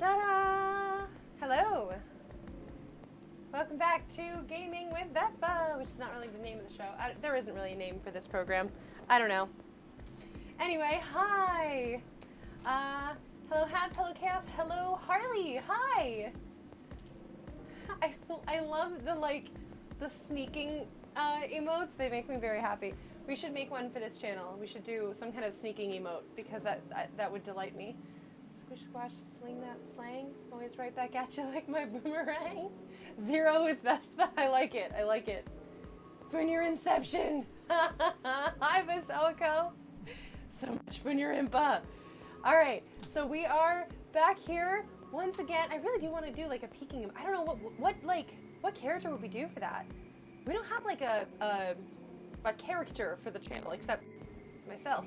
Ta-da! Hello! Welcome back to Gaming with Vespa, which is not really the name of the show. There isn't really a name for this program. I don't know. Anyway, hi! Hello Hats, hello Chaos, hello Harley, hi! I love the sneaking emotes. They make me very happy. We should make one for this channel. We should do some kind of sneaking emote because that would delight me. Squish, squash, sling that slang. Always right back at you like my boomerang. Zero with Vespa. I like it. I like it. When your inception. Hi, Vasoko. So much when you're impa. All right. So we are back here once again. I really do want to do like a peeking. I don't know what character would we do for that? We don't have like a character for the channel except myself.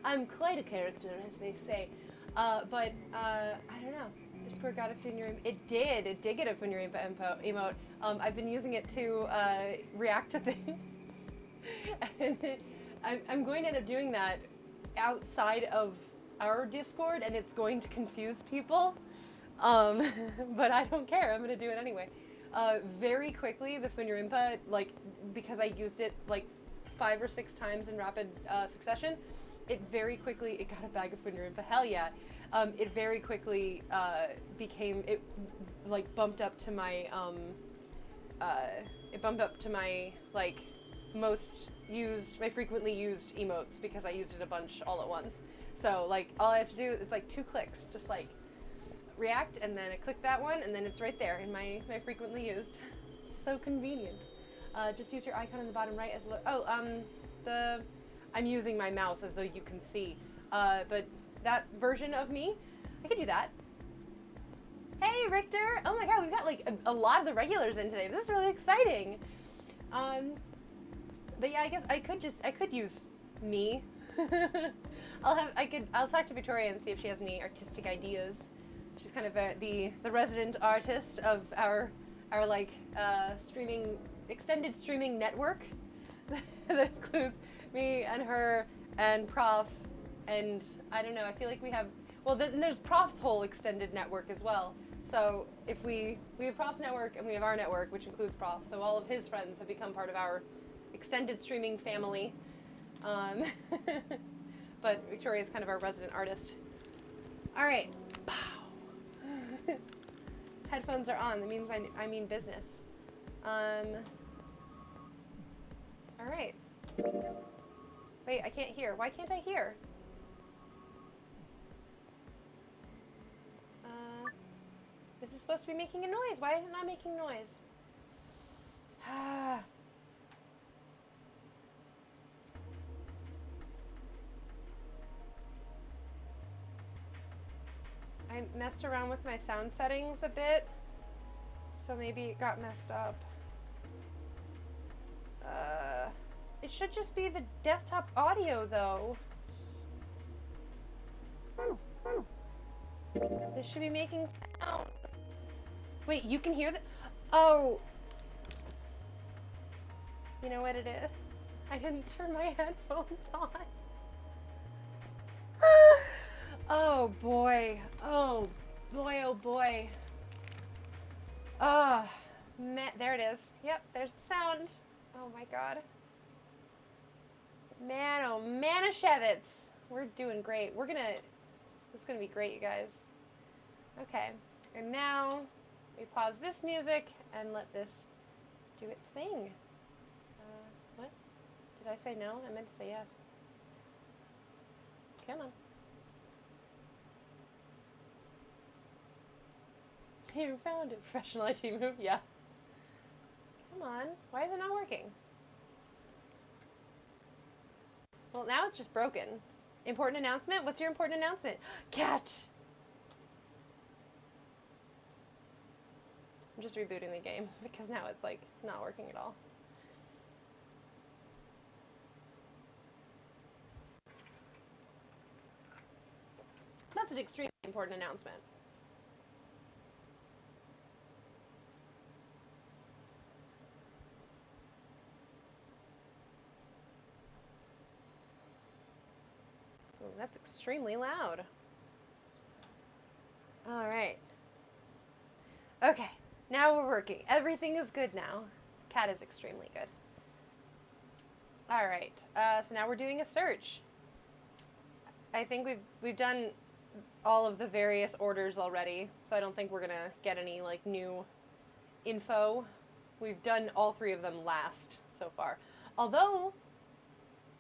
I'm quite a character, as they say. But I don't know. Discord got a Funyurimpa. It did get a Funyurimpa emote. I've been using it to react to things. And I'm going to end up doing that outside of our Discord, and it's going to confuse people. But I don't care. I'm going to do it anyway. Very quickly, the Funyurimpa, because I used it 5 or 6 times in rapid succession, it very quickly, it got a bag of Funyurimpa, hell yeah. It very quickly bumped up to my, most used, my frequently used emotes because I used it a bunch all at once. So all I have to do is 2 clicks, just react, and then I click that one, and then it's right there in my frequently used. So convenient. Just use your icon in the bottom right as I'm using my mouse as though you can see. But that version of me, I could do that. Hey, Richter! Oh my god, we've got a lot of the regulars in today. This is really exciting. But yeah, I guess I could use me. I'll talk to Victoria and see if she has any artistic ideas. She's kind of the resident artist of our extended streaming network that includes me and her and Prof, and I don't know, I feel like we have, well, then there's Prof's whole extended network as well. So if we have Prof's network and we have our network, which includes Prof, so all of his friends have become part of our extended streaming family. But Victoria's kind of our resident artist. All right. Headphones are on. That means I mean business. All right. Wait, I can't hear. Why can't I hear? This is supposed to be making a noise. Why is it not making noise? I messed around with my sound settings a bit, so maybe it got messed up. It should just be the desktop audio, though. This should be making sound. Wait, you can hear that? Oh. You know what it is? I didn't turn my headphones on. Oh boy. Oh boy, oh boy. There it is. Yep, there's the sound. Oh my god. Man, oh Manischewitz. We're doing great. It's gonna be great, you guys. Okay, and now we pause this music and let this do its thing. What? Did I say no? I meant to say yes. Come on. You found it. Professional IT move? Yeah. Come on. Why is it not working? Well, now it's just broken. Important announcement? What's your important announcement? Cat! I'm just rebooting the game because now it's not working at all. That's an extremely important announcement. Ooh, that's extremely loud. Okay, now we're working. Everything is good now. Cat is extremely good. All right, so now we're doing a search. I think we've done all of the various orders already, so I don't think we're gonna get any like new info. We've done all 3 of them last so far. Although,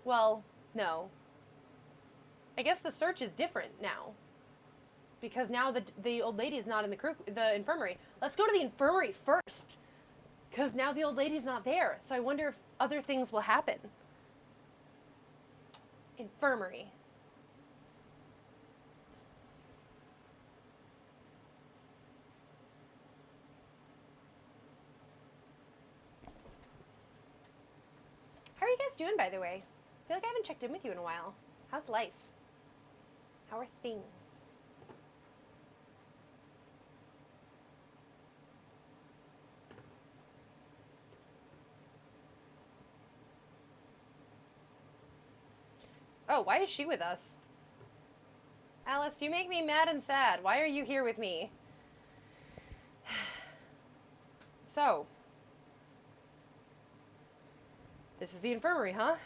well, no. I guess the search is different now. Because now the old lady is not in the infirmary. Let's go to the infirmary first. Because now the old lady's not there. So I wonder if other things will happen. Infirmary. How are you guys doing, by the way? I feel like I haven't checked in with you in a while. How's life? How are things? Oh, why is she with us? Alice, you make me mad and sad. Why are you here with me? So, this is the infirmary, huh?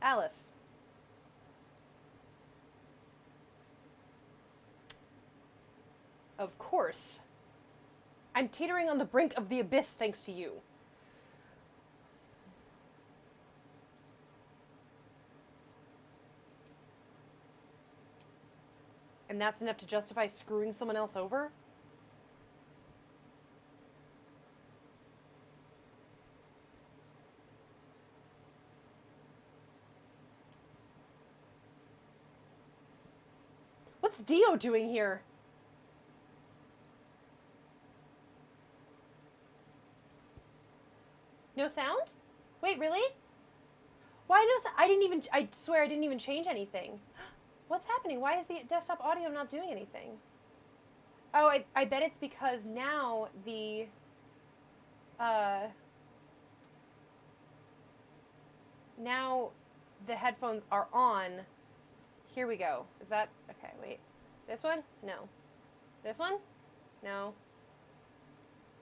Alice. Of course. I'm teetering on the brink of the abyss thanks to you. And that's enough to justify screwing someone else over? What's Dio doing here? No sound? Wait, really? Why no sound? I swear I didn't even change anything. What's happening? Why is the desktop audio not doing anything? Oh, I bet it's because now the, now the headphones are on. Here we go. Is that, okay, wait. This one? No. This one? No.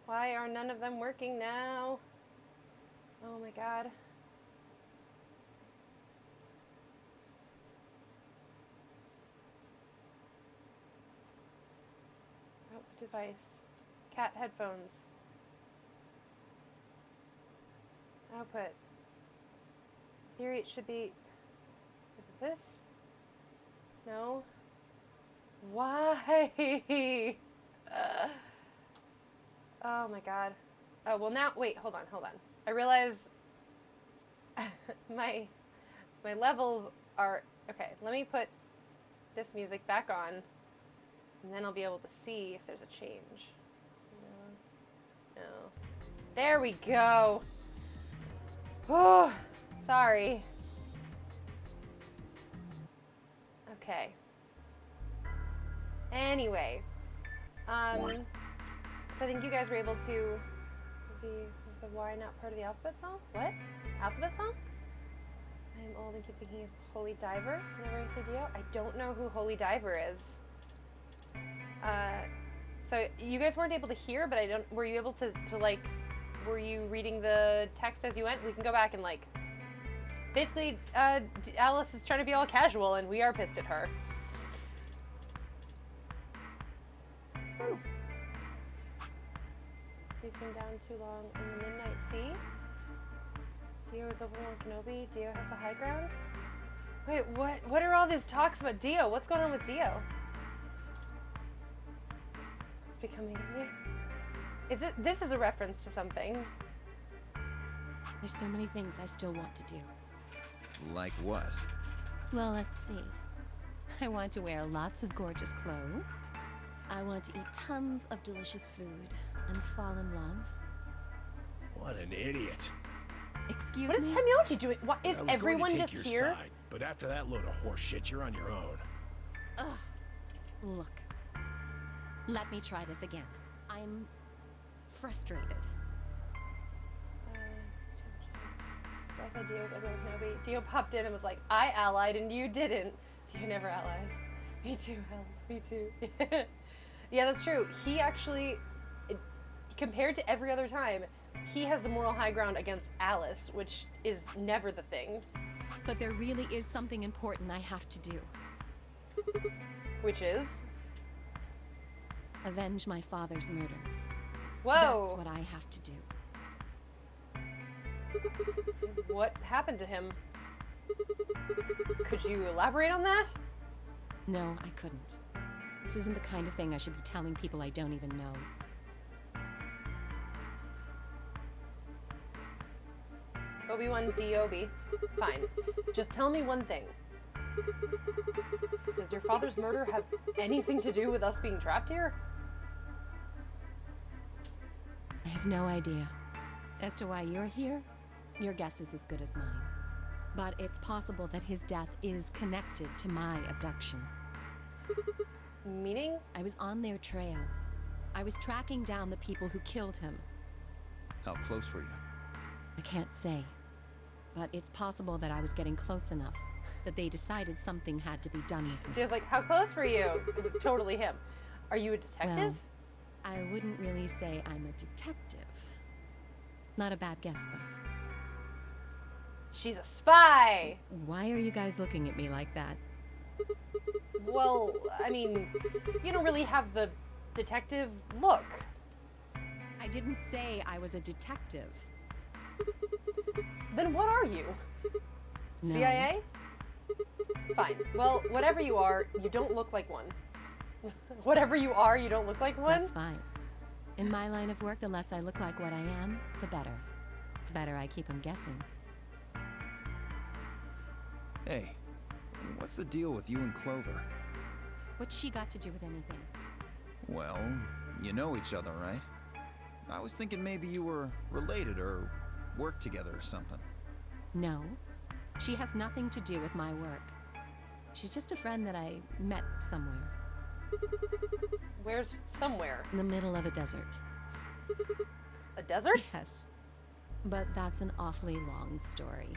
Why are none of them working now? Oh my god. Device. Cat headphones. Output. Theory it should be... Is it this? No? Why? Oh my god. Oh, well now... Wait, hold on. I realize... my levels are... Okay, let me put this music back on. And then I'll be able to see if there's a change. No. There we go. Oh, sorry. Okay. Anyway. So I think you guys were able to... Is the Y not part of the alphabet song? What? Alphabet song? I am old and keep thinking of Holy Diver whenever I say Dio. I don't know who Holy Diver is. So you guys weren't able to hear, but were you able to like, were you reading the text as you went? We can go back and like, basically, Alice is trying to be all casual and we are pissed at her. Facing down too long in the midnight sea. Dio is over on Kenobi. Dio has the high ground. Wait, what are all these talks about Dio? What's going on with Dio? Becoming me. This is a reference to something. There's so many things I still want to do. Like what? Well, let's see. I want to wear lots of gorgeous clothes. I want to eat tons of delicious food and fall in love. What an idiot. Excuse me? What is Temyoji doing? What, is everyone just here? Side, but after that load of horse shit, you're on your own. Ugh. Look. Let me try this again. I'm frustrated. So I said Dio was Obi-Wan Kenobi. Dio popped in and was like, I allied and you didn't. Dio never allies. Me too, Alice. Me too. Yeah, that's true. He actually, compared to every other time, he has the moral high ground against Alice, which is never the thing. But there really is something important I have to do. Which is? Avenge my father's murder. Whoa! That's what I have to do. What happened to him? Could you elaborate on that? No, I couldn't. This isn't the kind of thing I should be telling people I don't even know. Obi-Wan D.O.B. Fine. Just tell me one thing. Does your father's murder have anything to do with us being trapped here? I have no idea. As to why you're here, your guess is as good as mine. But it's possible that his death is connected to my abduction. Meaning? I was on their trail. I was tracking down the people who killed him. How close were you? I can't say. But it's possible that I was getting close enough that they decided something had to be done with me. He was like, how close were you? Because it's totally him. Are you a detective? Well, I wouldn't really say I'm a detective. Not a bad guess, though. She's a spy! Why are you guys looking at me like that? Well, I mean, you don't really have the detective look. I didn't say I was a detective. Then what are you? No. CIA? Fine. Well, whatever you are, you don't look like one. Whatever you are, you don't look like one? That's fine. In my line of work, the less I look like what I am, the better. The better I keep them guessing. Hey, what's the deal with you and Clover? What's she got to do with anything? Well, you know each other, right? I was thinking maybe you were related or worked together or something. No. She has nothing to do with my work. She's just a friend that I met somewhere. Where's somewhere? In the middle of a desert. A desert? Yes. But that's an awfully long story.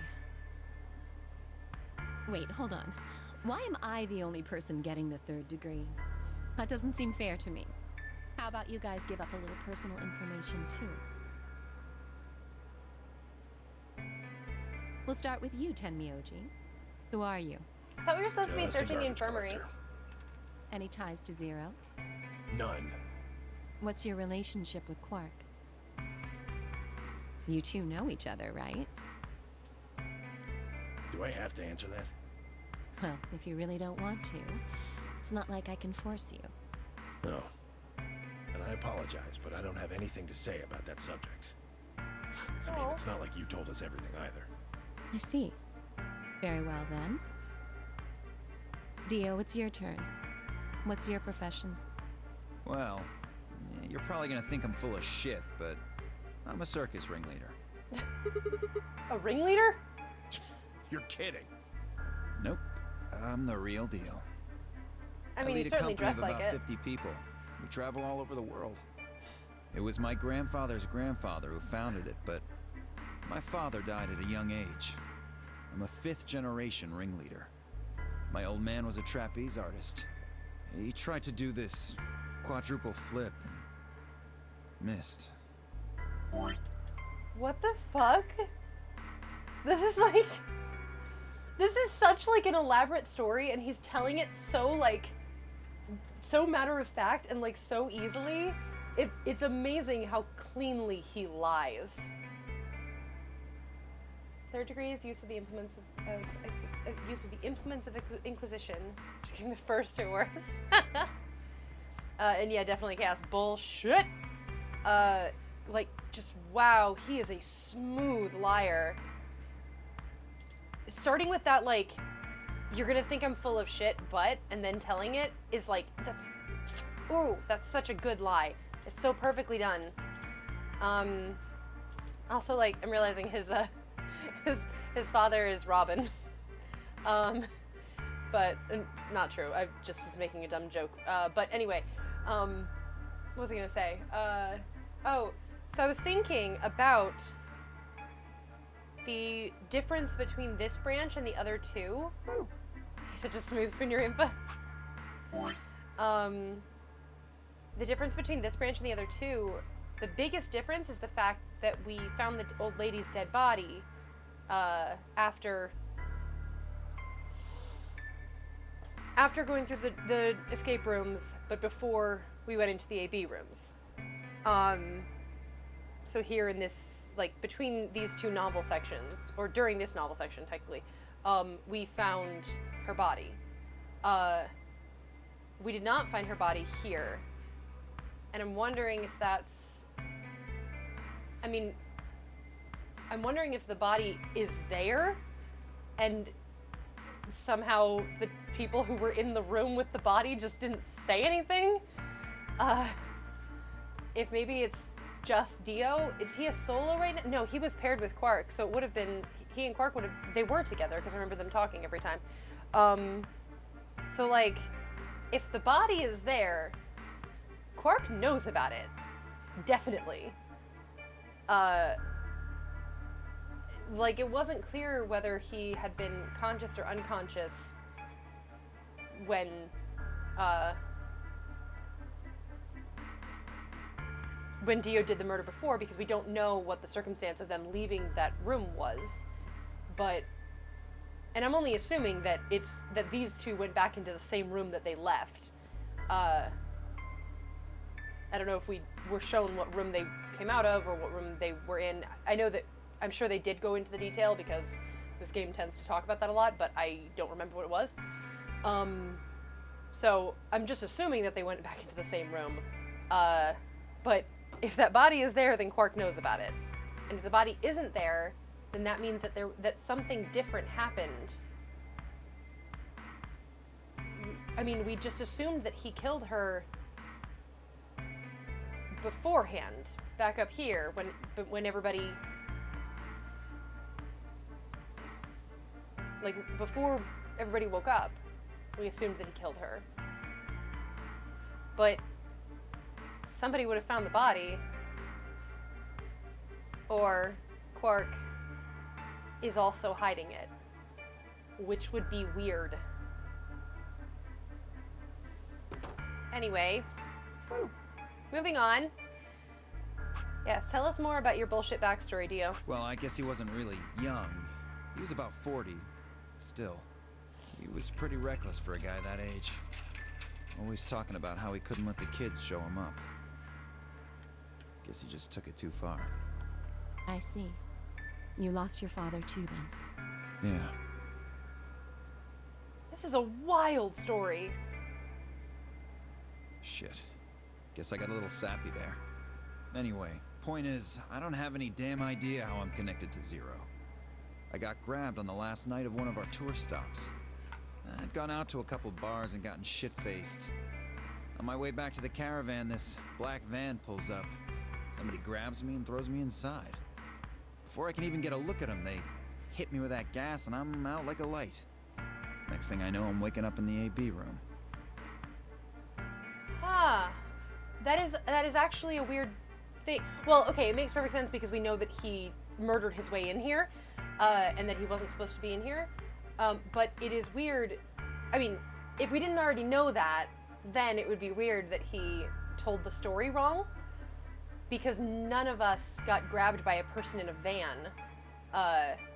Wait, hold on. Why am I the only person getting the 3rd degree? That doesn't seem fair to me. How about you guys give up a little personal information, too? We'll start with you, Tenmyoji. Who are you? I thought we were supposed to be Just a searching the garbage infirmary. collector. Any ties to Zero? None. What's your relationship with Quark? You two know each other, right? Do I have to answer that? Well, if you really don't want to, it's not like I can force you. No. And I apologize, but I don't have anything to say about that subject. I mean, it's not like you told us everything either. I see. Very well, then. Dio, it's your turn. What's your profession? Well, you're probably gonna think I'm full of shit, but I'm a circus ringleader. A ringleader? You're kidding. Nope, I'm the real deal. I mean, lead you a certainly company dress of like about it. 50 people. We travel all over the world. It was my grandfather's grandfather who founded it, but my father died at a young age. I'm a 5th generation ringleader. My old man was a trapeze artist. He tried to do this quadruple flip and missed. What the fuck? This is like... This is such like an elaborate story, and he's telling it so like... so matter of fact and like so easily. It's amazing how cleanly he lies. 3rd degree is use of the implements of Inquisition. Just getting the first 2 words. And yeah, definitely cast bullshit. Like, just wow, he is a smooth liar. Starting with that, like, you're gonna think I'm full of shit, but, and then telling it is like, that's such a good lie. It's so perfectly done. Also, like, I'm realizing his father is Robin. But not true. I just was making a dumb joke. But anyway, what was I gonna say? Oh, so I was thinking about the difference between this branch and the other 2. He's such a smooth finger input. the difference between this branch and the other two, the biggest difference is the fact that we found the old lady's dead body after going through the escape rooms, but before we went into the AB rooms. So here in this, like, between these two novel sections, or during this novel section, technically, we found her body. We did not find her body here. And I'm wondering if that's... I mean, I'm wondering if the body is there, and somehow the people who were in the room with the body just didn't say anything. If maybe it's just Dio. Is he a solo right now? No, he was paired with Quark, so it would have been... He and Quark would have... They were together, because I remember them talking every time. So, like, if the body is there, Quark knows about it. Definitely. Like, it wasn't clear whether he had been conscious or unconscious when Dio did the murder before, because we don't know what the circumstance of them leaving that room was. But, and I'm only assuming that that these two went back into the same room that they left. I don't know if we were shown what room they came out of or what room they were in. I'm sure they did go into the detail, because this game tends to talk about that a lot, but I don't remember what it was. So I'm just assuming that they went back into the same room. But if that body is there, then Quark knows about it. And if the body isn't there, then that means that something different happened. I mean, we just assumed that he killed her beforehand, back up here, when everybody... Like, before everybody woke up, we assumed that he killed her. But somebody would have found the body, or Quark is also hiding it, which would be weird. Anyway, moving on. Yes, tell us more about your bullshit backstory, Dio. Well, I guess he wasn't really young. He was about 40. Still, he was pretty reckless for a guy that age. Always talking about how he couldn't let the kids show him up. Guess he just took it too far. I see. You lost your father too, then? Yeah. This is a wild story. Shit. Guess I got a little sappy there. Anyway, point is, I don't have any damn idea how I'm connected to Zero. I got grabbed on the last night of one of our tour stops. I'd gone out to a couple bars and gotten shit-faced. On my way back to the caravan, this black van pulls up. Somebody grabs me and throws me inside. Before I can even get a look at them, they hit me with that gas and I'm out like a light. Next thing I know, I'm waking up in the AB room. Huh. That is actually a weird thing. Well, okay, it makes perfect sense because we know that he murdered his way in here, and that he wasn't supposed to be in here. But it is weird. I mean, if we didn't already know that, then it would be weird that he told the story wrong, because none of us got grabbed by a person in a van.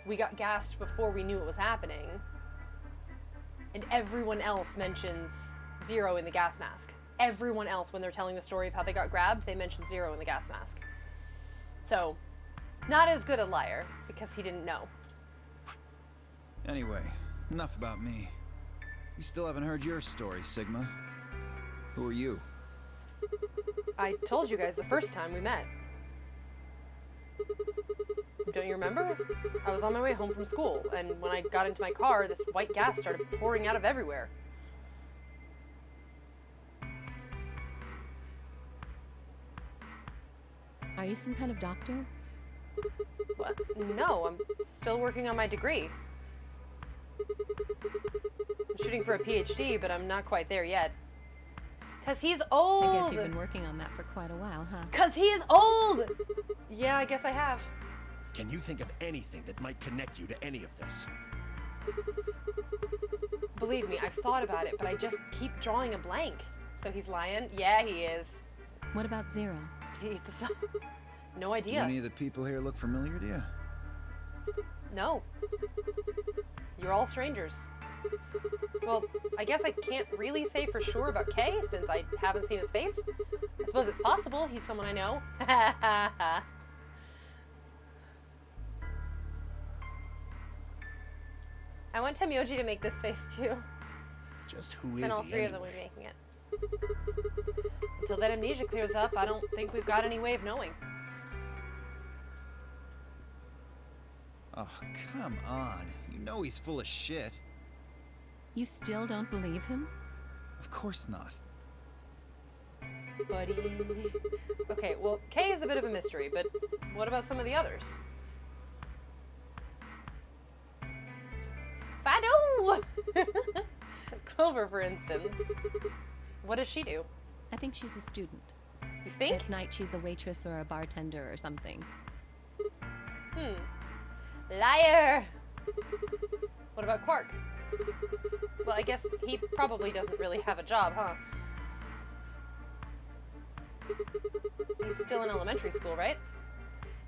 We got gassed before we knew it was happening, and everyone else mentions Zero in the gas mask. Everyone else, when they're telling the story of how they got grabbed, they mention Zero in the gas mask. So, not as good a liar, because he didn't know. Anyway, enough about me. You still haven't heard your story, Sigma. Who are you? I told you guys the first time we met. Don't you remember? I was on my way home from school, and when I got into my car, this white gas started pouring out of everywhere. Are you some kind of doctor? What? No, I'm still working on my degree. I'm shooting for a PhD, but I'm not quite there yet. 'Cause he's old! I guess you've been working on that for quite a while, huh? 'Cause he is old! Yeah, I guess I have. Can you think of anything that might connect you to any of this? Believe me, I've thought about it, but I just keep drawing a blank. So he's lying? Yeah, he is. What about Zero? No Do idea. any of the people here look familiar to you? No. You're all strangers. Well, I guess I can't really say for sure about Kay since I haven't seen his face. I suppose it's possible he's someone I know. I want Temyoji to make this face too. Just who is And all he three of them will be anyway? making it. Until that amnesia clears up, I don't think we've got any way of knowing. Oh, come on. You know he's full of shit. You still don't believe him? Of course not. Buddy. Okay, well, Kay is a bit of a mystery, but what about some of the others? Fido! Clover, for instance. What does she do? I think she's a student. You think? At night, she's a waitress or a bartender or something. Liar! What about Quark? Well, I guess he probably doesn't really have a job, huh? He's still in elementary school, right?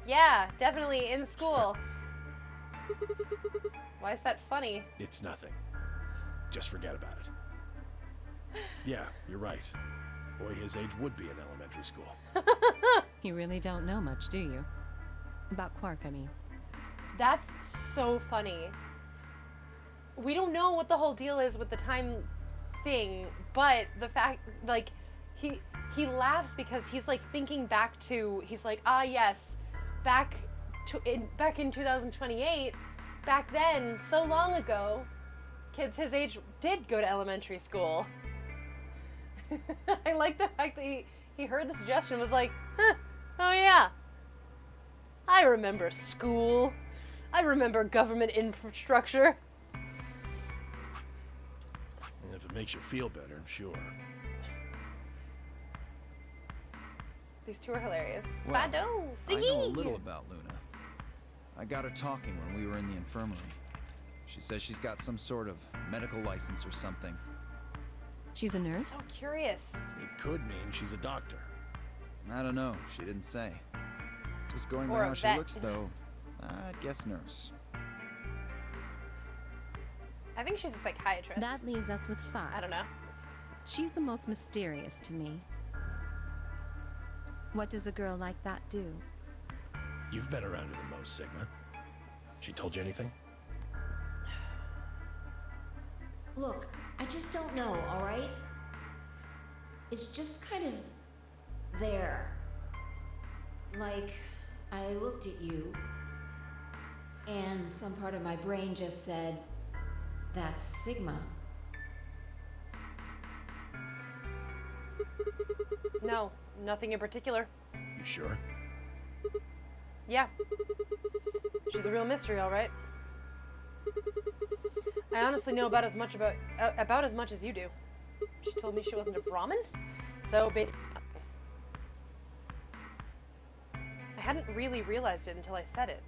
Yeah, definitely in school. Why is that funny? It's nothing. Just forget about it. Yeah, you're right. Boy his age would be in elementary school. You really don't know much, do you? About Quark, I mean. That's so funny. We don't know what the whole deal is with the time thing, but the fact, like, he laughs because he's like thinking back to, he's like, ah yes, back in 2028, back then, so long ago, kids his age did go to elementary school. I like the fact that he heard the suggestion and was like, huh, oh yeah, I remember school. I remember government infrastructure. And if it makes you feel better, sure. These two are hilarious. Well, Fido, I know a Siggy. little about Luna. I got her talking when we were in the infirmary. She says she's got some sort of medical license or something. She's a nurse? So curious. It could mean she's a doctor. I don't know. She didn't say. Just going by Or a how she vet. looks, though, I'd guess nurse. I think she's a psychiatrist. That leaves us with 5. I don't know. She's the most mysterious to me. What does a girl like that do? You've been around her the most, Sigma. She told you anything? Look, I just don't know, alright? It's just kind of there. Like, I looked at you, and some part of my brain just said, that's Sigma. No, nothing in particular. You sure? Yeah. She's a real mystery, all right. I honestly know about as much as you do. She told me she wasn't a Brahmin, so basically I hadn't really realized it until I said it.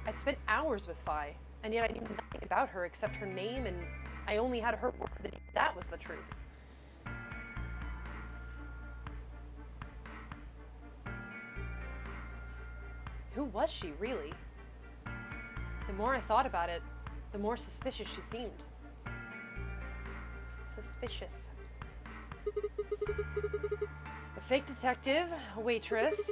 I'd spent hours with Phi, and yet I knew nothing about her except her name, and I only had her word that that was the truth. Who was she, really? The more I thought about it, the more suspicious she seemed. Suspicious. A fake detective, a waitress,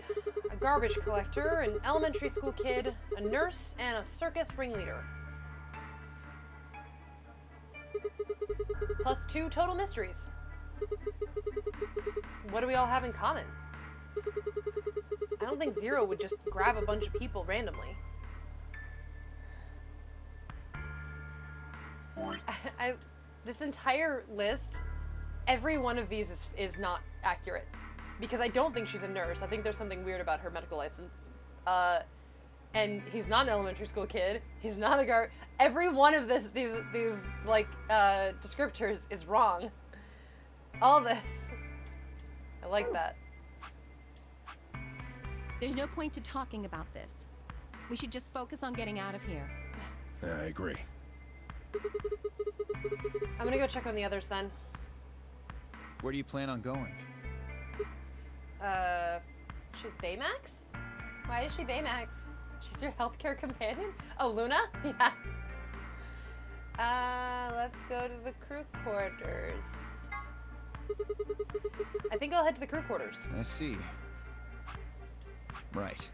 a garbage collector, an elementary school kid, a nurse, and a circus ringleader. Plus 2 total mysteries. What do we all have in common? I don't think Zero would just grab a bunch of people randomly. This entire list, every one of these is not accurate. Because I don't think she's a nurse. I think there's something weird about her medical license. And he's not an elementary school kid. He's not a every one of these like descriptors is wrong. All this. I like that. There's no point to talking about this. We should just focus on getting out of here. I agree. I'm gonna go check on the others then. Where do you plan on going? She's Baymax? Why is she Baymax? She's your healthcare companion? Oh, Luna? Yeah. Let's go to the crew quarters. I think I'll head to the crew quarters. I see. Right.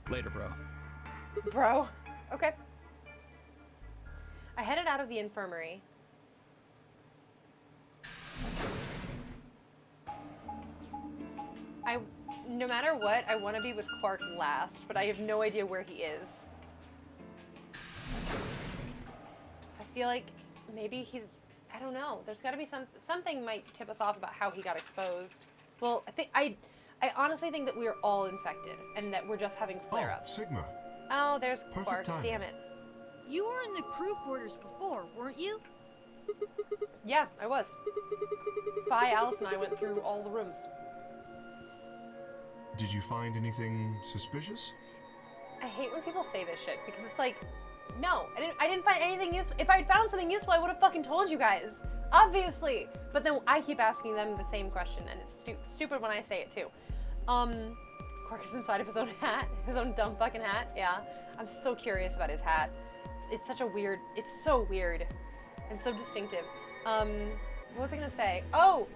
Later, bro. Bro. Okay. I headed out of the infirmary. No matter what, I want to be with Quark last, but I have no idea where he is. I feel like maybe he's, I don't know. There's got to be something might tip us off about how he got exposed. Well, I honestly think that we're all infected and that we're just having flare-ups. Oh, Sigma. Oh, there's Perfect Quark. timing. Damn it. You were in the crew quarters before, weren't you? Yeah, I was. Phi, Alice, and I went through all the rooms. Did you find anything suspicious? I hate when people say this shit because it's like, no, I didn't find anything useful. If I had found something useful, I would have fucking told you guys, obviously. But then I keep asking them the same question, and it's stupid when I say it too. Quark is inside of his own hat, his own dumb fucking hat. Yeah, I'm so curious about his hat. It's such a weird. It's so weird, and so distinctive. What was I gonna say? Oh,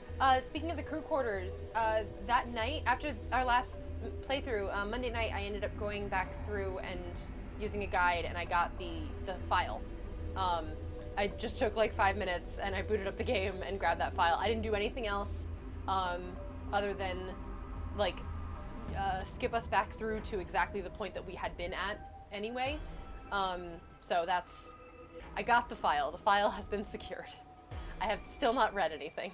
speaking of the crew quarters, that night after our last playthrough, Monday night, I ended up going back through and using a guide, and I got the file. I just took like 5 minutes, and I booted up the game and grabbed that file. I didn't do anything else other than like skip us back through to exactly the point that we had been at anyway. So I got the file. The file has been secured. I have still not read anything.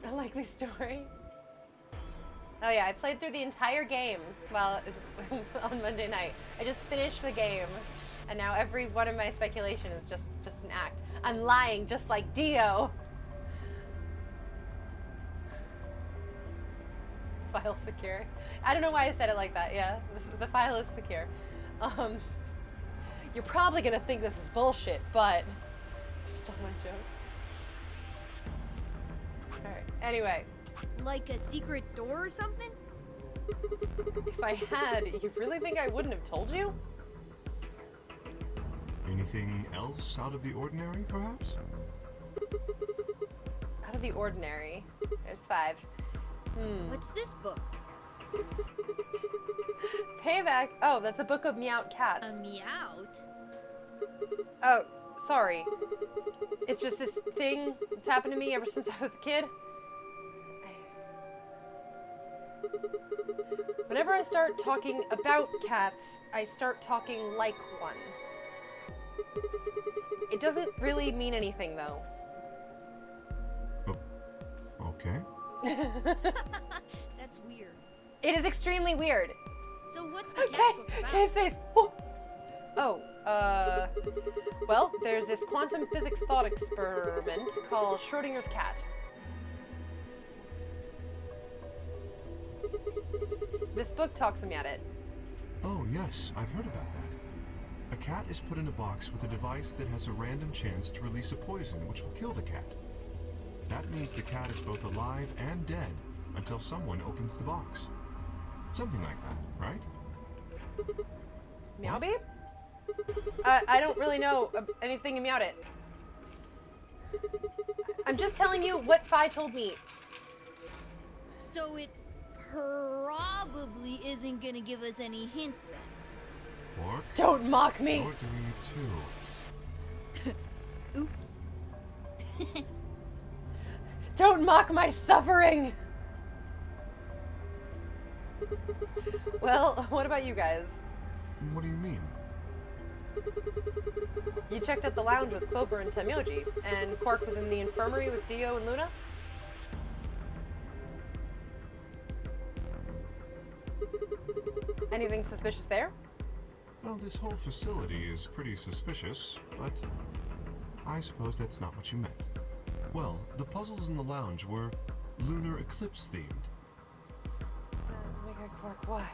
A likely story. Oh yeah, I played through the entire game on Monday night. I just finished the game, and now every one of my speculation is just an act. I'm lying, just like Dio. File secure. I don't know why I said it like that. Yeah, the file is secure. You're probably gonna think this is bullshit, but stole my joke. Alright, anyway. Like a secret door or something? If I had, you really think I wouldn't have told you? Anything else out of the ordinary, perhaps? Out of the ordinary. There's 5. What's this book? Payback. Oh, that's a book of meowed cats. A meowt? Oh, sorry. It's just this thing that's happened to me ever since I was a kid. Whenever I start talking about cats, I start talking like one. It doesn't really mean anything, though. Okay. That's weird. It is extremely weird. So what's the cat book about? Kay's face. Well, there's this quantum physics thought experiment called Schrodinger's cat. This book talks about it. Oh, yes, I've heard about that. A cat is put in a box with a device that has a random chance to release a poison which will kill the cat. That means the cat is both alive and dead until someone opens the box. Something like that, right? Meow Babe? I don't really know anything about it. I'm just telling you what Phi told me. So it probably isn't gonna give us any hints then. Or Don't mock me. you're doing it too. Oops. Don't mock my suffering. Well, what about you guys? What do you mean? You checked out the lounge with Clover and Temyoji, and Quark was in the infirmary with Dio and Luna? Anything suspicious there? Well, this whole facility is pretty suspicious, but I suppose that's not what you meant. Well, the puzzles in the lounge were lunar eclipse themed. Oh my god, Quark, why?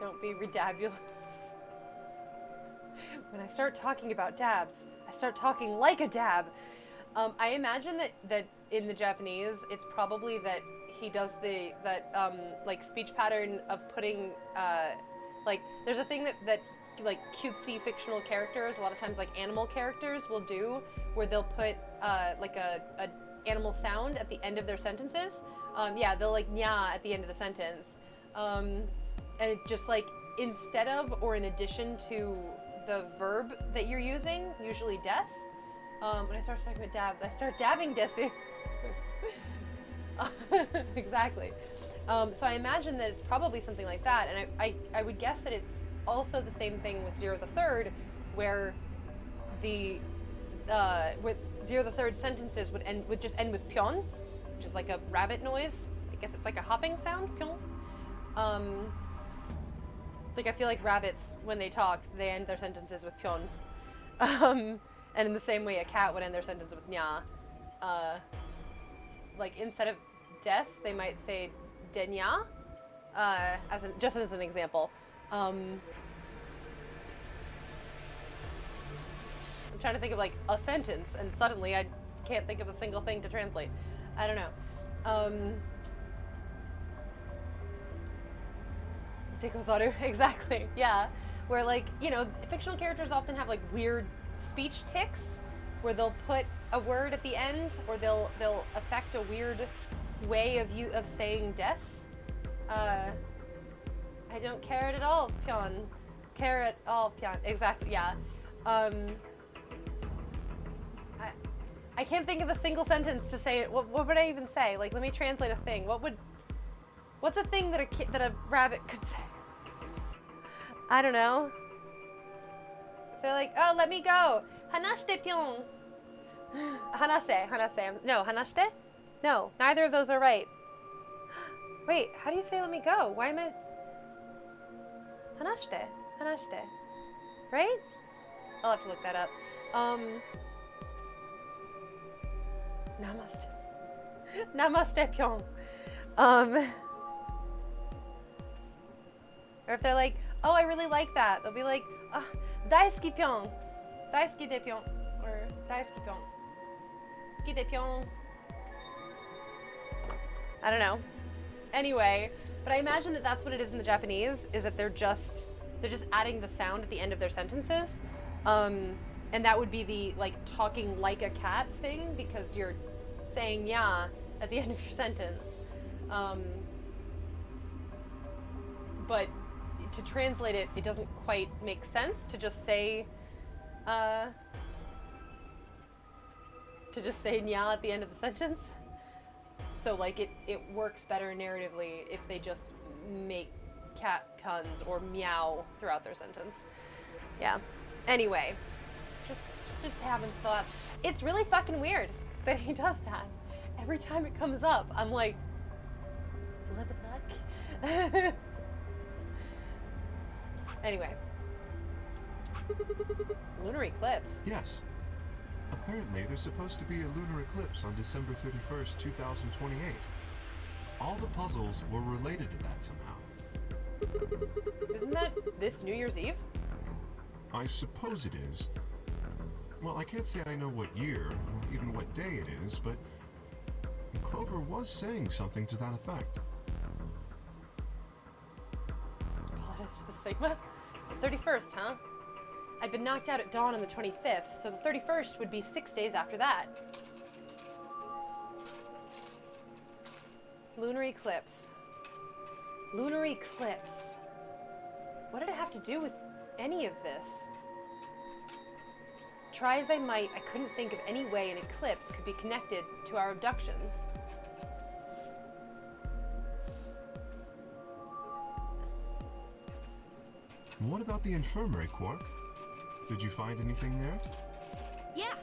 Don't be redabulous. When I start talking about dabs, I start talking like a dab. I imagine that in the Japanese, it's probably that he does like speech pattern of putting like there's a thing that like cutesy fictional characters, a lot of times like animal characters will do, where they'll put like a animal sound at the end of their sentences. Yeah, they'll like nya at the end of the sentence, and it just like instead of or in addition to the verb that you're using, usually des. When I start talking about dabs, I start dabbing desu. Exactly. So I imagine that it's probably something like that, and I would guess that it's also the same thing with 0 the third, where the with 0 the third sentences would just end with pyon, which is like a rabbit noise. I guess it's like a hopping sound, pyon. Like I feel like rabbits, when they talk, they end their sentences with pyon. And in the same way, a cat would end their sentence with nya. Like instead of des, they might say denya, just as an example. I'm trying to think of like a sentence, and suddenly I can't think of a single thing to translate. I don't know. Dekozaru, exactly, yeah. Where like, you know, fictional characters often have like weird speech tics, where they'll put a word at the end, or they'll affect a weird way of saying des. I don't care at all, pyon. Care at all, pyon. Exactly, yeah. I can't think of a single sentence to say it. What would I even say? Like, let me translate a thing. What's a thing that a rabbit could say? I don't know. They're like, oh, let me go. Hanashite pyon. Hanase. No, hanashite? No, neither of those are right. Wait, how do you say let me go? Why am I... Hanashite. Right? I'll have to look that up. Namaste. Namaste pyon. Or if they're like, oh, I really like that, they'll be like, daisuki pyon. Daisuki de pyon. Or daisuki pyon. Ski de pyon. I don't know. Anyway, but I imagine that that's what it is in the Japanese, is that they're just adding the sound at the end of their sentences. And that would be the like talking like a cat thing, because you're saying yeah at the end of your sentence. But to translate it, it doesn't quite make sense to just say nya at the end of the sentence. So like it works better narratively if they just make cat puns or meow throughout their sentence. Yeah. Anyway, just having thoughts. It's really fucking weird that he does that. Every time it comes up, I'm like, what the fuck? Anyway. Lunar eclipse. Yes. Apparently, there's supposed to be a lunar eclipse on December 31st, 2028. All the puzzles were related to that somehow. Isn't that this New Year's Eve? I suppose it is. Well, I can't say I know what year, or even what day it is, but Clover was saying something to that effect. Apologize to the Sigma. The 31st, huh? I'd been knocked out at dawn on the 25th, so the 31st would be 6 days after that. Lunar eclipse. Lunar eclipse. What did it have to do with any of this? Try as I might, I couldn't think of any way an eclipse could be connected to our abductions. What about the infirmary, Quark? Did you find anything there? Yeah,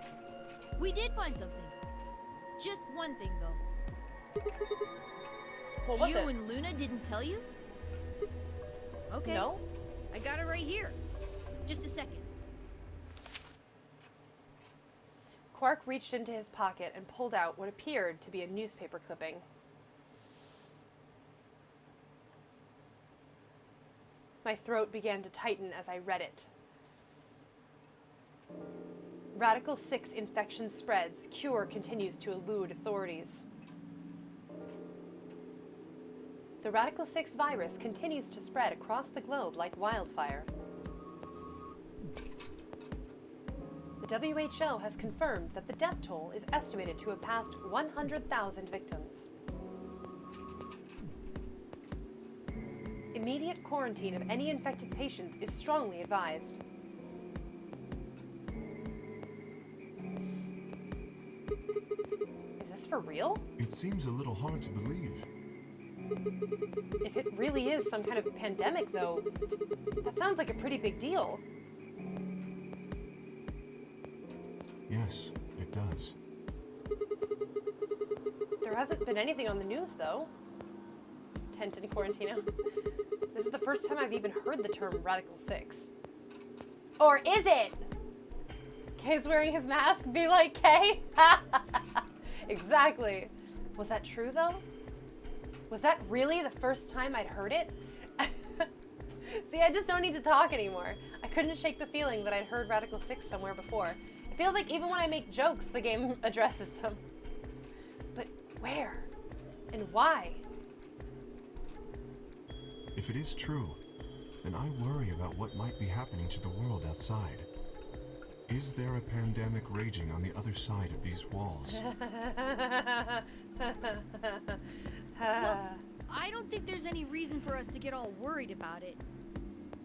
we did find something. Just one thing, though. What was You it? and Luna didn't tell you? Okay. No? I got it right here. Just a second. Quark reached into his pocket and pulled out what appeared to be a newspaper clipping. My throat began to tighten as I read it. Radical 6 infection spreads. Cure continues to elude authorities. The Radical 6 virus continues to spread across the globe like wildfire. The WHO has confirmed that the death toll is estimated to have passed 100,000 victims. Immediate quarantine of any infected patients is strongly advised. Is this for real? It seems a little hard to believe. If it really is some kind of pandemic, though, that sounds like a pretty big deal. Yes, it does. There hasn't been anything on the news, though. Tent in Quarantino. This is the first time I've even heard the term Radical 6. Or is it? Kay's wearing his mask, be like Kay? Exactly. Was that true, though? Was that really the first time I'd heard it? See, I just don't need to talk anymore. I couldn't shake the feeling that I'd heard Radical 6 somewhere before. It feels like even when I make jokes, the game addresses them. But where? And why? If it is true, then I worry about what might be happening to the world outside. Is there a pandemic raging on the other side of these walls? Well, I don't think there's any reason for us to get all worried about it.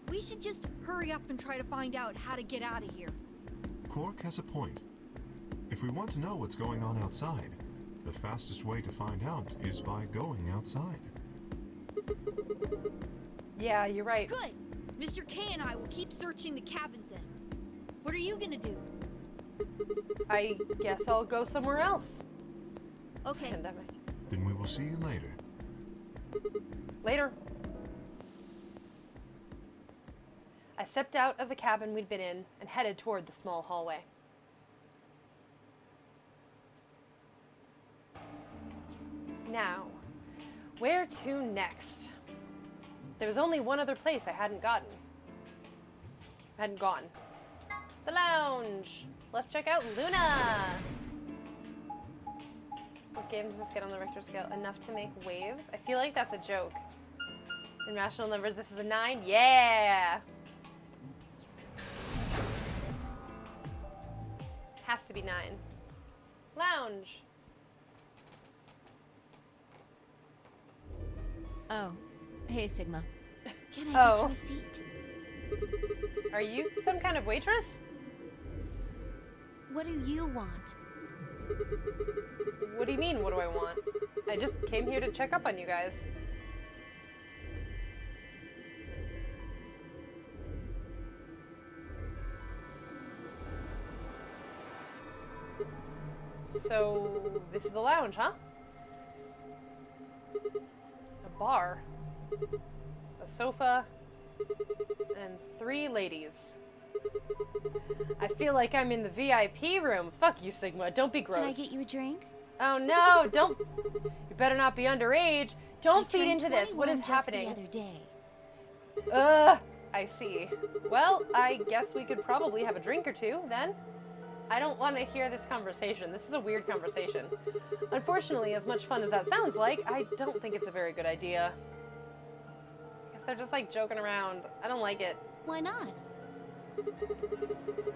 We should just hurry up and try to find out how to get out of here. Cork has a point. If we want to know what's going on outside, the fastest way to find out is by going outside. Yeah, you're right. Good! Mr. K and I will keep searching the cabins then. What are you gonna do? I guess I'll go somewhere else. Okay. Pandemic. Then we will see you later. Later. I stepped out of the cabin we'd been in and headed toward the small hallway. Now, where to next? There was only one other place I hadn't gone. The lounge. Let's check out Luna. What game does this get on the Richter scale? Enough to make waves? I feel like that's a joke. In rational numbers, this is a 9? Yeah! Has to be 9. Lounge. Oh, hey, Sigma. Can I get Oh. you a seat? Are you some kind of waitress? What do you want? What do you mean, what do I want? I just came here to check up on you guys. So, this is the lounge, huh? A bar. A sofa. And 3 ladies. I feel like I'm in the VIP room. Fuck you, Sigma. Don't be gross. Can I get you a drink? Oh no, don't. You better not be underage. Don't I feed turned into this. What is 21 just happening? the other day. I see. Well, I guess we could probably have a drink or two then. I don't want to hear this conversation. This is a weird conversation. Unfortunately, as much fun as that sounds like, I don't think it's a very good idea. I guess they're just like joking around. I don't like it. Why not?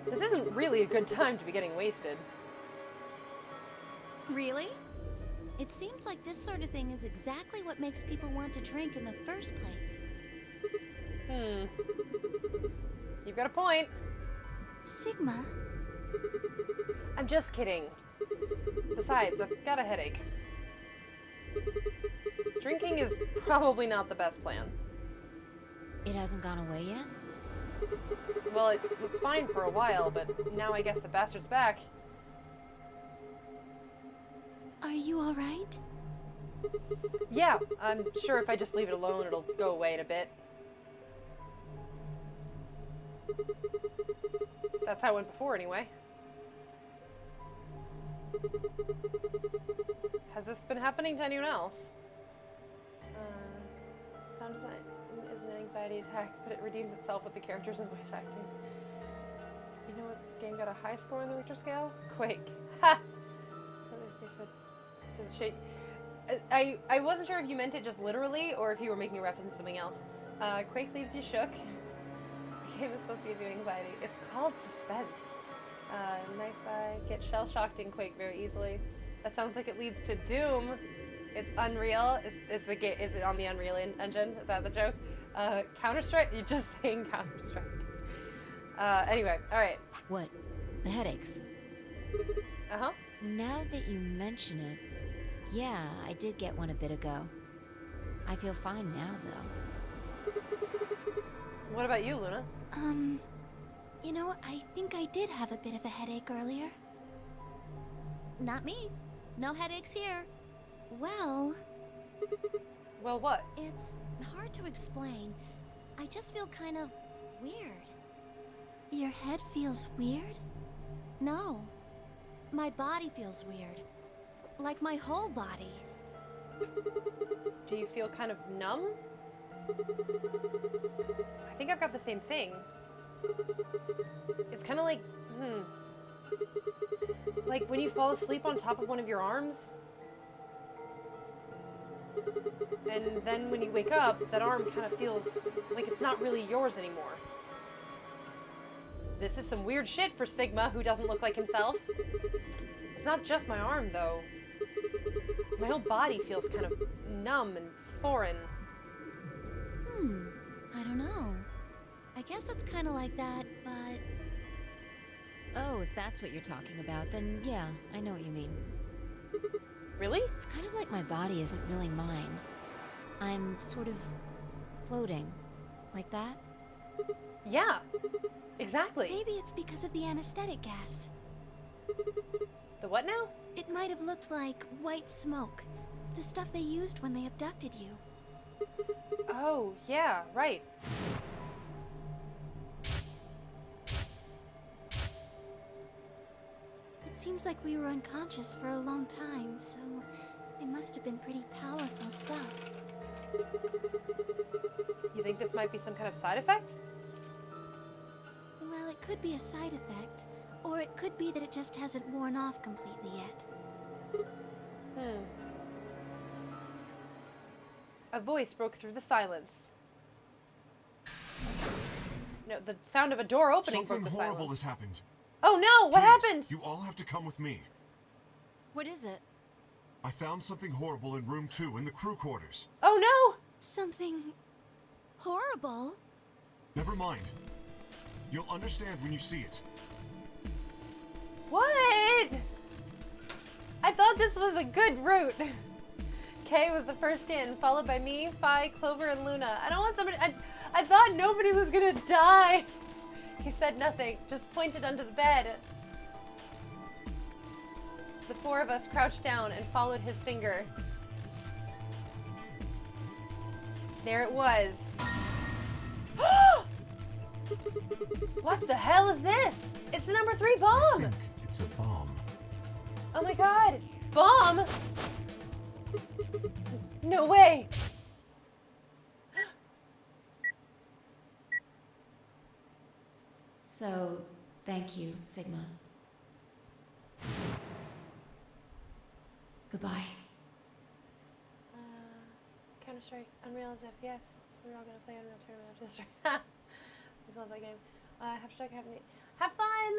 This isn't really a good time to be getting wasted. Really? It seems like this sort of thing is exactly what makes people want to drink in the first place. You've got a point. Sigma? I'm just kidding. Besides, I've got a headache. Drinking is probably not the best plan. It hasn't gone away yet? Well, it was fine for a while, but now I guess the bastard's back. Are you alright? Yeah, I'm sure if I just leave it alone, it'll go away in a bit. That's how it went before, anyway. Has this been happening to anyone else? Sound design is an anxiety attack, but it redeems itself with the characters and voice acting. You know what game got a high score on the Richter scale? Quake. Ha! Does it shake? I wasn't sure if you meant it just literally or if you were making a reference to something else. Quake leaves you shook. The game is supposed to give you anxiety. It's called suspense. Nice buy. Get shell-shocked in Quake very easily. That sounds like it leads to Doom. It's Unreal. Is it on the Unreal Engine? Is that the joke? Counter-Strike? You're just saying Counter-Strike. Anyway, alright. What? The headaches? Uh-huh. Now that you mention it, yeah, I did get one a bit ago. I feel fine now, though. What about you, Luna? You know, I think I did have a bit of a headache earlier. Not me. No headaches here. Well... Well, what? It's hard to explain. I just feel kind of weird. Your head feels weird? No. My body feels weird. Like my whole body. Do you feel kind of numb? I think I've got the same thing. It's kind of like, like when you fall asleep on top of one of your arms. And then when you wake up, that arm kind of feels like it's not really yours anymore. This is some weird shit for Sigma, who doesn't look like himself. It's not just my arm, though. My whole body feels kind of numb and foreign. I don't know. I guess it's kind of like that, but... Oh, if that's what you're talking about, then yeah, I know what you mean. Really? It's kind of like my body isn't really mine. I'm sort of floating. Like that? Yeah, exactly. Maybe it's because of the anesthetic gas. The what now? It might have looked like white smoke. The stuff they used when they abducted you. Oh, yeah, right. It seems like we were unconscious for a long time, so it must have been pretty powerful stuff. You think this might be some kind of side effect? Well, it could be a side effect, or it could be that it just hasn't worn off completely yet. A voice broke through the silence. No, the sound of a door opening broke Something the horrible silence. has happened. Oh no, what Please, happened? You all have to come with me. What is it? I found something horrible in room 2 in the crew quarters. Oh no! Something... horrible? Never mind. You'll understand when you see it. What? I thought this was a good route. Kay was the first in, followed by me, Phi, Clover, and Luna. I don't want somebody... I thought nobody was gonna die. He said nothing, just pointed under the bed. The four of us crouched down and followed his finger. There it was. What the hell is this? It's the number 3 I bomb! think it's a bomb. Oh my god! Bomb? No way! So, thank you, Sigma. Goodbye. Counter-Strike, Unreal is FPS, so we're all gonna play Unreal Tournament after this. I just love that game. Have fun!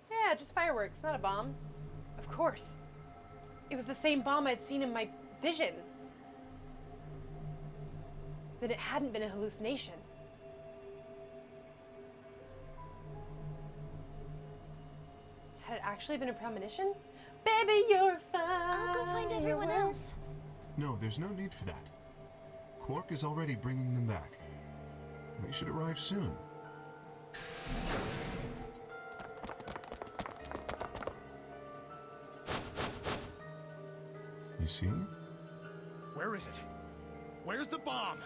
Yeah, just fireworks, not a bomb. Of course. It was the same bomb I'd seen in my vision. Then it hadn't been a hallucination. Had it actually been a premonition? Baby, you're fine. I'll go find everyone else. No, there's no need for that. Quark is already bringing them back. We should arrive soon. You see? Where is it? Where's the bomb?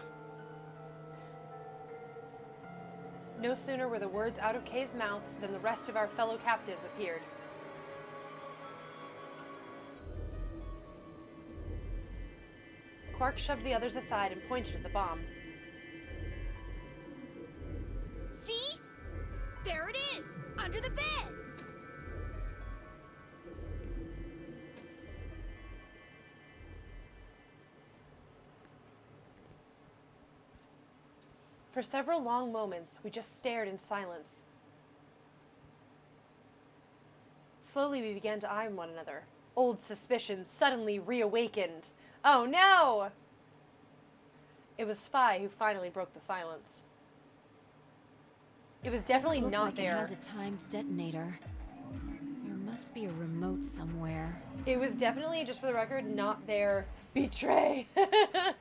No sooner were the words out of Kay's mouth than the rest of our fellow captives appeared. Quark shoved the others aside and pointed at the bomb. See? There it is! Under the bed! For several long moments, we just stared in silence. Slowly, we began to eye one another. Old suspicions suddenly reawakened. Oh no! It was Spy who finally broke the silence. It was definitely Doesn't look not like there. It has a timed detonator. There must be a remote somewhere. It was definitely, just for the record, not there. Betray! It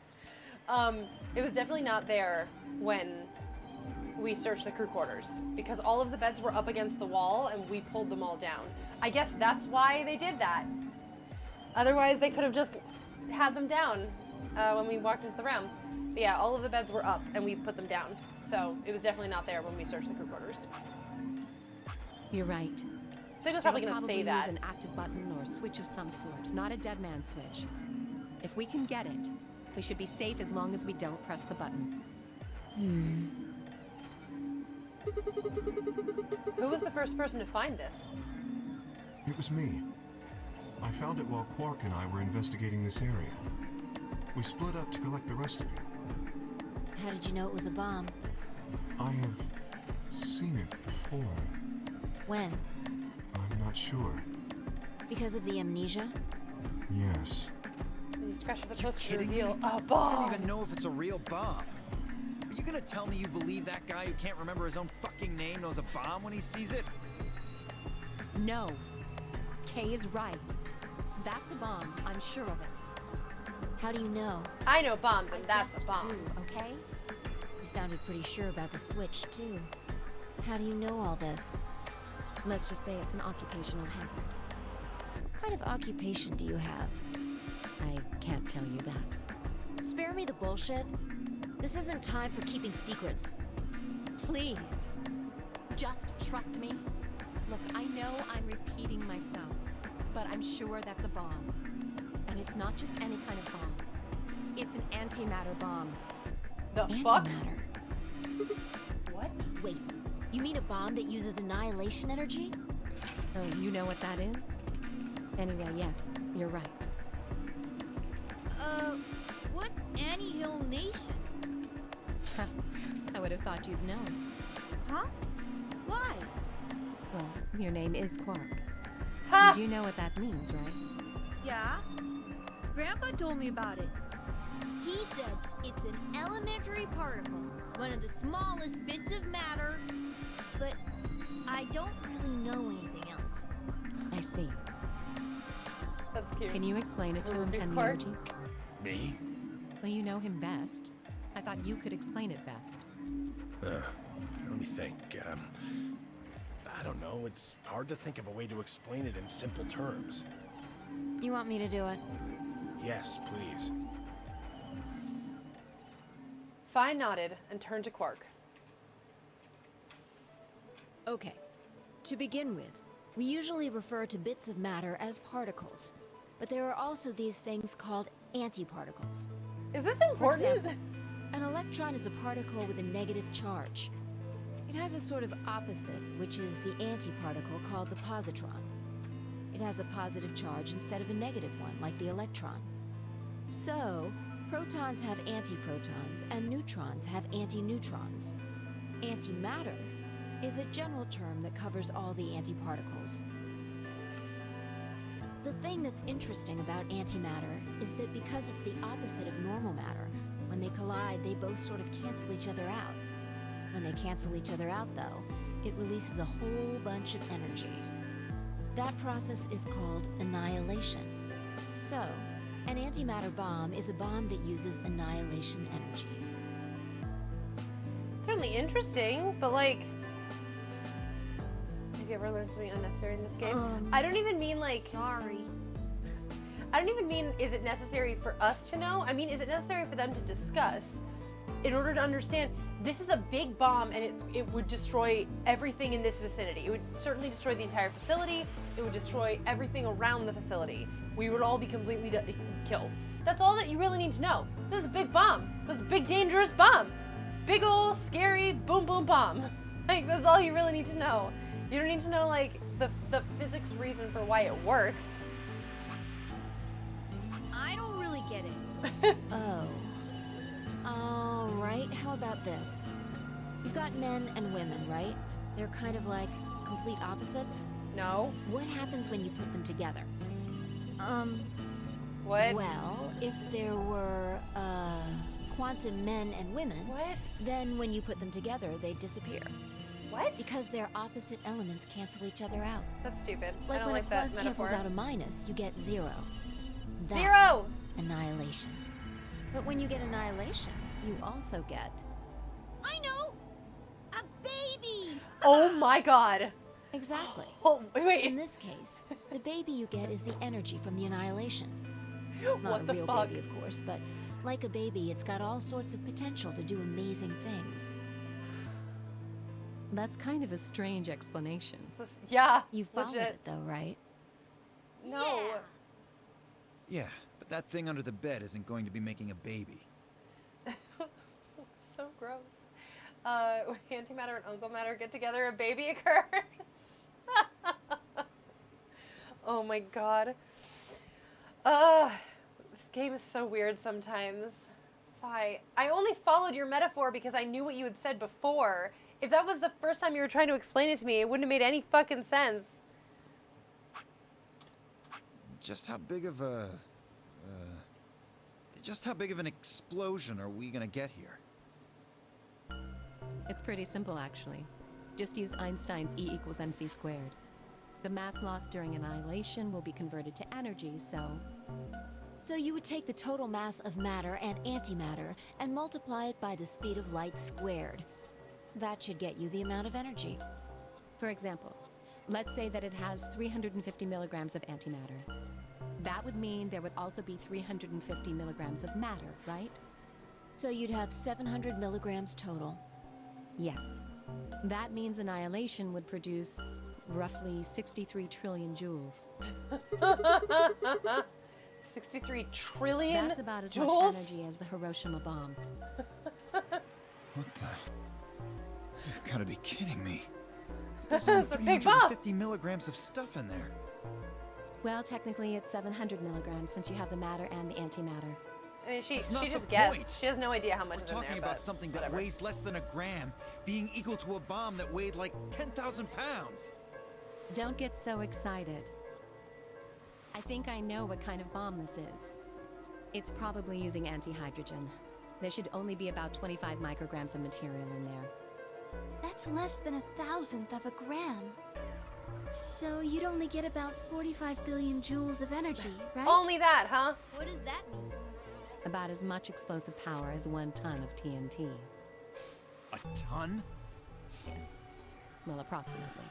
was definitely not there when we searched the crew quarters, because all of the beds were up against the wall and we pulled them all down. I guess that's why they did that. Otherwise, they could have just had them down when we walked into the room. But yeah, all of the beds were up and we put them down. So it was definitely not there when we searched the crew quarters. You're right. Sigma's probably It'll going to say use that. an active button or a switch of some sort, not a dead man switch. If we can get it, we should be safe as long as we don't press the button. Who was the first person to find this? It was me. I found it while Quark and I were investigating this area. We split up to collect the rest of it. How did you know it was a bomb? I have seen it before. When? I'm not sure. Because of the amnesia? Yes. And you scratch the post to kidding me? reveal a I don't bomb. even know if it's a real bomb. Are you gonna tell me you believe that guy who can't remember his own fucking name knows a bomb when he sees it? No. Kay is right. That's a bomb. I'm sure of it. How do you know? I know bombs, and I that's just a bomb. do, okay? You sounded pretty sure about the switch, too. How do you know all this? Let's just say it's an occupational hazard. What kind of occupation do you have? I can't tell you that. Spare me the bullshit. This isn't time for keeping secrets. Please. Just trust me. Look, I know I'm repeating myself, but I'm sure that's a bomb. And it's not just any kind of bomb. It's an antimatter bomb. The fuck? Antimatter. What? Wait, you mean a bomb that uses annihilation energy? Oh, you know what that is? Anyway, yes, you're right. What's Annie-Hill Nation? I would have thought you'd know. Huh? Why? Well, your name is Quark. Ha! You do know what that means, right? Yeah? Grandpa told me about it. He said it's an elementary particle, one of the smallest bits of matter, but I don't really know anything else. I see. That's cute. Can you explain it to him, Big Quark? Tenmyoji? Me? Well, you know him best. I thought you could explain it best. Let me think. I don't know. It's hard to think of a way to explain it in simple terms. You want me to do it? Yes, please. Fine nodded and turned to Quark. Okay. To begin with, we usually refer to bits of matter as particles, but there are also these things called antiparticles. Is this For important? example, an electron is a particle with a negative charge. It has a sort of opposite, which is the antiparticle called the positron. It has a positive charge instead of a negative one, like the electron. So, protons have antiprotons, and neutrons have antineutrons. Antimatter is a general term that covers all the antiparticles. The thing that's interesting about antimatter is that because it's the opposite of normal matter, when they collide, they both sort of cancel each other out. When they cancel each other out, though, it releases a whole bunch of energy. That process is called annihilation. So, an antimatter bomb is a bomb that uses annihilation energy. Certainly interesting, but like, have you ever learned something unnecessary in this game? I don't even mean like. Sorry. I don't even mean is it necessary for us to know. I mean, is it necessary for them to discuss in order to understand this is a big bomb and it would destroy everything in this vicinity. It would certainly destroy the entire facility. It would destroy everything around the facility. We would all be completely killed. That's all that you really need to know. This is a big bomb. This is a big, dangerous bomb. Big ol' scary boom boom bomb. Like, that's all you really need to know. You don't need to know, like, the physics reason for why it works. I don't really get it. Oh. Alright, how about this? You've got men and women, right? They're kind of like complete opposites. No. What happens when you put them together? What? Well, if there were, quantum men and women, What? then when you put them together, they disappear. What? Because their opposite elements cancel each other out. That's stupid. I Like don't when like a that plus metaphor. cancels out a minus, you get zero. That's Zero! annihilation. But when you get annihilation, you also get... I know! A baby! Oh my god. Exactly. Oh, In wait. this case, the baby you get is the energy from the annihilation. It's not What a the real fuck? baby, of course, but like a baby, it's got all sorts of potential to do amazing things. That's kind of a strange explanation. Yeah. You've followed legit. it, though, right? No. Yeah, but that thing under the bed isn't going to be making a baby. So gross. When antimatter and uncle matter get together, a baby occurs. Oh my god. This game is so weird sometimes. I only followed your metaphor because I knew what you had said before. If that was the first time you were trying to explain it to me, it wouldn't have made any fucking sense. Just how big of a... just how big of an explosion are we gonna get here? It's pretty simple, actually. Just use Einstein's E equals mc squared. The mass lost during annihilation will be converted to energy, so... So you would take the total mass of matter and antimatter and multiply it by the speed of light squared. That should get you the amount of energy. For example, let's say that it has 350 milligrams of antimatter. That would mean there would also be 350 milligrams of matter, right? So you'd have 700 milligrams total. Yes. That means annihilation would produce roughly 63 trillion joules. 63 trillion That's about as joules? much energy as the Hiroshima bomb. What the... You've got to be kidding me. This There's is only a big bomb. 350 milligrams of stuff in there. Well, technically it's 700 milligrams since you have the matter and the antimatter. I mean, she That's not just the guessed. point. She has no idea how much We're is in there. talking about but something that whatever. weighs less than a gram, being equal to a bomb that weighed like 10,000 pounds. Don't get so excited. I think I know what kind of bomb this is. It's probably using antihydrogen. There should only be about 25 micrograms of material in there. That's less than 1,000th of a gram. So you'd only get about 45 billion joules of energy, right? Only that, huh? What does that mean? About as much explosive power as 1 ton of TNT. A ton? Yes. Well, approximately.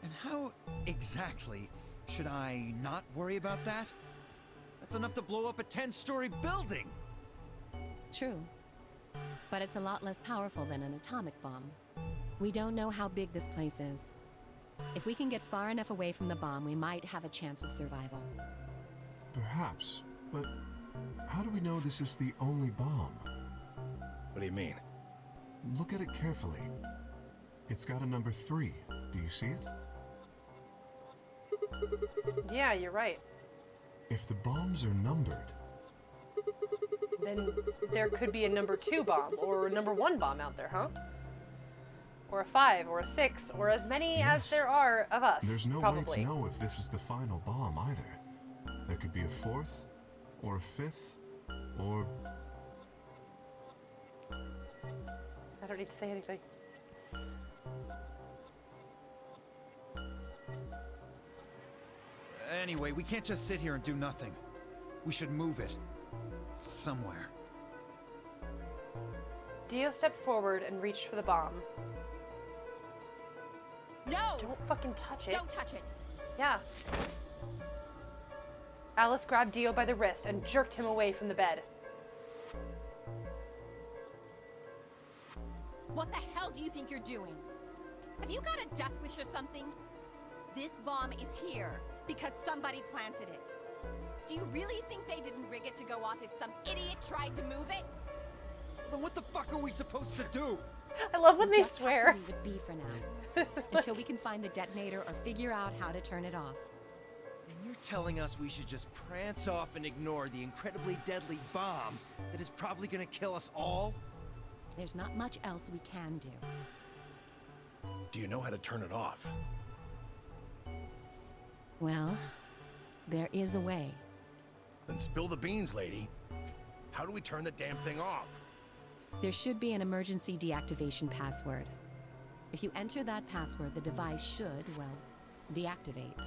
And how exactly should I not worry about that? That's enough to blow up a 10-story building! True. But it's a lot less powerful than an atomic bomb. We don't know how big this place is. If we can get far enough away from the bomb, we might have a chance of survival. Perhaps, but how do we know this is the only bomb? What do you mean? Look at it carefully. It's got a number 3. Do you see it? Yeah, you're right. If the bombs are numbered, Then there could be a number 2 bomb or a number 1 bomb out there, huh? Or a 5 or a 6 or as many as Yes. there are of us. there's no probably. way to know if this is the final bomb either. There could be a 4th, or a 5th, or... I don't need to say anything. Anyway, we can't just sit here and do nothing. We should move it. Somewhere. Dio stepped forward and reached for the bomb. No! Don't fucking touch it. Don't touch it! Yeah. Alice grabbed Dio by the wrist and jerked him away from the bed. What the hell do you think you're doing? Have you got a death wish or something? This bomb is here because somebody planted it. Do you really think they didn't rig it to go off if some idiot tried to move it? Then what the fuck are we supposed to do? I love when We they just swear. have to leave it be for now, until we can find the detonator or figure out how to turn it off. And you're telling us we should just prance off and ignore the incredibly deadly bomb that is probably gonna kill us all? There's not much else we can do. Do you know how to turn it off? Well, there is a way. Then spill the beans, lady. How do we turn the damn thing off? There should be an emergency deactivation password. If you enter that password, the device should, well, deactivate.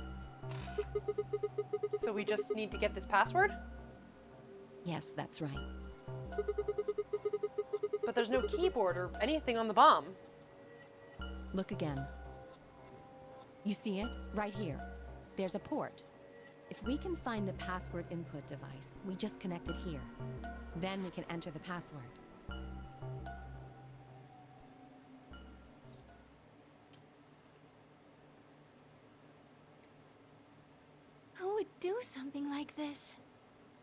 So we just need to get this password? Yes, that's right. But there's no keyboard or anything on the bomb. Look again. You see it? Right here. There's a port. If we can find the password input device, we just connect it here. Then we can enter the password. Who would do something like this?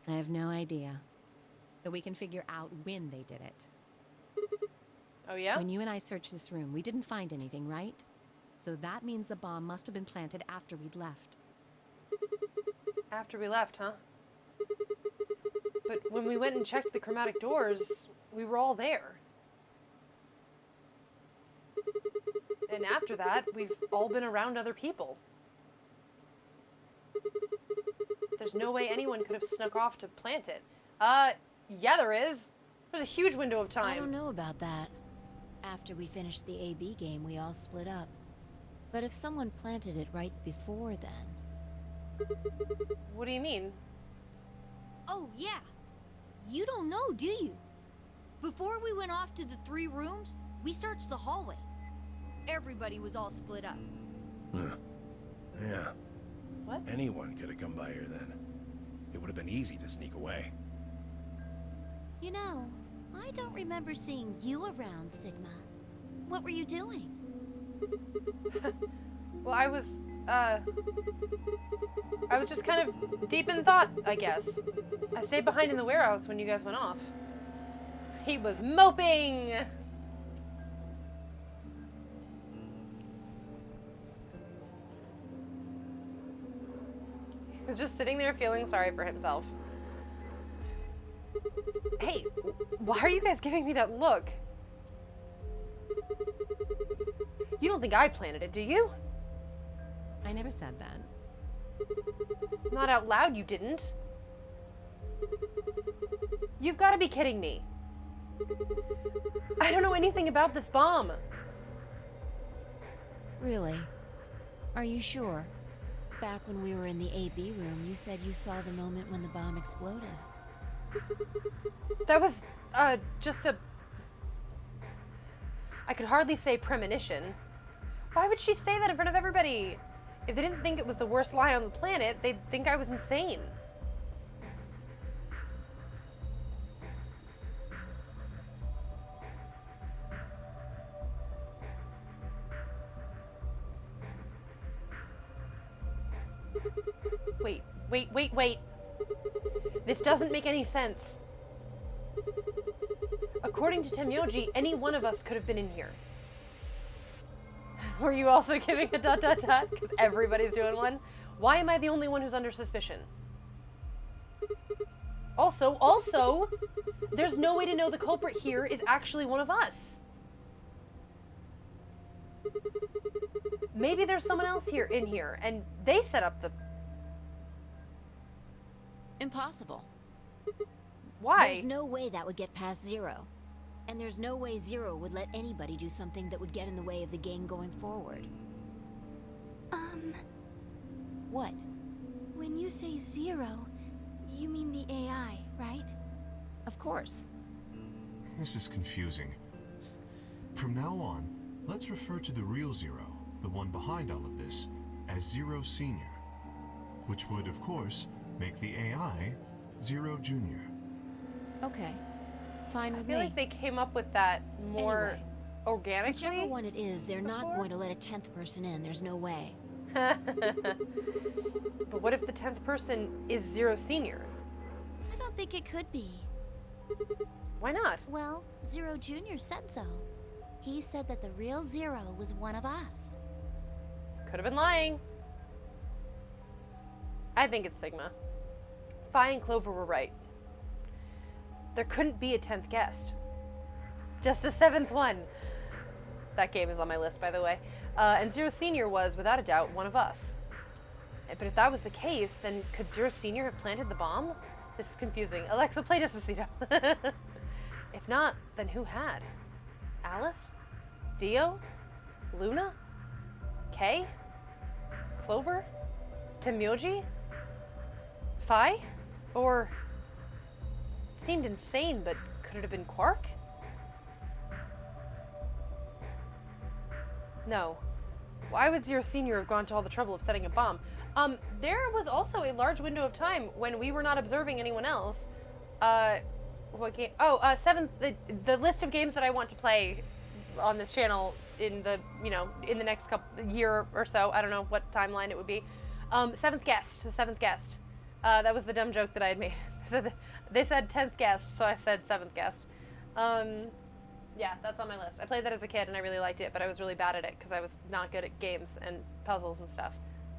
I have no idea. But we can figure out when they did it. Oh yeah? When you and I searched this room, we didn't find anything, right? So that means the bomb must have been planted after we'd left. After we left, huh? But when we went and checked the chromatic doors, we were all there. And after that, we've all been around other people. There's no way anyone could have snuck off to plant it. Yeah, there is. There's a huge window of time. I don't know about that. After we finished the AB game, we all split up. But if someone planted it right before then... What do you mean? Oh, yeah. You don't know, do you? Before we went off to the 3 rooms, we searched the hallway. Everybody was all split up. Yeah. What? Anyone could have come by here then. It would have been easy to sneak away. You know, I don't remember seeing you around, Sigma. What were you doing? Well, I was just kind of deep in thought, I guess. I stayed behind in the warehouse when you guys went off. He was moping! He was just sitting there feeling sorry for himself. Hey, why are you guys giving me that look? You don't think I planted it, do you? I never said that. Not out loud, you didn't. You've got to be kidding me. I don't know anything about this bomb. Really? Are you sure? Back when we were in the AB room, you said you saw the moment when the bomb exploded. That was, just a... I could hardly say premonition. Why would she say that in front of everybody? If they didn't think it was the worst lie on the planet, they'd think I was insane. Wait. This doesn't make any sense. According to Temyoji, any one of us could have been in here. Were you also giving a ... Because everybody's doing one? Why am I the only one who's under suspicion? Also, there's no way to know the culprit here is actually one of us. Maybe there's someone else in here, and they set up the... Impossible. Why? There's no way that would get past Zero. And there's no way Zero would let anybody do something that would get in the way of the game going forward. What? When you say Zero, you mean the AI, right? Of course. This is confusing. From now on, let's refer to the real Zero, the one behind all of this, as Zero Senior. Which would, of course, make the AI Zero Junior. Okay. Fine I with feel me. like they came up with that more Anyway, organically. whichever one it is, they're not before? going to let a 10th person in. There's no way. But what if the 10th person is Zero Senior? I don't think it could be. Why not? Well, Zero Jr. said so. He said that the real Zero was one of us. Could have been lying. I think it's Sigma. Fi and Clover were right. There couldn't be a 10th guest. Just a 7th one. That game is on my list, by the way. And Zero Senior was, without a doubt, one of us. But if that was the case, then could Zero Senior have planted the bomb? This is confusing. Alexa, play Despacito. If not, then who had? Alice? Dio? Luna? Kay? Clover? Temyoji? Fi? Or... Seemed insane, but could it have been Quark? No. Why would Zero Senior have gone to all the trouble of setting a bomb? There was also a large window of time when we were not observing anyone else. What game? Oh, the list of games that I want to play on this channel in the, in the next year or so. I don't know what timeline it would be. The seventh guest. That was the dumb joke that I had made. They said 10th guest, so I said 7th guest. Yeah, that's on my list. I played that as a kid and I really liked it, but I was really bad at it because I was not good at games and puzzles and stuff.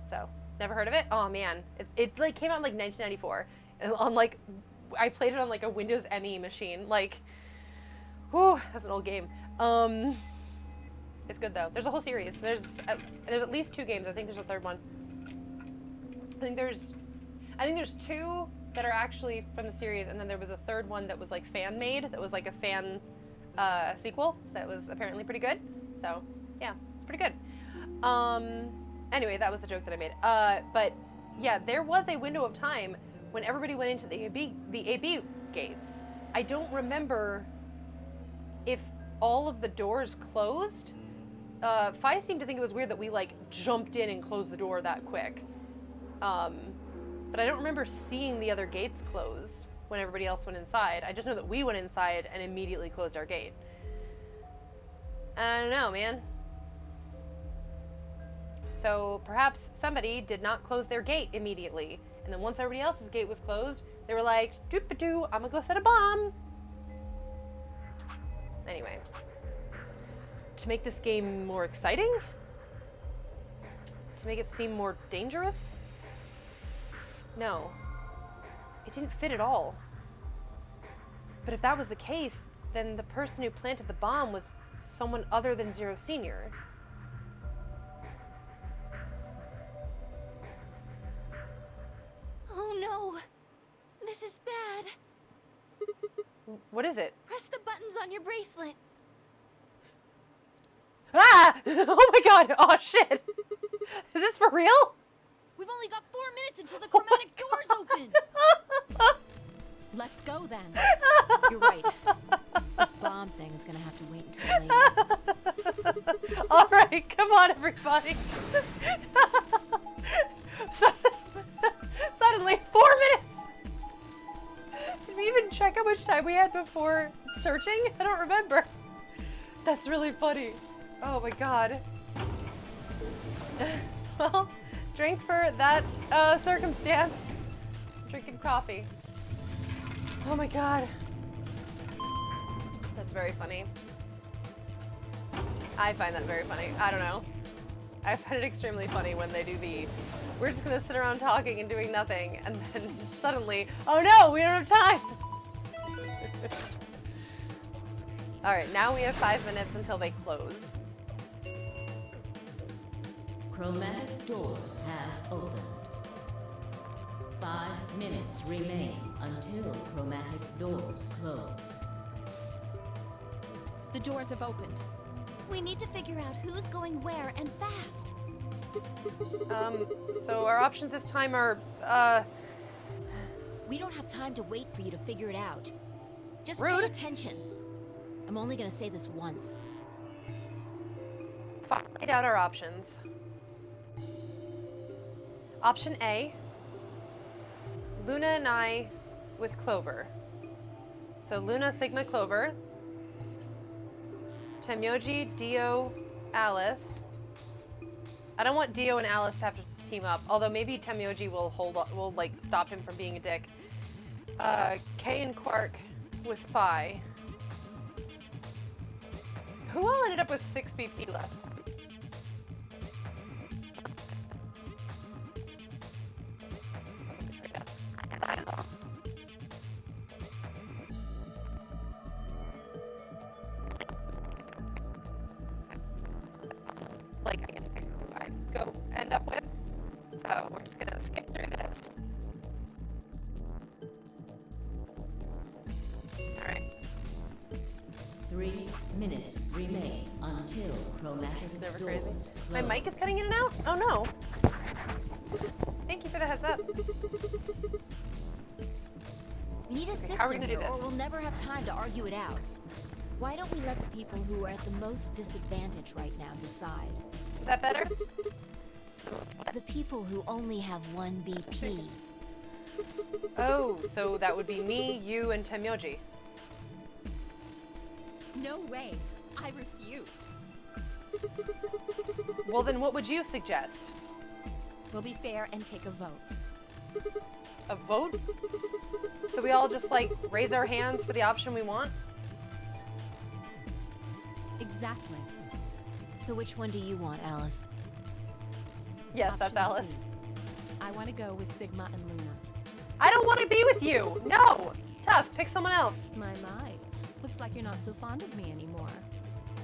So, never heard of it? Oh man, it like came out in like 1994. On like, I played it on like a Windows ME machine. Like, whew, that's an old game. It's good though. There's a whole series. There's at least 2 games. I think there's a third one. I think there's 2 that are actually from the series, and then there was a third one that was like fan made. That was like a fan sequel that was apparently pretty good. So yeah, it's pretty good. Anyway, that was the joke that I made. But yeah, there was a window of time when everybody went into the AB gates. I don't remember if all of the doors closed. Fi seemed to think it was weird that we like jumped in and closed the door that quick. But I don't remember seeing the other gates close when everybody else went inside. I just know that we went inside and immediately closed our gate. I don't know, man. So perhaps somebody did not close their gate immediately. And then once everybody else's gate was closed, they were like, doop-a-doo, I'm gonna go set a bomb. Anyway. To make this game more exciting? To make it seem more dangerous? No. It didn't fit at all. But if that was the case, then the person who planted the bomb was someone other than Zero Senior. Oh no! This is bad. What is it? Press the buttons on your bracelet. Ah! Oh my god! Oh shit! Is this for real? We've only got 4 minutes until the chromatic doors open. Let's go then. You're right. This bomb thing is gonna have to wait until later. All right, come on, everybody. Suddenly, 4 minutes. Did we even check how much time we had before searching? I don't remember. That's really funny. Oh my god. Well, drink for that circumstance. Drinking coffee. Oh my god. That's very funny. I find that very funny. I don't know. I find it extremely funny when they do we're just gonna sit around talking and doing nothing, and then suddenly, oh no, we don't have time! Alright, now we have 5 minutes until they close. Chromatic doors have opened. 5 minutes remain until chromatic doors close. The doors have opened. We need to figure out who's going where and fast. So our options this time are, We don't have time to wait for you to figure it out. Just Rude. pay attention. I'm only gonna say this once. laid out our options. Option A, Luna and I with Clover. So Luna, Sigma, Clover. Temyoji, Dio, Alice. I don't want Dio and Alice to have to team up. Although maybe Temyoji will like stop him from being a dick. Kay and Quark with Phi. Who all ended up with 6 BP left? Like, I get to pick who I go end up with. So we're just gonna skip through this. Alright. 3 minutes remain until chromatic Never doors crazy. close. My mic is cutting in and out? Oh no. Thank you for the heads up. We need a Okay, system how are we gonna do here, or this? we'll never have time to argue it out. Why don't we let the people who are at the most disadvantage right now decide? Is that better? The people who only have 1 BP. Oh, so that would be me, you, and Temyoji. No way. I refuse. Well, then what would you suggest? We'll be fair and take a vote. A vote? So we all just, like, raise our hands for the option we want? Exactly. So which one do you want, Alice? Yes, that's Option Alice. C. I want to go with Sigma and Luna. I don't want to be with you! No! Tough, pick someone else. My. Looks like you're not so fond of me anymore.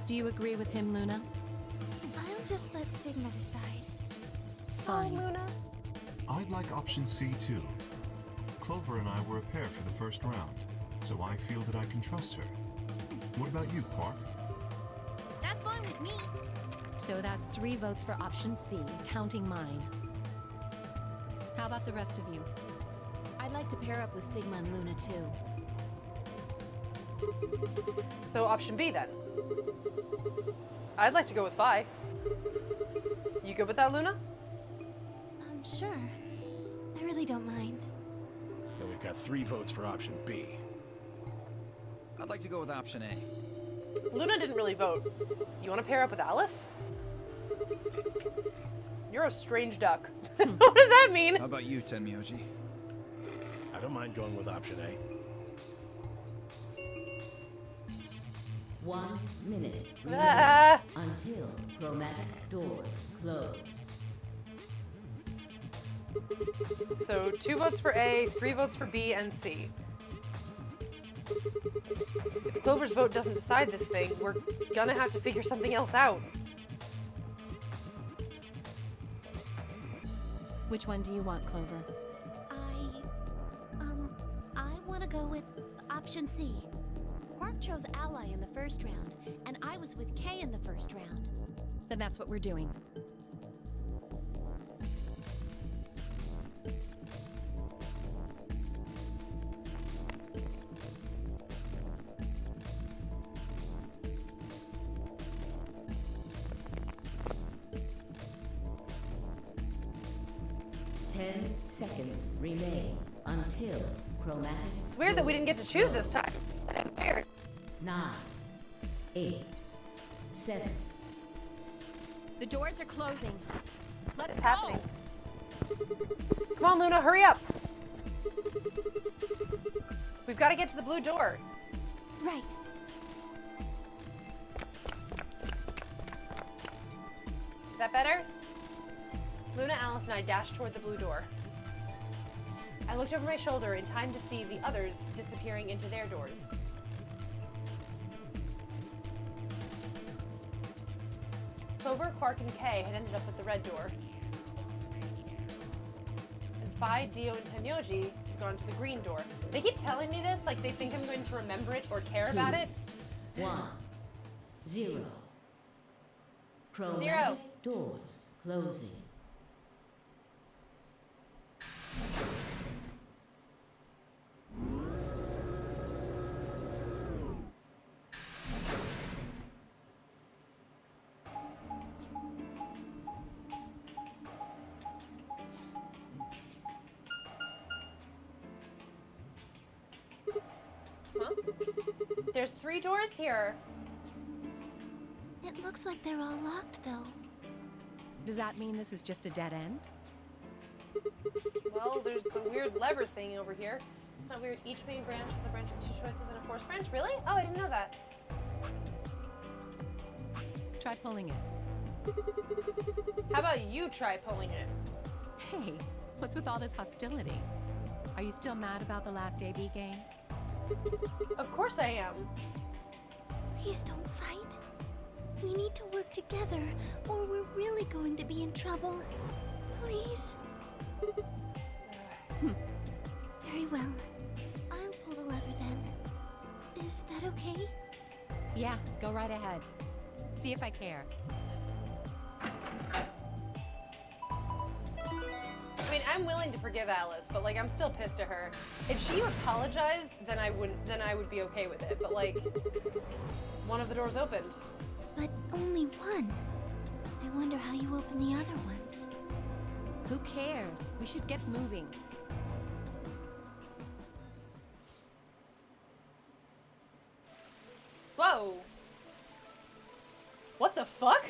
Do you agree with him, Luna? I'll just let Sigma decide. Fine. Oh, Luna. I'd like option C too. Clover and I were a pair for the first round, so I feel that I can trust her. What about you, Quark? That's fine with me. So that's 3 votes for option C, counting mine. How about the rest of you? I'd like to pair up with Sigma and Luna too. So option B, then. I'd like to go with Phi. You good with that, Luna? Sure. I really don't mind. Then we've got 3 votes for option B. I'd like to go with option A. Luna didn't really vote. You want to pair up with Alice? You're a strange duck. What does that mean? How about you, Tenmyoji? I don't mind going with option A. 1 minute Ah. remains until chromatic doors close. So 2 votes for A, 3 votes for B and C. If Clover's vote doesn't decide this thing, we're gonna have to figure something else out. Which one do you want, Clover? I want to go with option C. Quark chose Ally in the first round, and I was with Kay in the first round. Then that's what we're doing. Seconds remain until chromatic. It's weird that we didn't get to choose this time. That's weird. 9, 8, 7. The doors are closing. Let's What's go. happening? Come on, Luna, hurry up! We've got to get to the blue door. Right. Is that better? Luna, Alice, and I dashed toward the blue door. I looked over my shoulder in time to see the others disappearing into their doors. Clover, Quark, and Kay had ended up at the red door. And Phi, Dio, and Temyoji had gone to the green door. They keep telling me this like they think I'm going to remember it or care about it. 1, 0. Chromatic 0. doors closing. Huh? There's 3 doors here. It looks like they're all locked, though. Does that mean this is just a dead end? Well, there's some weird lever thing over here. It's not weird. Each main branch has a branch with 2 choices and a forced branch. Really? Oh, I didn't know that. Try pulling it. How about you try pulling it? Hey, what's with all this hostility? Are you still mad about the last AB game? Of course I am. Please don't fight. We need to work together, or we're really going to be in trouble. Please. Very well. I'll pull the lever then. Is that okay? Yeah, go right ahead. See if I care. I mean, I'm willing to forgive Alice, but like, I'm still pissed at her. If she apologized, then I would be okay with it. But like, one of the doors opened. But only one. I wonder how you open the other ones. Who cares? We should get moving. Whoa! What the fuck?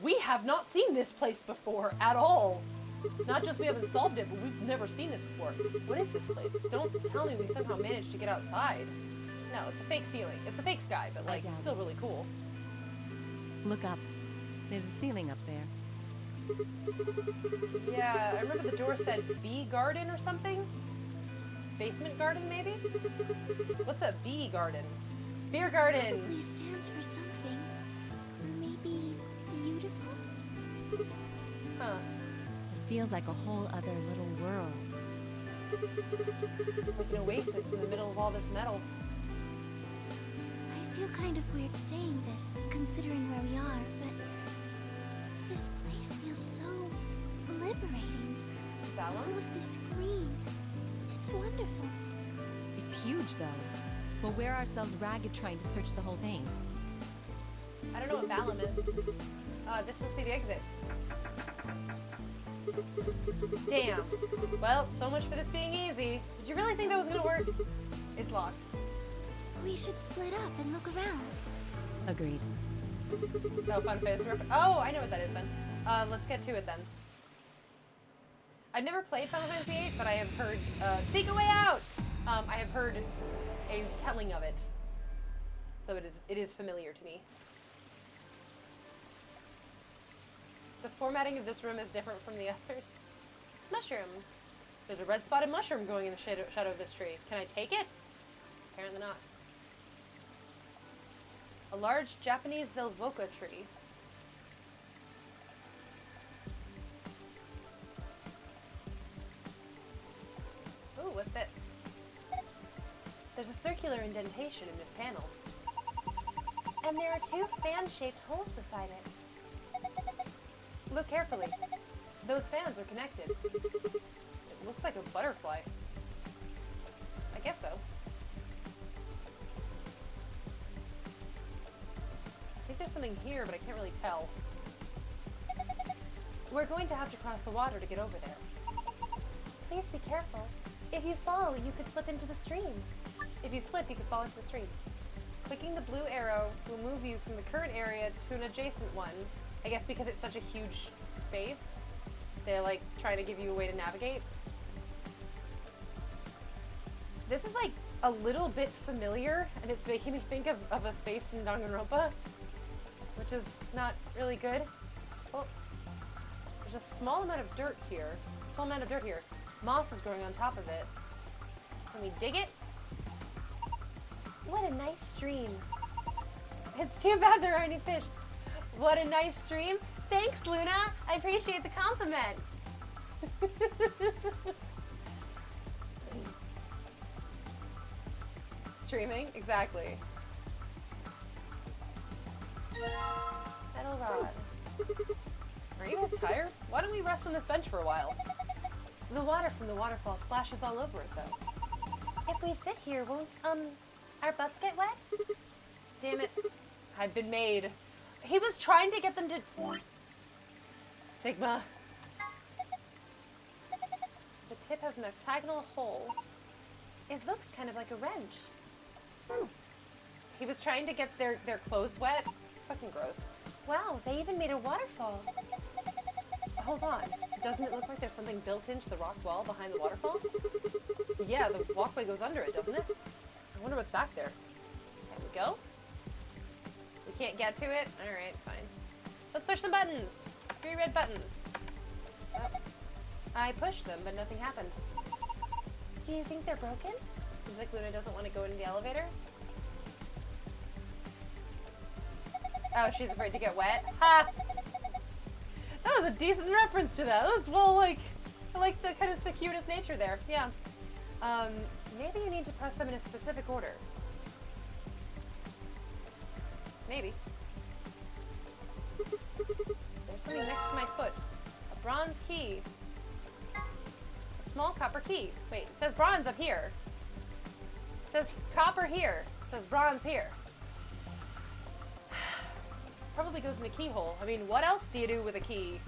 We have not seen this place before at all. Not just we haven't solved it, but we've never seen this before. What is this place? Don't tell me we somehow managed to get outside. No, it's a fake ceiling. It's a fake sky, but like, it's still really cool. Look up. There's a ceiling up there. Yeah, I remember the door said bee garden or something? Basement garden, maybe? What's a bee garden? Beer garden! Probably stands for something. Maybe beautiful? Huh. This feels like a whole other little world. Like an oasis in the middle of all this metal. I feel kind of weird saying this, considering where we are, but this place feels so liberating. Vellum? All of this green. It's wonderful. It's huge, though. We'll wear ourselves ragged trying to search the whole thing. I don't know what Vellum is. This must be the exit. Damn. Well, so much for this being easy. Did you really think that was gonna work? It's locked. We should split up and look around. Agreed. Oh, fun face. Oh, I know what that is then. Let's get to it then. I've never played Final Fantasy VIII, but I have heard, Seek a Way Out! I have heard a telling of it. So it is familiar to me. The formatting of this room is different from the others. Mushroom. There's a red spotted mushroom growing in the shadow of this tree. Can I take it? Apparently not. A large Japanese Zelvoka tree. Ooh, what's this? There's a circular indentation in this panel. And there are 2 fan-shaped holes beside it. Look carefully. Those fans are connected. It looks like a butterfly. I guess so. I think there's something here, but I can't really tell. We're going to have to cross the water to get over there. Please be careful. If you fall, you could slip into the stream. If you slip, you could fall into the stream. Clicking the blue arrow will move you from the current area to an adjacent one. I guess because it's such a huge space, they're like trying to give you a way to navigate. This is like a little bit familiar, and it's making me think of a space in Danganronpa, which is not really good. Well, there's a small amount of dirt here. Moss is growing on top of it. Can we dig it? What a nice stream. It's too bad there aren't any fish. What a nice stream. Thanks, Luna. I appreciate the compliment. Streaming? Exactly. Metal rod. Are you guys tired? Why don't we rest on this bench for a while? The water from the waterfall splashes all over it, though. If we sit here, won't, our butts get wet? Damn it. I've been made. He was trying to get them to... Sigma. The tip has an octagonal hole. It looks kind of like a wrench. He was trying to get their clothes wet. Fucking gross. Wow, they even made a waterfall. Hold on. Doesn't it look like there's something built into the rock wall behind the waterfall? Yeah, the walkway goes under it, doesn't it? I wonder what's back there. There we go. We can't get to it? Alright, fine. Let's push some buttons. 3 red buttons. Oh. I pushed them, but nothing happened. Do you think they're broken? Seems like Luna doesn't want to go in the elevator. Oh, she's afraid to get wet. Ha! That was a decent reference to that. That was, well, like, I like the kind of circuitous nature there. Yeah. Maybe you need to press them in a specific order. Maybe. There's something next to my foot. A bronze key. A small copper key. Wait, it says bronze up here. It says copper here. It says bronze here. Probably goes in a keyhole. I mean, what else do you do with a key?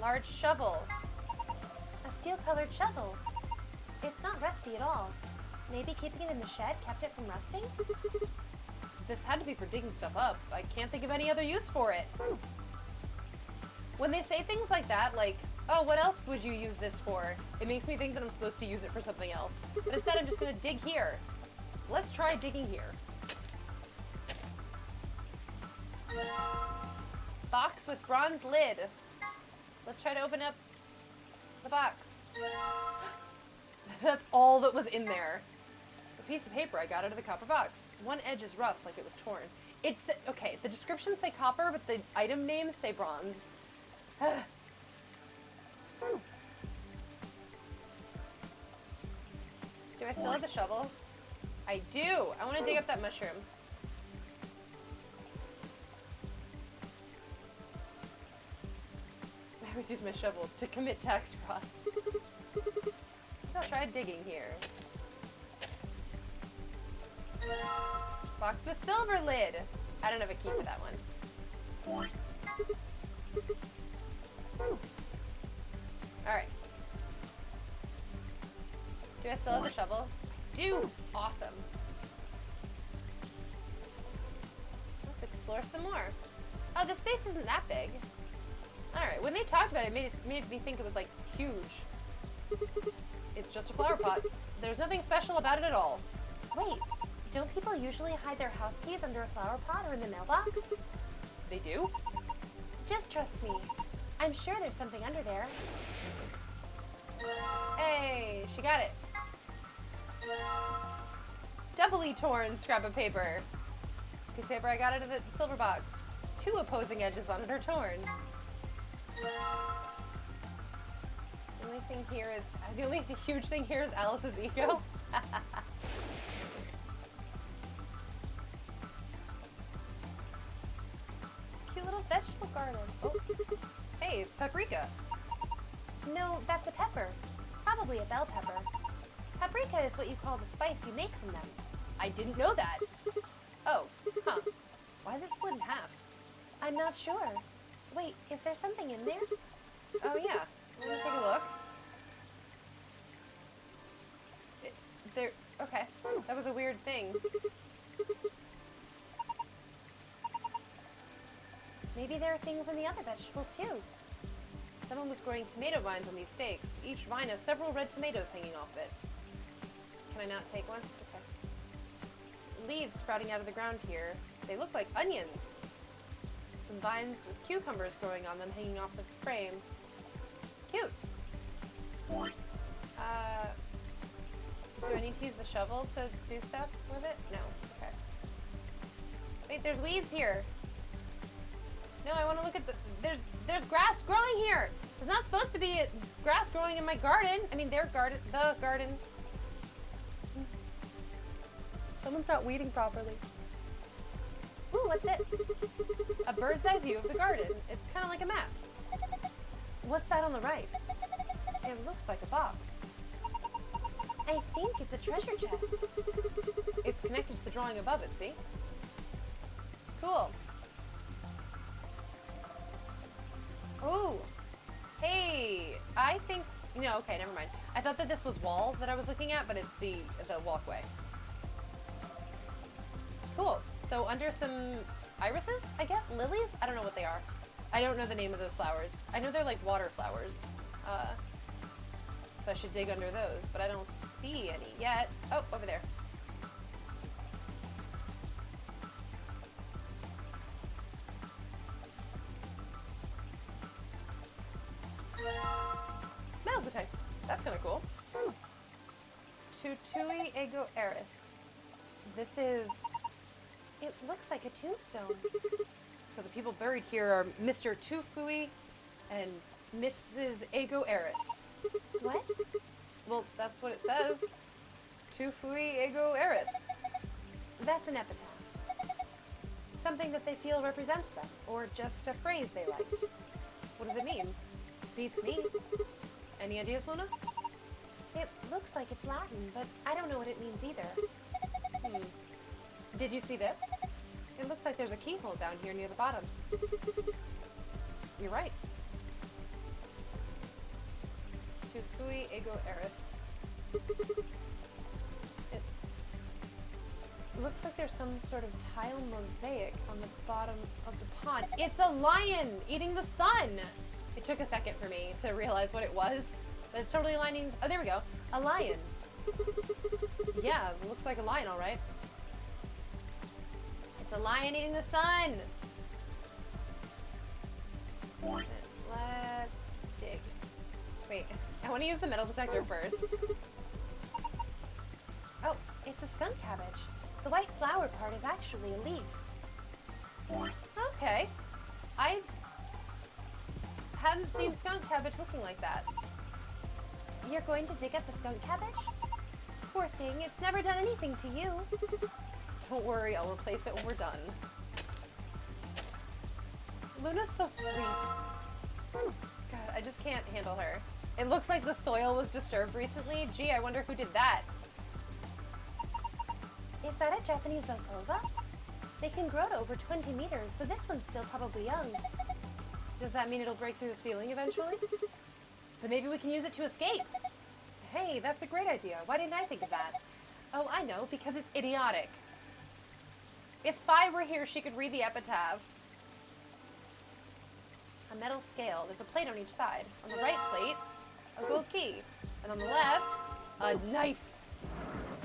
Large shovel. A steel-colored shovel. It's not rusty at all. Maybe keeping it in the shed kept it from rusting? This had to be for digging stuff up. I can't think of any other use for it. When they say things like that, like, oh, what else would you use this for? It makes me think that I'm supposed to use it for something else. But instead, I'm just gonna dig here. Let's try digging here. Box with bronze lid. Let's try to open up the box. That's all that was in there. A piece of paper I got out of the copper box. One edge is rough, like it was torn. It's, okay, the descriptions say copper, but the item names say bronze. Do I still have the shovel? I do! I want to dig up that mushroom. I always use my shovel to commit tax fraud. I'll try digging here. Box with silver lid! I don't have a key for that one. Alright. Do I still have the shovel? I do! Awesome. Let's explore some more. Oh, this space isn't that big. Alright, when they talked about it, it made me think it was, like, huge. It's just a flower pot. There's nothing special about it at all. Wait, don't people usually hide their house keys under a flower pot or in the mailbox? They do? Just trust me. I'm sure there's something under there. Hey, she got it. Doubly torn scrap of paper. Piece of paper I got out of the silver box. 2 opposing edges on it are torn. The only huge thing here is Alice's ego. Cute little vegetable garden. Oh, hey, it's paprika. No, that's a pepper. Probably a bell pepper. Paprika is what you call the spice you make from them. I didn't know that. Oh, huh. Why is this split in half? I'm not sure. Wait, is there something in there? Oh yeah, let me take a look. Okay, that was a weird thing. Maybe there are things in the other vegetables too. Someone was growing tomato vines on these stakes. Each vine has several red tomatoes hanging off it. Can I not take one? Okay. Leaves sprouting out of the ground here. They look like onions. Some vines with cucumbers growing on them hanging off the frame. Cute. Do I need to use the shovel to do stuff with it? No. Okay. Wait, there's weeds here. No, I want to look at the... There's grass growing here. There's not supposed to be grass growing in my garden. I mean, the garden. Someone's not weeding properly. Ooh, what's this? A bird's eye view of the garden. It's kind of like a map. What's that on the right? It looks like a box. I think it's a treasure chest. It's connected to the drawing above it, see? Cool. Ooh. Hey, I think... No, okay, never mind. I thought that this was wall that I was looking at, but it's the walkway. Cool. So under some irises, I guess? Lilies? I don't know what they are. I don't know the name of those flowers. I know they're like water flowers. So I should dig under those, but I don't see any yet. Oh, over there. Metal detector. That's kind of cool. Tutui ego eris. This is... It looks like a tombstone. So the people buried here are Mr. Tufui and Mrs. Ego Eris. What? Well, that's what it says. Tufui Ego Eris. That's an epitaph. Something that they feel represents them, or just a phrase they liked. What does it mean? Beats me. Any ideas, Luna? It looks like it's Latin, but I don't know what it means either. Did you see this? It looks like there's a keyhole down here near the bottom. You're right. Tufui ego eris. It looks like there's some sort of tile mosaic on the bottom of the pond. It's a lion eating the sun! It took a second for me to realize what it was, but it's totally aligning. Oh, there we go. A lion. Yeah, it looks like a lion, all right. It's a lion eating the sun. Let's dig. Wait, I want to use the metal detector first. Oh, it's a skunk cabbage. The white flower part is actually a leaf. Okay. I hadn't seen skunk cabbage looking like that. You're going to dig up the skunk cabbage? Poor thing, it's never done anything to you. Don't worry, I'll replace it when we're done. Luna's so sweet. God, I just can't handle her. It looks like the soil was disturbed recently. Gee, I wonder who did that. Is that a Japanese Zelkova? They can grow to over 20 meters, so this one's still probably young. Does that mean it'll break through the ceiling eventually? But maybe we can use it to escape. Hey, that's a great idea. Why didn't I think of that? Oh, I know, because it's idiotic. If Phi were here, she could read the epitaph. A metal scale. There's a plate on each side. On the right plate, a gold key. And on the left, a knife.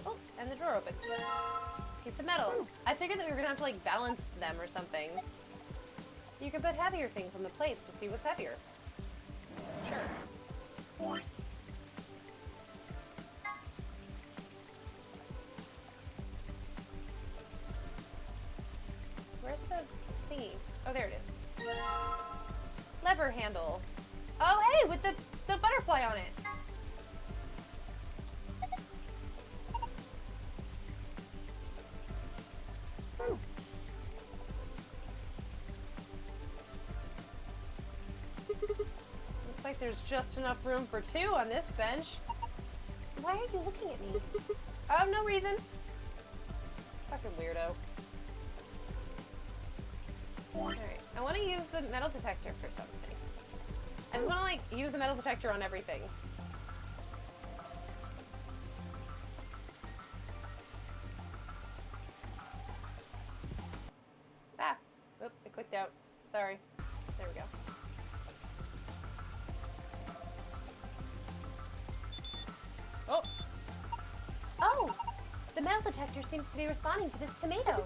Oh, and the drawer open. Piece of metal. I figured that we were gonna have to like balance them or something. You can put heavier things on the plates to see what's heavier. Sure. Where's the thingy? Oh, there it is. Lever handle. Oh, hey, with the butterfly on it. Looks like there's just enough room for two on this bench. Why are you looking at me? Oh, no reason. Fucking weirdo. Alright, I want to use the metal detector for something. I just want to, like, use the metal detector on everything. Ah! Oop, it clicked out. Sorry. There we go. Oh! Oh! The metal detector seems to be responding to this tomato.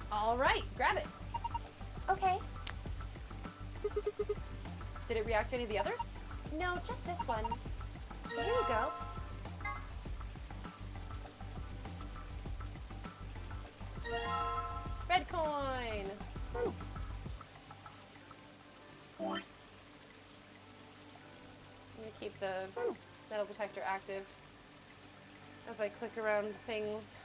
Alright, grab it. Okay. Did it react to any of the others? No, just this one. Here you go. Red coin! I'm gonna keep the metal detector active as I click around things.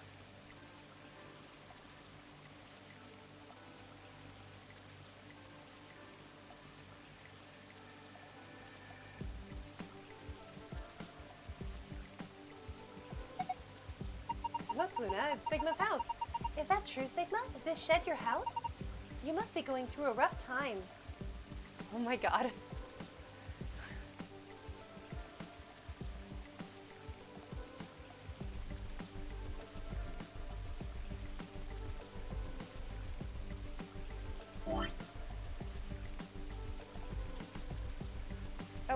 Look, Luna, it's Sigma's house. Is that true, Sigma? Is this shed your house? You must be going through a rough time. Oh my god.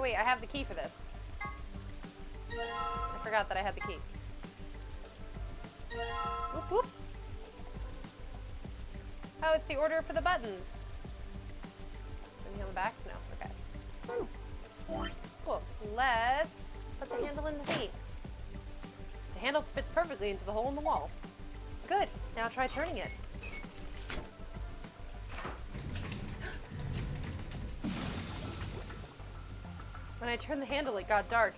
Oh wait, I have the key for this. I forgot that I had the key. Whoop whoop. Oh, it's the order for the buttons. Anything on the back? No. Okay. Cool. Let's put the handle in the seat. The handle fits perfectly into the hole in the wall. Good. Now try turning it. When I turned the handle, it got dark.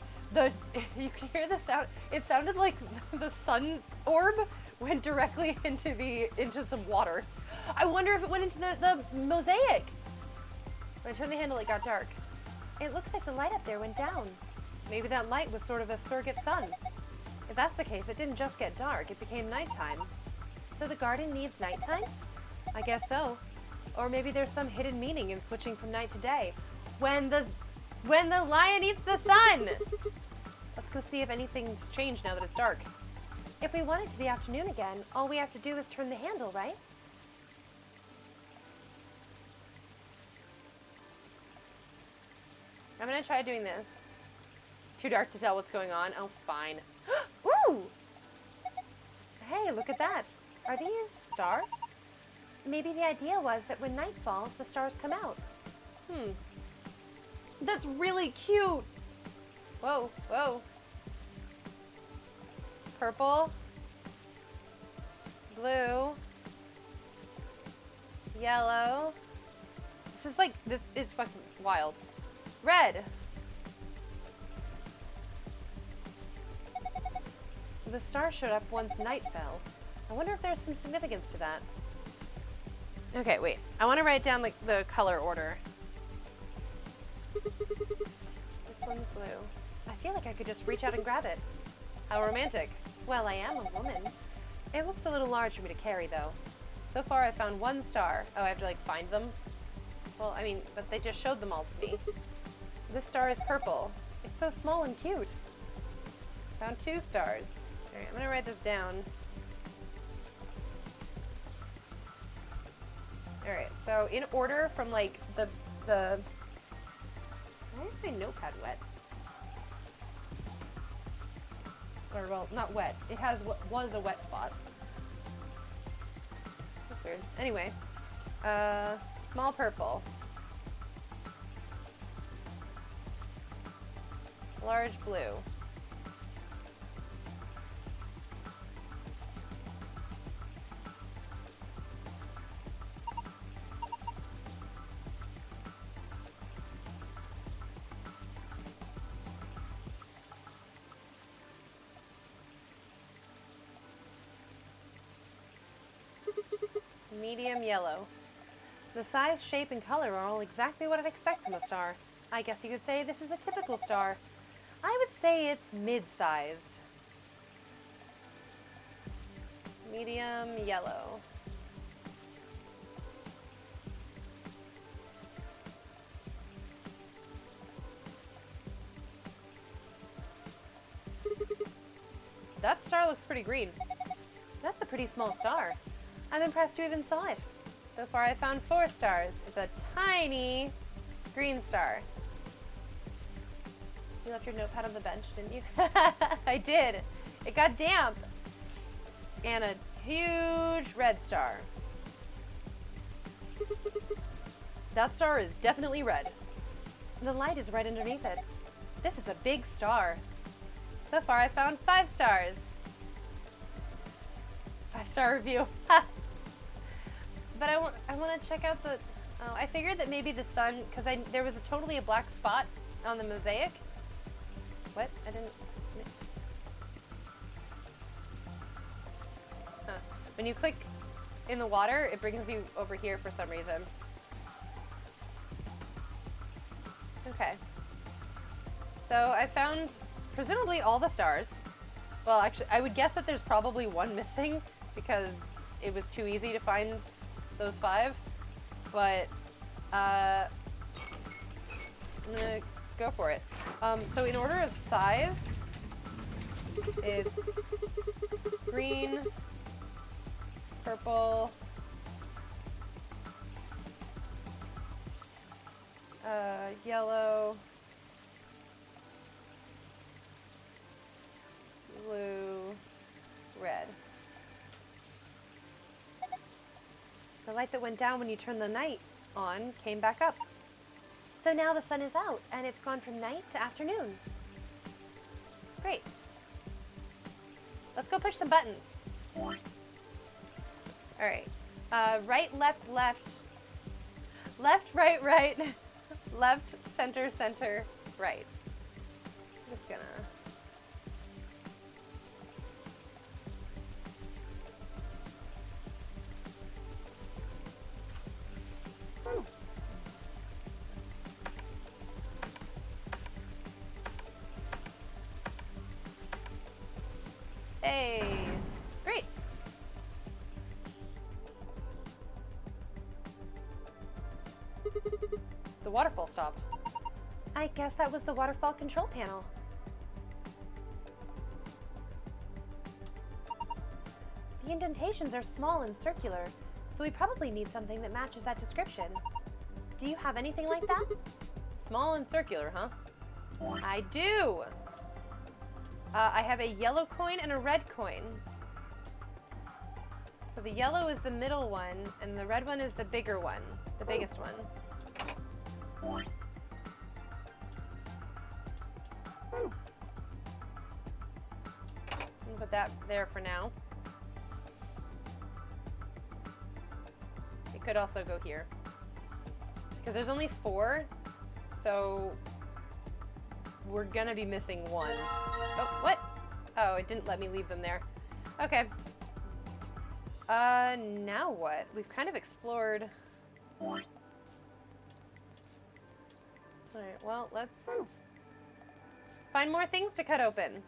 You can hear the sound. It sounded like the sun orb went directly into some water. I wonder if it went into the mosaic. When I turned the handle, it got dark. It looks like the light up there went down. Maybe that light was sort of a surrogate sun. If that's the case, it didn't just get dark, it became nighttime. So the garden needs nighttime? I guess so. Or maybe there's some hidden meaning in switching from night to day. When the lion eats the sun! Let's go see if anything's changed now that it's dark. If we want it to be afternoon again, all we have to do is turn the handle, right? I'm gonna try doing this. Too dark to tell what's going on. Oh, fine. Ooh! Hey, look at that. Are these stars? Maybe the idea was that when night falls, the stars come out. That's really cute. Whoa, whoa. Purple. Blue. Yellow. This is fucking wild. Red. The star showed up once night fell. I wonder if there's some significance to that. Okay, wait. I want to write down the color order. This one's blue. I feel like I could just reach out and grab it. How romantic. Well, I am a woman. It looks a little large for me to carry, though. So far, I found one star. Oh, I have to, find them? Well, I mean, but they just showed them all to me. This star is purple. It's so small and cute. Found 2 stars. Alright, I'm gonna write this down. Alright, so in order from, why is my notepad wet? Or, well, not wet. It has what was a wet spot. That's weird. Anyway, small purple. Large blue. Medium yellow. The size, shape, and color are all exactly what I'd expect from a star. I guess you could say this is a typical star. I would say it's mid-sized. Medium yellow. That star looks pretty green. That's a pretty small star. I'm impressed you even saw it. So far I found 4 stars. It's a tiny green star. You left your notepad on the bench, didn't you? I did. It got damp. And a huge red star. That star is definitely red. The light is right underneath it. This is a big star. So far I found 5 stars. 5-star review. But I want to check out the... Oh, I figured that maybe the sun... Because there was totally a black spot on the mosaic. What? I didn't... Huh. When you click in the water, it brings you over here for some reason. Okay. So I found presumably all the stars. Well, actually, I would guess that there's probably one missing because it was too easy to find those 5. But I'm gonna go for it. So in order of size, it's green, purple, yellow, The light that went down when you turned the night on came back up. So now the sun is out, and it's gone from night to afternoon. Great. Let's go push some buttons. All right. Right, left, left. Left, right, right. Left, center, center, right. I'm just gonna... Hey, great. The waterfall stopped. I guess that was the waterfall control panel. The indentations are small and circular, so we probably need something that matches that description. Do you have anything like that? Small and circular, huh? I do! I have a yellow coin and a red coin. So the yellow is the middle one, and the red one is the bigger one, the biggest one. I'll put that there for now. It could also go here. Because there's only 4, so we're gonna be missing 1. Oh, what? Oh, it didn't let me leave them there. Okay. Now what? We've kind of explored. Alright, well, let's find more things to cut open.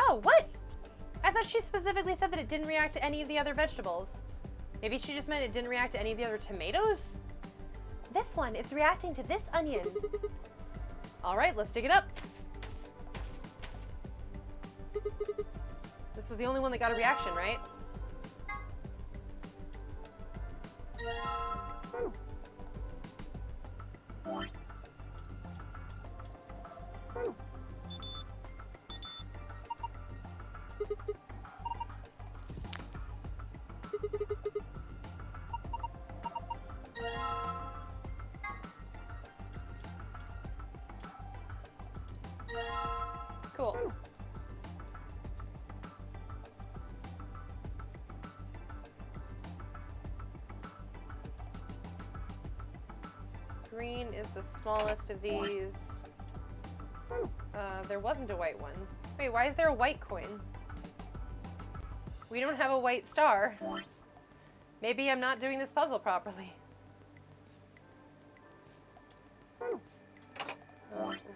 Oh, what? I thought she specifically said that it didn't react to any of the other vegetables. Maybe she just meant it didn't react to any of the other tomatoes? This one, it's reacting to this onion. All right, let's dig it up. This was the only one that got a reaction, right? Cool. Green is the smallest of these. There wasn't a white one. Wait, why is there a white coin? We don't have a white star. Maybe I'm not doing this puzzle properly.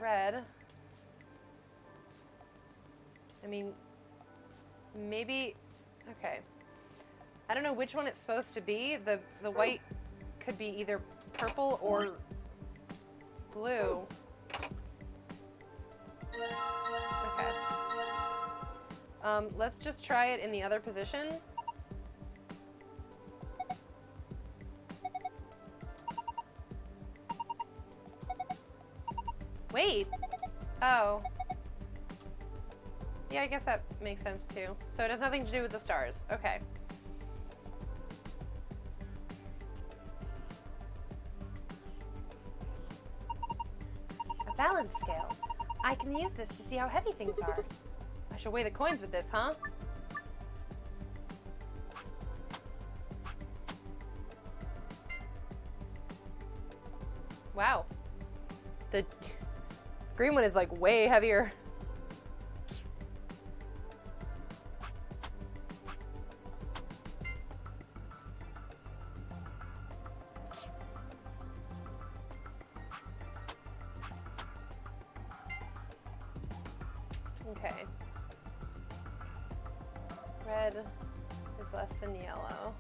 Red. I mean, maybe, okay. I don't know which one it's supposed to be. The white could be either purple or blue. Okay. Let's just try it in the other position. Wait. Oh. Yeah, I guess that makes sense too. So it has nothing to do with the stars. Okay. A balance scale. I can use this to see how heavy things are. I should weigh the coins with this, huh? Wow. The green one is like way heavier. Okay. Red is less than yellow.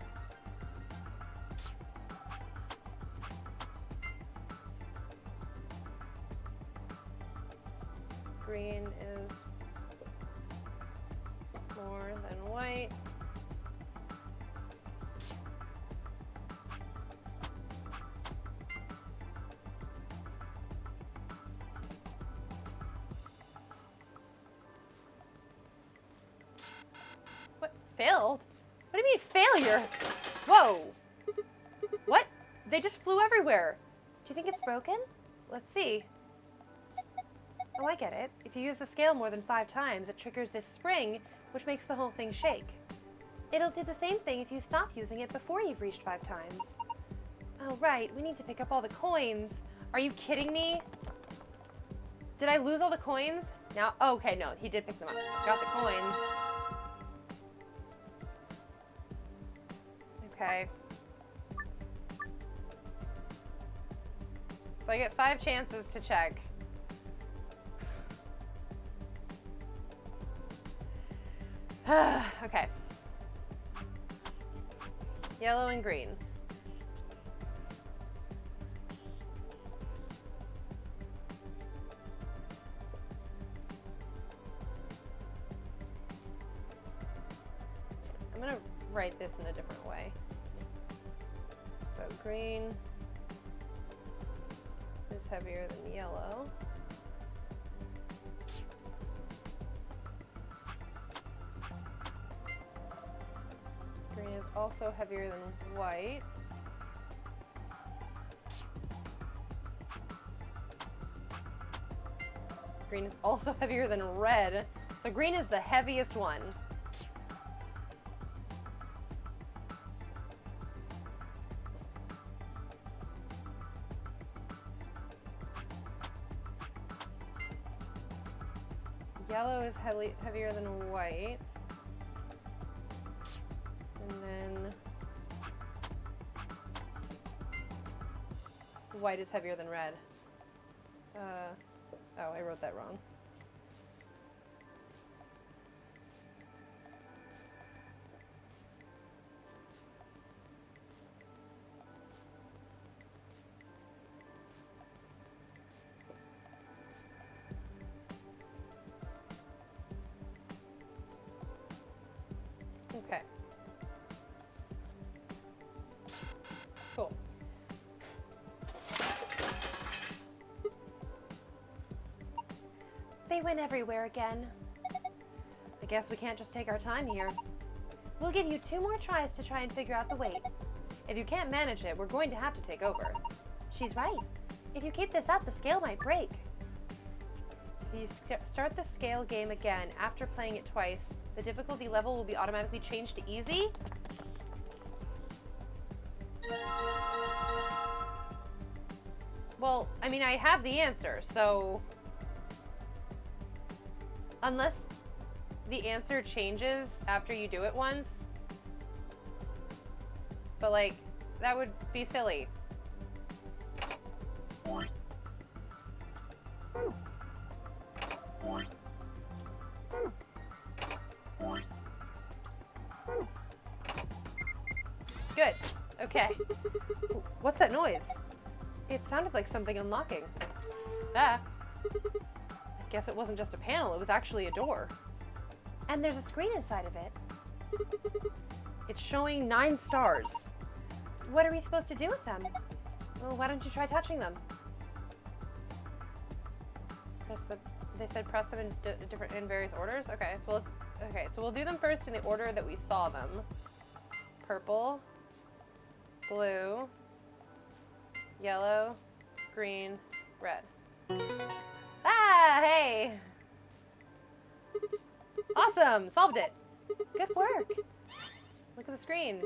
Green is more than white. What? Failed? What do you mean failure? Whoa! What? They just flew everywhere. Do you think it's broken? Let's see. Oh, I get it. If you use the scale more than 5 times, it triggers this spring, which makes the whole thing shake. It'll do the same thing if you stop using it before you've reached 5 times. Oh, right. We need to pick up all the coins. Are you kidding me? Did I lose all the coins? Now, oh, okay, no, he did pick them up. Got the coins. Okay. So I get 5 chances to check. Okay. Yellow and green. I'm gonna write this in a different way. So green is heavier than yellow. Green is also heavier than white. Green is also heavier than red. So green is the heaviest one. Yellow is heavier than white. And then white is heavier than red. Oh, I wrote that wrong. Okay. Cool. They went everywhere again. I guess we can't just take our time here. We'll give you 2 more tries to try and figure out the weight. If you can't manage it, we're going to have to take over. She's right. If you keep this up, the scale might break. If you start the scale game again after playing it twice, the difficulty level will be automatically changed to easy. Well, I mean, I have the answer, so unless the answer changes after you do it once, but like, that would be silly. Good. Okay. What's that noise? It sounded like something unlocking. Ah. I guess it wasn't just a panel, it was actually a door. And there's a screen inside of it. It's showing 9 stars. What are we supposed to do with them? Well, why don't you try touching them? They said press them in various orders? Okay, so we'll do them first in the order that we saw them. Purple, blue, yellow, green, red. Ah, hey! Awesome, solved it. Good work. Look at the screen.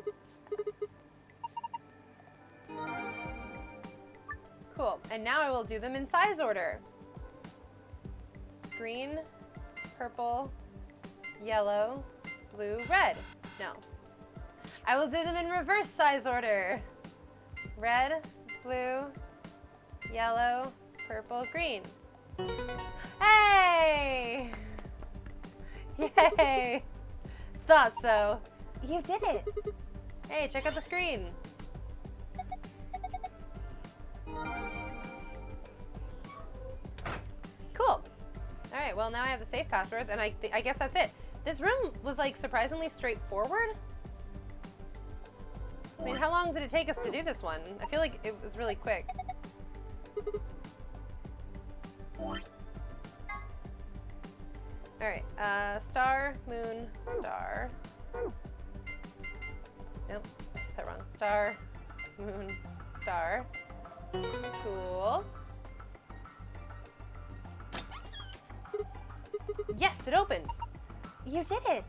Cool, and now I will do them in size order. Green, purple, yellow, blue, red. No. I will do them in reverse size order. Red, blue, yellow, purple, green. Hey! Yay! Thought so. You did it. Hey, check out the screen. Cool. All right, well now I have the safe password, and I guess that's it. This room was like surprisingly straightforward. I mean, how long did it take us to do this one? I feel like it was really quick. All right, star, moon, star. Nope, that wrong. Star, moon, star. Cool. Yes, it opened. You did it.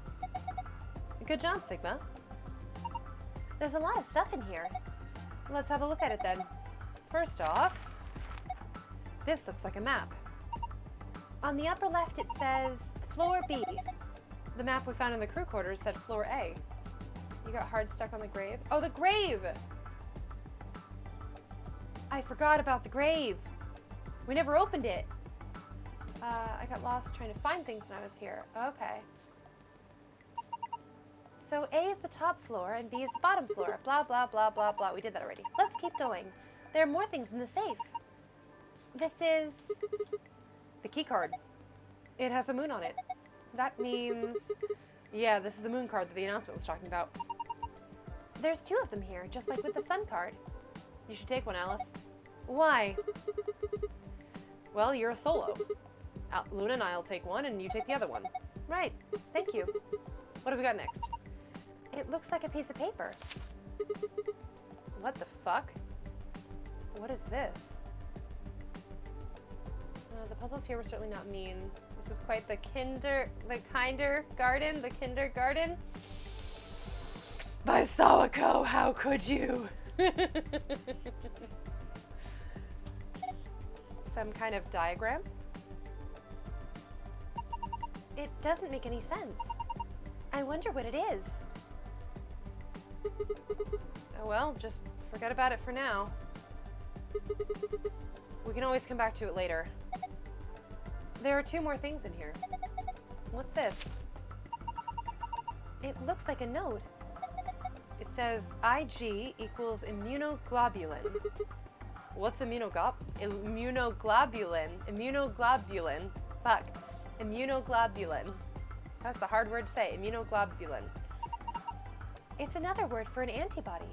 Good job, Sigma. There's a lot of stuff in here. Let's have a look at it then. First off, this looks like a map. On the upper left, it says Floor B. The map we found in the crew quarters said Floor A. You got hard stuck on the grave? Oh, the grave! I forgot about the grave. We never opened it. I got lost trying to find things when I was here. Okay. So A is the top floor and B is the bottom floor. Blah, blah, blah, blah, blah. We did that already. Let's keep going. There are more things in the safe. This is the key card. It has a moon on it. That means, yeah, this is the moon card that the announcement was talking about. There's 2 of them here, just like with the sun card. You should take one, Alice. Why? Well, you're a solo. Luna and I'll take one, and you take the other one. Right. Thank you. What have we got next? It looks like a piece of paper. What the fuck? What is this? The puzzles here were certainly not mean. This is quite the kindergarten. By Sawako, how could you? Some kind of diagram? It doesn't make any sense. I wonder what it is. Oh well, just forget about it for now. We can always come back to it later. There are 2 more things in here. What's this? It looks like a note. It says Ig equals immunoglobulin. What's immunoglobulin? Immunoglobulin. Fuck. Immunoglobulin. That's a hard word to say. Immunoglobulin. It's another word for an antibody.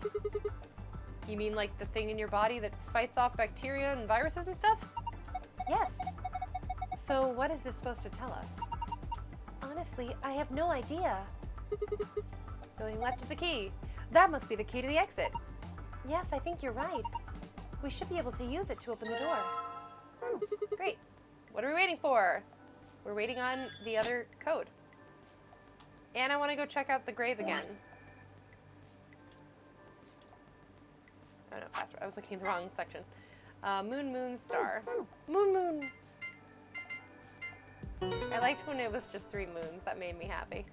You mean like the thing in your body that fights off bacteria and viruses and stuff? Yes. So what is this supposed to tell us? Honestly, I have no idea. Going left is the key. That must be the key to the exit. Yes, I think you're right. We should be able to use it to open the door. Great. What are we waiting for? We're waiting on the other code. And I want to go check out the grave again. Oh no, password. I was looking in the wrong section. Moon, moon, star. Moon, moon. I liked when it was just 3 moons. That made me happy.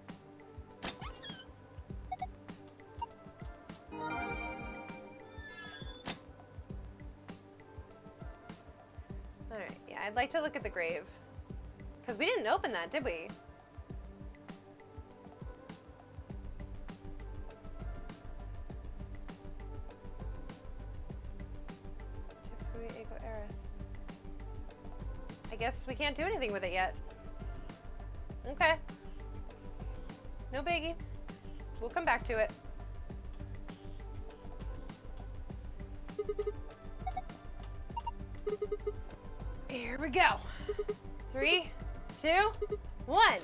Alright, yeah, I'd like to look at the grave. Because we didn't open that, did we? I guess we can't do anything with it yet. Okay. No biggie. We'll come back to it. Here we go. 3, 2, 1.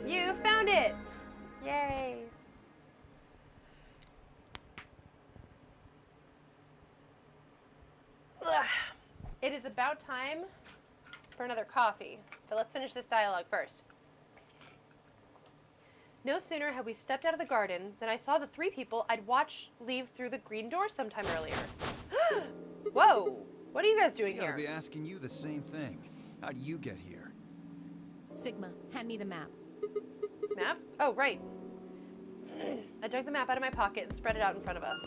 You found it! Yay! Ugh. It is about time for another coffee, but let's finish this dialogue first. No sooner had we stepped out of the garden than I saw the 3 people I'd watched leave through the green door sometime earlier. Whoa! What are you guys doing here? I'll be asking you the same thing. How'd you get here? Sigma, hand me the map. Map? Oh, right. I dug the map out of my pocket and spread it out in front of us.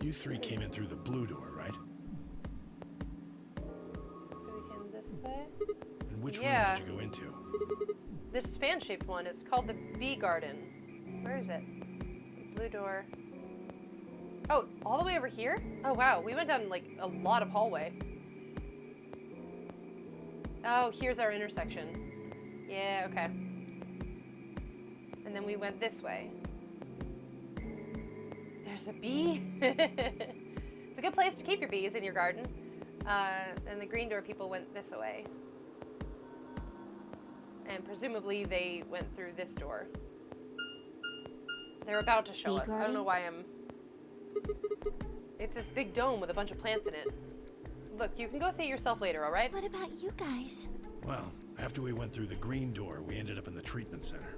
You 3 came in through the blue door, right? And which Yeah. room did you go into? This fan-shaped one is called the Bee Garden. Where is it? Blue door. Oh, all the way over here? Oh wow, we went down like a lot of hallway. Oh, here's our intersection. Yeah, okay. And then we went this way. There's a bee. It's a good place to keep your bees in your garden. And the green door people went this way. And presumably they went through this door. They're about to show Bee us. I don't garden? know why I'm... It's this big dome with a bunch of plants in it. Look, you can go see it yourself later, all right? What about you guys? Well, after we went through the green door, we ended up in the treatment center.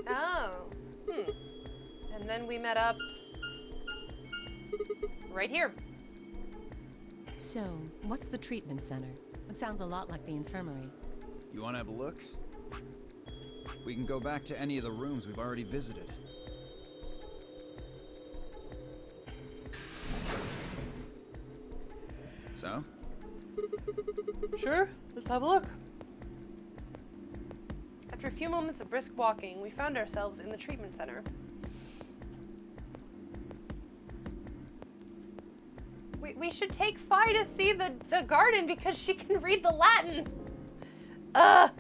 Oh. And then we met up right here. So, what's the treatment center? It sounds a lot like the infirmary. You want to have a look? We can go back to any of the rooms we've already visited. So? Sure, let's have a look. After a few moments of brisk walking, we found ourselves in the treatment center. We should take Fi to see the garden because she can read the Latin. Ugh.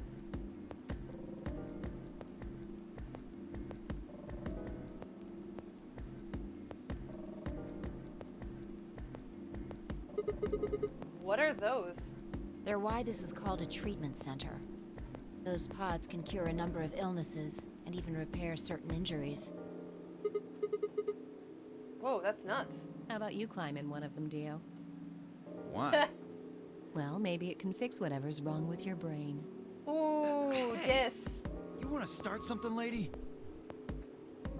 What are those? They're why this is called a treatment center. Those pods can cure a number of illnesses and even repair certain injuries. Whoa, that's nuts. How about you climb in one of them, Dio? Why? Well, maybe it can fix whatever's wrong with your brain. Ooh, dis. You want to start something, lady?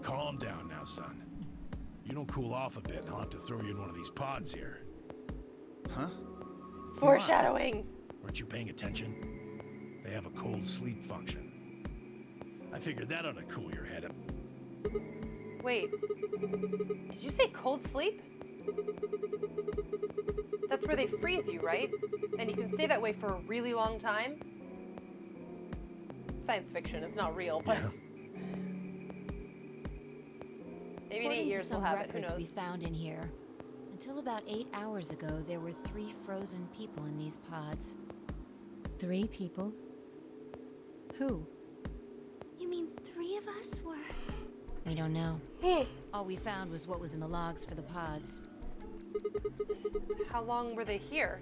Calm down now, son. You don't cool off a bit, and I'll have to throw you in one of these pods here. Huh? Foreshadowing. Weren't you paying attention? They have a cold sleep function. I figured that ought to cool your head up. Wait, did you say cold sleep? That's where they freeze you, right? And you can stay that way for a really long time? Science fiction, it's not real, but... Yeah. Maybe in 8 According to years we'll some have it, who records we knows? found in here, until about 8 hours ago, there were 3 frozen people in these pods. 3 people? Who? You mean 3 of us were? We don't know. All we found was what was in the logs for the pods. How long were they here?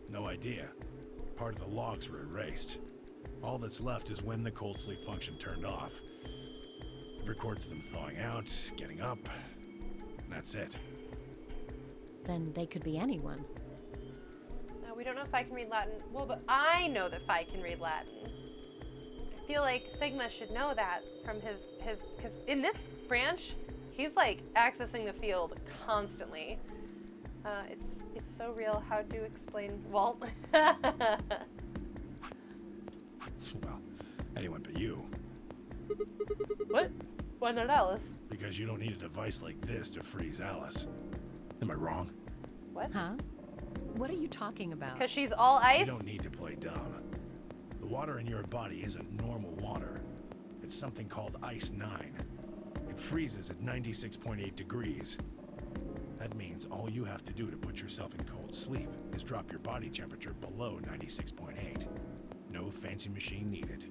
No idea. Part of the logs were erased. All that's left is when the cold sleep function turned off. It records them thawing out, getting up, and that's it. Then they could be anyone. No, we don't know if I can read Latin. Well, but I know that Fi can read Latin. I feel like Sigma should know that from his, because in this branch, he's like accessing the field constantly. It's so real. How to explain Walt? Well, anyone but you. What? Why not Alice? Because you don't need a device like this to freeze Alice. Am I wrong? What? Huh? What are you talking about? Because she's all ice? You don't need to play dumb. The water in your body isn't normal water. It's something called Ice 9. It freezes at 96.8 degrees. That means all you have to do to put yourself in cold sleep is drop your body temperature below 96.8. No fancy machine needed.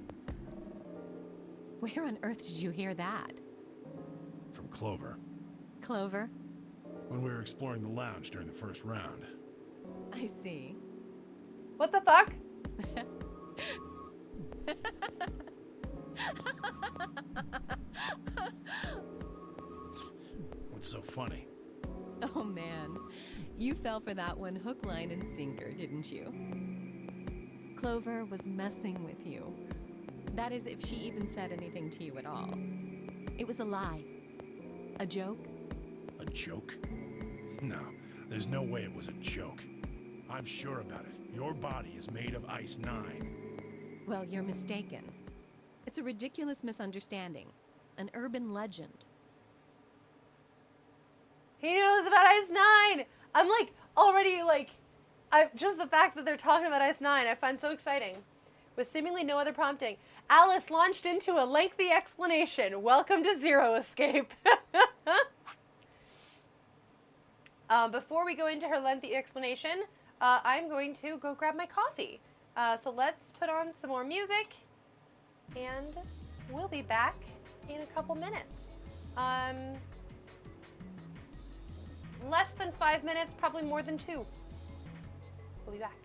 Where on earth did you hear that? From Clover, Clover? when we were exploring the lounge during the first round. I see. What the fuck? What's so funny? Oh man, you fell for that one hook, line, and sinker, didn't you? Clover was messing with you. That is, if she even said anything to you at all. It was a lie. A joke? A joke? No, there's no way it was a joke. I'm sure about it. Your body is made of Ice 9. Well, you're mistaken. It's a ridiculous misunderstanding. An urban legend. He knows about Ice 9! I'm like, already like, Just the fact that they're talking about Ice 9, I find so exciting. With seemingly no other prompting, Alice launched into a lengthy explanation. Welcome to Zero Escape. Before we go into her lengthy explanation, I'm going to go grab my coffee. So let's put on some more music, and we'll be back in a couple minutes. Less than 5 minutes, probably more than 2. We'll be back.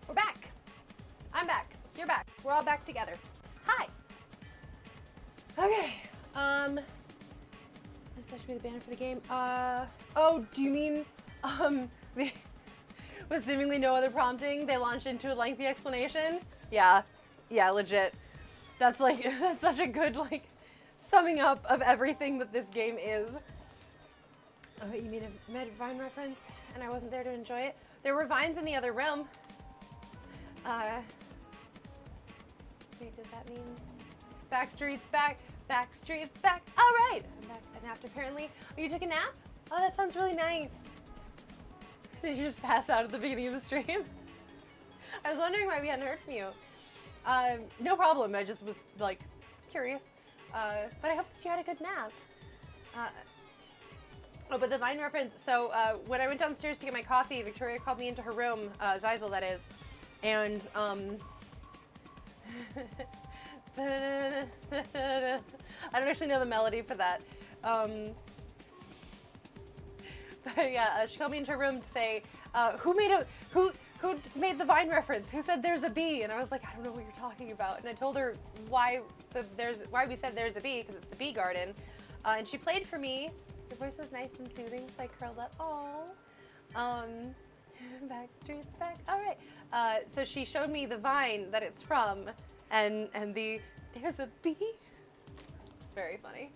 We're back. I'm back. You're back. We're all back together. Hi. Okay. That should be the banner for the game. Oh, do you mean, with seemingly no other prompting, they launched into a lengthy explanation? Yeah, legit. That's like, that's such a good, like, summing up of everything that this game is. Oh, you mean a Vine reference? And I wasn't there to enjoy it? There were vines in the other room. Wait, does that mean Backstreet's back? Backstreet's back. All right. I'm back. I napped apparently. Oh, you took a nap? Oh, that sounds really nice. Did you just pass out at the beginning of the stream? I was wondering why we hadn't heard from you. No problem. I just was like curious. But I hope that you had a good nap. Oh, but the Vine reference. So when I went downstairs to get my coffee, Victoria called me into her room, Zeisel that is, and I don't actually know the melody for that. But yeah, she called me into her room to say, who made the Vine reference? Who said there's a bee? And I was like, I don't know what you're talking about. And I told her why we said there's a bee, because it's the bee garden. And she played for me. Her voice was nice and soothing, so I curled up. Aww. Backstreet's back. All right. So she showed me the Vine that it's from, and there's a bee. It's very funny.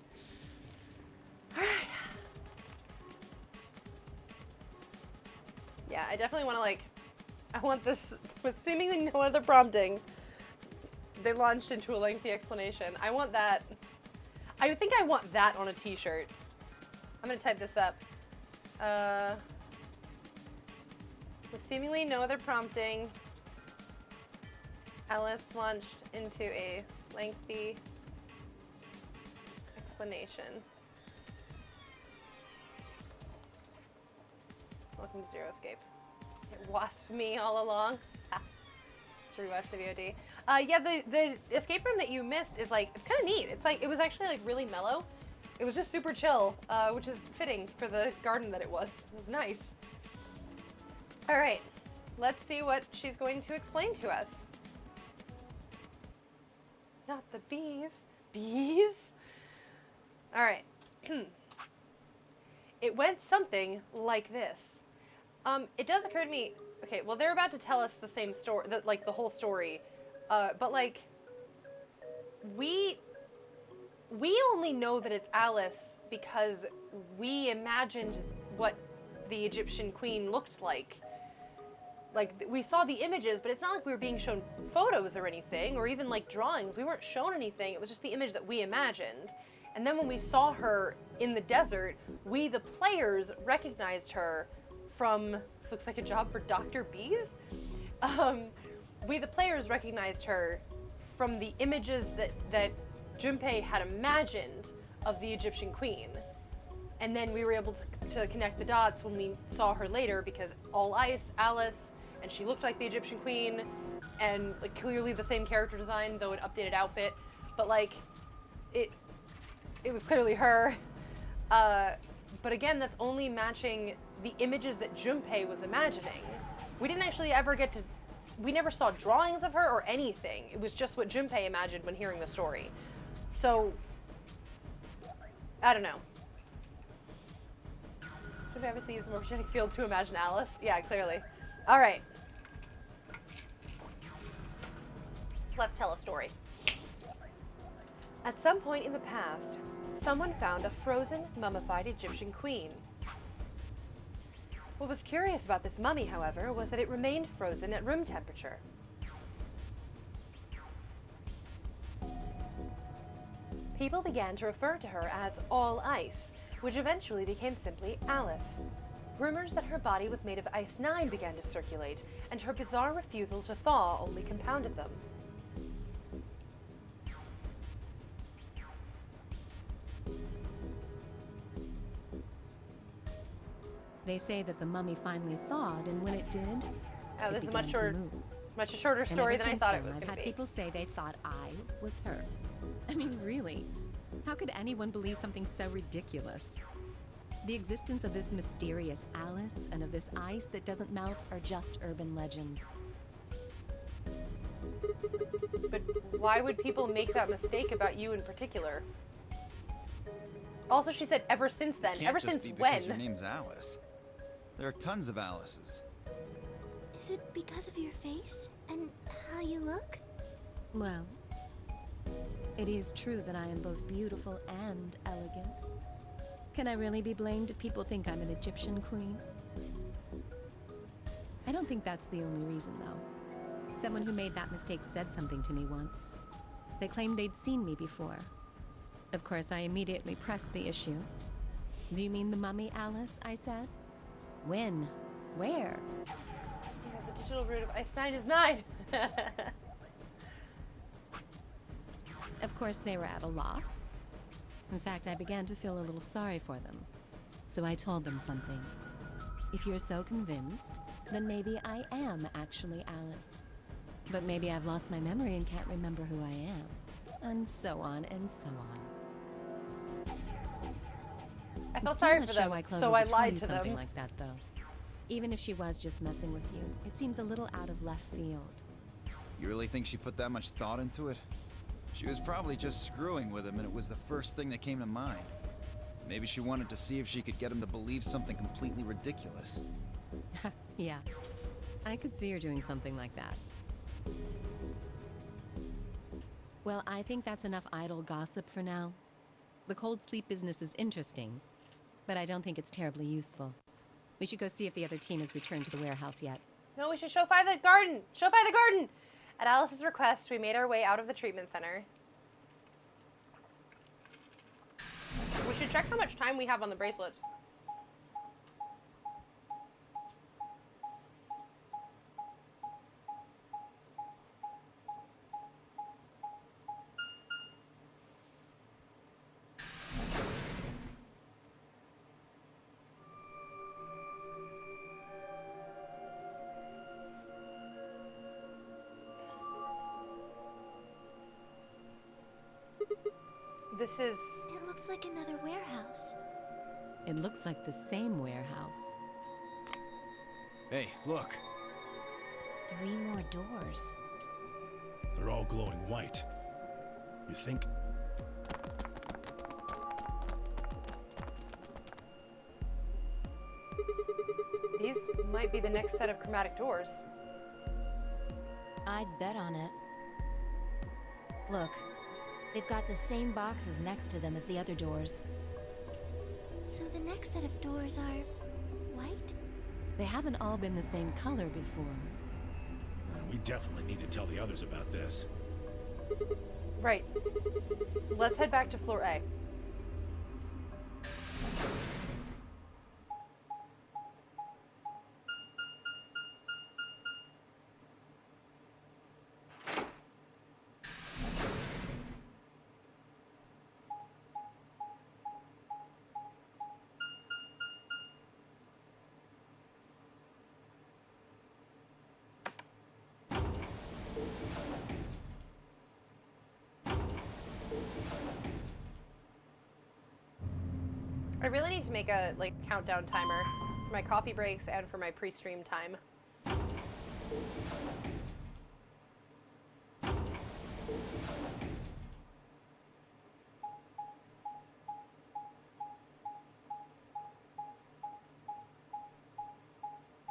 All right. Yeah, I definitely want to I want this with seemingly no other prompting. They launched into a lengthy explanation. I want that. I think I want that on a t-shirt. I'm gonna type this up. With seemingly no other prompting, Alice launched into a lengthy explanation. Welcome to Zero Escape. It wasped me all along. To rewatch the VOD. Yeah, the escape room that you missed is it's kind of neat. It was actually really mellow. It was just super chill, which is fitting for the garden that it was. It was nice. All right, let's see what she's going to explain to us. Not the bees. Bees? All right. It went something like this. It does occur to me, okay, well, they're about to tell us the same story, the whole story, but we only know that it's Alice because we imagined what the Egyptian queen looked like. We saw the images, but it's not like we were being shown photos or anything, or even drawings. We weren't shown anything. It was just the image that we imagined. And then when we saw her in the desert, we, the players, recognized her from, this looks like a job for Dr. Bees? We, the players, recognized her from the images that Junpei had imagined of the Egyptian queen. And then we were able to connect the dots when we saw her later, because all ice, Alice, and she looked like the Egyptian queen, and clearly the same character design, though an updated outfit. But it was clearly her. But again, that's only matching the images that Junpei was imagining. We didn't actually ever we never saw drawings of her or anything. It was just what Junpei imagined when hearing the story. So, I don't know. Junpei obviously used the morphogenetic field to imagine Alice. Yeah, clearly. All right. Let's tell a story. At some point in the past, someone found a frozen, mummified Egyptian queen. What was curious about this mummy, however, was that it remained frozen at room temperature. People began to refer to her as All Ice, which eventually became simply Alice. Rumors that her body was made of Ice 9 began to circulate, and her bizarre refusal to thaw only compounded them. They say that the mummy finally thawed, and when it did, oh, this is much a shorter story than I thought it was going to be. I've had people say they thought I was her. I mean, really, how could anyone believe something so ridiculous? The existence of this mysterious Alice and of this ice that doesn't melt are just urban legends. but why would people make that mistake about you in particular? Also, she said ever since then. Can't Ever just since be when? because your name's Alice. There are tons of Alices. Is it because of your face and how you look? Well, it is true that I am both beautiful and elegant. Can I really be blamed if people think I'm an Egyptian queen? I don't think that's the only reason, though. Someone who made that mistake said something to me once. They claimed they'd seen me before. Of course, I immediately pressed the issue. Do you mean the mummy, Alice? I said. When? Where? Yeah, the digital root of ice 9 is 9. Of course, they were at a loss. In fact, I began to feel a little sorry for them. So I told them something. If you're so convinced, then maybe I am actually Alice. But maybe I've lost my memory and can't remember who I am. And so on and so on. I I'm felt still sorry not for sure them, why Clover so I would tell lied you to something them. like that, though. Even if she was just messing with you, it seems a little out of left field. You really think she put that much thought into it? She was probably just screwing with him, and it was the first thing that came to mind. Maybe she wanted to see if she could get him to believe something completely ridiculous. Yeah, I could see her doing something like that. Well, I think that's enough idle gossip for now. The cold sleep business is interesting, but I don't think it's terribly useful. We should go see if the other team has returned to the warehouse yet. No, we should show Fi the garden. Show Fi the garden. At Alice's request, we made our way out of the treatment center. We should check how much time we have on the bracelets. This is... It looks like another warehouse. It looks like the same warehouse. Hey, look. 3 more doors. They're all glowing white. You think? These might be the next set of chromatic doors. I'd bet on it. Look, they've got the same boxes next to them as the other doors. So the next set of doors are white? They haven't all been the same color before. We definitely need to tell the others about this. Right. Let's head back to floor A. I really need to make a countdown timer for my coffee breaks and for my pre-stream time.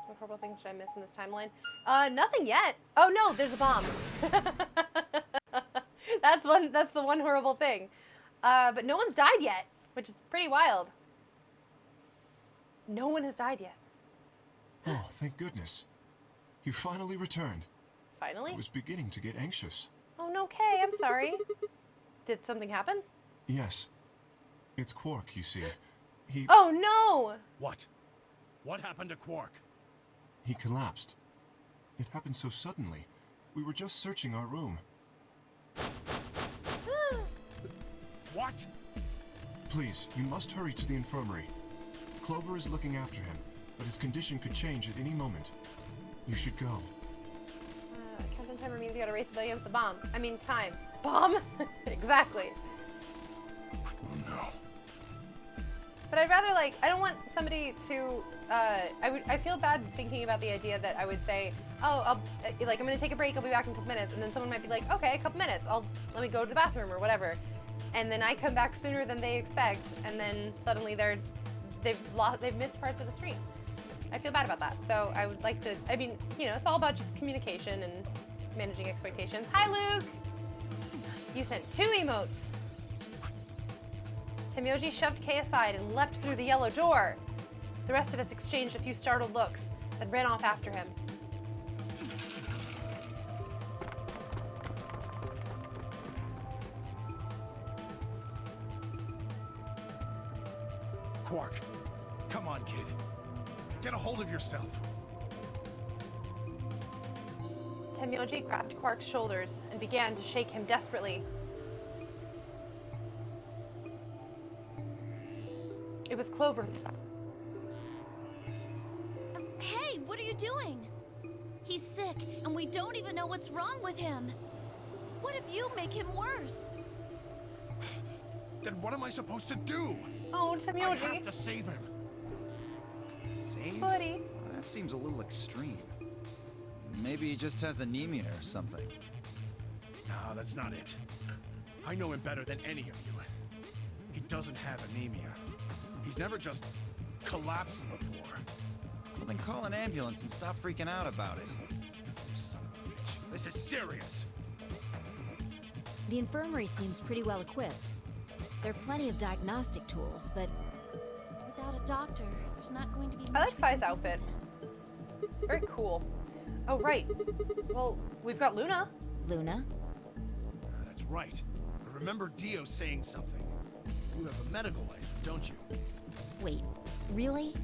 What horrible things did I miss in this timeline? Nothing yet. Oh no, there's a bomb. That's the one horrible thing. But no one's died yet, which is pretty wild. No one has died yet. Oh, thank goodness. You finally returned. Finally? I was beginning to get anxious. Oh, no, Kay, I'm sorry. Did something happen? Yes. It's Quark, you see. He Oh, no! What? What happened to Quark? he collapsed. It happened so suddenly. We were just searching our room. What? Please, you must hurry to the infirmary. Clover is looking after him, but his condition could change at any moment. You should go. Countdown timer means you gotta race it against the bomb. I mean, time. Bomb? Exactly. Oh no. But I'd rather, I don't want somebody to, I feel bad thinking about the idea that I would say, oh, like I'm gonna take a break, I'll be back in a couple minutes, and then someone might be like, okay, a couple minutes, let me go to the bathroom or whatever, and then I come back sooner than they expect, and then suddenly they've missed parts of the stream. I feel bad about that. So I would like to, I mean, you know, it's all about just communication and managing expectations. Hi, Luke! You sent 2 emotes. Temyoji shoved Kay aside and leapt through the yellow door. The rest of us exchanged a few startled looks, then ran off after him. Quark, come on, kid. Get a hold of yourself. Temyoji grabbed Quark's shoulders and began to shake him desperately. It was Clover's time. Hey, what are you doing? He's sick, and we don't even know what's wrong with him. What if you make him worse? Then what am I supposed to do? Oh, I Temyoji. have to save him. Save? Buddy. That seems a little extreme. Maybe he just has anemia or something. No, that's not it. I know him better than any of you. He doesn't have anemia. He's never just collapsed before. Well, then call an ambulance and stop freaking out about it. Son of a bitch. This is serious. The infirmary seems pretty well equipped. There are plenty of diagnostic tools, but Without a doctor, there's not going to be I much like we can Fi's do outfit. for him. It's very cool. Oh, right. Well, we've got Luna. Luna? That's right. I remember Dio saying something. You have a medical license, don't you? Wait, really?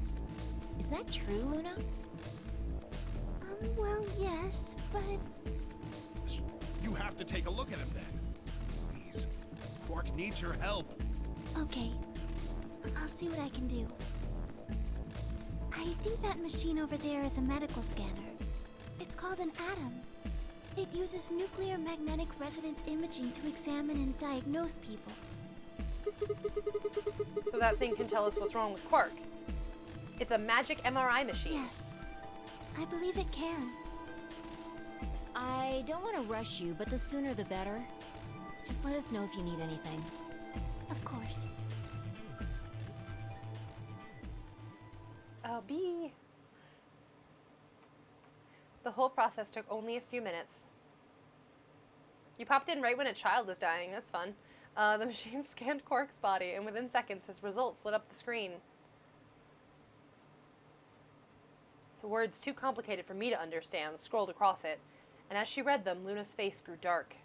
Is that true, Luna? Well, yes, but You have to take a look at him then. Please. Quark needs your help. okay. I'll see what I can do. I think that machine over there is a medical scanner. It's called an atom. It uses nuclear magnetic resonance imaging to examine and diagnose people. So that thing can tell us what's wrong with Quark. It's a magic MRI machine. Yes, I believe it can. I don't want to rush you, but the sooner the better. Just let us know if you need anything. Of course. B. The whole process took only a few minutes. You popped in right when a child was dying. That's fun. The machine scanned Quark's body, and within seconds, his results lit up the screen. The words too complicated for me to understand scrolled across it, and as she read them, Luna's face grew dark.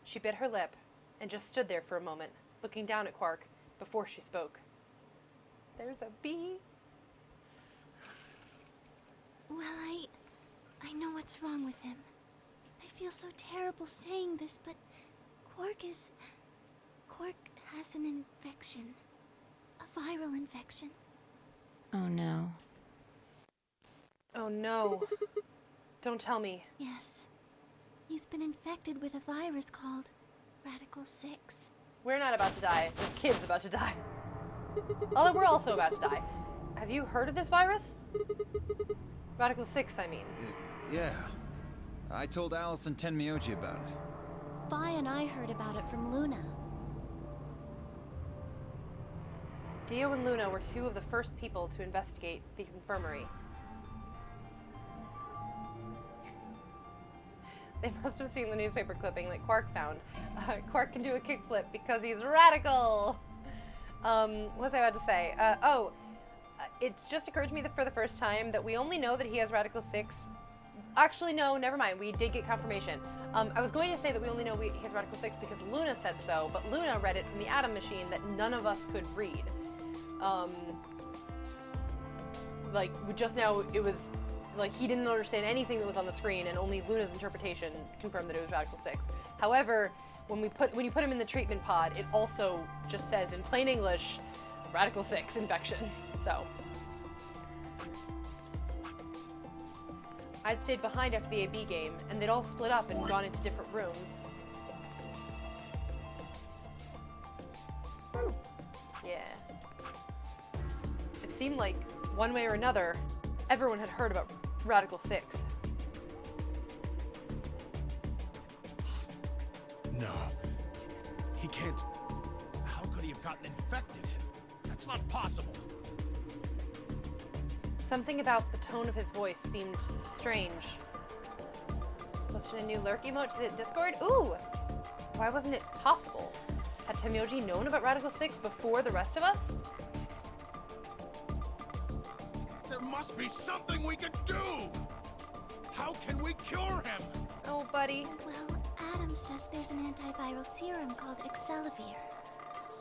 She bit her lip and just stood there for a moment, looking down at Quark before she spoke. There's a bee. Well, I know what's wrong with him. I feel so terrible saying this, but Quark has an infection. A viral infection. Oh no. Oh no. Don't tell me. Yes. He's been infected with a virus called Radical 6. We're not about to die. This kid's about to die. Although we're also about to die. Have you heard of this virus? Radical 6, I mean. Yeah. I told Alice and Tenmyoji about it. Fi and I heard about it from Luna. Dio and Luna were 2 of the first people to investigate the infirmary. They must have seen the newspaper clipping that Quark found. Quark can do a kickflip because he's radical! What was I about to say? It's just occurred to me that for the first time that we only know that he has Radical 6. Actually, no, never mind. We did get confirmation. I was going to say that we only know he has Radical 6 because Luna said so, but Luna read it from the Atom Machine that none of us could read. Just now, it was like he didn't understand anything that was on the screen, and only Luna's interpretation confirmed that it was Radical 6. However, when you put him in the treatment pod, it also just says in plain English, Radical 6 infection. So I'd stayed behind after the AB game, and they'd all split up and gone into different rooms. Yeah. seemed like, one way or another, everyone had heard about Radical 6. No. He can't... How could he have gotten infected? That's not possible. Something about the tone of his voice seemed strange. Posted a new lurk emote to the Discord? Ooh! Why wasn't it possible? Had Temyoji known about Radical 6 before the rest of us? There must be something we could do! How can we cure him? Oh, buddy. Well, Adam says there's an antiviral serum called Excelivir.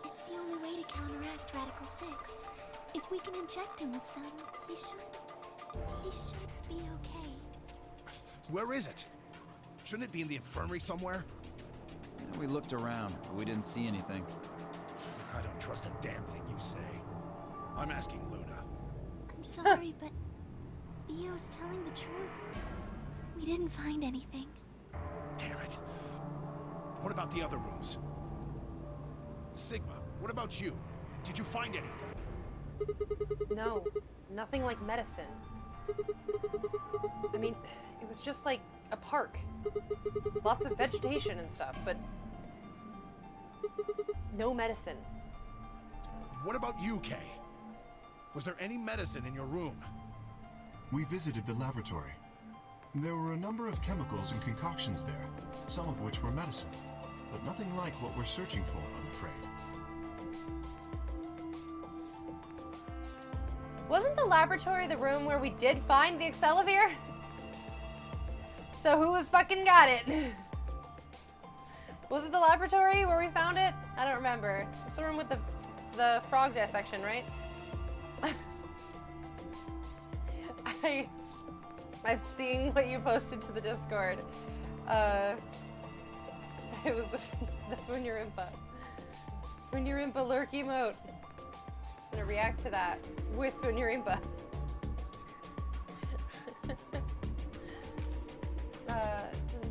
It's the only way to counteract Radical 6. If we can inject him with some, he should be okay. Where is it? Shouldn't it be in the infirmary somewhere? Yeah, we looked around, but we didn't see anything. I don't trust a damn thing you say. I'm asking Luna. I'm sorry, but Theo's telling the truth. We didn't find anything. Damn it. What about the other rooms? Sigma, what about you? Did you find anything? No, nothing like medicine. I mean, it was just like a park. Lots of vegetation and stuff, but no medicine. What about you, Kay? Was there any medicine in your room? We visited the laboratory. There were a number of chemicals and concoctions there, some of which were medicine, but nothing like what we're searching for, I'm afraid. Wasn't the laboratory the room where we did find the Excelivir? So who was fucking got it? Was it the laboratory where we found it? I don't remember. It's the room with the frog dissection, right? I'm seeing what you posted to the Discord. It was the Funyarimpa. Funyarimpa lurk emote. I'm gonna react to that with Funyarimpa.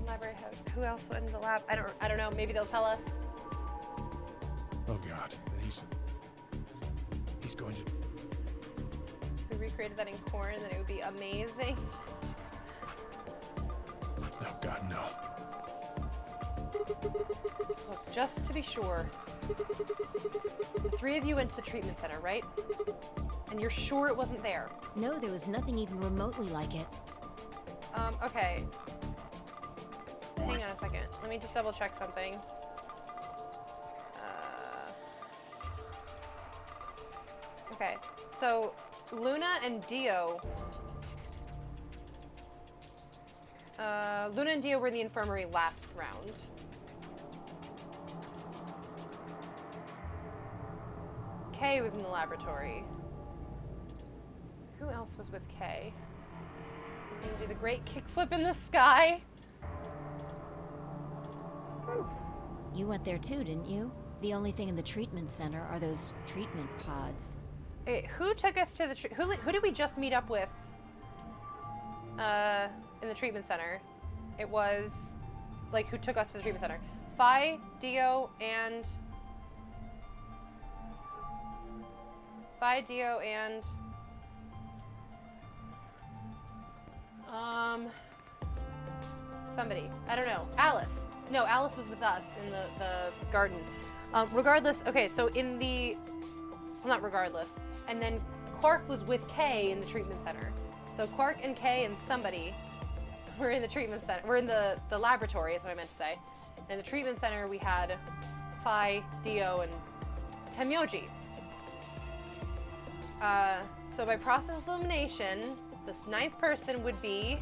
Library house. Who else went in the lab? I don't know. Maybe they'll tell us. Oh God, he's going to... If we recreated that in Corn, then it would be amazing. Oh God, no. Look, just to be sure, the three of you went to the treatment center, right? And you're sure it wasn't there? No, there was nothing even remotely like it. Okay. Hang on a second. Let me just double check something. Okay, so Luna and Dio. Luna and Dio were in the infirmary last round. Kay was in the laboratory. Who else was with Kay? He's gonna do the great kickflip in the sky. You went there too, didn't you? The only thing in the treatment center are those treatment pods. Wait, who took us to the who did we just meet up with in the treatment center? It was like who took us to the treatment center? Phi, Dio, and somebody. I don't know. Alice. No, Alice was with us in the garden. Regardless, okay, so in the... Well, not regardless. And then Quark was with Kay in the treatment center. So Quark and Kay and somebody were in the treatment center. We're in the laboratory, is what I meant to say. And in the treatment center, we had Phi, Dio, and Temyoji. So by process of elimination, the 9th person would be...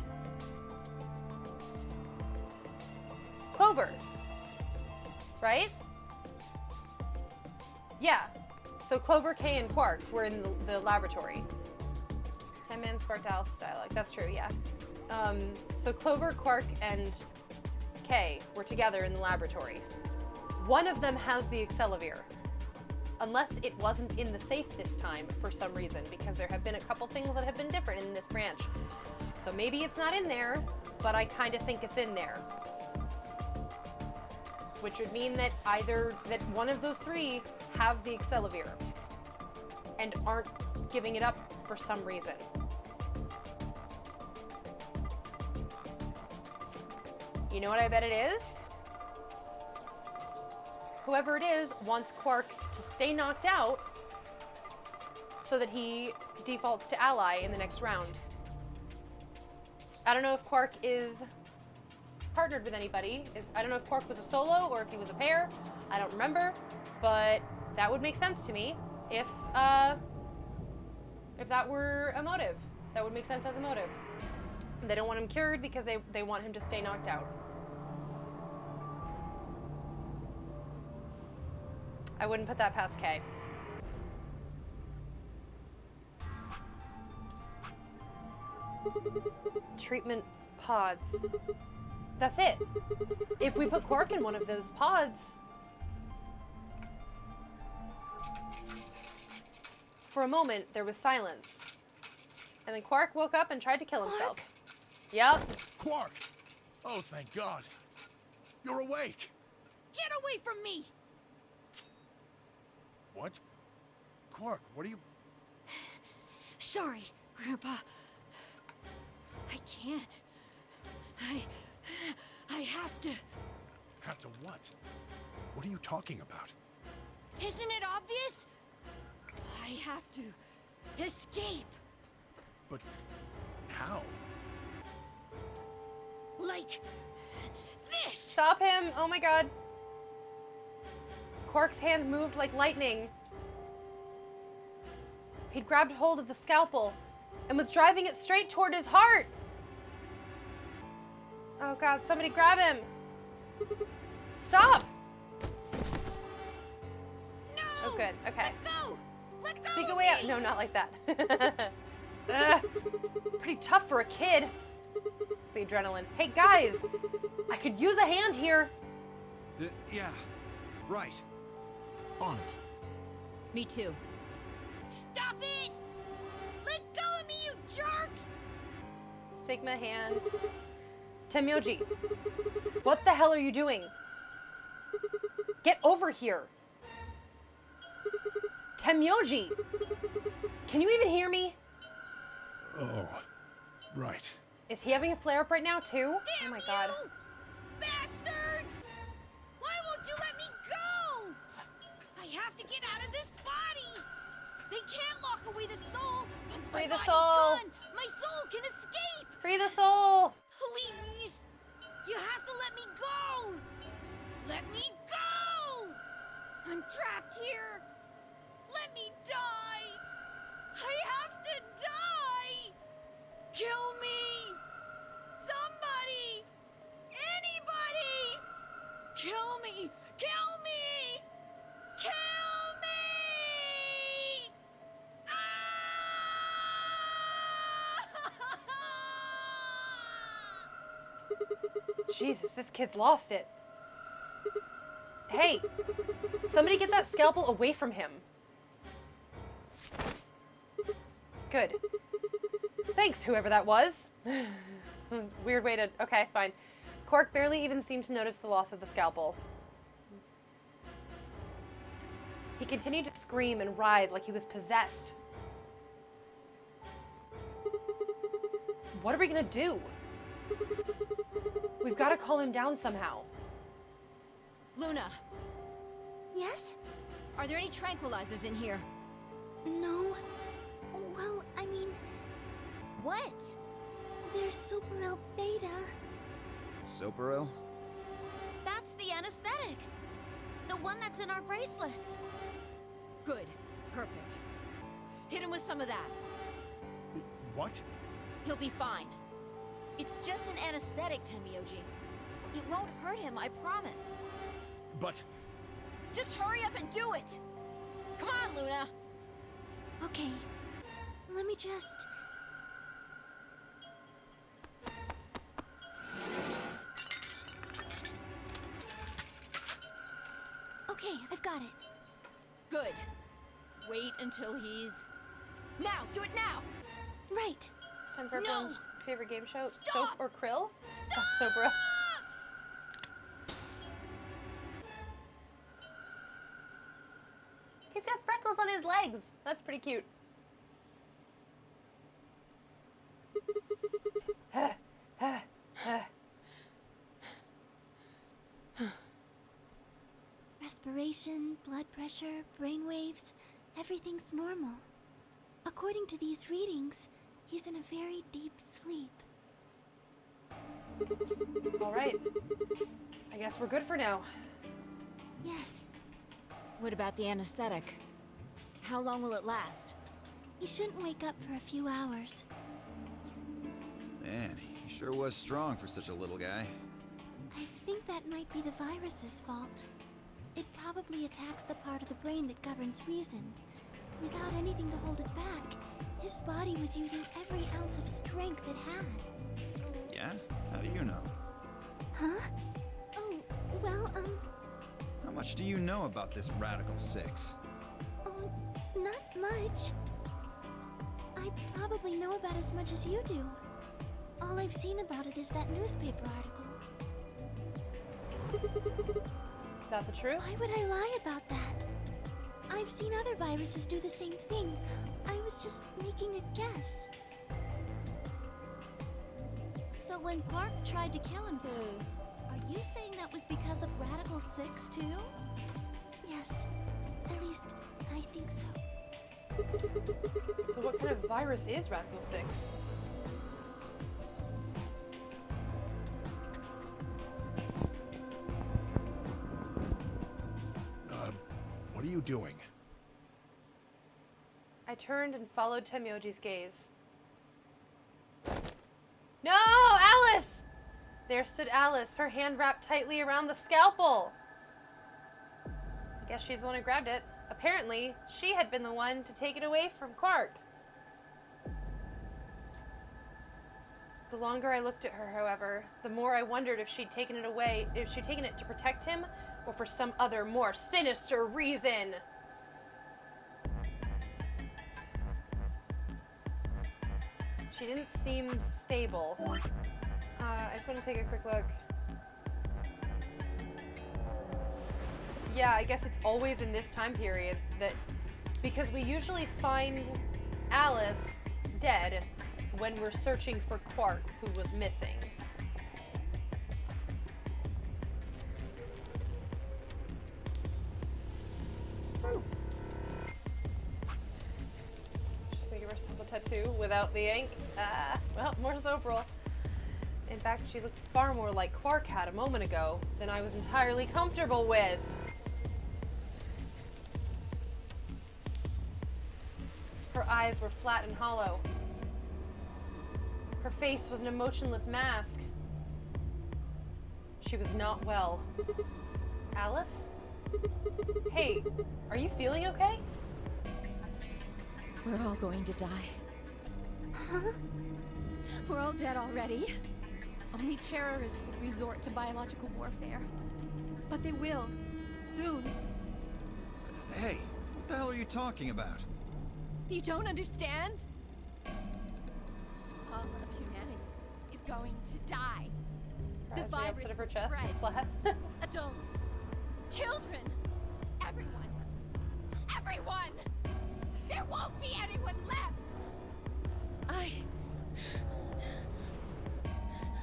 Clover. Right? Yeah. So Clover, Kay, and Quark were in the laboratory. 10-man sparked Alice dialogue. That's true, yeah. So Clover, Quark, and Kay were together in the laboratory. One of them has the Excelivir. Unless it wasn't in the safe this time for some reason, because there have been a couple things that have been different in this branch. So maybe it's not in there, but I kind of think it's in there. Which would mean that either that one of those three have the Excelivir and aren't giving it up for some reason. You know what I bet it is? Whoever it is wants Quark to stay knocked out so that he defaults to ally in the next round. I don't know if Quark is partnered with anybody. I don't know if Quark was a solo or if he was a pair. I don't remember, but that would make sense to me if that were a motive. That would make sense as a motive. They don't want him cured because they want him to stay knocked out. I wouldn't put that past Kay. Treatment pods. That's it. If we put Quark in one of those pods... For a moment, there was silence. And then Quark woke up and tried to kill himself. Yep. Quark! Oh, thank God. You're awake. Get away from me! What? Quark, what are you... Sorry, Grandpa. I can't. I have to. Have to what? What are you talking about? Isn't it obvious? I have to escape. But how? Like this. Stop him! Oh my God. Quark's hand moved like lightning. He'd grabbed hold of the scalpel and was driving it straight toward his heart. Oh God, somebody grab him. Stop! No! Oh good, okay. Let go! Let go! Take of a way out. me! No, not like that. Pretty tough for a kid. It's the adrenaline. Hey guys, I could use a hand here. Yeah, right. On it. Me too. Stop it! Let go of me, you jerks! Sigma hand. Temyoji, what the hell are you doing? Get over here. Temyoji, can you even hear me? Oh, right. Is he having a flare-up right now too? Damn Oh my God. you! Bastards! Why won't you let me go? I have to get out of this body! They can't lock away the soul! Once Free my the body's soul. gone, my soul can escape! Free the soul. Please! You have to let me go! Let me go! I'm trapped here! Let me die! I have to die! Kill me! Somebody! Anybody! Kill me! Kill me! Kill me! Ah! Jesus, this kid's lost it. Hey, somebody get that scalpel away from him. Good. Thanks, whoever that was. Weird way to... Okay, fine. Quark barely even seemed to notice the loss of the scalpel. He continued to scream and writhe like he was possessed. What are we gonna do? We've got to calm him down somehow. Luna, Yes? are there any tranquilizers in here? No. Well, I mean, What? there's Superil Beta. Soperil? That's the anesthetic. The one that's in our bracelets. Good. Perfect. Hit him with some of that. What? He'll be fine. It's just an anesthetic, Temyoji. It won't hurt him, I promise. But... Just hurry up and do it! Come on, Luna! Okay. Let me just... Okay, I've got it. Good. Wait until he's... Now! Do it now! Right. Time for No! everyone's favorite game show. Stop! Soap or Krill? Oh, Soap or... He's got freckles on his legs. That's pretty cute. circulation, blood pressure, brain waves, everything's normal. According to these readings, he's in a very deep sleep. All right. I guess we're good for now. Yes, What about the anesthetic? How long will it last? he shouldn't wake up for a few hours. Man, he sure was strong for such a little guy. I think that might be the virus's fault. It probably attacks the part of the brain that governs reason. Without anything to hold it back, his body was using every ounce of strength it had. Yeah? How do you know? Huh? Oh, well, How much do you know about this Radical Six? oh, not much. I probably know about as much as you do. All I've seen about it is that newspaper article. Is that the truth? Why would I lie about that? I've seen other viruses do the same thing. I was just making a guess. So when Clark tried to kill himself, are you saying that was because of Radical Six too? Yes. At least, I think so. So what kind of virus is Radical 6? What are you doing? I turned and followed Temyoji's gaze. No, Alice! There stood Alice, her hand wrapped tightly around the scalpel. I guess she's the one who grabbed it. Apparently, she had been the one to take it away from Quark. The longer I looked at her, however, the more I wondered if she'd taken it away, if she'd taken it to protect him, or for some other more sinister reason. She didn't seem stable. I just want to take a quick look. Yeah, I guess it's always in this time period that, because we usually find Alice dead when we're searching for Quark, who was missing. Just gonna give herself a tattoo without the ink. Well, more Zopril. In fact, she looked far more like Quark had a moment ago than I was entirely comfortable with. Her eyes were flat and hollow. Her face was an emotionless mask. She was not well. Alice? Hey, are you feeling okay? We're all going to die. Huh? We're all dead already. Only terrorists would resort to biological warfare. But they will. Soon. Hey, what the hell are you talking about? You don't understand? All of humanity is going to die. The Grabs virus opposite of her will chest, spread. flat. Adults, children, everyone. Everyone! There won't be anyone left!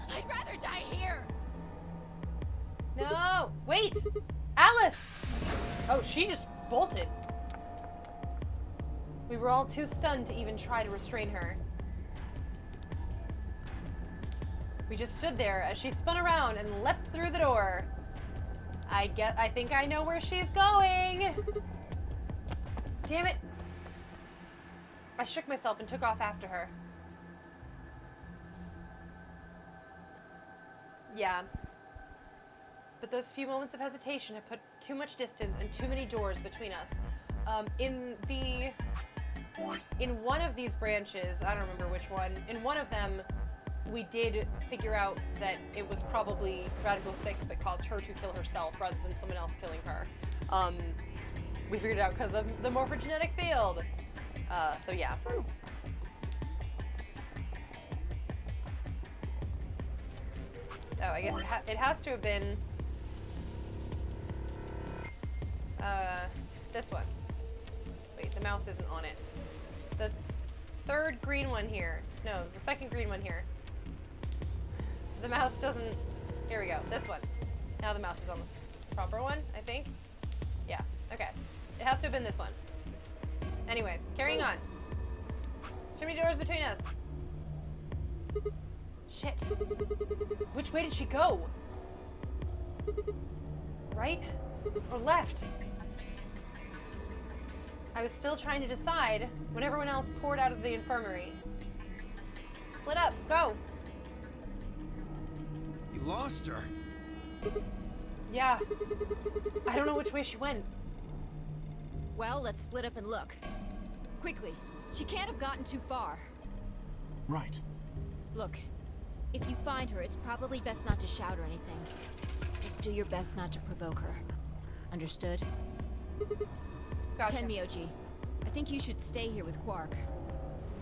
I'd rather die here! No! Wait! Alice! Oh, she just bolted. We were all too stunned to even try to restrain her. We just stood there as she spun around and leapt through the door. I think I know where she's going. Damn it. I shook myself and took off after her. Yeah. But those few moments of hesitation had put too much distance and too many doors between us. In one of these branches, I don't remember which one, in one of them, we did figure out that it was probably Radical 6 that caused her to kill herself rather than someone else killing her. We figured it out because of the morphogenetic field. So yeah. Oh, I guess it has to have been this one. Wait, the mouse isn't on it. The third green one here. No, the second green one here. The mouse doesn't... Here we go, this one. Now the mouse is on the proper one, I think. Yeah, okay. It has to have been this one. Anyway, carrying on. Too many doors between us. Shit. Which way did she go? Right or left? I was still trying to decide when everyone else poured out of the infirmary. Split up, go. You lost her. Yeah. I don't know which way she went. Well, let's split up and look. Quickly. She can't have gotten too far. Right. Look, if you find her, it's probably best not to shout or anything. Just do your best not to provoke her. Understood? Gotcha. Tenmyoji, I think you should stay here with Quark.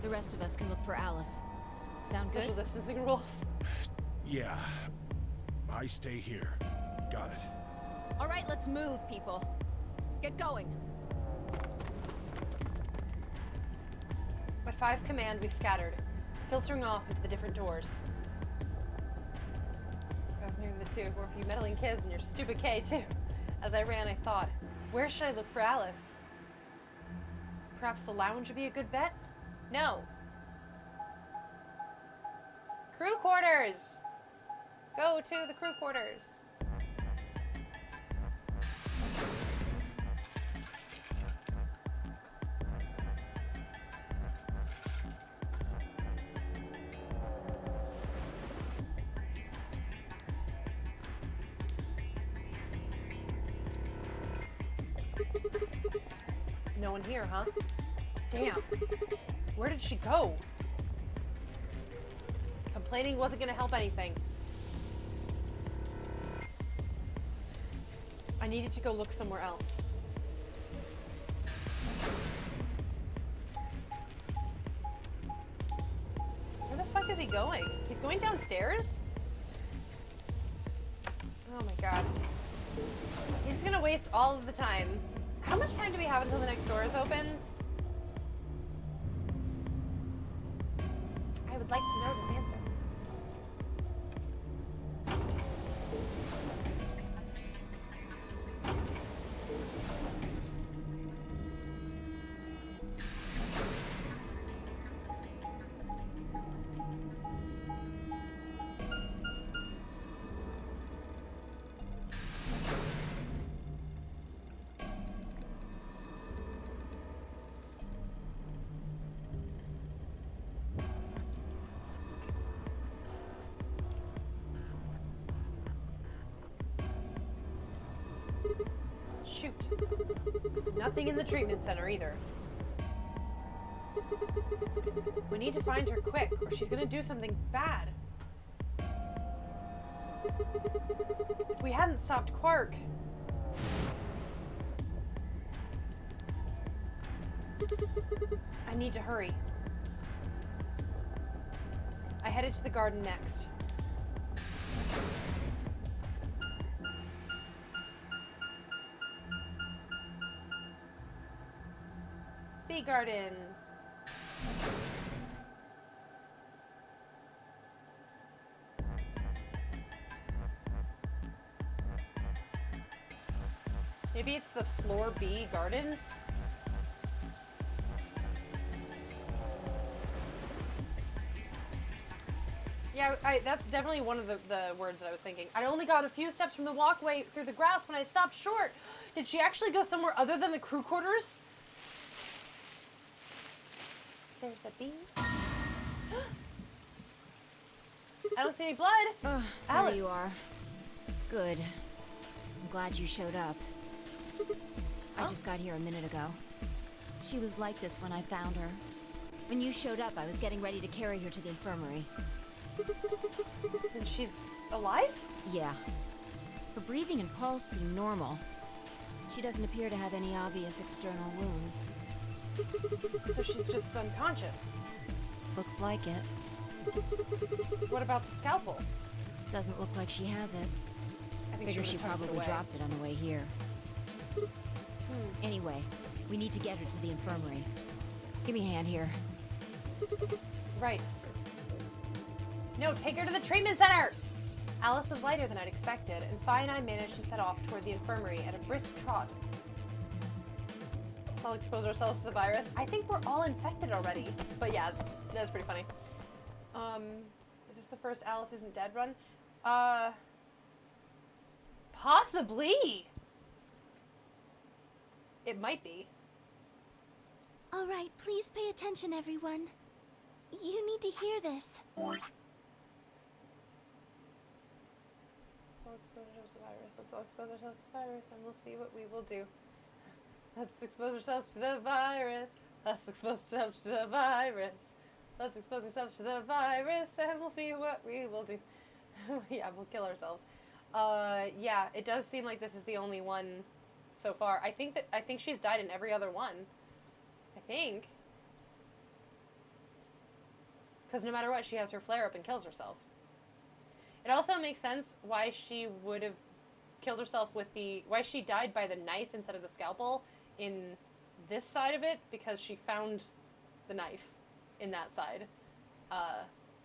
The rest of us can look for Alice. Sound good? Social distancing rules. Yeah. I stay here. Got it. All right, let's move, people. Get going. At Phi's command, we scattered, filtering off into the different doors. God, maybe the two were a few meddling kids and your stupid K, too. As I ran, I thought, where should I look for Alice? Perhaps the lounge would be a good bet? No. Crew quarters! Go to the crew quarters. No one here, huh? Damn. Where did she go? Complaining wasn't gonna help anything. I needed to go look somewhere else. Where the fuck is he going? He's going downstairs? Oh my god. He's just gonna waste all of the time. How much time do we have until the next door is open? I would like to know this answer. Shoot. Nothing in the treatment center either. We need to find her quick, or she's gonna do something bad. If we hadn't stopped Quark... I need to hurry. I headed to the garden next. Bee garden. Maybe it's the floor B garden? Yeah, that's definitely one of the words that I was thinking. I only got a few steps from the walkway through the grass when I stopped short. Did she actually go somewhere other than the crew quarters? There's a bee. I don't see any blood. There Alice. you are. Good. I'm glad you showed up. I just got here a minute ago. She was like this when I found her. When you showed up, I was getting ready to carry her to the infirmary. And she's alive? Yeah. Her breathing and pulse seem normal. She doesn't appear to have any obvious external wounds. So she's just unconscious. Looks like it. What about the scalpel? Doesn't look like she has it. I think Figure she would've tucked it probably away. dropped it on the way here. Anyway, we need to get her to the infirmary. Give me a hand here. Right. No, take her to the treatment center! Alice was lighter than I'd expected, and Phi and I managed to set off toward the infirmary at a brisk trot. all expose ourselves to the virus. I think we're all infected already. But yeah, that's pretty funny. Is this the first Alice Isn't Dead run? Possibly. It might be. All right, please pay attention, everyone. You need to hear this. Let's all expose ourselves to the virus. Let's all expose ourselves to the virus, and we'll see what we will do. Let's expose ourselves to the virus. Let's expose ourselves to the virus. Let's expose ourselves to the virus, and we'll see what we will do. Yeah, we'll kill ourselves. Yeah, it does seem like this is the only one so far. I think she's died in every other one. I think. Because no matter what, she has her flare-up and kills herself. It also makes sense why she would have killed herself with why she died by the knife instead of the scalpel in this side of it, because she found the knife in that side.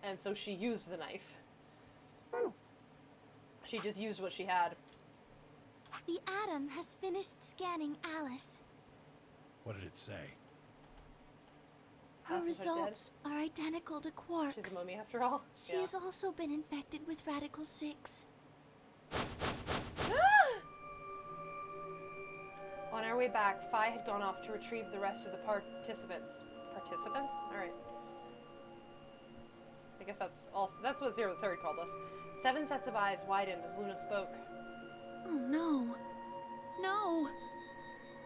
And so she used the knife. She just used what she had. The Atom has finished scanning Alice. What did it say? Her results are identical to Quark's. She's a mummy after all. She has also been infected with Radical 6. On our way back, Phi had gone off to retrieve the rest of the participants. Participants? Alright. I guess that's what Zero Third called us. 7 sets of eyes widened as Luna spoke. Oh no. No!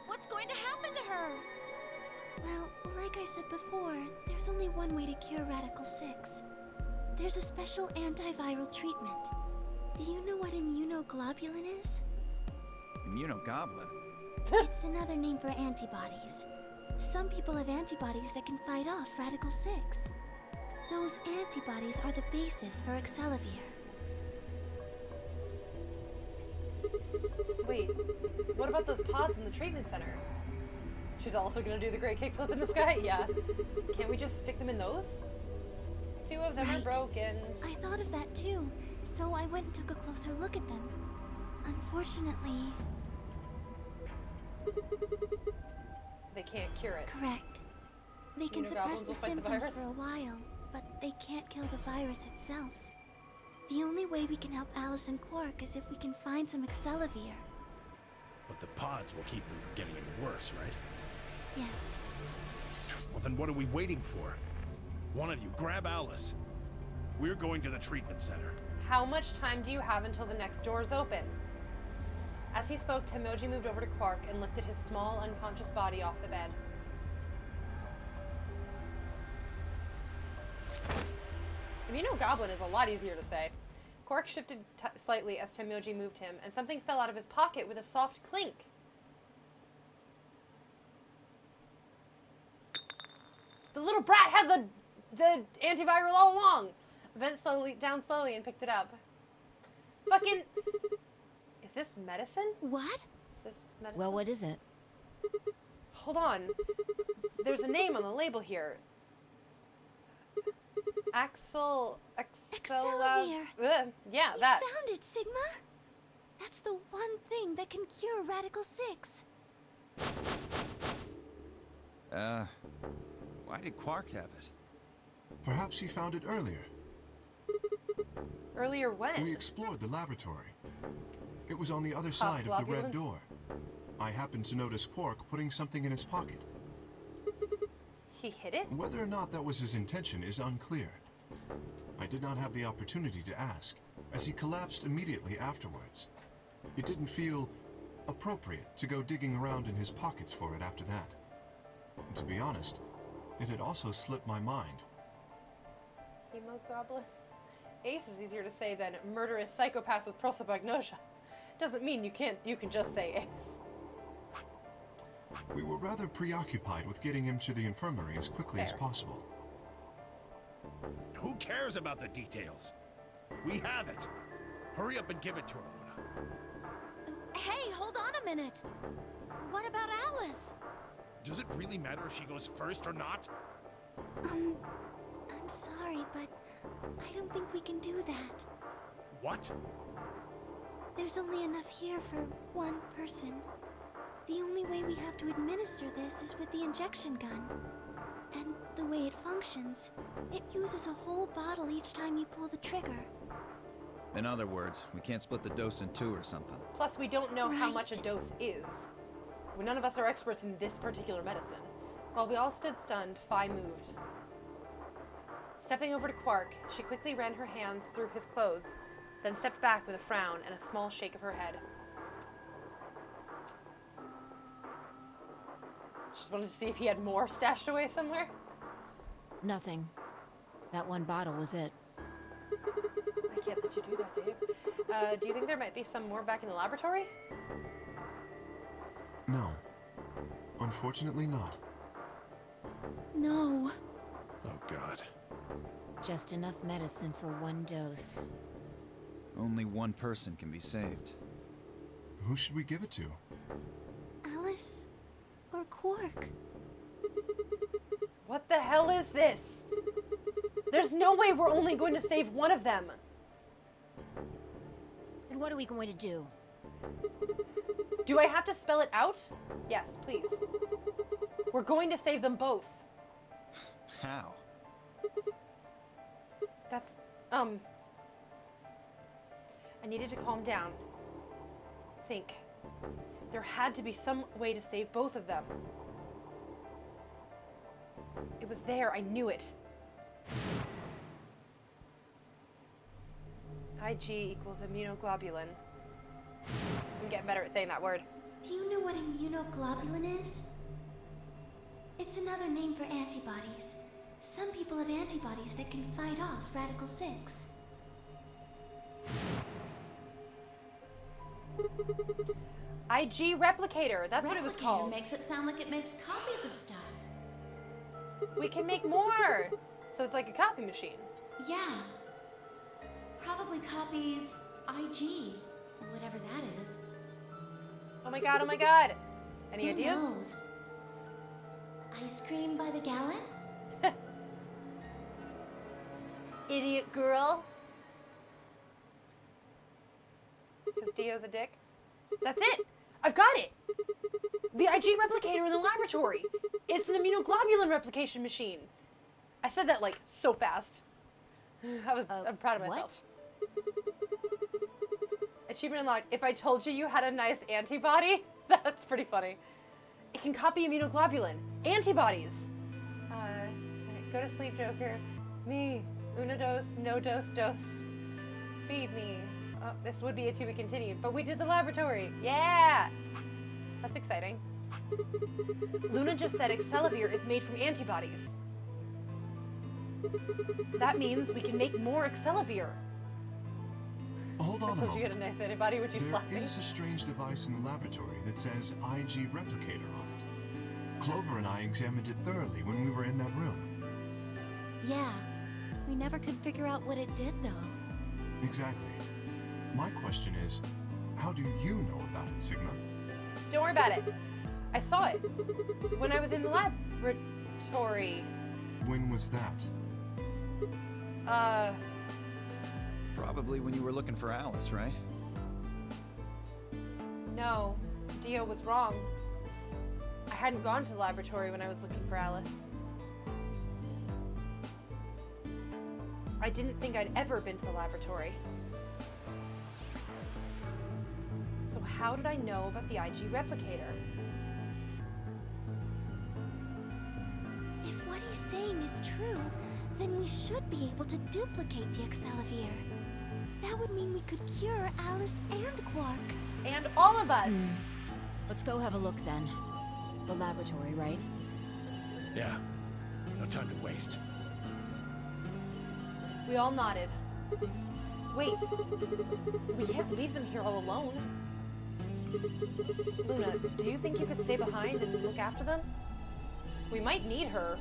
What's going to happen to her? Well, like I said before, there's only one way to cure Radical 6. There's a special antiviral treatment. Do you know what immunoglobulin is? Immunogoblin? It's another name for antibodies. Some people have antibodies that can fight off Radical 6. Those antibodies are the basis for Excelavir. Wait, what about those pods in the treatment center? She's also gonna do the great kickflip in the sky? Yeah. Can't we just stick them in those? 2 of them are broken. I thought of that too, so I went and took a closer look at them. Unfortunately... They can't cure it. Correct. They can suppress the symptoms for a while, but they can't kill the virus itself. The only way we can help Alice and Quark is if we can find some Excelavir. But the pods will keep them from getting any worse, right? Yes. Well, then what are we waiting for? One of you, grab Alice. We're going to the treatment center. How much time do you have until the next doors open? As he spoke, Temoji moved over to Quark and lifted his small, unconscious body off the bed. Immunogoblin is a lot easier to say. Quark shifted slightly as Temoji moved him, and something fell out of his pocket with a soft clink. The little brat had the antiviral all along. I bent down slowly and picked it up. Fucking... Is this medicine? What? Is this medicine? Well, what is it? Hold on. There's a name on the label here. Excelavir. Yeah, You that. found it, Sigma. That's the one thing that can cure Radical 6. Why did Quark have it? Perhaps he found it earlier. Earlier when? We explored the laboratory. It was on the other side of the red door. I happened to notice Quark putting something in his pocket. He hid it? Whether or not that was his intention is unclear. I did not have the opportunity to ask, as he collapsed immediately afterwards. It didn't feel appropriate to go digging around in his pockets for it after that. And to be honest, it had also slipped my mind. Hemogoblins? Ace is easier to say than murderous psychopath with prosopagnosia. Doesn't mean you can just say Ace. We were rather preoccupied with getting him to the infirmary as quickly as possible. Who cares about the details? We have it. Hurry up and give it to him, Luna. Hey, hold on a minute. What about Alice? Does it really matter if she goes first or not? I'm sorry, but I don't think we can do that. What? There's only enough here for one person. The only way we have to administer this is with the injection gun. And the way it functions, it uses a whole bottle each time you pull the trigger. In other words, we can't split the dose in two or something. Plus, we don't know how much a Right. dose is. None of us are experts in this particular medicine. While we all stood stunned, Phi moved. Stepping over to Quark, she quickly ran her hands through his clothes, then stepped back with a frown and a small shake of her head. Just wanted to see if he had more stashed away somewhere. Nothing. That one bottle was it. I can't let you do that, Dave. Do you think there might be some more back in the laboratory? No. Unfortunately not. No. Oh, God. Just enough medicine for one dose. Only one person can be saved. Who should we give it to? Alice or Quark? What the hell is this? There's no way we're only going to save one of them. Then what are we going to do? Do I have to spell it out? Yes, please. We're going to save them both. How? That's, I needed to calm down. Think. There had to be some way to save both of them. It was there, I knew it. IG equals immunoglobulin. I'm getting better at saying that word. Do you know what immunoglobulin is? It's another name for antibodies. Some people have antibodies that can fight off Radical 6. IG replicator, that's what it was Replicator called. makes it sound like it makes copies of stuff. We can make more. So it's like a copy machine. Yeah. Probably copies IG, whatever that is. Oh my god, oh my god. Any Who ideas? knows? Ice cream by the gallon? Idiot girl. Because Dio's a dick. That's it. I've got it. The IG replicator in the laboratory. It's an immunoglobulin replication machine. I said that like so fast. I'm proud of myself. Achievement unlocked. If I told you you had a nice antibody, that's pretty funny. It can copy immunoglobulin. Antibodies. Alright, go to sleep, Joker. Me. Una dos, no dos, dos. Feed me. Oh, this would be a to be continued, but we did the laboratory. Yeah! That's exciting. Luna just said Excelivir is made from antibodies. That means we can make more Excelivir. Hold on I a told you you had moment. a nice antibody, would you slap me? There is a strange device in the laboratory that says IG replicator on it. Clover and I examined it thoroughly when we were in that room. Yeah. We never could figure out what it did, though. Exactly. My question is, how do you know about it, Sigma? Don't worry about it. I saw it when I was in the laboratory. When was that? Probably when you were looking for Alice, right? No, Dio was wrong. I hadn't gone to the laboratory when I was looking for Alice. I didn't think I'd ever been to the laboratory. So how did I know about the IG replicator? If what he's saying is true, then we should be able to duplicate the Excelivir. That would mean we could cure Alice and Quark. And all of us! Let's go have a look then. The laboratory, right? Yeah. No time to waste. We all nodded. Wait, we can't leave them here all alone. Luna, do you think you could stay behind and look after them? We might need her.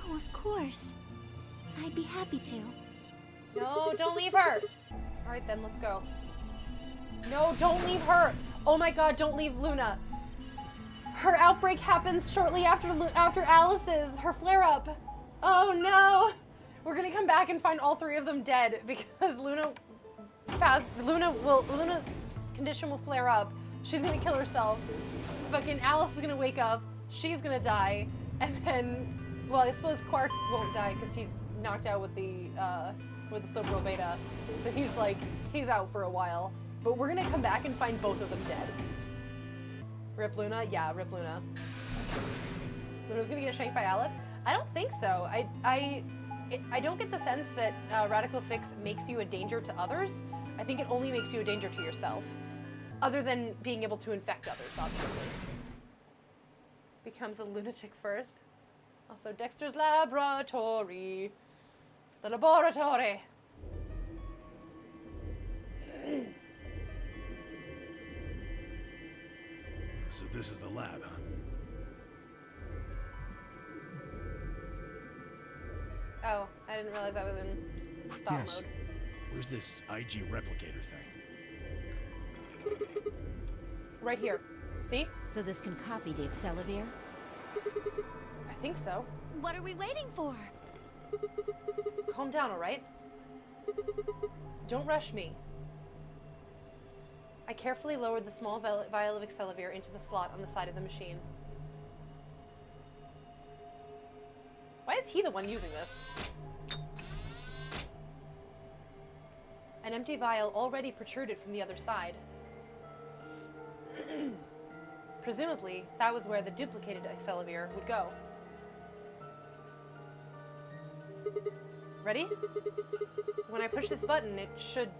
Oh, of course. I'd be happy to. No, don't leave her! Alright then, let's go. No, don't leave her! Oh my god, don't leave Luna! Her outbreak happens shortly after Alice's, her flare-up. Oh no! We're gonna come back and find all three of them dead because Luna's condition will flare up She's gonna kill herself. Fucking Alice is gonna wake up. She's gonna die. And then, well, I suppose Quark won't die because he's knocked out with the Sobro Beta. So he's like, he's out for a while. But we're gonna come back and find both of them dead. Rip Luna? Yeah, Rip Luna. Luna's gonna get shanked by Alice? I don't think so. I don't get the sense that Radical 6 makes you a danger to others. I think it only makes you a danger to yourself. Other than being able to infect others, obviously. Becomes a lunatic first. Also, Dexter's laboratory. The laboratory. So this is the lab, huh? Oh, I didn't realize I was in stop Yes. mode. Where's this IG replicator thing? Right here. See? So this can copy the Accelavir? I think so. What are we waiting for? Calm down, alright? Don't rush me. I carefully lowered the small vial of Accelavir into the slot on the side of the machine. Why is he the one using this? An empty vial already protruded from the other side. Presumably, that was where the duplicated Accelavir would go. Ready? When I push this button, it should...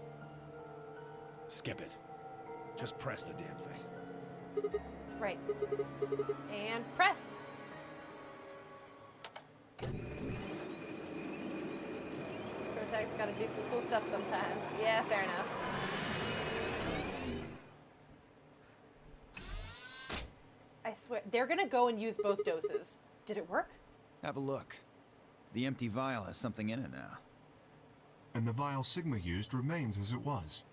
Skip it. Just press the damn thing. Right. And press! Protect's gotta do some cool stuff sometimes. Yeah, fair enough. I swear, they're gonna go and use both doses. Did it work? Have a look. The empty vial has something in it now. And the vial Sigma used remains as it was.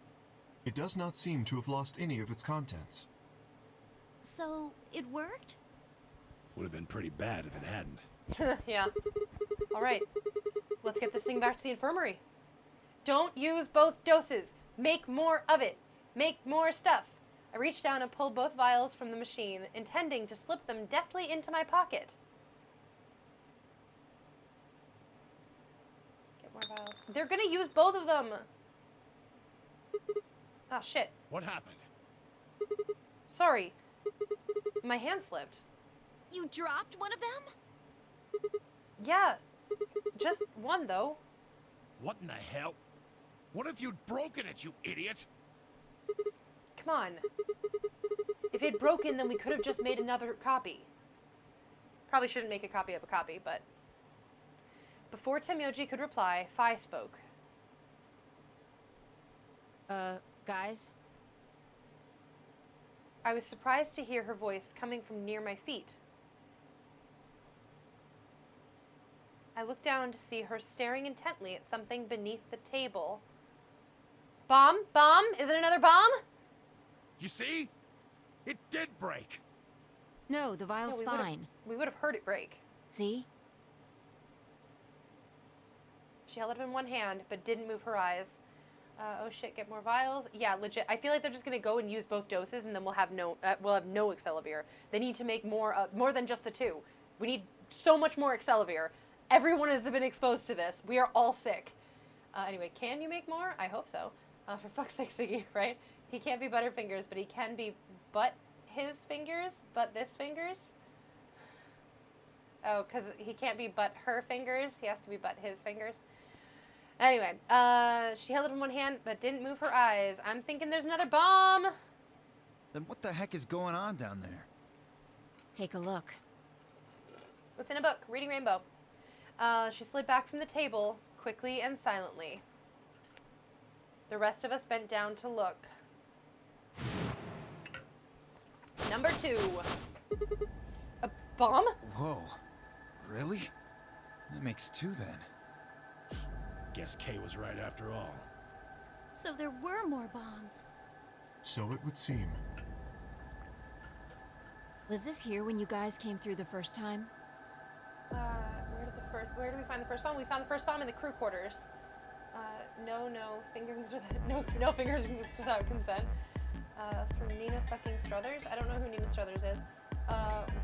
It does not seem to have lost any of its contents. So, it worked? Would have been pretty bad if it hadn't. Yeah. Alright. Let's get this thing back to the infirmary. Don't use both doses. Make more of it. Make more stuff. I reached down and pulled both vials from the machine, intending to slip them deftly into my pocket. Get more vials. They're gonna use both of them! Ah, shit. What happened? Sorry. My hand slipped. You dropped one of them? Yeah. Just one, though. What in the hell? What if you'd broken it, you idiot? Come on. If it'd broken, then we could have just made another copy. Probably shouldn't make a copy of a copy, but... Before Temyoji could reply, Phi spoke. Guys? I was surprised to hear her voice coming from near my feet. I looked down to see her staring intently at something beneath the table. Bomb? Bomb? Is it another bomb? You see? It did break. No, the vial's Yeah, fine. We would have heard it break. See? She held it in one hand, but didn't move her eyes. Oh shit, get more vials? Yeah, legit. I feel like they're just gonna go and use both doses, and then we'll have no Accelavir. They need to make more than just the two. We need so much more Accelavir. Everyone has been exposed to this. We are all sick. Anyway, can you make more? I hope so. For fuck's sake, Siggy, right? He can't be Butterfingers, but he can be but his fingers? But this fingers? Oh, because he can't be but her fingers. He has to be but his fingers. Anyway, she held it in one hand, but didn't move her eyes. I'm thinking there's another bomb. Then what the heck is going on down there? Take a look. What's in a book? Reading Rainbow. She slid back from the table, quickly and silently. The rest of us bent down to look. Number 2. A bomb? Whoa. Really? That makes 2 then. Guess Kay was right after all. So there were more bombs. So it would seem. Was this here when you guys came through the first time? Where did we find the first bomb? We found the first bomb in the crew quarters. No fingers without consent. from Nina fucking Struthers. I don't know who Nina Struthers is. We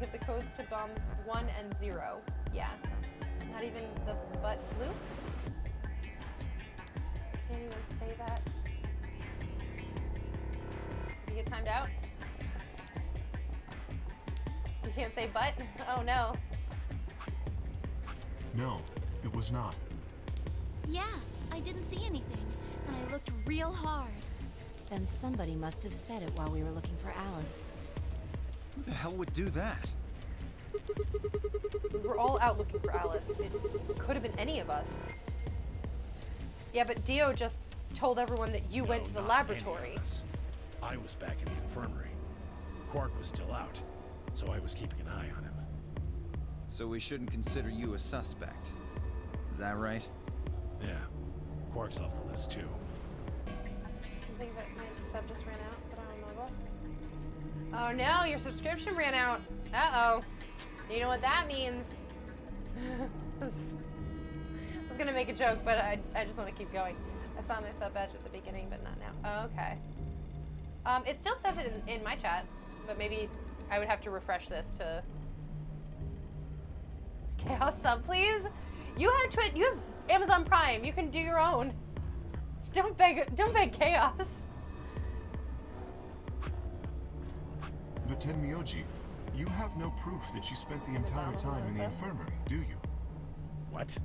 have the codes to bombs 1 and 0. Yeah. Not even the butt loop. Can't even say that. Did you get timed out? You can't say butt? Oh no. No, it was not. Yeah, I didn't see anything, and I looked real hard. Then somebody must have said it while we were looking for Alice. Who the hell would do that? We were all out looking for Alice. It could have been any of us. Yeah, but Dio just told everyone that you went to the not laboratory. any of us. I was back in the infirmary. Quark was still out, so I was keeping an eye on him. So we shouldn't consider you a suspect. Is that right? Yeah, Quark's off the list too. I think that my sub just ran out, but I don't know. Oh no, your subscription ran out. Uh-oh. You know what that means. I was gonna make a joke, but I just want to keep going. I saw my sub badge at the beginning, but not now. Oh, okay. It still says it in my chat, but maybe I would have to refresh this to... Chaos sub, please? You have Amazon Prime. You can do your own. Don't beg Chaos. But Tenmyoji, you have no proof that she spent the entire time in the infirmary, do you? What?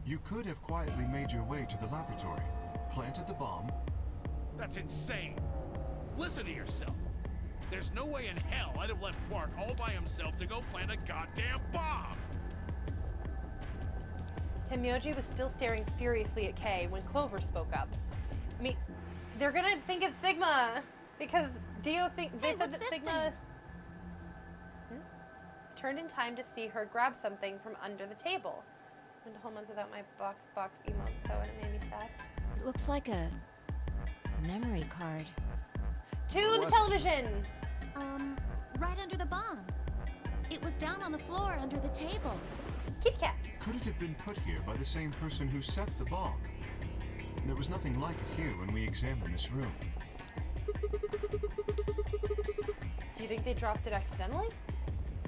You could have quietly made your way to the laboratory, planted the bomb. That's insane. Listen to yourself. There's no way in hell I'd have left Quark all by himself to go plant a goddamn bomb. Tenmyoji was still staring furiously at Kay when Clover spoke up. I mean, they're gonna think it's Sigma because Dio they said that Sigma turned in time to see her grab something from under the table. Went to whole months without my box emotes though, and it made me sad. It looks like a memory card. To the television! Right under the bomb. It was down on the floor under the table. Kit Kat! Could it have been put here by the same person who set the bomb? There was nothing like it here when we examined this room. Do you think they dropped it accidentally?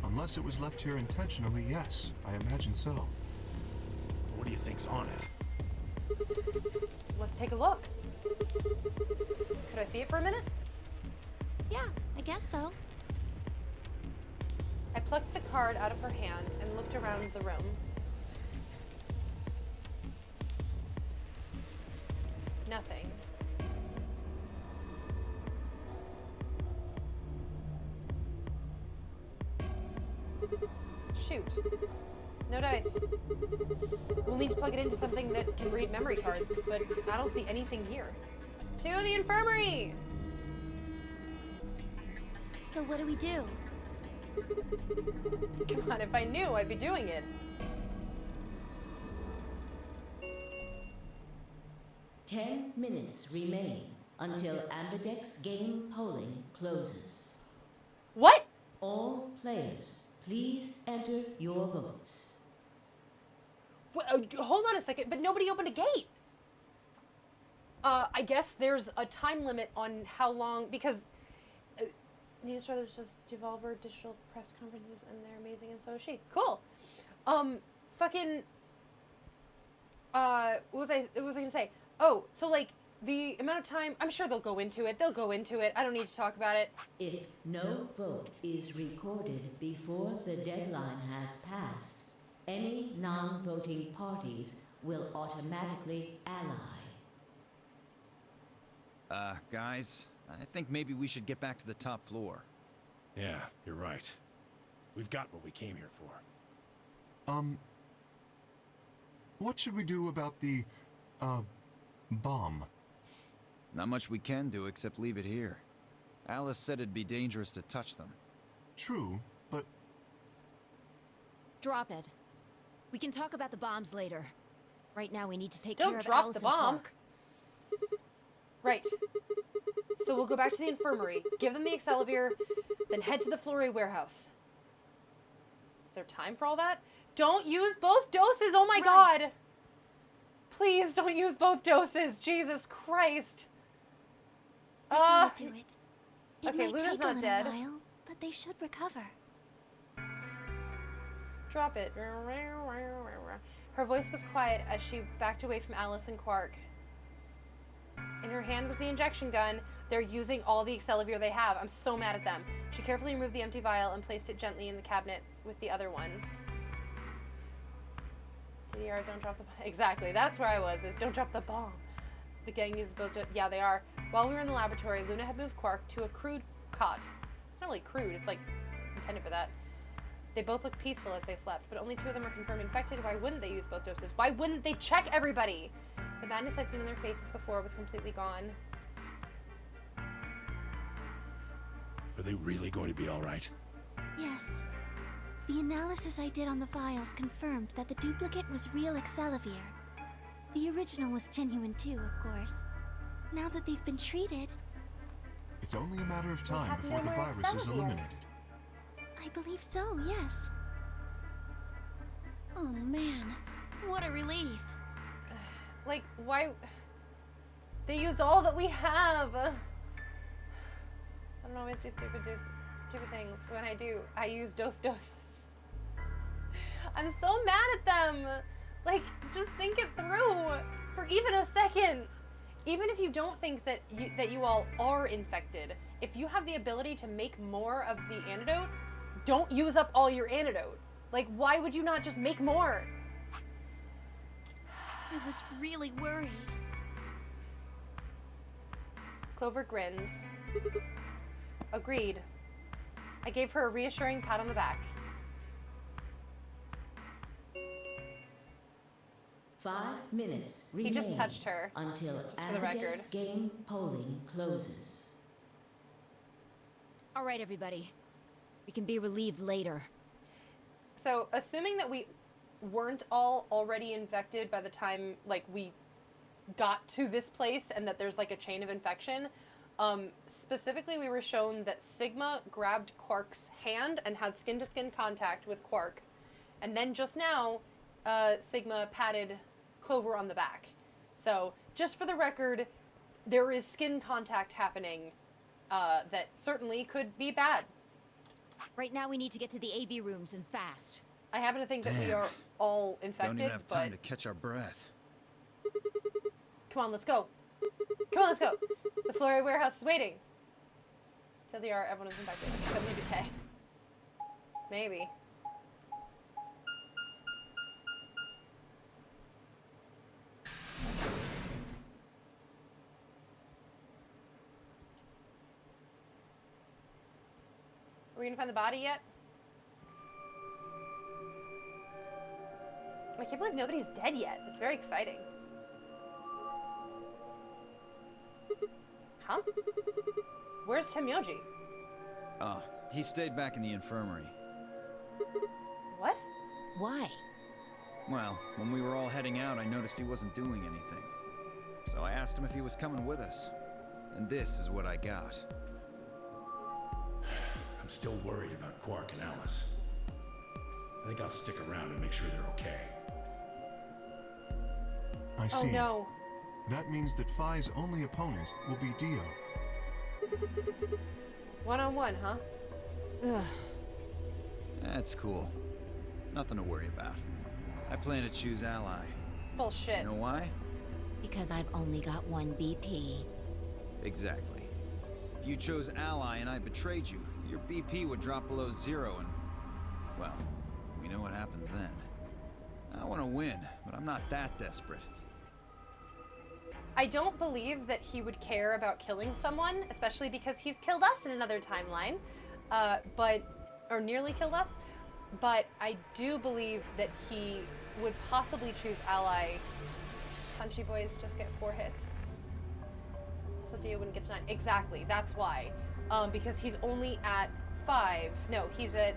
Unless it was left here intentionally, yes. I imagine so. What do you think's on it? Let's take a look. Could I see it for a minute? Yeah, I guess so. I plucked the card out of her hand and looked around the room. Nothing. Shoot. No dice. We'll need to plug it into something that can read memory cards, but I don't see anything here. To the infirmary! So what do we do? Come on, if I knew, I'd be doing it. 10 minutes remain until Ambidex game polling closes. What? All players, please enter your votes. Hold on a second, but nobody opened a gate. I guess there's a time limit on how long, because Nina Struthers does Devolver digital press conferences, and they're amazing, and so is she. Cool. What was I gonna say? Oh, so like the amount of time, I'm sure they'll go into it. I don't need to talk about it. If no vote is recorded before the deadline has passed, any non-voting parties will automatically ally. Guys, I think maybe we should get back to the top floor. Yeah, you're right. We've got what we came here for. What should we do about the, bomb? Not much we can do except leave it here. Alice said it'd be dangerous to touch them. True, but Drop it. We can talk about the bombs later. Right now we need to take care Don't of drop Alice the and bomb. Quark. Right. So we'll go back to the infirmary, give them the Excelivir, then head to the Flurry warehouse. Is there time for all that? Don't use both doses! Oh my god! Please don't use both doses! Jesus Christ! This ought to do it. It Okay, might Luna's take a not little dead. while, but they should recover. Drop it. Her voice was quiet as she backed away from Alice and Quark. In her hand was the injection gun. They're using all the Excalibur they have. I'm so mad at them. She carefully removed the empty vial and placed it gently in the cabinet with the other one. DDR, don't drop the bomb. Exactly, that's where I was, is don't drop the bomb. The gang is both, yeah, they are. While we were in the laboratory, Luna had moved Quark to a crude cot. It's not really crude, it's like intended for that. They both looked peaceful as they slept, but only 2 of them were confirmed infected. Why wouldn't they use both doses? Why wouldn't they check everybody? The madness I'd seen in their faces before was completely gone. Are they really going to be all right? Yes. The analysis I did on the files confirmed that the duplicate was real Excalibur. The original was genuine too, of course. Now that they've been treated, It's only a matter of time happened before to the more virus is Excalibur? eliminated. I believe so, yes. Oh man, what a relief. Like, why? They used all that we have. I don't always do stupid things. When I do, I use doses. I'm so mad at them. Like, just think it through for even a second. Even if you don't think that you all are infected, if you have the ability to make more of the antidote, don't use up all your antidote. Like, why would you not just make more? I was really worried. Clover grinned. Agreed. I gave her a reassuring pat on the back. 5 minutes He remain just touched her, until just for the record. Amberdex game polling closes. All right, everybody. We can be relieved later. So, assuming that we weren't all already infected by the time, like, we got to this place and that there's, like, a chain of infection, specifically we were shown that Sigma grabbed Quark's hand and had skin-to-skin contact with Quark. And then just now, Sigma patted Clover on the back. So, just for the record, there is skin contact happening that certainly could be bad. Right now we need to get to the AB rooms and fast. I happen to think that we Damn. are all infected, Don't even have time but to catch our breath. come on, let's go. Come on, let's go. The Flurry warehouse is waiting. TLDR, everyone is infected. Except maybe Kay. Maybe. Are we gonna find the body yet? I can't believe nobody's dead yet. It's very exciting. Huh? Where's Temyoji? Oh, he stayed back in the infirmary. What? Why? Well, when we were all heading out, I noticed he wasn't doing anything. So I asked him if he was coming with us. And this is what I got. I'm still worried about Quark and Alice. I think I'll stick around and make sure they're okay. I Oh see. no. That means that Phi's only opponent will be Dio. One-on-one, huh? Ugh. That's cool. Nothing to worry about. I plan to choose Ally. Bullshit. You know why? Because I've only got one BP. Exactly. If you chose Ally and I betrayed you, your BP would drop below 0 and... well, we know what happens then. I want to win, but I'm not that desperate. I don't believe that he would care about killing someone, especially because he's killed us in another timeline, or nearly killed us. But I do believe that he would possibly choose Ally. Punchy boys just get 4 hits. So Dio wouldn't get to 9. Exactly, that's why. Because he's only at 5. No, he's at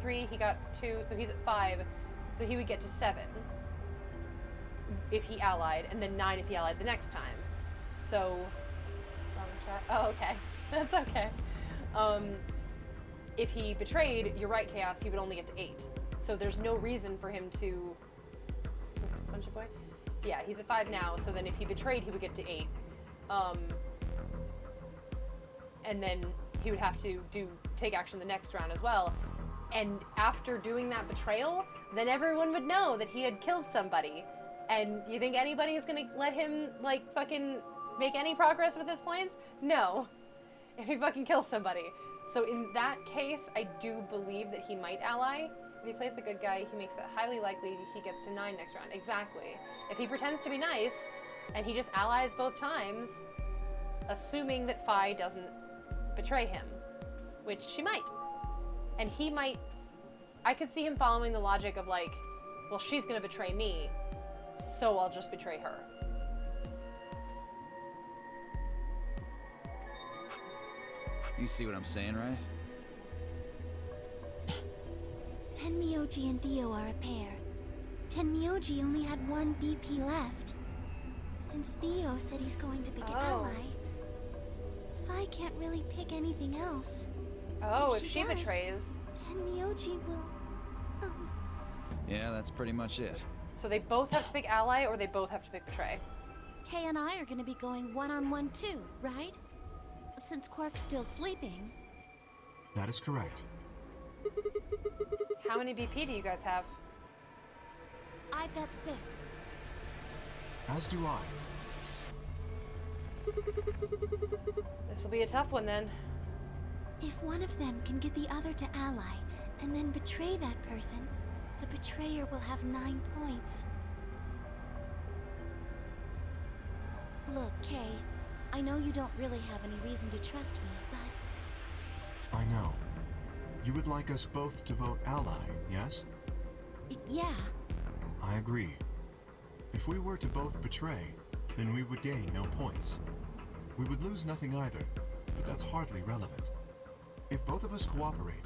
3, he got 2, so he's at 5. So he would get to 7 if he allied, and then 9 if he allied the next time. So, wrong chat. Oh, okay. That's okay. If he betrayed, you're right, Chaos, he would only get to 8. So there's no reason for him to... Punchy boy? Yeah, he's at 5 now, so then if he betrayed, he would get to 8. And then he would have to take action the next round as well. And after doing that betrayal, then everyone would know that he had killed somebody. And you think anybody is gonna let him, like, fucking make any progress with his points? No. If he fucking kills somebody. So in that case, I do believe that he might ally. If he plays the good guy, he makes it highly likely he gets to 9 next round. Exactly. If he pretends to be nice, and he just allies both times, assuming that Fi doesn't betray him, which she might. And he might, I could see him following the logic of like, well, she's gonna betray me, so I'll just betray her. You see what I'm saying, right? Tenmyoji and Dio are a pair. Tenmyoji only had one BP left. Since Dio said he's going to pick an ally, Fi can't really pick anything else. Oh, if she does, betrays. Tenmyoji will... Yeah, that's pretty much it. So they both have to pick ally, or they both have to pick betray. Kay and I are gonna be going one-on-one too, right? Since Quark's still sleeping. That is correct. How many BP do you guys have? I've got 6. As do I. This will be a tough one then. If one of them can get the other to ally, and then betray that person, the betrayer will have 9 points. Look, Kay, I know you don't really have any reason to trust me, but... I know. You would like us both to vote ally, yes? Yeah. I agree. If we were to both betray, then we would gain no points. We would lose nothing either, but that's hardly relevant. If both of us cooperate,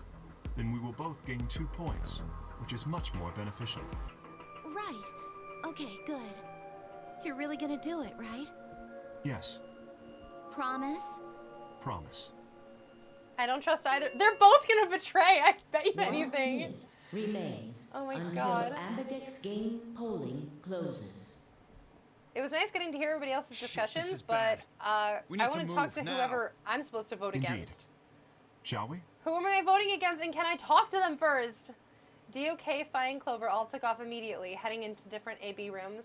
then we will both gain 2 points, which is much more beneficial. Right. Okay, good. You're really gonna do it, right? Yes, Promise? promise. I don't trust either. They're both gonna betray. I bet you 1 anything. minute remains Oh my until God. Ambidex game polling closes. It was nice getting to hear everybody else's Shit, discussions, this is but bad. We need I to want to talk to move now. whoever I'm supposed to vote Indeed. against. Shall we? Who am I voting against, and can I talk to them first? DOK, Fi, and Clover all took off immediately, heading into different AB rooms.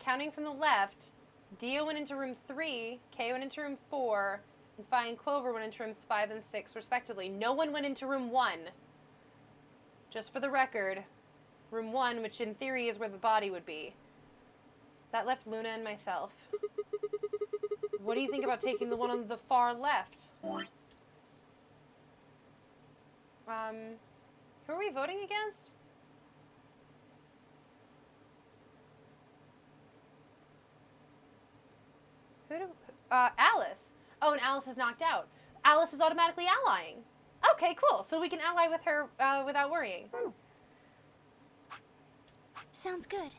Counting from the left, Dio went into room 3, Kay went into room 4, and Fi and Clover went into rooms 5 and 6, respectively. No one went into room 1. Just for the record, room 1, which in theory is where the body would be. That left Luna and myself. What do you think about taking the one on the far left? Who are we voting against? Alice. Oh, and Alice is knocked out. Alice is automatically allying. Okay, cool. So we can ally with her without worrying. Sounds good.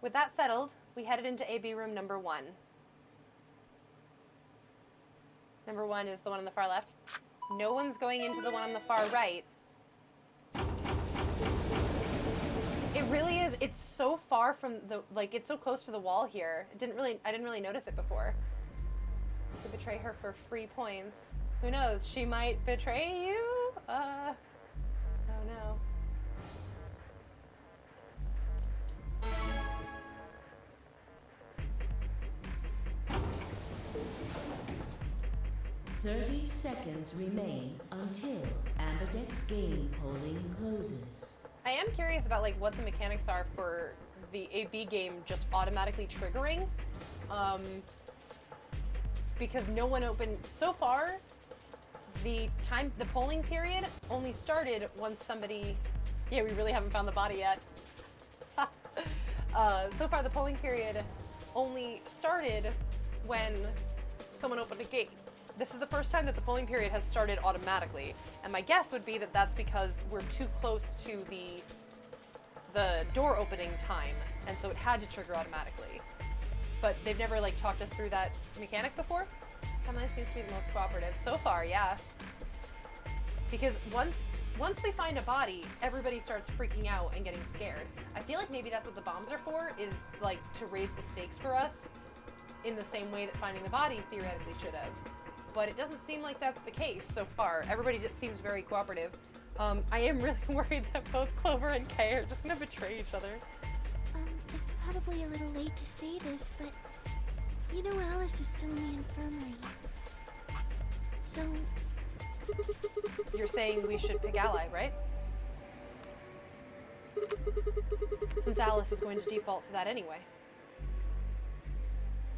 With that settled, we headed into AB room number 1. Number 1 is the one on the far left. No one's going into the one on the far right. It really is. It's so far from the, like, it's so close to the wall here. I didn't really notice it before. To betray her for free points. Who knows? She might betray you? Oh no. 30 seconds remain until Ambidex game polling closes. I am curious about like what the mechanics are for the AB game just automatically triggering. Because no one opened so far. The polling period only started once somebody. Yeah, we really haven't found the body yet. So far, the polling period only started when someone opened a gate. This is the first time that the polling period has started automatically, and my guess would be that that's because we're too close to the door opening time, and so it had to trigger automatically. But they've never like talked us through that mechanic before. This timeline seems to be the most cooperative so far, yeah. Because once once we find a body, everybody starts freaking out and getting scared. I feel like maybe that's what the bombs are for, is like to raise the stakes for us in the same way that finding the body theoretically should have. But it doesn't seem like that's the case so far. Everybody just seems very cooperative. I am really worried that both Clover and Kay are just gonna betray each other. It's probably a little late to say this, but you know Alice is still in the infirmary. So... You're saying we should pick Ally, right? Since Alice is going to default to that anyway.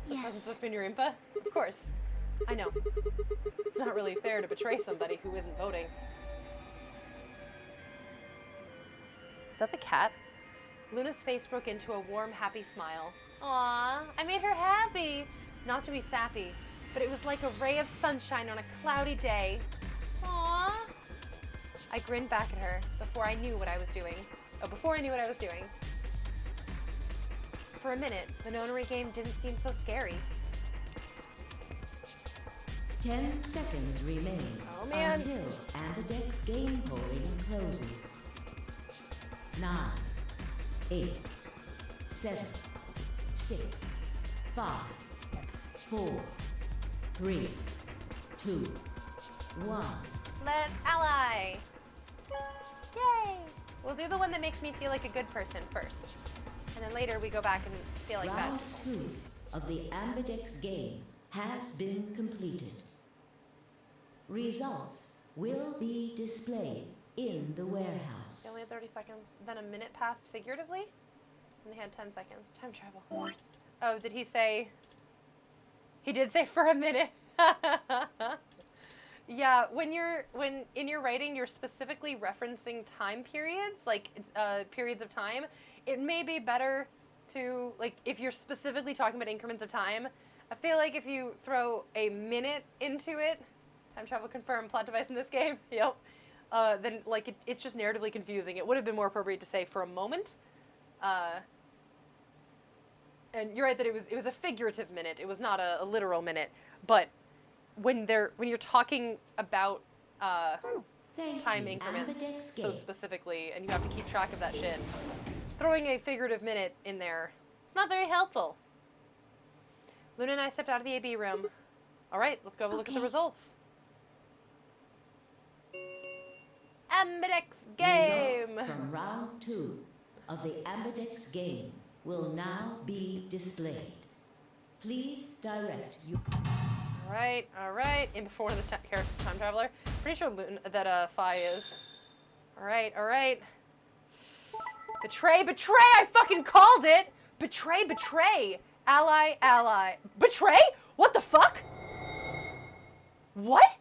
yes. Presence of your Impa? Of course. I know. It's not really fair to betray somebody who isn't voting. Is that the cat? Luna's face broke into a warm, happy smile. Aww, I made her happy. Not to be sappy, but it was like a ray of sunshine on a cloudy day. Aww. I grinned back at her before I knew what I was doing. For a minute, the nonary game didn't seem so scary. 10 seconds remain Oh, man. until Ambidex game polling closes. 9, 8, 7, 6, 5, 4, 3, 2, 1. Let's ally! Yay! We'll do the one that makes me feel like a good person first. And then later we go back and feel like Round that. 2 of the Ambidex game has been completed. Results will be displayed in the warehouse. They only had 30 seconds. Then a minute passed figuratively? And they had 10 seconds. Time travel. Oh, did he say... He did say for a minute. Yeah, when in your writing you're specifically referencing time periods, like periods of time, it may be better to, like, if you're specifically talking about increments of time, I feel like if you throw a minute into it, time travel confirmed, plot device in this game, yep, then, like, it's just narratively confusing. It would have been more appropriate to say for a moment. And you're right that it was a figurative minute. It was not a literal minute. But when you're talking about time increments so specifically, and you have to keep track of that shit, throwing a figurative minute in there, it's not very helpful. Luna and I stepped out of the AB room. All right, let's go have a look at the results. Ambidex game! Results from round 2 of the Ambidex game will now be displayed. Please direct your... All right. In before one of the characters time traveler. Pretty sure that Phi is. All right. Betray! I fucking called it! Betray! Ally. Betray? What the fuck? What?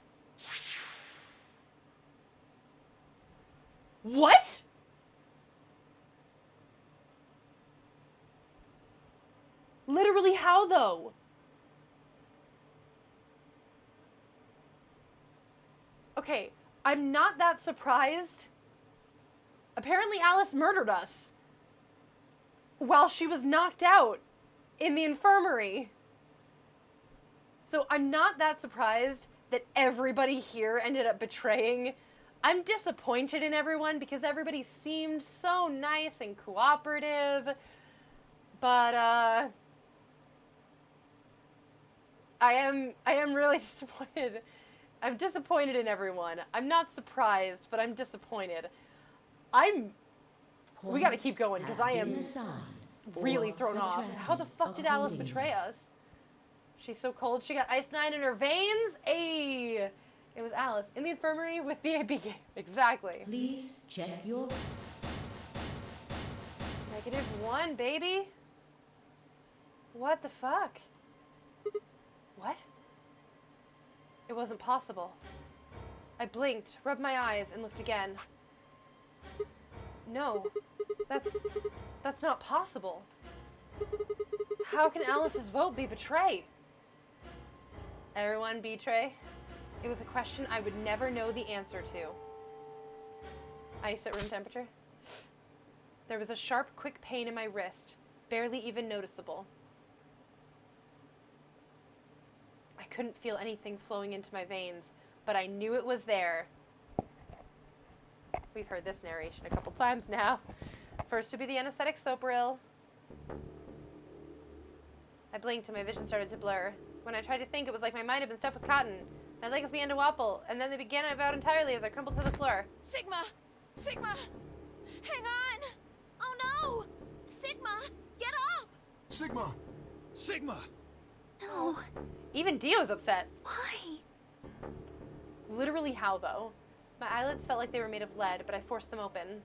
What? Literally how, though? Okay, I'm not that surprised. Apparently Alice murdered us while she was knocked out in the infirmary. So I'm not that surprised that everybody here ended up betraying. I'm disappointed in everyone because everybody seemed so nice and cooperative. But I am really disappointed. I'm disappointed in everyone. I'm not surprised, but I'm disappointed. We gotta keep going because I am really thrown off. How the fuck did Alice betray us? She's so cold. She got ice 9 in her veins. Ayy. It was Alice in the infirmary with the AB game. Exactly. Please check your... -1, baby. What the fuck? What? It wasn't possible. I blinked, rubbed my eyes, and looked again. No, that's not possible. How can Alice's vote be betray? Everyone betray? It was a question I would never know the answer to. Ice at room temperature? There was a sharp, quick pain in my wrist, barely even noticeable. I couldn't feel anything flowing into my veins, but I knew it was there. We've heard this narration a couple times now. First to be the anesthetic soap reel. I blinked and my vision started to blur. When I tried to think, it was like my mind had been stuffed with cotton. My legs began to wobble, and then they began to bow entirely as I crumpled to the floor. Sigma! Sigma! Hang on! Oh no! Sigma! Get up! Sigma! Sigma! No. Even Dio's upset. Why? Literally how, though? My eyelids felt like they were made of lead, but I forced them open.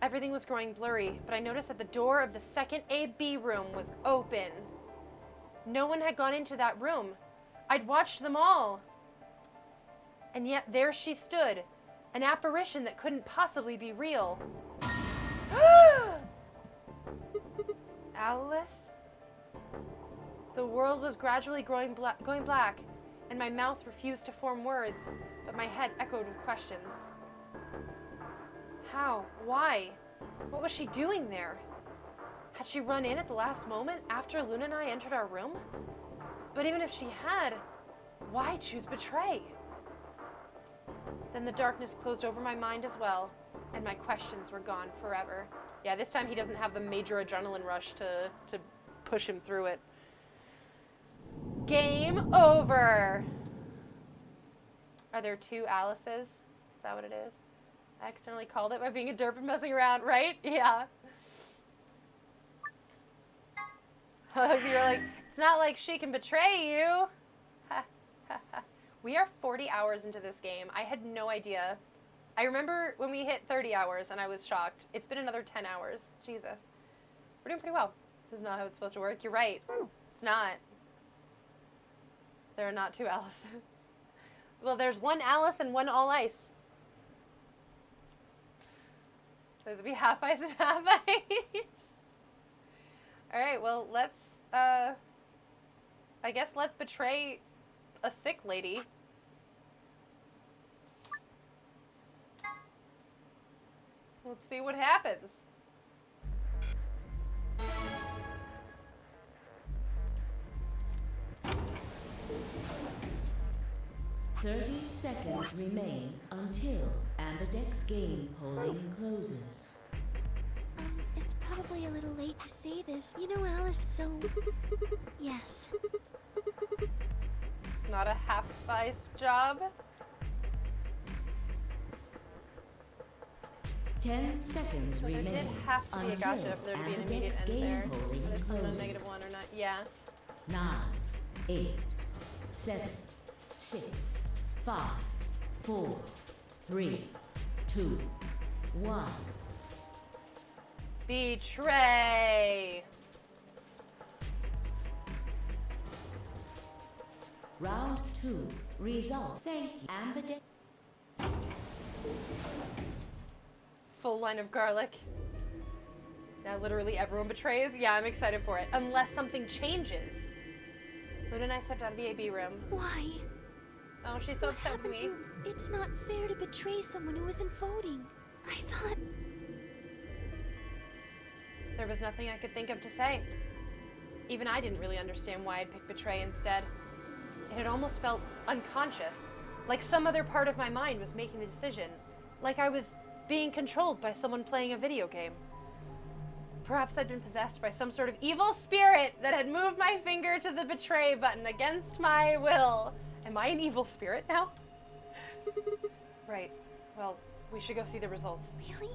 Everything was growing blurry, but I noticed that the door of the second AB room was open. No one had gone into that room. I'd watched them all. And yet there she stood, an apparition that couldn't possibly be real. Alice? The world was gradually going black, and my mouth refused to form words, but my head echoed with questions. How? Why? What was she doing there? Had she run in at the last moment after Luna and I entered our room? But even if she had, why choose betray? Then the darkness closed over my mind as well, and my questions were gone forever. Yeah, this time he doesn't have the major adrenaline rush to push him through it. Game over! Are there two Alices? Is that what it is? I accidentally called it by being a derp and messing around, right? Yeah. You're like, it's not like she can betray you. We are 40 hours into this game. I had no idea. I remember when we hit 30 hours and I was shocked. It's been another 10 hours. Jesus. We're doing pretty well. This is not how it's supposed to work. You're right. It's not. There are not two Alices. Well, there's one Alice and one all ice. Those would be half ice and half ice. All right, well, let's, I guess let's betray a sick lady. Let's see what happens. "30 seconds remain until Ambidex game polling closes." It's probably a little late to say this. You know Alice, so... Yes. Not a half-iced job. 10 seconds There did remain have to be a until gotcha if there to be an immediate Ambidex end there. game polling There's someone a closes. -1 or not. Yeah. 9, 8, 7, 6, 5, 4, 3, 2, 1. Betray. Round 2. Result. Thank you. Ambidex. Full line of garlic. Now literally everyone betrays. Yeah, I'm excited for it. Unless something changes. Luna and I stepped out of the AB room. Why? Oh, she's so What upset with happened me. to... It's not fair to betray someone who isn't voting. I thought... There was nothing I could think of to say. Even I didn't really understand why I'd picked betray instead. It had almost felt unconscious, like some other part of my mind was making the decision, like I was being controlled by someone playing a video game. Perhaps I'd been possessed by some sort of evil spirit that had moved my finger to the betray button against my will. Am I an evil spirit now? Right. Well, we should go see the results. Really?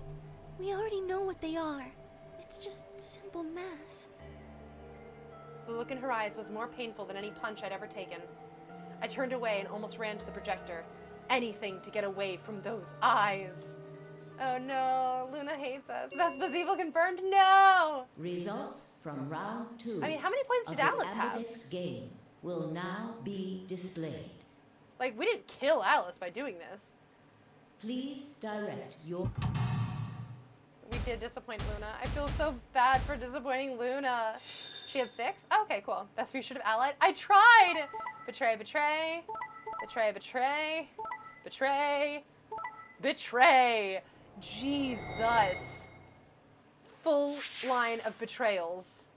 We already know what they are. It's just simple math. The look in her eyes was more painful than any punch I'd ever taken. I turned away and almost ran to the projector. Anything to get away from those eyes. Oh no, Luna hates us. Vespa's evil confirmed? No! Results from round 2. I mean, how many points of did the Alice have? Ambidex game will now be displayed. Like, we didn't kill Alice by doing this. Please direct your... We did disappoint Luna. I feel so bad for disappointing Luna. She had 6? Oh, okay, cool. Best we should have allied. I tried! Betray, betray. Betray, betray. Betray. Betray. Jesus. Full line of betrayals.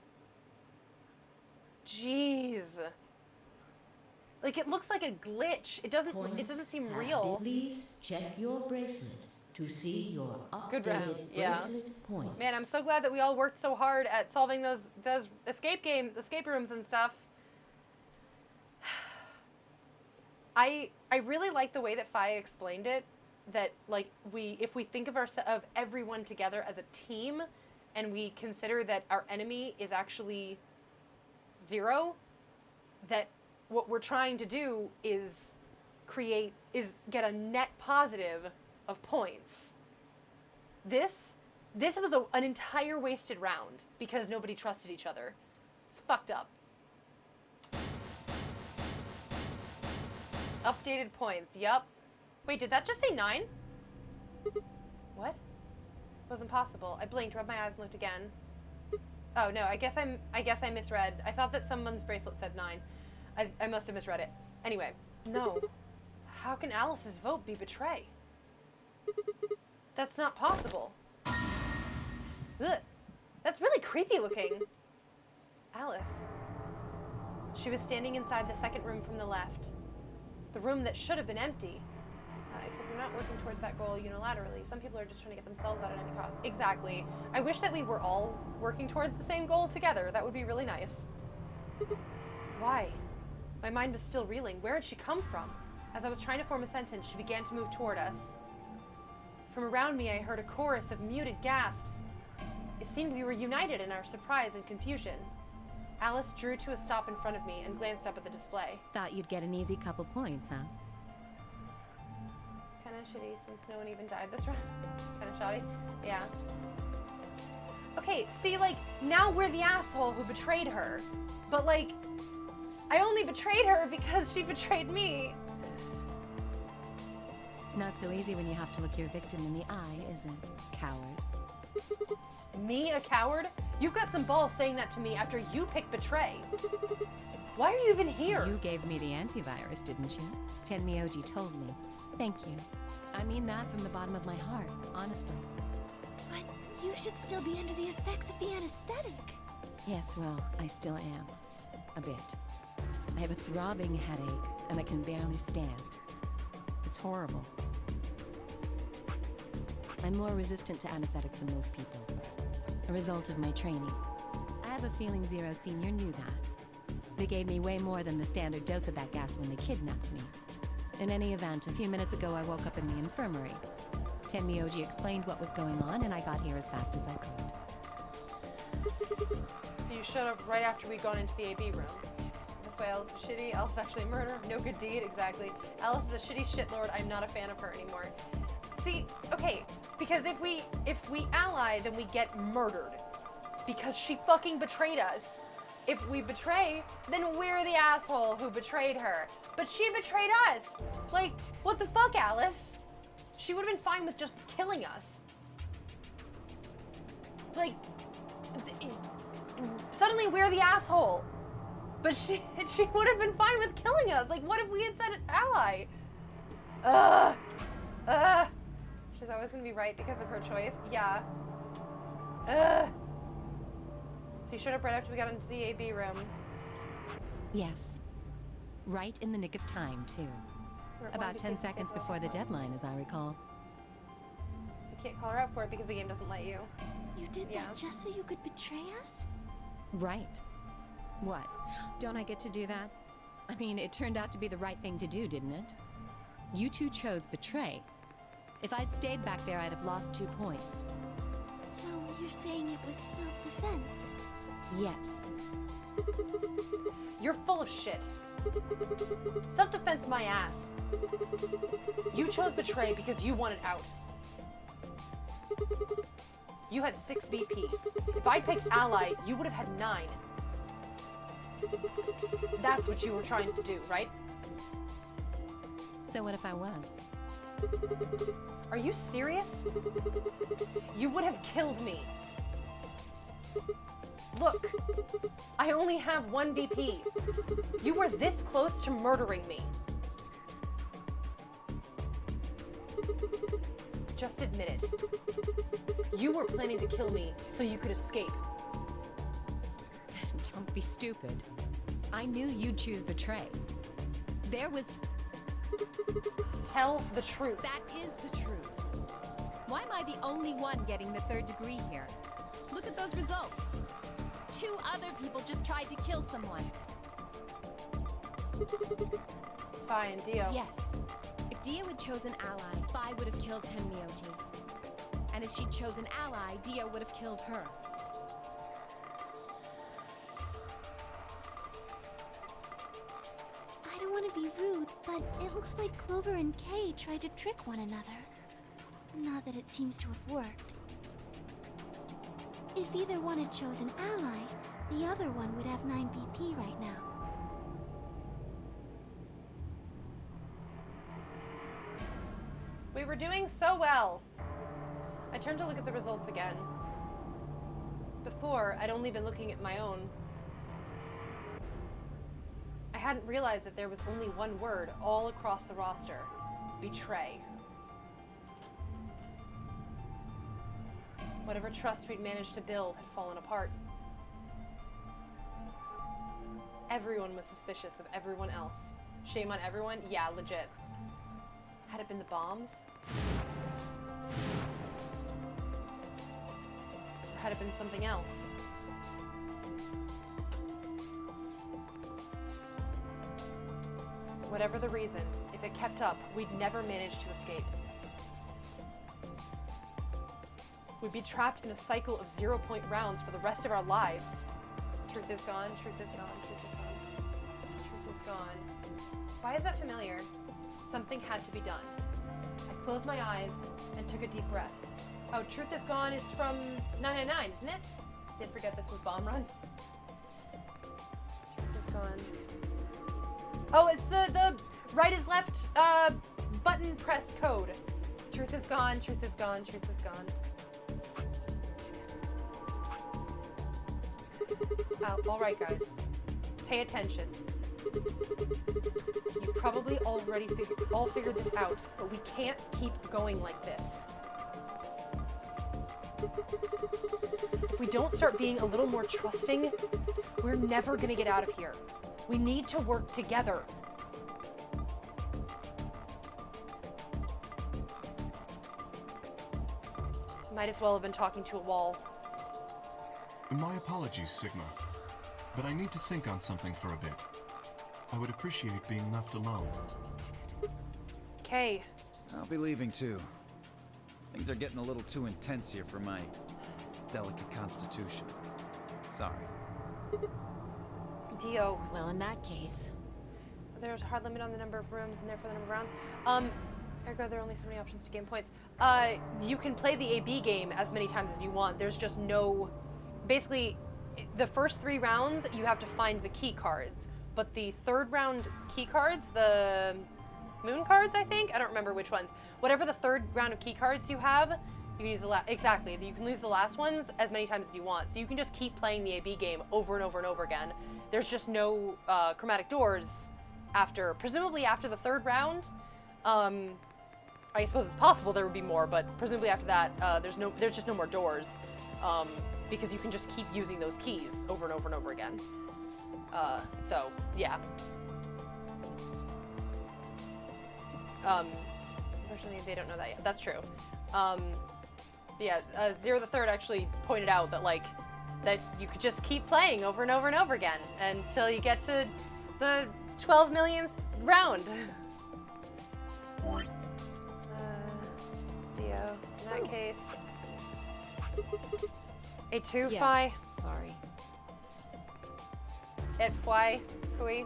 Jeez. Like, it looks like a glitch. It doesn't seem Points real. have been- Please check your bracelet to see your Good round, updated yeah. bracelet points. Man, I'm so glad that we all worked so hard at solving those escape rooms and stuff. I really like the way that Faye explained it. That like if we think of of everyone together as a team, and we consider that our enemy is actually 0, that what we're trying to do is get a net positive of points. This was an entire wasted round because nobody trusted each other. It's fucked up. Updated points. Yup. Wait, did that just say 9? What? It wasn't possible. I blinked, rubbed my eyes, and looked again. Oh no, I guess I misread. I thought that someone's bracelet said 9. I must have misread it. Anyway, no. How can Alice's vote be betray? That's not possible. Ugh. That's really creepy looking. Alice. She was standing inside the second room from the left. The room that should have been empty. Except you're not working towards that goal unilaterally. Some people are just trying to get themselves out at any cost. Exactly. I wish that we were all working towards the same goal together. That would be really nice. Why? My mind was still reeling. Where had she come from? As I was trying to form a sentence, she began to move toward us. From around me, I heard a chorus of muted gasps. It seemed we were united in our surprise and confusion. Alice drew to a stop in front of me and glanced up at the display. Thought you'd get an easy couple points, huh? It's kind of shitty since no one even died this round. Kind of shoddy. Yeah. Okay, see, like, now we're the asshole who betrayed her. But, like, I only betrayed her because she betrayed me. Not so easy when you have to look your victim in the eye, is it, coward? Me, a coward? You've got some balls saying that to me after you picked betray. Why are you even here? You gave me the antivirus, didn't you? Tenmyoji told me. Thank you. I mean that from the bottom of my heart, honestly. But you should still be under the effects of the anesthetic. Yes, well, I still am. A bit. I have a throbbing headache, and I can barely stand. It's horrible. I'm more resistant to anesthetics than most people. A result of my training. I have a feeling Zero Senior knew that. They gave me way more than the standard dose of that gas when they kidnapped me. In any event, a few minutes ago I woke up in the infirmary. Tenmyoji explained what was going on, and I got here as fast as I could. So you showed up right after we'd gone into the AB room. That's why Alice is shitty. Alice is actually murder. No good deed, exactly. Alice is a shitty shitlord. I'm not a fan of her anymore. See, okay, because if we ally, then we get murdered. Because she fucking betrayed us. If we betray, then we're the asshole who betrayed her. But she betrayed us. Like, what the fuck, Alice? She would have been fine with just killing us. Like, suddenly we're the asshole. But she would have been fine with killing us. Like, what if we had said ally? She's always gonna be right because of her choice. Yeah. So you showed up right after we got into the AB room. Yes. Right in the nick of time, too. About 10 seconds before the deadline, as I recall. You can't call her out for it because the game doesn't let you. You did that just so you could betray us? Right. What? Don't I get to do that? I mean, it turned out to be the right thing to do, didn't it? You two chose betray. If I'd stayed back there, I'd have lost 2 points. So you're saying it was self-defense? Yes. You're full of shit. Self-defense my ass. You chose betray because you wanted out. You had 6 BP. If I picked ally, you would have had 9. That's what you were trying to do, right? So what if I was? Are you serious? You would have killed me. Look, I only have 1 BP. You were this close to murdering me. Just admit it. You were planning to kill me so you could escape. Don't be stupid. I knew you'd choose betray. There was... Tell the truth. That is the truth. Why am I the only one getting the 3rd degree here? Look at those results. 2 other people just tried to kill someone. Fine, Dio. Yes. If Dio had chosen ally, Phi would have killed Tenmyoti. And if she'd chosen ally, Dio would have killed her. I don't want to be rude, but it looks like Clover and Kay tried to trick one another. Not that it seems to have worked. If either one had chosen ally, the other one would have 9 BP right now. We were doing so well. I turned to look at the results again. Before, I'd only been looking at my own. I hadn't realized that there was only one word all across the roster. Betray. Whatever trust we'd managed to build had fallen apart. Everyone was suspicious of everyone else. Shame on everyone? Yeah, legit. Had it been the bombs? Or had it been something else? Whatever the reason, if it kept up, we'd never manage to escape. We'd be trapped in a cycle of 0-point rounds for the rest of our lives. Truth is gone, truth is gone, truth is gone. Truth is gone. Why is that familiar? Something had to be done. I closed my eyes and took a deep breath. Oh, Truth is Gone is from 999, isn't it? Did forget this was Bomb Run. Truth is Gone. Oh, it's the right is left button press code. Truth is gone, truth is gone, truth is gone. All right, guys. Pay attention. You've probably already figured this out, but we can't keep going like this. If we don't start being a little more trusting, we're never gonna get out of here. We need to work together. Might as well have been talking to a wall. My apologies, Sigma, but I need to think on something for a bit. I would appreciate being left alone. Kay. I'll be leaving too. Things are getting a little too intense here for my delicate constitution. Sorry. Dio. Well, in that case... There's a hard limit on the number of rooms and therefore the number of rounds. Ergo, there are only so many options to gain points. You can play the AB game as many times as you want. There's just no... Basically, the first 3 rounds, you have to find the key cards. But the 3rd round key cards, the moon cards, I think? I don't remember which ones. Whatever the 3rd round of key cards you have, you can use the last... Exactly. You can lose the last ones as many times as you want. So you can just keep playing the AB game over and over and over again. There's just no chromatic doors after... Presumably after the 3rd round. I suppose it's possible there would be more, but presumably after that, there's just no more doors. Because you can just keep using those keys over and over and over again. So, yeah. Unfortunately, they don't know that yet. That's true. Yeah, Zero the Third actually pointed out that, like, that you could just keep playing over and over and over again until you get to the 12 millionth round. Dio, in that case... A 2 Yeah, Phi. sorry. Et Phi. Fui.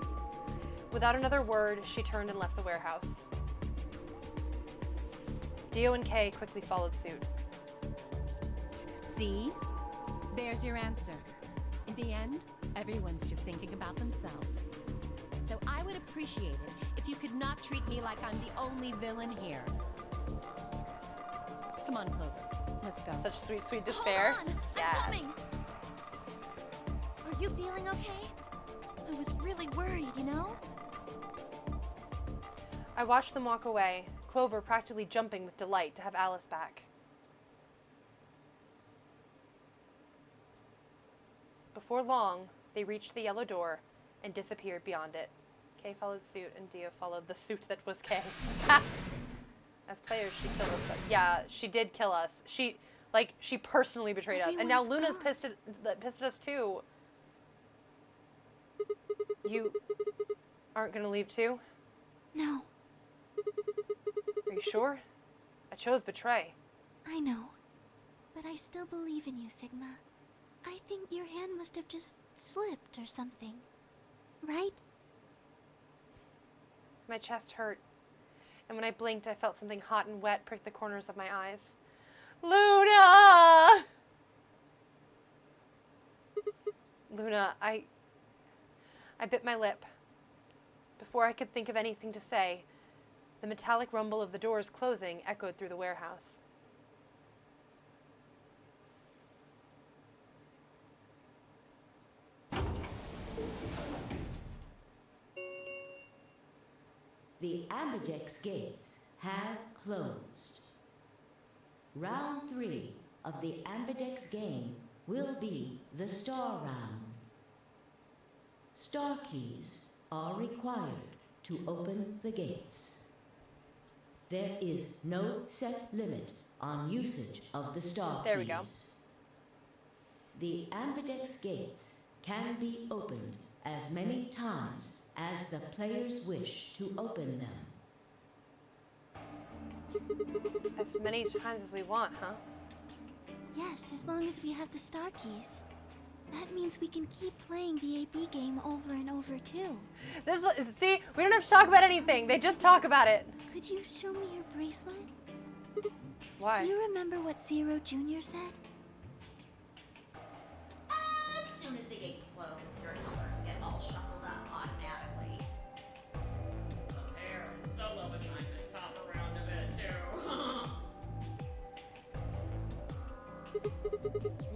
Without another word, she turned and left the warehouse. Dio and Kay quickly followed suit. See? There's your answer. In the end, everyone's just thinking about themselves. So I would appreciate it if you could not treat me like I'm the only villain here. Come on, Clover. Let's go. Such sweet, sweet despair. Hold on! Yes. I'm coming! Are you feeling okay? I was really worried, you know? I watched them walk away, Clover practically jumping with delight to have Alice back. Before long, they reached the yellow door and disappeared beyond it, Kay followed suit, and Dio followed the suit that was Kay. As players, she killed us. But yeah, she did kill us. She personally betrayed us. And now Everyone's Luna's gone. pissed at us too. You aren't gonna leave too? No, Are you sure? I chose betray. I know. But I still believe in you, Sigma. I think your hand must have just slipped or something. Right? My chest hurt. And when I blinked, I felt something hot and wet prick the corners of my eyes. Luna! Luna, I bit my lip. Before I could think of anything to say, the metallic rumble of the doors closing echoed through the warehouse. The Ambidex gates have closed. Round 3 of the Ambidex game will be the Star Round. Star keys are required to open the gates. There is no set limit on usage of the Star keys. There we go. The Ambidex gates can be opened as many times as the players wish to open them. As many times as we want, huh? Yes, as long as we have the star keys. That means we can keep playing the AB game over and over too. This is what, see, we don't have to talk about anything. They just talk about it. Could you show me your bracelet? Why? Do you remember what Zero Jr. said? As soon as the gates close, your colors get all shuffled up automatically. Prepare and solo assignments hop around a bit too.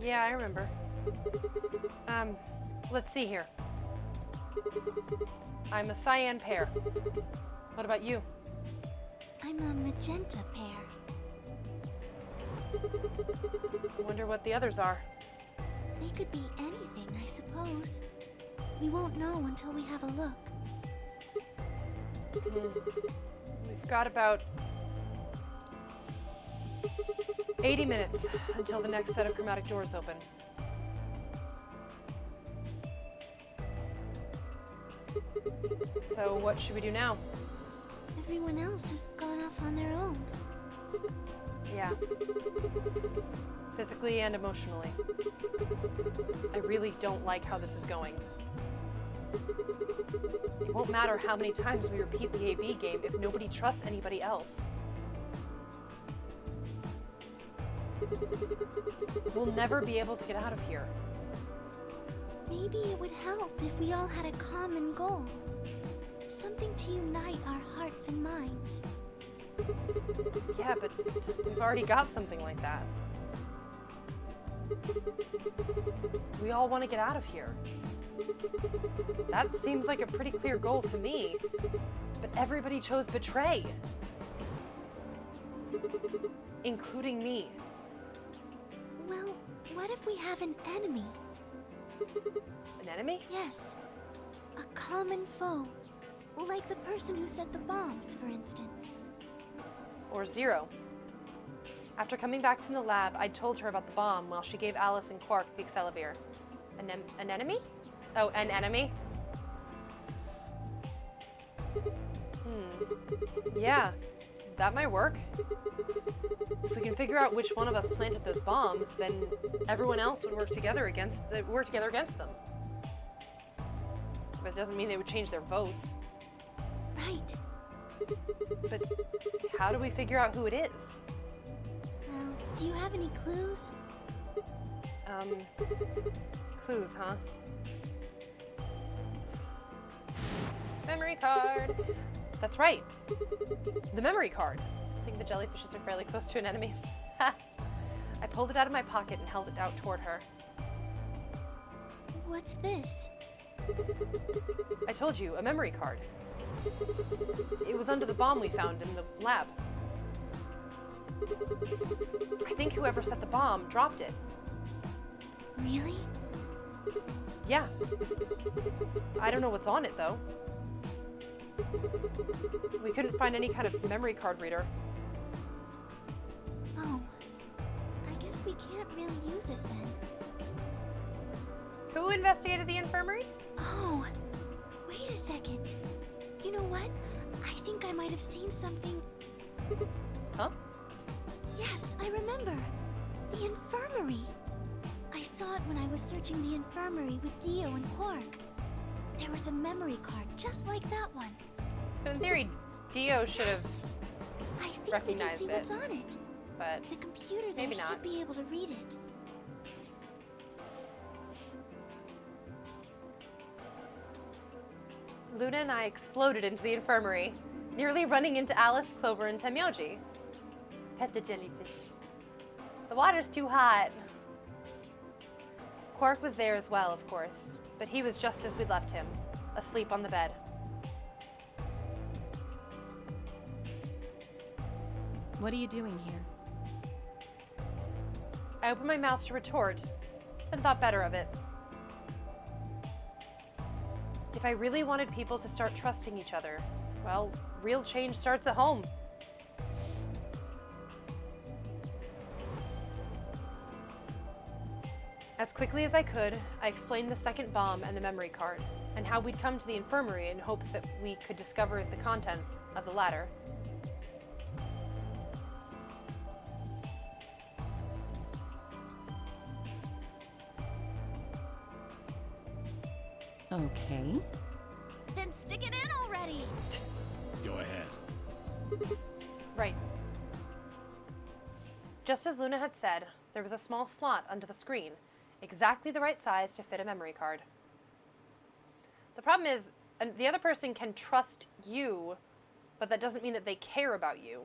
Yeah, I remember. Let's see here. I'm a cyan pear. What about you? I'm a magenta pear. I wonder what the others are. They could be anything, I suppose. We won't know until we have a look. We've got about 80 minutes until the next set of chromatic doors open. So what should we do now? Everyone else has gone off on their own. Yeah. Physically and emotionally. I really don't like how this is going. It won't matter how many times we repeat the AB game if nobody trusts anybody else. We'll never be able to get out of here. Maybe it would help if we all had a common goal. Something to unite our hearts and minds. Yeah, but we've already got something like that. We all want to get out of here. That seems like a pretty clear goal to me. But everybody chose betray. Including me. Well, what if we have an enemy? An enemy? Yes. A common foe. Like the person who set the bombs, for instance. Or Zero. After coming back from the lab, I told her about the bomb while she gave Alice and Quark the Excelivir. An enemy? Oh, an enemy? Yeah, that might work. If we can figure out which one of us planted those bombs, then everyone else would work together against them. But it doesn't mean they would change their votes. Right. But how do we figure out who it is? Well, do you have any clues? Clues, huh? Memory card. That's right. The memory card. I think the jellyfishes are fairly close to anemones. I pulled it out of my pocket and held it out toward her. What's this? I told you, a memory card. It was under the bomb we found in the lab. I think whoever set the bomb dropped it. Really? Yeah. I don't know what's on it, though. We couldn't find any kind of memory card reader. Oh, I guess we can't really use it then. Who investigated the infirmary? Oh, wait a second. You know what? I think I might have seen something. Huh? Yes, I remember. The infirmary. I saw it when I was searching the infirmary with Theo and Quark. There was a memory card just like that one. So in theory, Dio should have Yes. I think we can recognized see it. what's on it. but The computer there Maybe not. should be able to read it. Luna and I exploded into the infirmary, nearly running into Alice, Clover, and Temyoji. Pet the jellyfish. The water's too hot. Quark was there as well, of course, but he was just as we'd left him, asleep on the bed. What are you doing here? I opened my mouth to retort, then thought better of it. If I really wanted people to start trusting each other, well, real change starts at home. As quickly as I could, I explained the second bomb and the memory card, and how we'd come to the infirmary in hopes that we could discover the contents of the latter. Okay. Then stick it in already. Go ahead. Right. Just as Luna had said, there was a small slot under the screen, exactly the right size to fit a memory card. The problem is, the other person can trust you, but that doesn't mean that they care about you.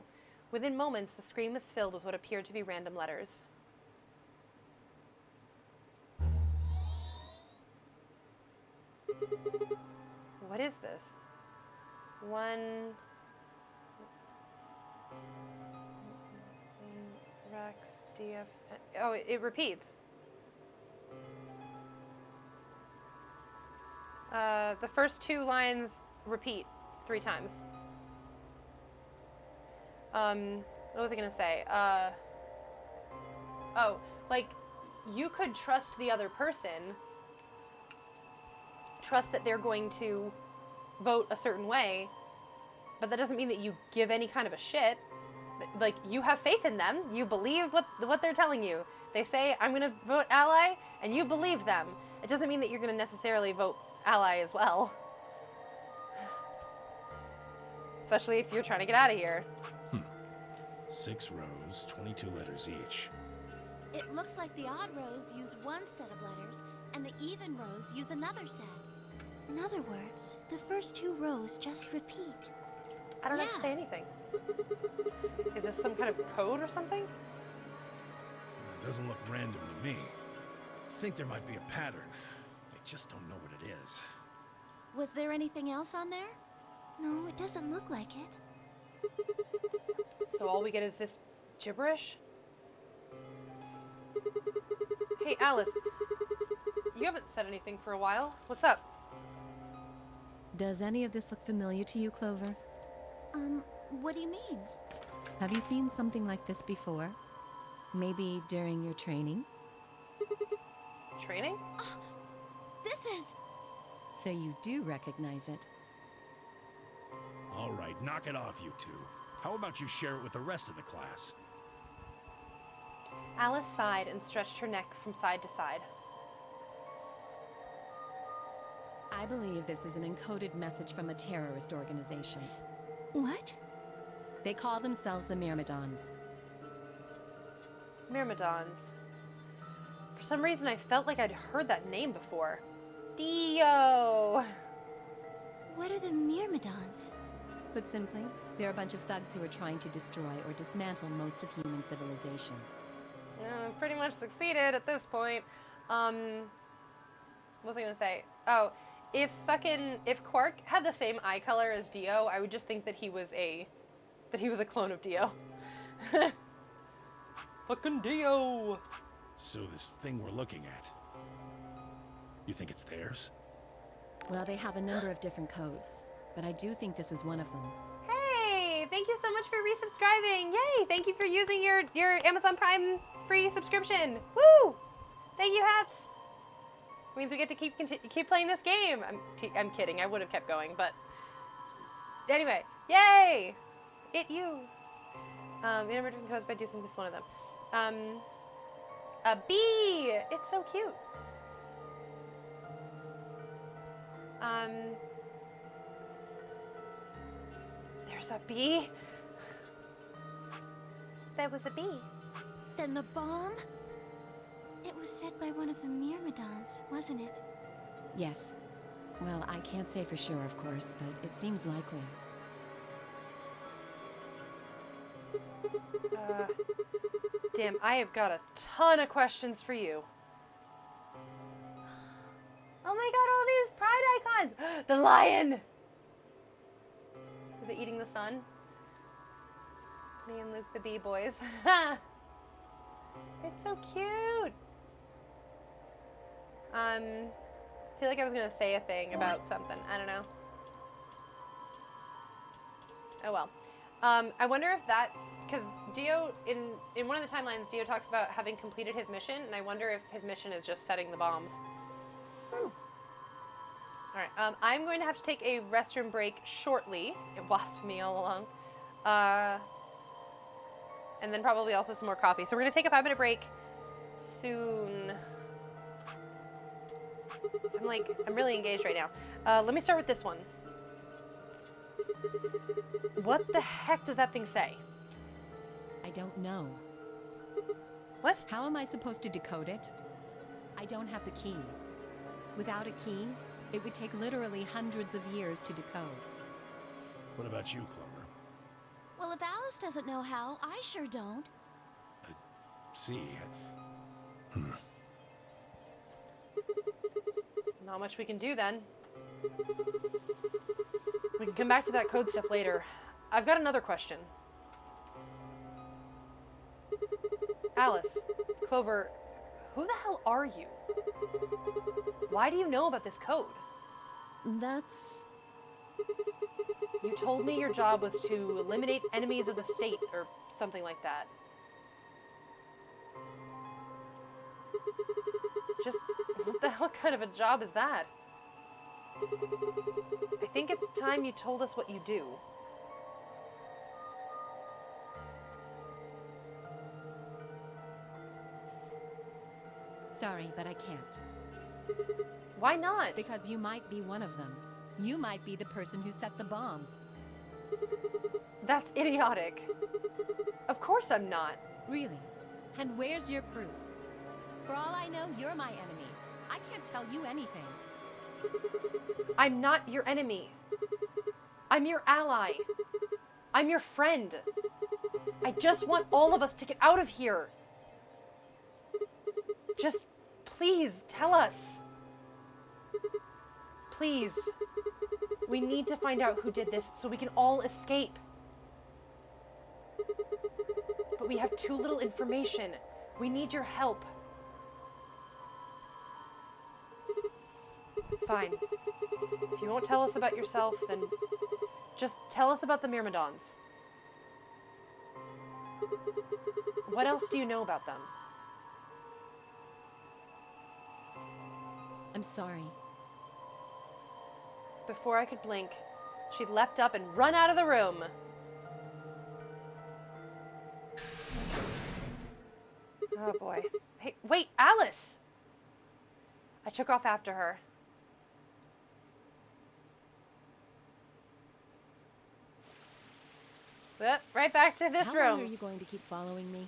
Within moments, the screen was filled with what appeared to be random letters. What is this? One... Rex, DF... Oh, it repeats. The first two lines repeat 3 times. What was I gonna say? Oh, like, you could trust the other person, trust that they're going to vote a certain way, but that doesn't mean that you give any kind of a shit. Like, you have faith in them, you believe what they're telling you. They say, I'm gonna vote ally, and you believe them. It doesn't mean that you're gonna necessarily vote ally as well. Especially if you're trying to get out of here. 6 rows, 22 letters each. It looks like the odd rows use one set of letters, and the even rows use another set. In other words, the first 2 rows just repeat. I don't have to say anything. Is this some kind of code or something? It doesn't look random to me. I think there might be a pattern. I just don't know what it is. Was there anything else on there? No, it doesn't look like it. So all we get is this gibberish? Hey, Alice. You haven't said anything for a while. What's up? Does any of this look familiar to you, Clover? What do you mean? Have you seen something like this before? Maybe during your training? Training? This is... So you do recognize it. All right, knock it off, you two. How about you share it with the rest of the class? Alice sighed and stretched her neck from side to side. I believe this is an encoded message from a terrorist organization. What? They call themselves the Myrmidons. Myrmidons. For some reason, I felt like I'd heard that name before. Dio! What are the Myrmidons? Put simply, they're a bunch of thugs who are trying to destroy or dismantle most of human civilization. Pretty much succeeded at this point. What was I gonna say? Oh, if Quark had the same eye color as Dio, I would just think that he was a clone of Dio. Fucking Dio! So this thing we're looking at, you think it's theirs? Well, they have a number of different codes. but I do think this is one of them. Hey, thank you so much for resubscribing. Yay, thank you for using your Amazon Prime free subscription. Woo! Thank you, Hats. Means we get to keep playing this game. I'm kidding. I would have kept going, but anyway, yay! You. Emerging codes, but I do think this is one of them. A bee. It's so cute. There's a bee. There was a bee. Then the bomb? It was said by one of the Myrmidons, wasn't it? Yes. Well, I can't say for sure, of course, but it seems likely. Damn, I have got a ton of questions for you. Oh my god, all these pride icons! The lion! Is it eating the sun? Me and Luke the bee boys. It's so cute! I feel like I was gonna say a thing about something. I don't know. Oh well. I wonder if that... Because Dio, in one of the timelines, Dio talks about having completed his mission, and I wonder if his mission is just setting the bombs. Alright, I'm going to have to take a restroom break shortly. It wasped me all along. And then probably also some more coffee. So we're going to take a 5-minute break soon. I'm really engaged right now. Let me start with this one. What the heck does that thing say? I don't know. What? How am I supposed to decode it? I don't have the key. Without a key, it would take literally hundreds of years to decode. What about you, Clover? Well, if Alice doesn't know how, I sure don't. See. Not much we can do then. We can come back to that code stuff later. I've got another question. Alice, Clover, who the hell are you? Why do you know about this code? That's... You told me your job was to eliminate enemies of the state, or something like that. Just, what the hell kind of a job is that? I think it's time you told us what you do. Sorry, but I can't. Why not? Because you might be one of them. You might be the person who set the bomb. That's idiotic. Of course I'm not. Really? And where's your proof? For all I know, you're my enemy. I can't tell you anything. I'm not your enemy. I'm your ally. I'm your friend. I just want all of us to get out of here. Just please tell us. Please. We need to find out who did this so we can all escape. But we have too little information. We need your help. Fine. If you won't tell us about yourself, then just tell us about the Myrmidons. What else do you know about them? I'm sorry. Before I could blink, she leapt up and run out of the room. Oh boy. Hey, wait, Alice! I took off after her. Well, right back to this How room. long are you going to keep following me?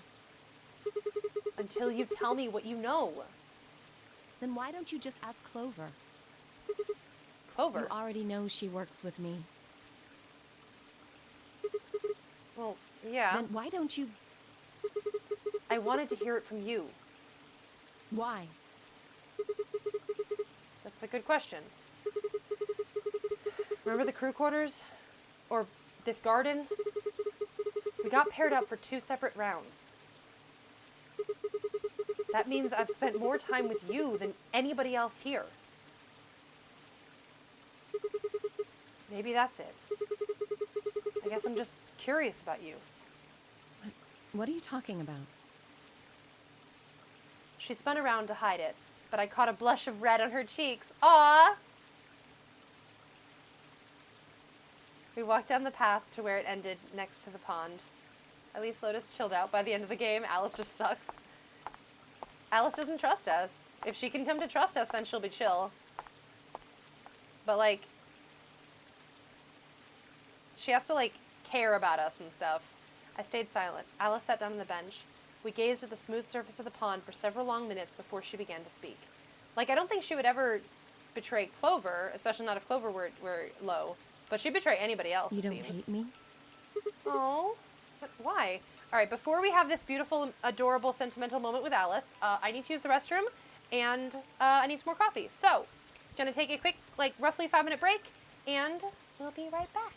Until you tell me what you know. Then why don't you just ask Clover? Clover? You already know she works with me. Well, yeah. Then why don't you... I wanted to hear it from you. Why? That's a good question. Remember the crew quarters? Or this garden? We got paired up for 2 separate rounds. That means I've spent more time with you than anybody else here. Maybe that's it. I guess I'm just curious about you. What are you talking about? She spun around to hide it, but I caught a blush of red on her cheeks. Aww! We walked down the path to where it ended next to the pond. At least Lotus chilled out by the end of the game. Alice just sucks. Alice doesn't trust us. If she can come to trust us, then she'll be chill. But, like, she has to, like, care about us and stuff. I stayed silent. Alice sat down on the bench. We gazed at the smooth surface of the pond for several long minutes before she began to speak. Like, I don't think she would ever betray Clover, especially not if Clover were low. But she'd betray anybody else, You it don't seems. hate me? Oh, why? All right, before we have this beautiful, adorable, sentimental moment with Alice, I need to use the restroom, and I need some more coffee. So, gonna take a quick, like, roughly 5-minute break, and we'll be right back.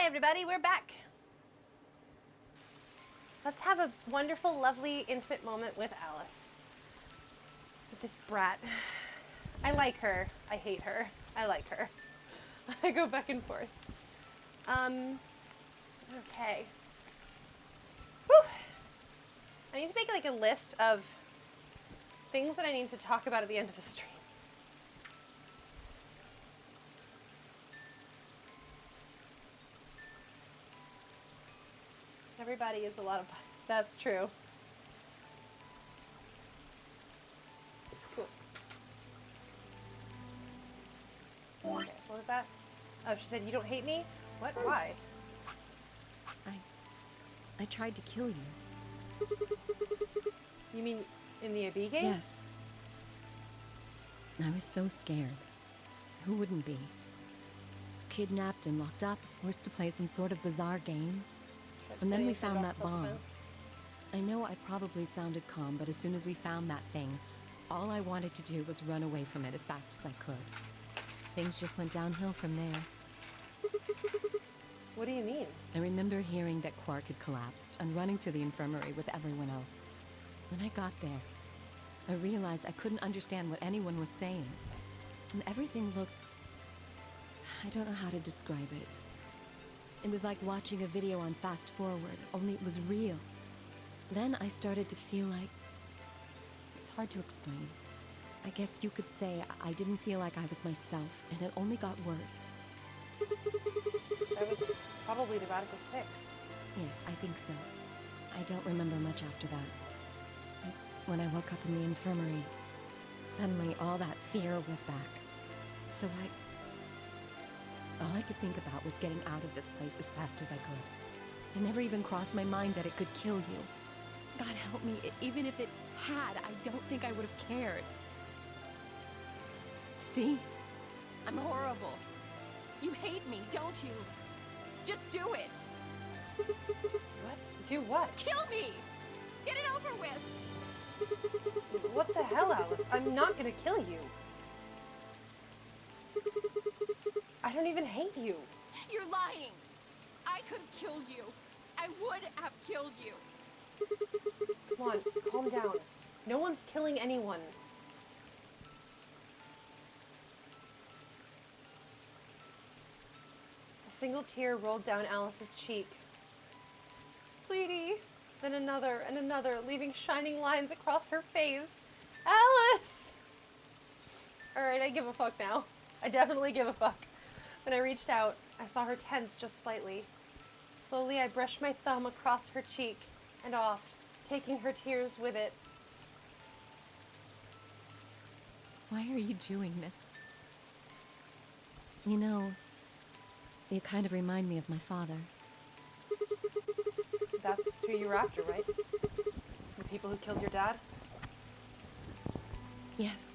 Hi everybody, we're back. Let's have a wonderful, lovely, intimate moment with Alice. With this brat. I like her. I hate her. I like her. I go back and forth. Okay. Whew. I need to make like a list of things that I need to talk about at the end of the stream. Everybody is a lot of fun. That's true. Cool. Okay, what was that? Oh, she said, you don't hate me? What? Why? I tried to kill you. You mean in the AB game? Yes. I was so scared. Who wouldn't be? Kidnapped and locked up, forced to play some sort of bizarre game. And then we found that bomb. I know I probably sounded calm, but as soon as we found that thing, all I wanted to do was run away from it as fast as I could. Things just went downhill from there. What do you mean? I remember hearing that Quark had collapsed and running to the infirmary with everyone else. When I got there, I realized I couldn't understand what anyone was saying. And everything looked... I don't know how to describe it. It was like watching a video on fast forward, only it was real. Then I started to feel like... It's hard to explain. I guess you could say I didn't feel like I was myself, and it only got worse. That was probably the Radical Six. Yes, I think so. I don't remember much after that. When I woke up in the infirmary, suddenly all that fear was back. So all I could think about was getting out of this place as fast as I could. It never even crossed my mind that it could kill you. God help me, even if it had, I don't think I would have cared. See? I'm horrible. You hate me, don't you? Just do it! What? Do what? Kill me! Get it over with! What the hell, Alice? I'm not gonna kill you. I don't even hate you. You're lying! I could have killed you. I would have killed you. Come on, calm down. No one's killing anyone. A single tear rolled down Alice's cheek. Sweetie. Then another and another, leaving shining lines across her face. Alice! Alright, I give a fuck now. I definitely give a fuck. When I reached out, I saw her tense just slightly. Slowly, I brushed my thumb across her cheek and off, taking her tears with it. Why are you doing this? You know, you kind of remind me of my father. That's who you were after, right? The people who killed your dad? Yes.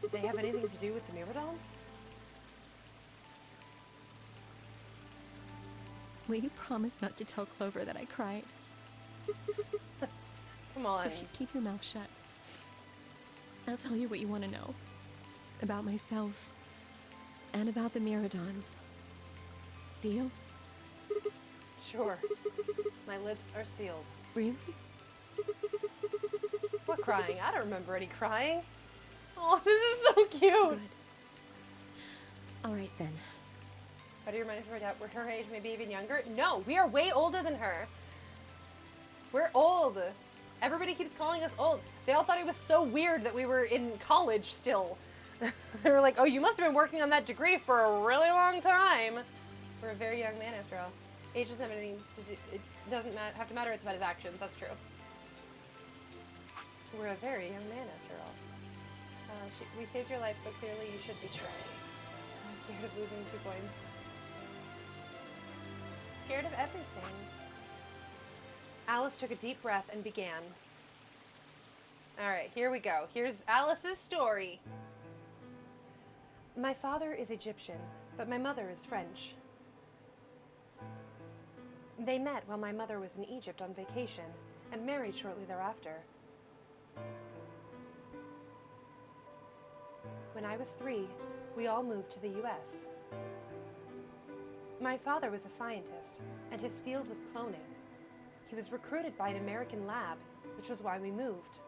Did they have anything to do with the Myrmidons? Will you promise not to tell Clover that I cried? Come on. If you keep your mouth shut, I'll tell you what you want to know. About myself. And about the Myrmidons. Deal? Sure. My lips are sealed. Really? What crying? I don't remember any crying. Oh, this is so cute. Good. Alright then. How do you remind her that we're her age, maybe even younger? No, we are way older than her. We're old. Everybody keeps calling us old. They all thought it was so weird that we were in college still. They were like, oh, you must have been working on that degree for a really long time. We're a very young man after all. Age doesn't have anything to do, it doesn't have to matter, it's about his actions, that's true. We're a very young man after all. We saved your life, so clearly you should be sure. I'm scared of losing 2 points. Scared of everything. Alice took a deep breath and began. Alright, here we go. Here's Alice's story. My father is Egyptian, but my mother is French. They met while my mother was in Egypt on vacation and married shortly thereafter. When I was 3, we all moved to the US. My father was a scientist, and his field was cloning. He was recruited by an American lab, which was why we moved.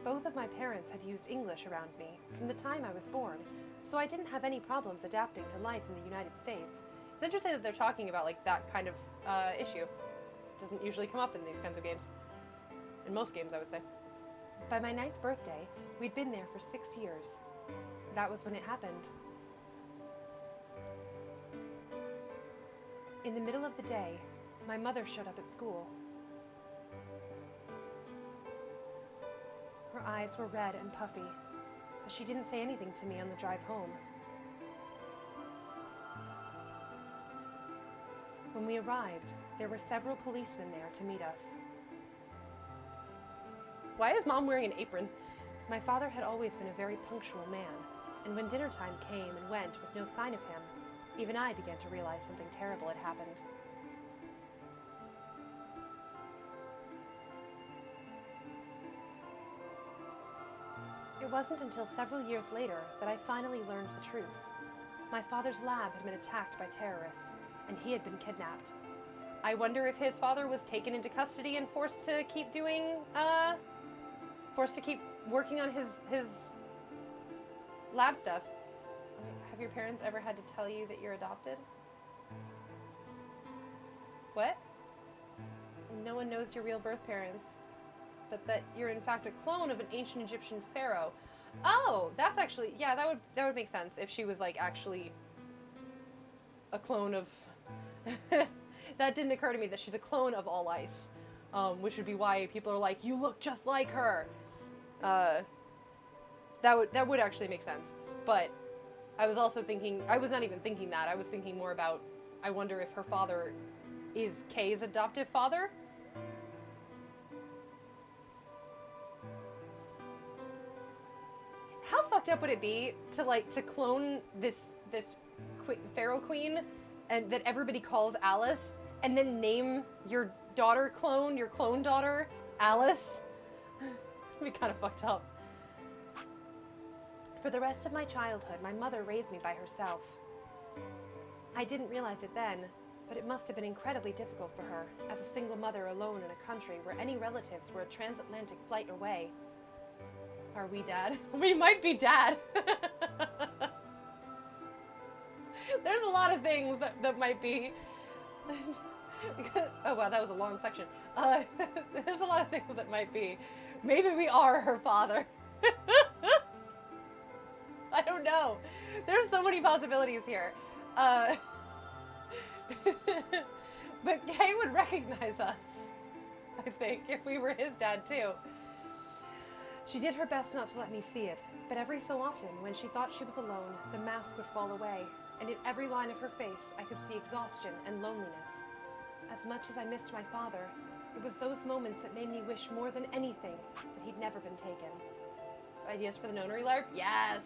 Both of my parents had used English around me from the time I was born, so I didn't have any problems adapting to life in the United States. It's interesting that they're talking about like that kind of issue. It doesn't usually come up in these kinds of games. In most games, I would say. By my 9th birthday, we'd been there for 6 years. That was when it happened. In the middle of the day, my mother showed up at school. Her eyes were red and puffy, but she didn't say anything to me on the drive home. When we arrived, there were several policemen there to meet us. Why is Mom wearing an apron? My father had always been a very punctual man, and when dinner time came and went with no sign of him, even I began to realize something terrible had happened. It wasn't until several years later that I finally learned the truth. My father's lab had been attacked by terrorists, and he had been kidnapped. I wonder if his father was taken into custody and forced to keep working on his lab stuff. Have your parents ever had to tell you that you're adopted? What? No one knows your real birth parents, but that you're in fact a clone of an ancient Egyptian pharaoh. Oh, that's actually, yeah, that would make sense if she was like actually a clone of that didn't occur to me, that she's a clone of All Ice, which would be why people are like, you look just like her. That would actually make sense. But I was also thinking, I was not even thinking that. I was thinking more about, I wonder if her father is Kay's adoptive father. How fucked up would it be to clone this pharaoh queen, and that everybody calls Alice, and then name your clone daughter, Alice? It'd be kind of fucked up. For the rest of my childhood, my mother raised me by herself. I didn't realize it then, but it must have been incredibly difficult for her, as a single mother alone in a country where any relatives were a transatlantic flight away. Are we Dad? We might be Dad. There's a lot of things that might be. Oh wow, that was a long section. There's a lot of things that might be. Maybe we are her father. I don't know. There's so many possibilities here. But Kay would recognize us, I think, if we were his dad too. She did her best not to let me see it, but every so often, when she thought she was alone, the mask would fall away, and in every line of her face, I could see exhaustion and loneliness. As much as I missed my father, it was those moments that made me wish more than anything that he'd never been taken. Ideas for the nonary LARP? Yes!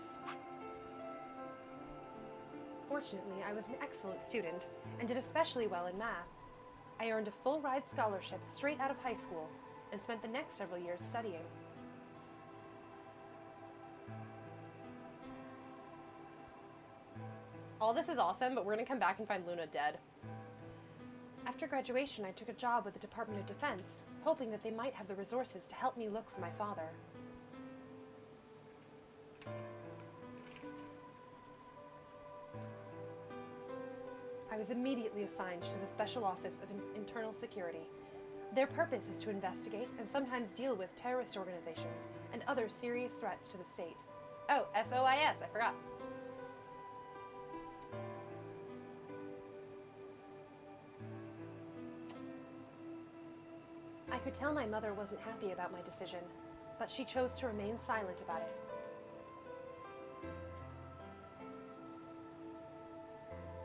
Fortunately, I was an excellent student, and did especially well in math. I earned a full-ride scholarship straight out of high school, and spent the next several years studying. All this is awesome, but we're gonna come back and find Luna dead. After graduation, I took a job with the Department of Defense, hoping that they might have the resources to help me look for my father. I was immediately assigned to the Special Office of Internal Security. Their purpose is to investigate and sometimes deal with terrorist organizations and other serious threats to the state. Oh, SOIS, I forgot. I could tell my mother wasn't happy about my decision, but she chose to remain silent about it.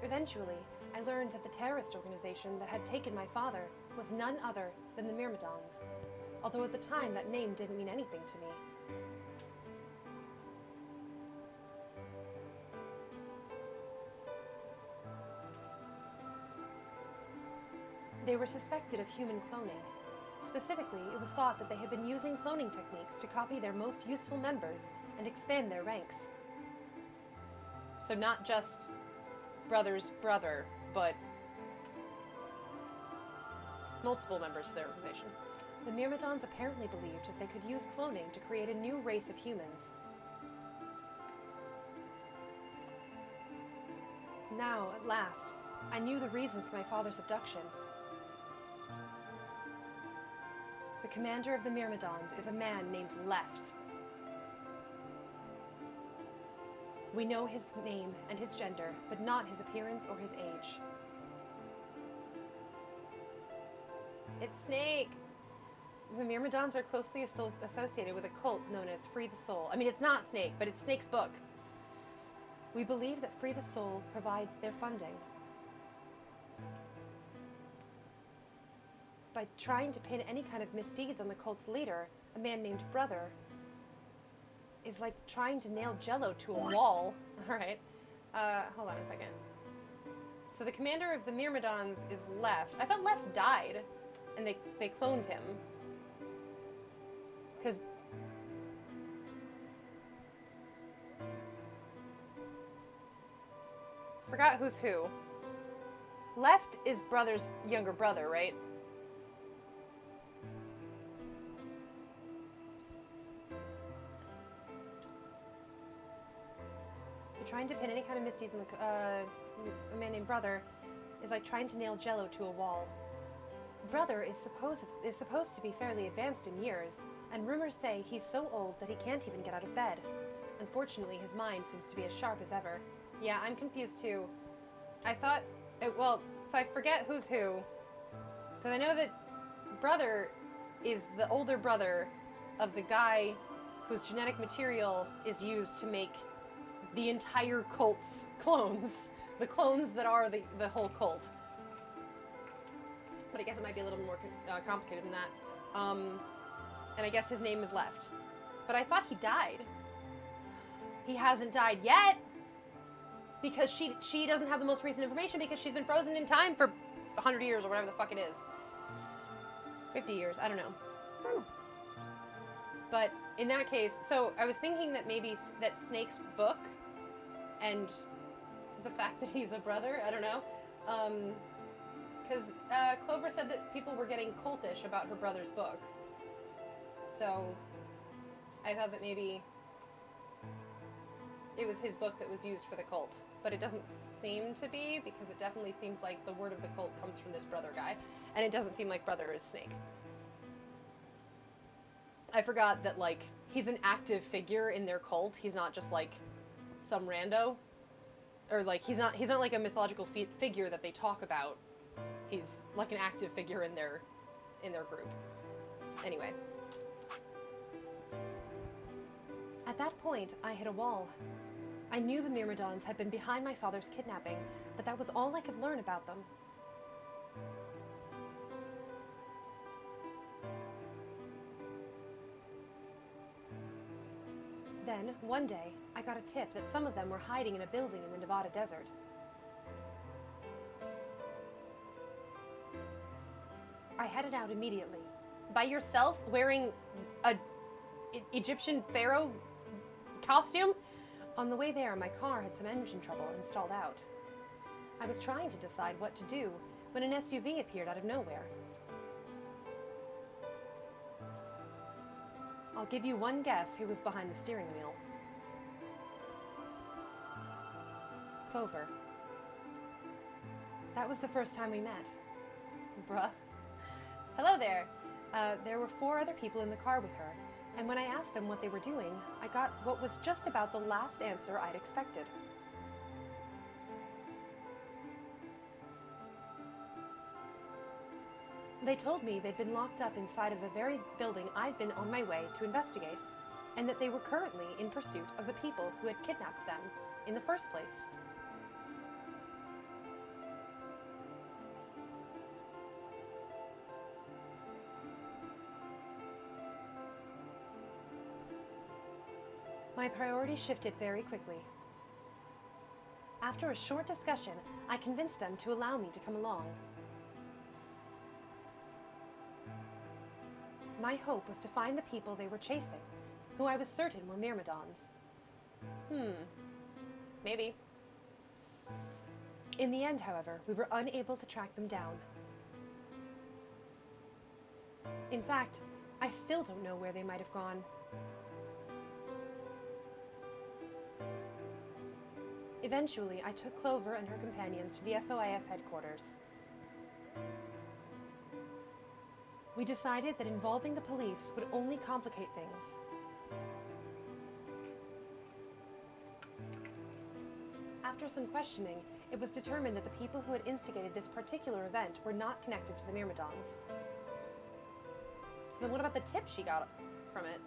Eventually, I learned that the terrorist organization that had taken my father was none other than the Myrmidons, although at the time that name didn't mean anything to me. They were suspected of human cloning. Specifically, it was thought that they had been using cloning techniques to copy their most useful members and expand their ranks. So not just brother's brother, but multiple members of their organization. The Myrmidons apparently believed that they could use cloning to create a new race of humans. Now, at last, I knew the reason for my father's abduction. The commander of the Myrmidons is a man named Left. We know his name and his gender, but not his appearance or his age. It's Snake! The Myrmidons are closely associated with a cult known as Free the Soul. I mean, it's not Snake, but it's Snake's book. We believe that Free the Soul provides their funding. By trying to pin any kind of misdeeds on the cult's leader, a man named Brother, is like trying to nail Jello to a wall. Alright. Hold on a second. So the commander of the Myrmidons is Left. I thought Left died, and they cloned him. Because... Forgot who's who. Left is Brother's younger brother, right? Trying to pin any kind of misdeeds on a man named Brother is like trying to nail Jello to a wall. Brother is supposed to be fairly advanced in years, and rumors say he's so old that he can't even get out of bed. Unfortunately, his mind seems to be as sharp as ever. Yeah, I'm confused too. I thought, so I forget who's who, because I know that Brother is the older brother of the guy whose genetic material is used to make the entire cult's clones. The clones that are the whole cult. But I guess it might be a little more complicated than that. And I guess his name is Left. But I thought he died. He hasn't died yet! Because she doesn't have the most recent information because she's been frozen in time for 100 years or whatever the fuck it is. 50 years, I don't know. But in that case, so I was thinking that maybe that Snake's book and the fact that he's a brother, I don't know. Because Clover said that people were getting cultish about her brother's book. So I thought that maybe it was his book that was used for the cult. But it doesn't seem to be, because it definitely seems like the word of the cult comes from this Brother guy. And it doesn't seem like Brother is Snake. I forgot that, like, he's an active figure in their cult. He's not just, like, some rando. Or, like, he's not like a mythological figure that they talk about. He's, like, an active figure in their group. Anyway. At that point, I hit a wall. I knew the Myrmidons had been behind my father's kidnapping, but that was all I could learn about them. Then, one day, I got a tip that some of them were hiding in a building in the Nevada desert. I headed out immediately. By yourself, wearing a Egyptian pharaoh costume? On the way there, my car had some engine trouble and stalled out. I was trying to decide what to do when an SUV appeared out of nowhere. I'll give you one guess who was behind the steering wheel. Clover. That was the first time we met. Bruh. Hello there. There were 4 other people in the car with her, and when I asked them what they were doing, I got what was just about the last answer I'd expected. They told me they'd been locked up inside of the very building I'd been on my way to investigate, and that they were currently in pursuit of the people who had kidnapped them in the first place. My priorities shifted very quickly. After a short discussion, I convinced them to allow me to come along. My hope was to find the people they were chasing, who I was certain were Myrmidons. Maybe. In the end, however, we were unable to track them down. In fact, I still don't know where they might have gone. Eventually, I took Clover and her companions to the SOIS headquarters. We decided that involving the police would only complicate things. After some questioning, it was determined that the people who had instigated this particular event were not connected to the Myrmidons. So then what about the tip she got from it?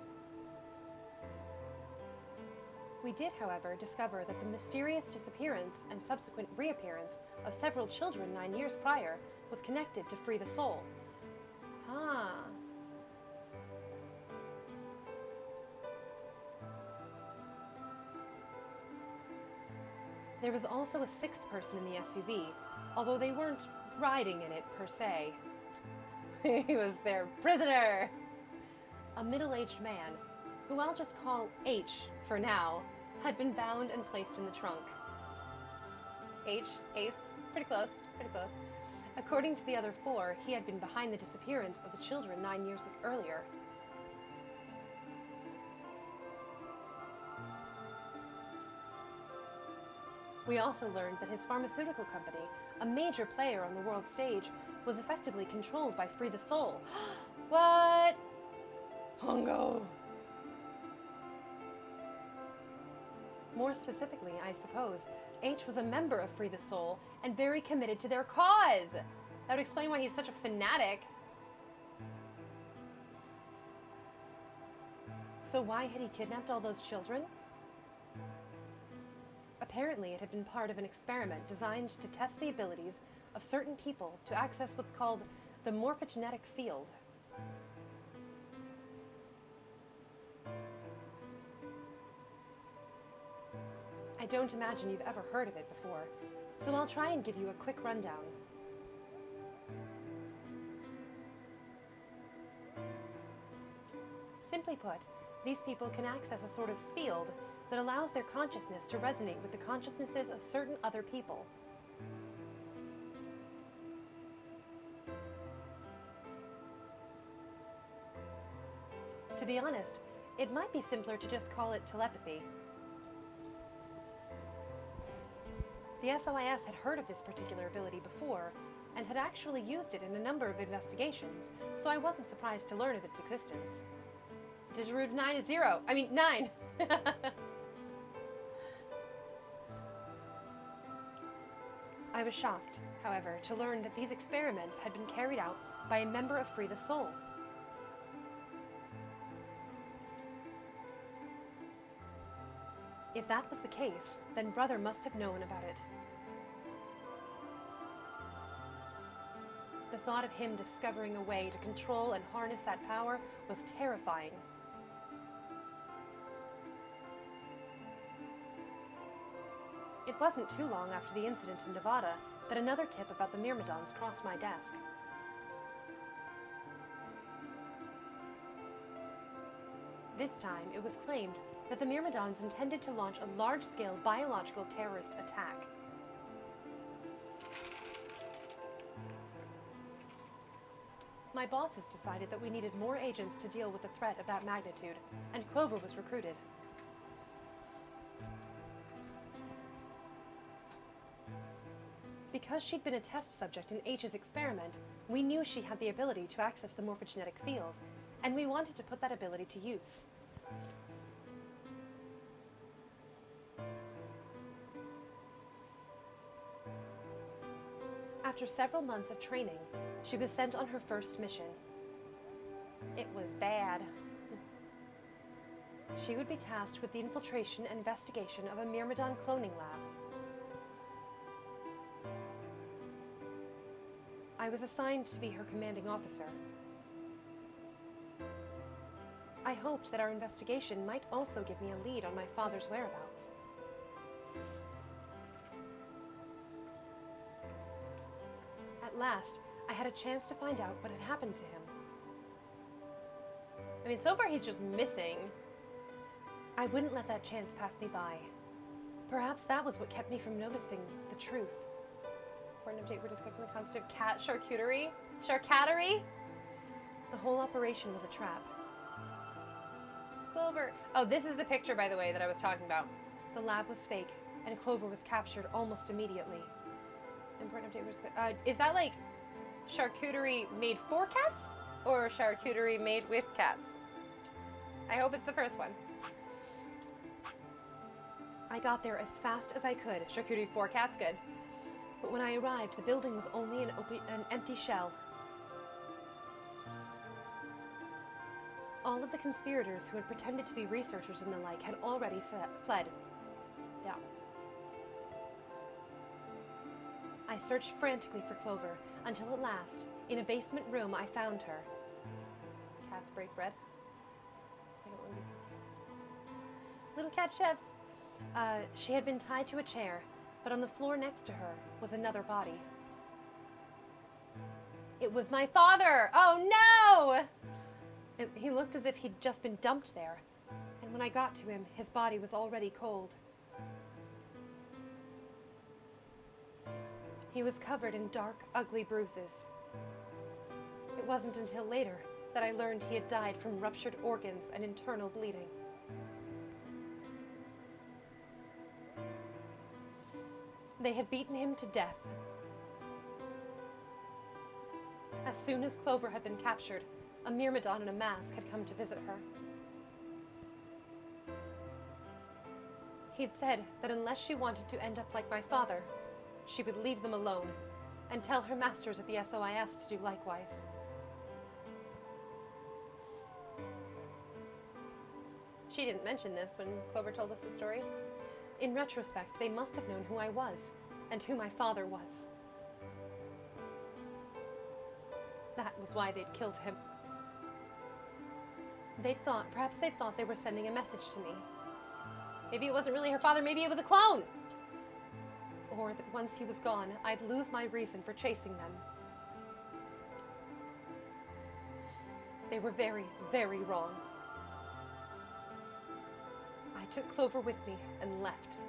We did, however, discover that the mysterious disappearance and subsequent reappearance of several children 9 years prior was connected to Free the Soul. Ah. There was also a sixth person in the SUV, although they weren't riding in it per se. He was their prisoner! A middle-aged man, who I'll just call H for now, had been bound and placed in the trunk. H, Ace, pretty close, pretty close. According to the other four, he had been behind the disappearance of the children 9 years earlier. We also learned that his pharmaceutical company, a major player on the world stage, was effectively controlled by Free the Soul. What? Hongo! More specifically, I suppose, H was a member of Free the Soul and very committed to their cause. That would explain why he's such a fanatic. So why had he kidnapped all those children? Apparently, it had been part of an experiment designed to test the abilities of certain people to access what's called the morphogenetic field. I don't imagine you've ever heard of it before, so I'll try and give you a quick rundown. Simply put, these people can access a sort of field that allows their consciousness to resonate with the consciousnesses of certain other people. To be honest, it might be simpler to just call it telepathy. The SOIS had heard of this particular ability before, and had actually used it in a number of investigations, so I wasn't surprised to learn of its existence. Digit root of 9 is 0. I mean, 9! I was shocked, however, to learn that these experiments had been carried out by a member of Free the Soul. If that was the case, then Brother must have known about it. The thought of him discovering a way to control and harness that power was terrifying. It wasn't too long after the incident in Nevada that another tip about the Myrmidons crossed my desk. This time, it was claimed that the Myrmidons intended to launch a large-scale biological terrorist attack. My bosses decided that we needed more agents to deal with the threat of that magnitude, and Clover was recruited. Because she'd been a test subject in H's experiment, we knew she had the ability to access the morphogenetic field, and we wanted to put that ability to use. After several months of training, she was sent on her first mission. It was bad. She would be tasked with the infiltration and investigation of a Myrmidon cloning lab. I was assigned to be her commanding officer. I hoped that our investigation might also give me a lead on my father's whereabouts. At last, I had a chance to find out what had happened to him. I mean, so far he's just missing. I wouldn't let that chance pass me by. Perhaps that was what kept me from noticing the truth. Important update, we're discussing the concept of cat charcuterie. Charcuterie? The whole operation was a trap. Clover. Oh, this is the picture, by the way, that I was talking about. The lab was fake, and Clover was captured almost immediately. Important update, is that like charcuterie made for cats? Or charcuterie made with cats? I hope it's the first one. I got there as fast as I could. Charcuterie for cats, good. But when I arrived, the building was only an empty shell. All of the conspirators who had pretended to be researchers and the like had already fled. Yeah. I searched frantically for Clover until at last, in a basement room, I found her. Cats break bread. Little cat chefs. She had been tied to a chair, but on the floor next to her was another body. It was my father! Oh no! He looked as if he'd just been dumped there, and when I got to him, his body was already cold. He was covered in dark, ugly bruises. It wasn't until later that I learned he had died from ruptured organs and internal bleeding. They had beaten him to death. As soon as Clover had been captured, a myrmidon in a mask had come to visit her. He'd said that unless she wanted to end up like my father, she would leave them alone and tell her masters at the SOIS to do likewise. She didn't mention this when Clover told us the story. In retrospect, they must have known who I was and who my father was. That was why they'd killed him. Perhaps they thought they were sending a message to me. Maybe it wasn't really her father, maybe it was a clone! Or that once he was gone, I'd lose my reason for chasing them. They were very, very wrong. I took Clover with me and left.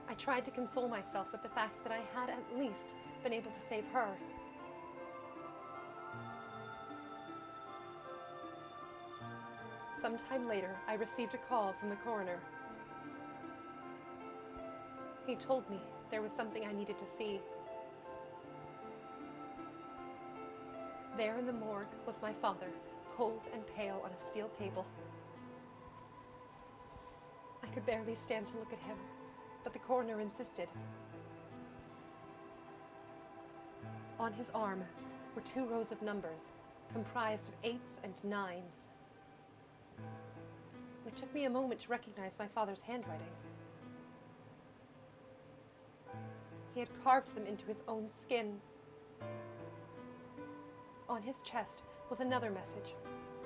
I tried to console myself with the fact that I had at least been able to save her. Sometime later, I received a call from the coroner. He told me there was something I needed to see. There in the morgue was my father, cold and pale on a steel table. I could barely stand to look at him, but the coroner insisted. On his arm were 2 rows of numbers, comprised of 8s and 9s. It took me a moment to recognize my father's handwriting. He had carved them into his own skin. On his chest was another message,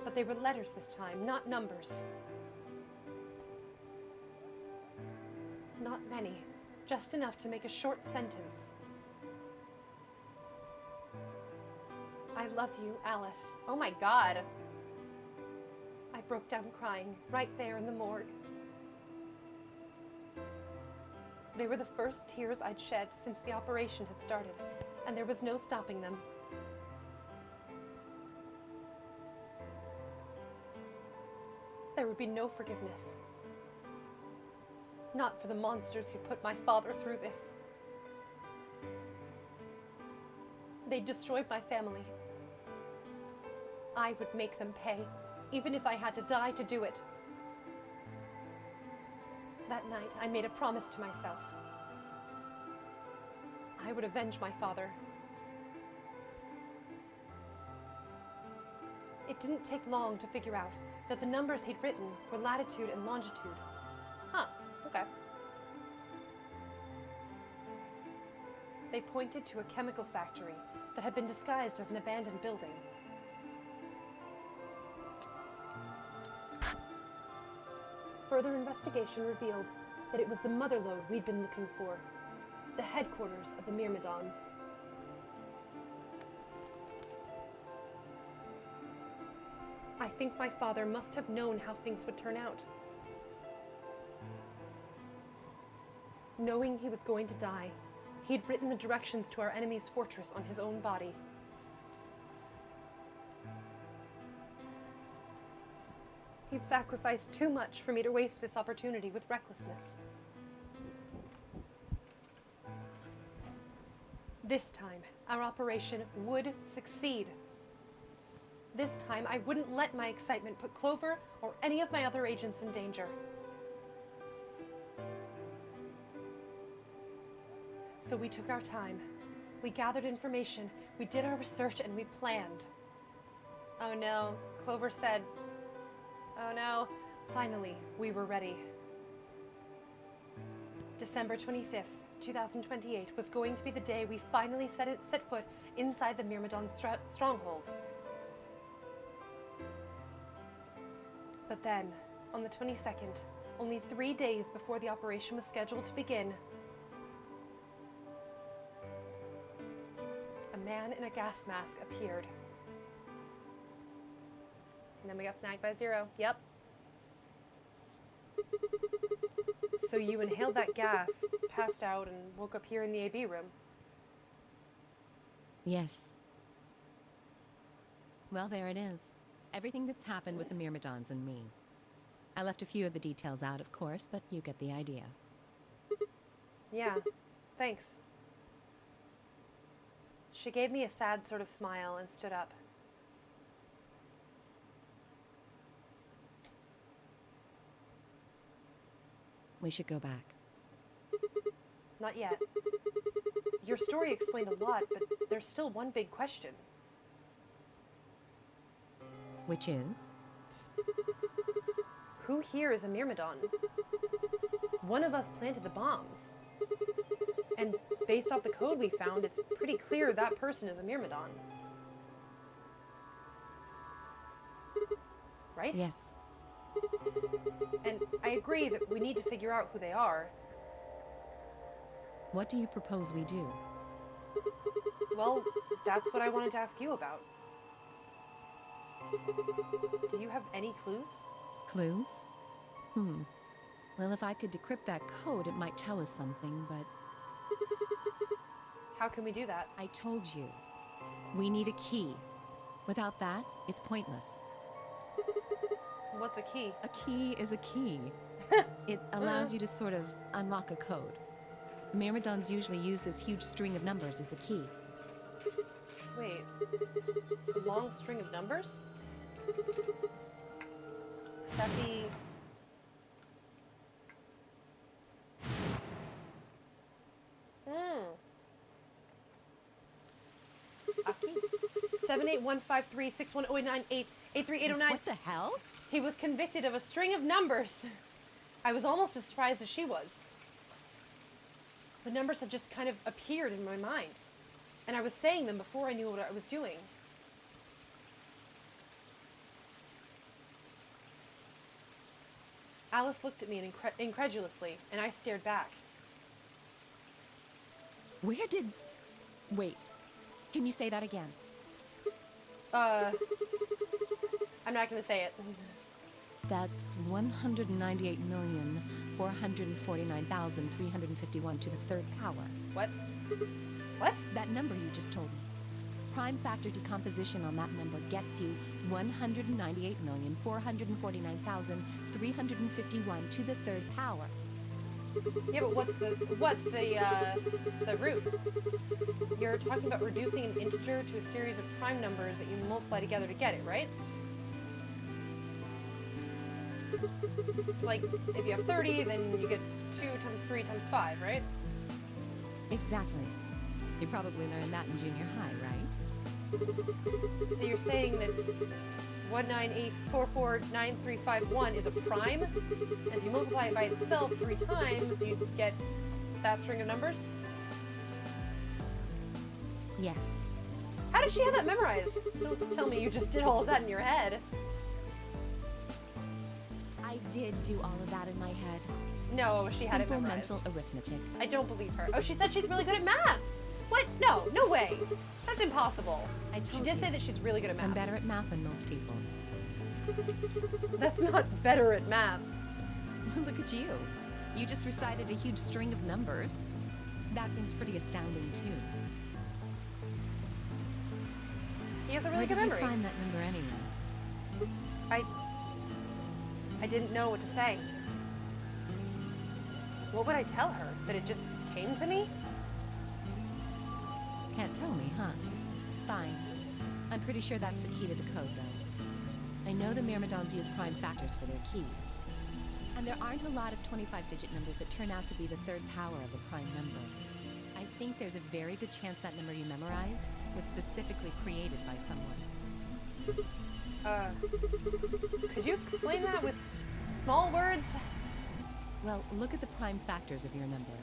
but they were letters this time, not numbers. Not many, just enough to make a short sentence. I love you, Alice. Oh my God. I broke down crying right there in the morgue. They were the first tears I'd shed since the operation had started, and there was no stopping them. There would be no forgiveness. Not for the monsters who put my father through this. They destroyed my family. I would make them pay, even if I had to die to do it. That night, I made a promise to myself. I would avenge my father. It didn't take long to figure out that the numbers he'd written were latitude and longitude. Huh, okay. They pointed to a chemical factory that had been disguised as an abandoned building. Further investigation revealed that it was the mother lode we'd been looking for, the headquarters of the Myrmidons. I think my father must have known how things would turn out. Knowing he was going to die, He'd written the directions to our enemy's fortress on his own body. He'd sacrificed too much for me to waste this opportunity with recklessness. This time, our operation would succeed. This time, I wouldn't let my excitement put Clover or any of my other agents in danger. So we took our time. We gathered information, we did our research, and we planned. Oh no, Clover said. Oh no. Finally, we were ready. December 25th, 2028 was going to be the day we finally set foot inside the Myrmidon stronghold. But then, on the 22nd, only 3 days before the operation was scheduled to begin, a man in a gas mask appeared. And then we got snagged by Zero. Yep. So you inhaled that gas, passed out, and woke up here in the AB room. Yes. Well, there it is. Everything that's happened with the Myrmidons and me. I left a few of the details out, of course, but you get the idea. Yeah, thanks. She gave me a sad sort of smile and stood up. We should go back. Not yet. Your story explained a lot, but there's still one big question. Which is? Who here is a Myrmidon? One of us planted the bombs. And based off the code we found, it's pretty clear that person is a Myrmidon. Right? Yes. And I agree that we need to figure out who they are. What do you propose we do? Well, that's what I wanted to ask you about. Do you have any clues? Clues? Well, if I could decrypt that code, it might tell us something, but... How can we do that? I told you. We need a key. Without that, it's pointless. What's a key? A key is a key. It allows you to sort of unlock a code. Myrmidons usually use this huge string of numbers as a key. Wait, a long string of numbers? Could that be... A key. 78153610898838809. What the hell? He was convicted of a string of numbers. I was almost as surprised as she was. The numbers had just kind of appeared in my mind. And I was saying them before I knew what I was doing. Alice looked at me incredulously, and I stared back. Where did... Wait. Can you say that again? I'm not gonna say it. That's 198,449,351 to the third power. What? What? That number you just told me. Prime factor decomposition on that number gets you 198,449,351 to the third power. Yeah, but what's the root? You're talking about reducing an integer to a series of prime numbers that you multiply together to get it, right? Like, if you have 30, then you get 2 times 3 times 5, right? Exactly. You probably learned that in junior high, right? So you're saying that 198,449,351 is a prime, and if you multiply it by itself 3 times, you get that string of numbers? Yes. How did she have that memorized? Don't tell me you just did all of that in your head. I did do all of that in my head. No, she had it Simple memorized. mental arithmetic. I don't believe her. Oh, she said she's really good at math. What? No, no way. That's impossible. I told She did you. say that she's really good at math. I'm better at math than most people. That's not better at math. Look at you. You just recited a huge string of numbers. That seems pretty astounding, too. He has a really Where good did you memory. find that number anyway? I didn't know what to say. What would I tell her? That it just came to me? Can't tell me, huh? Fine. I'm pretty sure that's the key to the code, though. I know the Myrmidons use prime factors for their keys. And there aren't a lot of 25-digit numbers that turn out to be the third power of a prime number. I think there's a very good chance that number you memorized was specifically created by someone. Could you explain that with small words? Well, look at the prime factors of your number.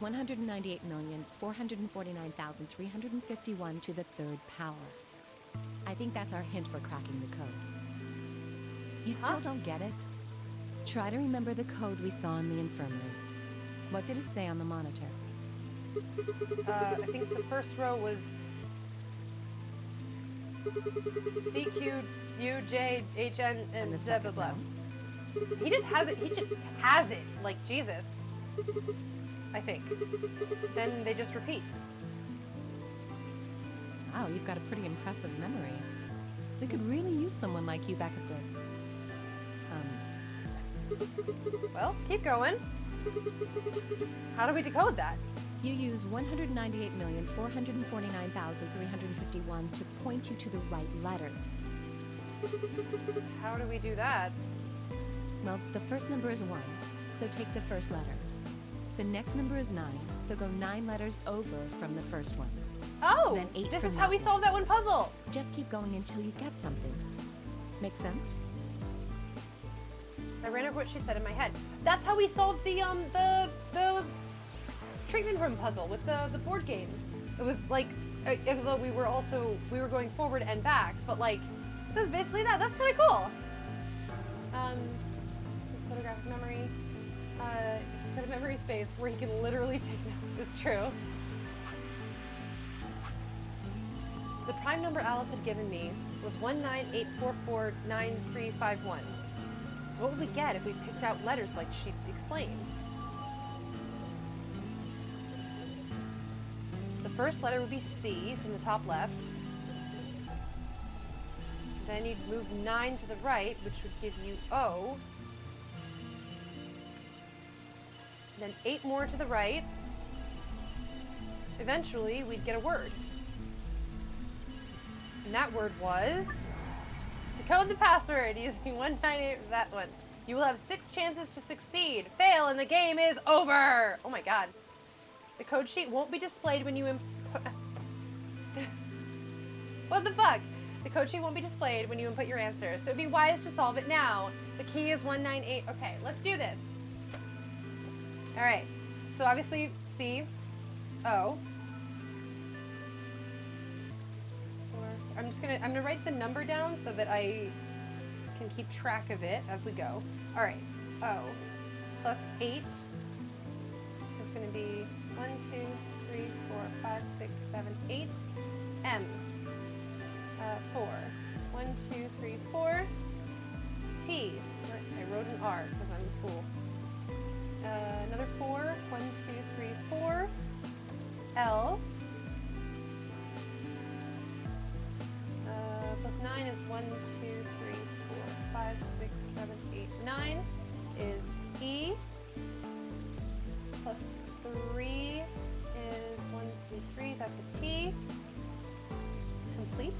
198,449,351 to the third power. I think that's our hint for cracking the code. You still don't get it? Try to remember the code we saw in the infirmary. What did it say on the monitor? I think the first row was C, Q, U, J, H, N, and the blah, blah, second blah. row? He just has it. He just has it. Like Jesus. I think. Then they just repeat. Wow, you've got a pretty impressive memory. We could really use someone like you back at the... Well, keep going. How do we decode that? You use 198,449,351 to point you to the right letters. How do we do that? Well, the first number is 1, so take the first letter. The next number is 9, so go 9 letters over from the first one. Oh, Then 8 this from is how that we one. solved that one puzzle. Just keep going until you get something. Make sense? I ran over what she said in my head. That's how we solved the treatment room puzzle with the board game. It was like, although we were going forward and back, but like, this is basically that. That's kind of cool. Photographic memory. He's got a memory space where he can literally take notes. It's true. The prime number Alice had given me was 198449351. So what would we get if we picked out letters like she explained? The first letter would be C from the top left. Then you'd move 9 to the right, which would give you O. Then 8 more to the right. Eventually, we'd get a word. And that word was... Decode the password using 198 for that one. You will have 6 chances to succeed. Fail and the game is over! Oh my god. The code sheet won't be displayed when you input... What the fuck? The code sheet won't be displayed when you input your answer, so it'd be wise to solve it now. The key is 198. Okay, let's do this. Alright, so obviously C, O. I'm gonna write the number down so that I can keep track of it as we go. Alright, O plus 8 is gonna be 1, 2, 3, 4, 5, 6, 7, 8. M. 4. 1, 2, 3, 4. P. I wrote an R because I'm a fool. Another 4. 1, 2, 3, 4. L. Plus 9 is 1, 2, 3, 4, 5, 6, 7, 8, 9 is E. Plus 3 is 1, 2, 3. That's a T. Complete.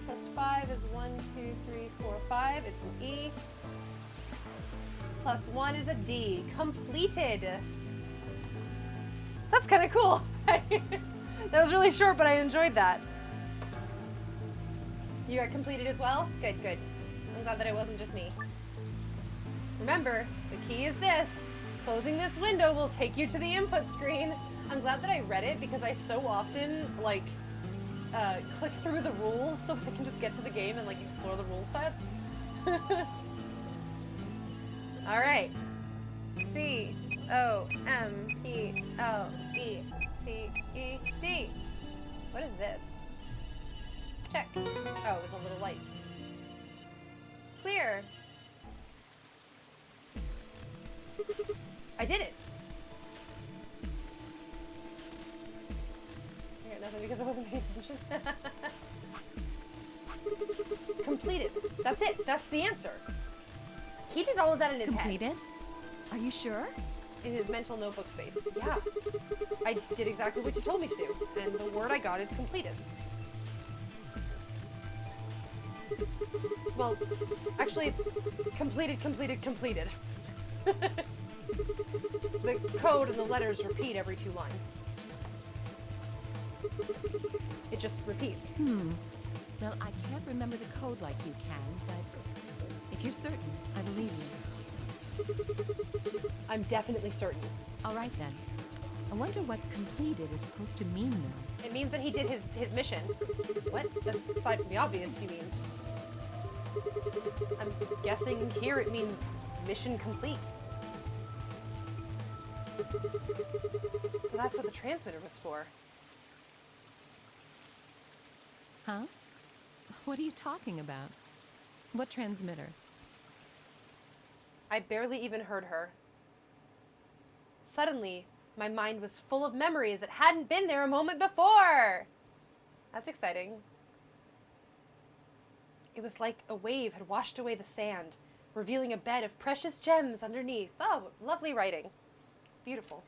Plus 5 is 1, 2, 3, 4, 5. It's an E. Plus 1 is a D. Completed. That's kind of cool. That was really short, but I enjoyed that. You got completed as well? Good, good. I'm glad that it wasn't just me. Remember, the key is this. Closing this window will take you to the input screen. I'm glad that I read it because I so often, like, click through the rules so that I can just get to the game and, like, explore the rule set. Alright. C, O, M, E, L, E, T, E, D. What is this? Check. Oh, it was a little light. Clear. I did it. Completed. That's it. That's the answer. He did all of that in his head. Completed? Are you sure? In his mental notebook space. Yeah. I did exactly what you told me to do. And the word I got is completed. Well, actually, it's completed. The code and the letters repeat every 2 lines. It just repeats. Well, I can't remember the code like you can, but if you're certain, I believe you. I'm definitely certain. All right, then. I wonder what completed is supposed to mean, though. It means that he did his mission. What? That's aside from the obvious, you mean? I'm guessing here it means mission complete. So that's what the transmitter was for. Huh? What are you talking about? What transmitter? I barely even heard her. Suddenly, my mind was full of memories that hadn't been there a moment before. That's exciting. It was like a wave had washed away the sand, revealing a bed of precious gems underneath. Oh, lovely writing. It's beautiful.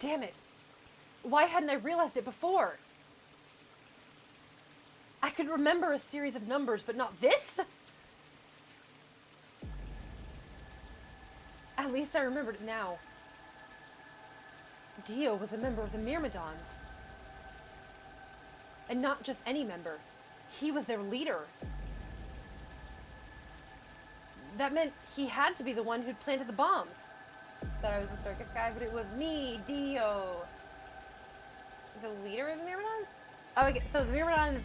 Damn it. Why hadn't I realized it before? I could remember a series of numbers, but not this? At least I remembered it now. Dio was a member of the Myrmidons. And not just any member. He was their leader. That meant he had to be the one who'd planted the bombs. Thought I was a circus guy, but it was me, Dio. The leader of the Myrmidons? Oh, okay. So the Myrmidons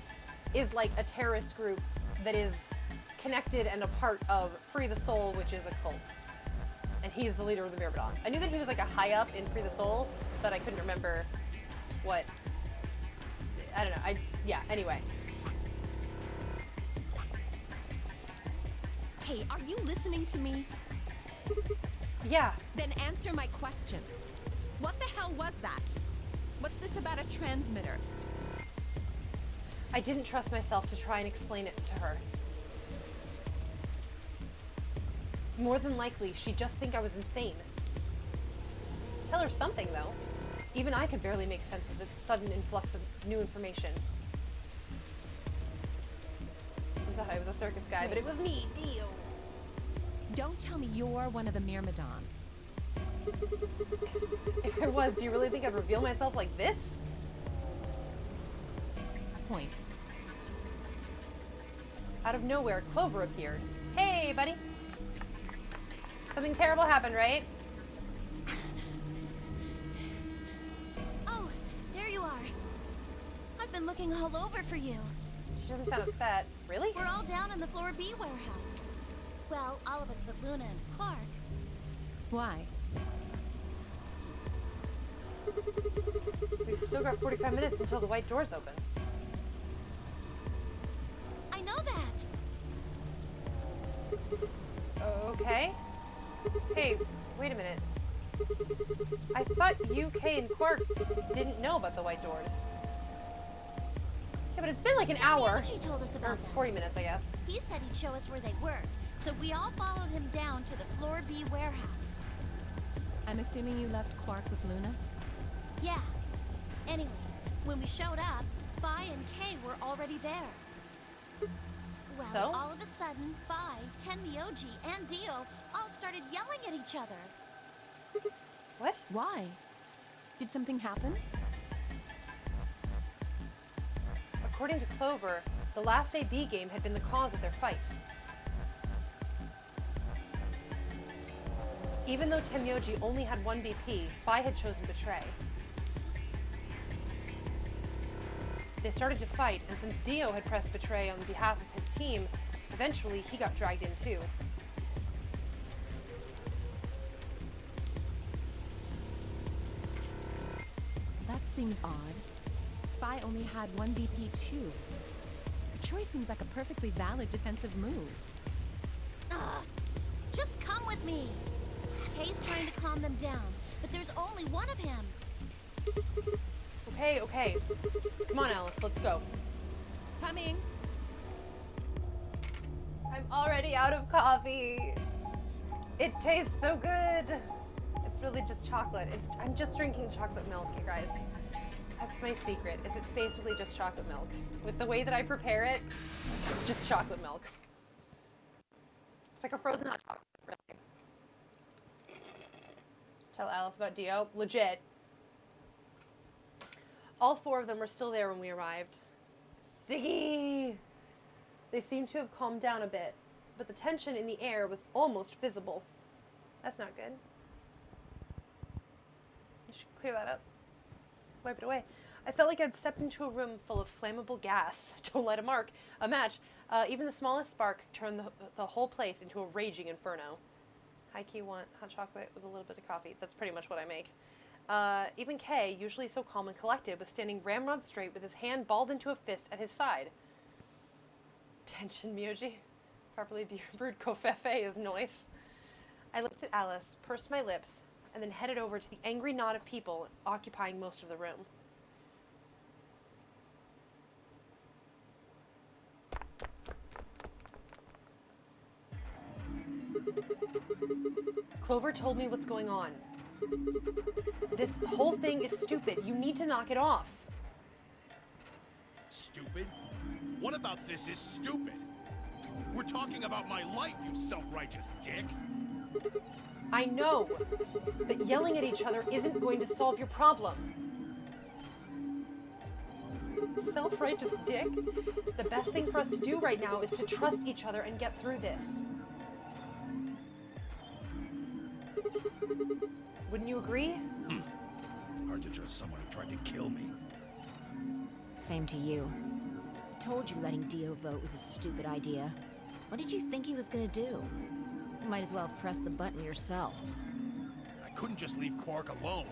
is like a terrorist group that is connected and a part of Free the Soul, which is a cult. And he's the leader of the Myrmidons. I knew that he was like a high up in Free the Soul, but I couldn't remember what. I don't know. Yeah, anyway. Hey, are you listening to me? Yeah. Then answer my question. What the hell was that? What's this about a transmitter? I didn't trust myself to try and explain it to her. More than likely, she'd just think I was insane. Tell her something, though. Even I could barely make sense of the sudden influx of new information. I thought I was a circus guy, but it was me, Dio. Don't tell me you're one of the Myrmidons. If I was, do you really think I'd reveal myself like this? Point. Out of nowhere, Clover appeared. Hey, buddy. Something terrible happened, right? Oh, there you are. I've been looking all over for you. She doesn't sound upset. Really? We're all down in the floor B warehouse. Well, all of us but Luna and Clark. Why? We've still got 45 minutes until the white doors open. I know that. Okay. Hey, wait a minute. I thought UK and Clark didn't know about the white doors. Yeah, but it's been like an hour. She told us about Or them. 40 minutes, I guess. He said he'd show us where they were, so we all followed him down to the floor B warehouse. I'm assuming you left Quark with Luna? Yeah. Anyway, when we showed up, Vi and Kay were already there. Well, So? all of a sudden, Vi, Tenmyoji, and Dio all started yelling at each other. What? Why? Did something happen? According to Clover, the last AB game had been the cause of their fight. Even though Temyoji only had 1 BP, Phi had chosen Betray. They started to fight, and since Dio had pressed Betray on behalf of his team, eventually he got dragged in too. That seems odd. Phi only had 1 BP too. Betray seems like a perfectly valid defensive move. Ugh. Just come with me. Kay's trying to calm them down, but there's only one of him. Okay, okay. Come on, Alice, let's go. Coming! I'm already out of coffee. It tastes so good. It's really just chocolate. I'm just drinking chocolate milk, you guys. That's my secret, is it's basically just chocolate milk. With the way that I prepare it, it's just chocolate milk. It's like a frozen hot chocolate, really. Tell Alice about Dio. Legit. All 4 of them were still there when we arrived. Ziggy! They seemed to have calmed down a bit, but the tension in the air was almost visible. That's not good. I should clear that up. Wipe it away. I felt like I'd stepped into a room full of flammable gas. Don't light a match. Even the smallest spark turned the whole place into a raging inferno. High-key want hot chocolate with a little bit of coffee. That's pretty much what I make. Even Kay, usually so calm and collected, was standing ramrod straight with his hand balled into a fist at his side. Tension, Myoji. Properly brewed kofefe is noise. I looked at Alice, pursed my lips, and then headed over to the angry knot of people occupying most of the room. Clover told me what's going on. This whole thing is stupid. You need to knock it off. Stupid? What about this is stupid? We're talking about my life, you self-righteous dick. I know, but yelling at each other isn't going to solve your problem. Self-righteous dick? The best thing for us to do right now is to trust each other and get through this. Wouldn't you agree? Hard to trust someone who tried to kill me. Same to you. Told you letting Dio vote was a stupid idea. What did you think he was gonna do? You might as well have pressed the button yourself. I couldn't just leave Quark alone.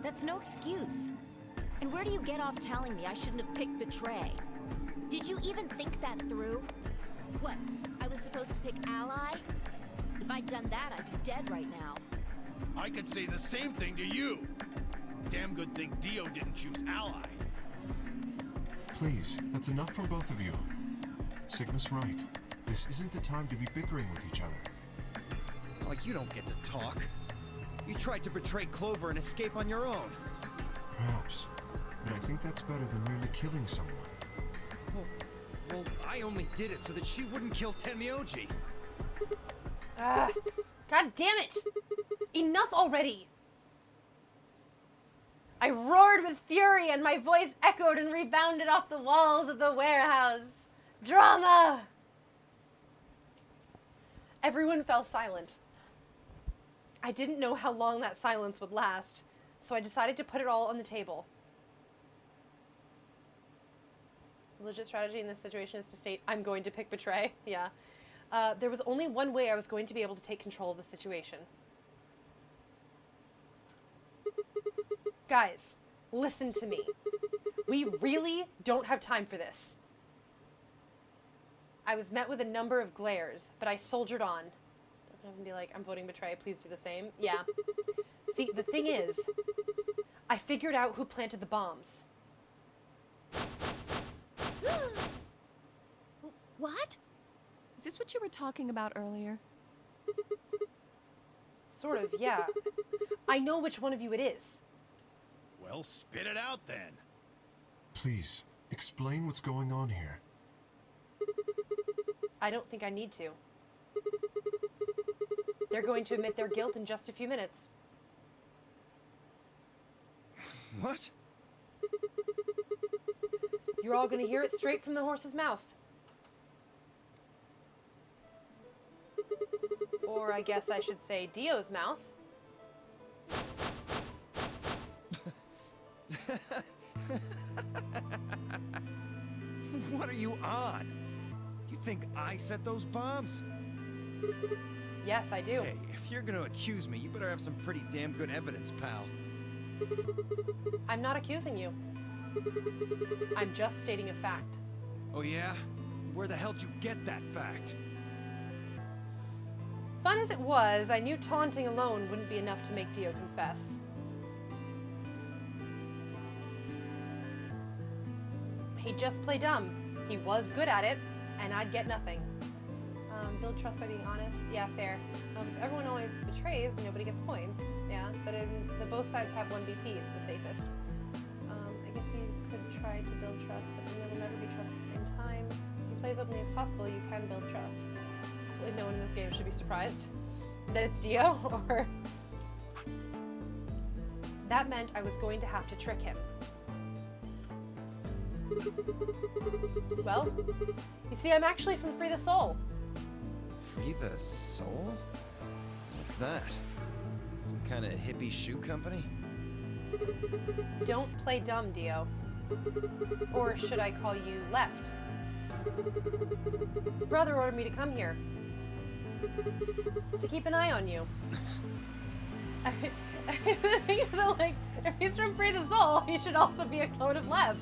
That's no excuse. And where do you get off telling me I shouldn't have picked Betray? Did you even think that through? What, I was supposed to pick Ally? If I'd done that, I'd be dead right now. I could say the same thing to you. Damn good thing Dio didn't choose Ally. Please, that's enough from both of you. Sigma's right. This isn't the time to be bickering with each other. Oh, you don't get to talk. You tried to betray Clover and escape on your own. Perhaps. But I think that's better than merely killing someone. Well, I only did it so that she wouldn't kill Tenmyoji. God damn it! Enough already! I roared with fury and my voice echoed and rebounded off the walls of the warehouse. Drama! Everyone fell silent. I didn't know how long that silence would last, so I decided to put it all on the table. The legit strategy in this situation is to state, I'm going to pick Betray. Yeah. There was only one way I was going to be able to take control of the situation. Guys, listen to me. We really don't have time for this. I was met with a number of glares, but I soldiered on. Don't even be like, I'm voting Betray, please do the same. Yeah. See, the thing is, I figured out who planted the bombs. What? Is this what you were talking about earlier? Sort of, yeah. I know which one of you it is. Well, spit it out then. Please, explain what's going on here. I don't think I need to. They're going to admit their guilt in just a few minutes. What? You're all gonna hear it straight from the horse's mouth. Or I guess I should say Dio's mouth. What are you on? You think I set those bombs? Yes, I do. Hey, if you're gonna accuse me, you better have some pretty damn good evidence, pal. I'm not accusing you. I'm just stating a fact. Oh yeah? Where the hell'd you get that fact? Fun as it was, I knew taunting alone wouldn't be enough to make Dio confess. He'd just play dumb. He was good at it, and I'd get nothing. Build trust by being honest. Yeah, fair. Everyone always betrays, nobody gets points. Yeah, but both sides have one BP, it's the safest. I guess you could try to build trust, but then there will never be trust at the same time. If you play as openly as possible, you can build trust. Absolutely no one in this game should be surprised that it's Dio, or... That meant I was going to have to trick him. Well, you see, I'm actually from Free the Soul. Free the Soul? What's that? Some kind of hippie shoe company? Don't play dumb, Dio. Or should I call you left? Brother ordered me to come here. To keep an eye on you. I think is that, like, if he's from Free the Soul, he should also be a clone of left.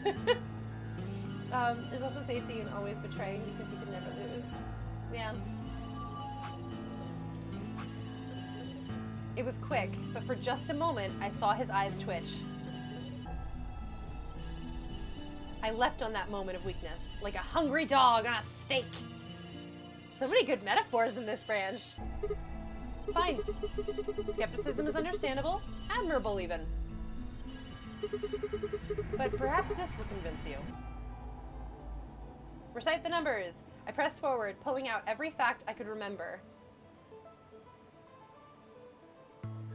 There's also safety in always betraying because you can never lose. Yeah. It was quick, but for just a moment, I saw his eyes twitch. I leapt on that moment of weakness, like a hungry dog on a steak. So many good metaphors in this branch. Fine. Skepticism is understandable, admirable even. But perhaps this will convince you. Recite the numbers. I pressed forward, pulling out every fact I could remember.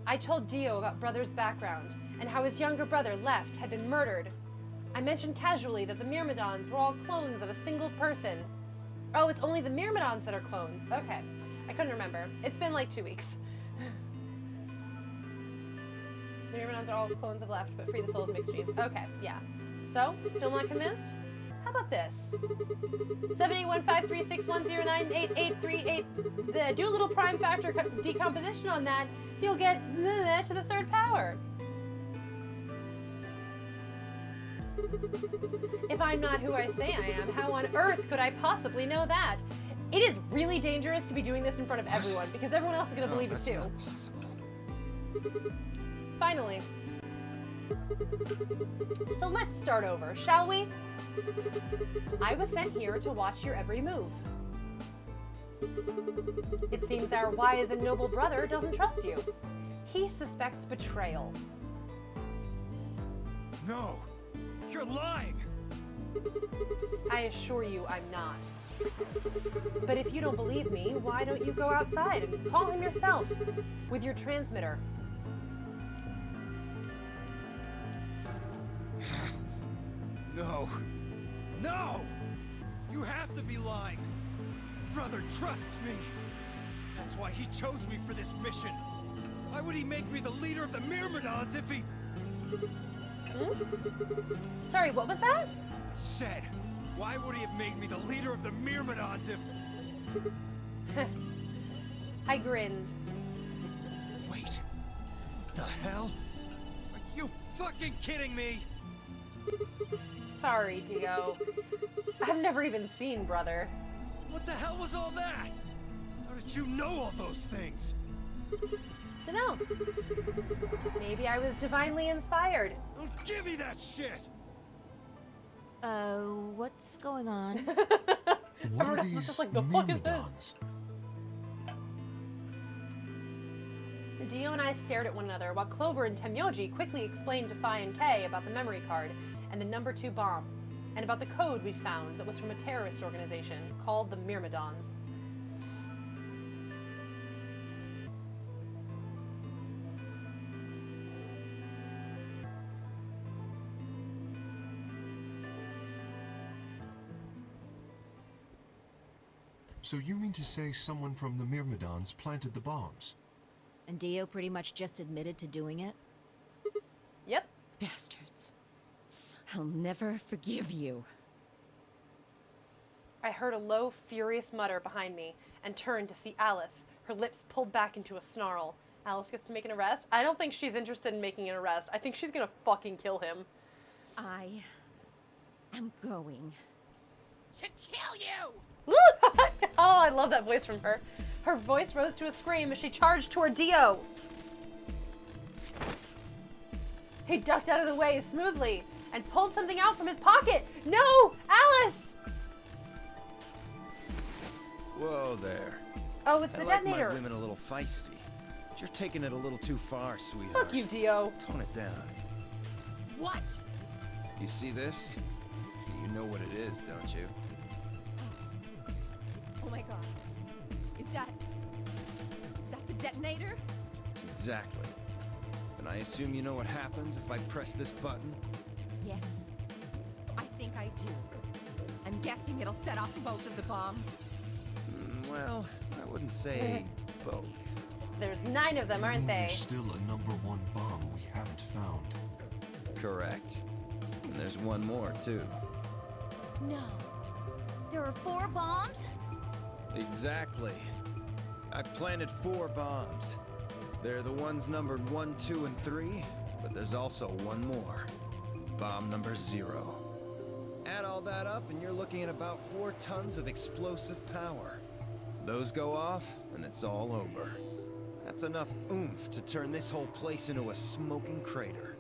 I told Dio about Brother's background and how his younger brother, Left, had been murdered. I mentioned casually that the Myrmidons were all clones of a single person. Oh, it's only the Myrmidons that are clones. Okay. I couldn't remember. It's been like 2 weeks. The Myrmidons are all clones of Left, but Free the Soul is mixed genes. Okay, yeah. So, still not convinced? How about this? 7815361098838. Do a little prime factor decomposition on that. You'll get to the third power. If I'm not who I say I am, how on earth could I possibly know that? It is really dangerous to be doing this in front of everyone, because everyone else is going to believe it too. That's not possible. Finally. So let's start over, shall we? I was sent here to watch your every move. It seems our wise and noble brother doesn't trust you. He suspects betrayal. No! You're lying! I assure you I'm not. But if you don't believe me, why don't you go outside and call him yourself with your transmitter? No. No! You have to be lying! Brother trusts me! That's why he chose me for this mission! Why would he make me the leader of the Myrmidons if he... Sorry, what was that? I said, why would he have made me the leader of the Myrmidons if... I grinned. Wait. What the hell? Are you fucking kidding me? Sorry, Dio. I've never even seen Brother. What the hell was all that? How did you know all those things? Dunno. Maybe I was divinely inspired. Don't give me that shit! What's going on? What are Everyone's these just like, the fuck is this? Myrmidons? Dio and I stared at one another while Clover and Temyoji quickly explained to Phi and Kay about the memory card and the number 2 bomb, and about the code we'd found that was from a terrorist organization called the Myrmidons. So you mean to say someone from the Myrmidons planted the bombs? And Dio pretty much just admitted to doing it? Yep. Bastards. I'll never forgive you. I heard a low, furious mutter behind me and turned to see Alice, her lips pulled back into a snarl. Alice gets to make an arrest? I don't think she's interested in making an arrest. I think she's gonna fucking kill him. I am going to kill you! Oh, I love that voice from her. Her voice rose to a scream as she charged toward Dio. He ducked out of the way smoothly and pulled something out from his pocket. No! Alice! Whoa there. Oh, it's the I like detonator. my women a little feisty. But you're taking it a little too far, sweetheart. Fuck you, Dio. Tone it down. What? You see this? You know what it is, don't you? Oh my god. Is that the detonator? Exactly. And I assume you know what happens if I press this button? Yes. I think I do. I'm guessing it'll set off both of the bombs. Well, I wouldn't say both. There's 9 of them, aren't they? There's still a number 1 bomb we haven't found. Correct. And there's one more, too. No. There are 4 bombs? Exactly. I planted 4 bombs. They're the ones numbered 1, 2, and 3, but there's also one more. Bomb number 0. Add all that up, and you're looking at about 4 tons of explosive power. Those go off, and it's all over. That's enough oomph to turn this whole place into a smoking crater.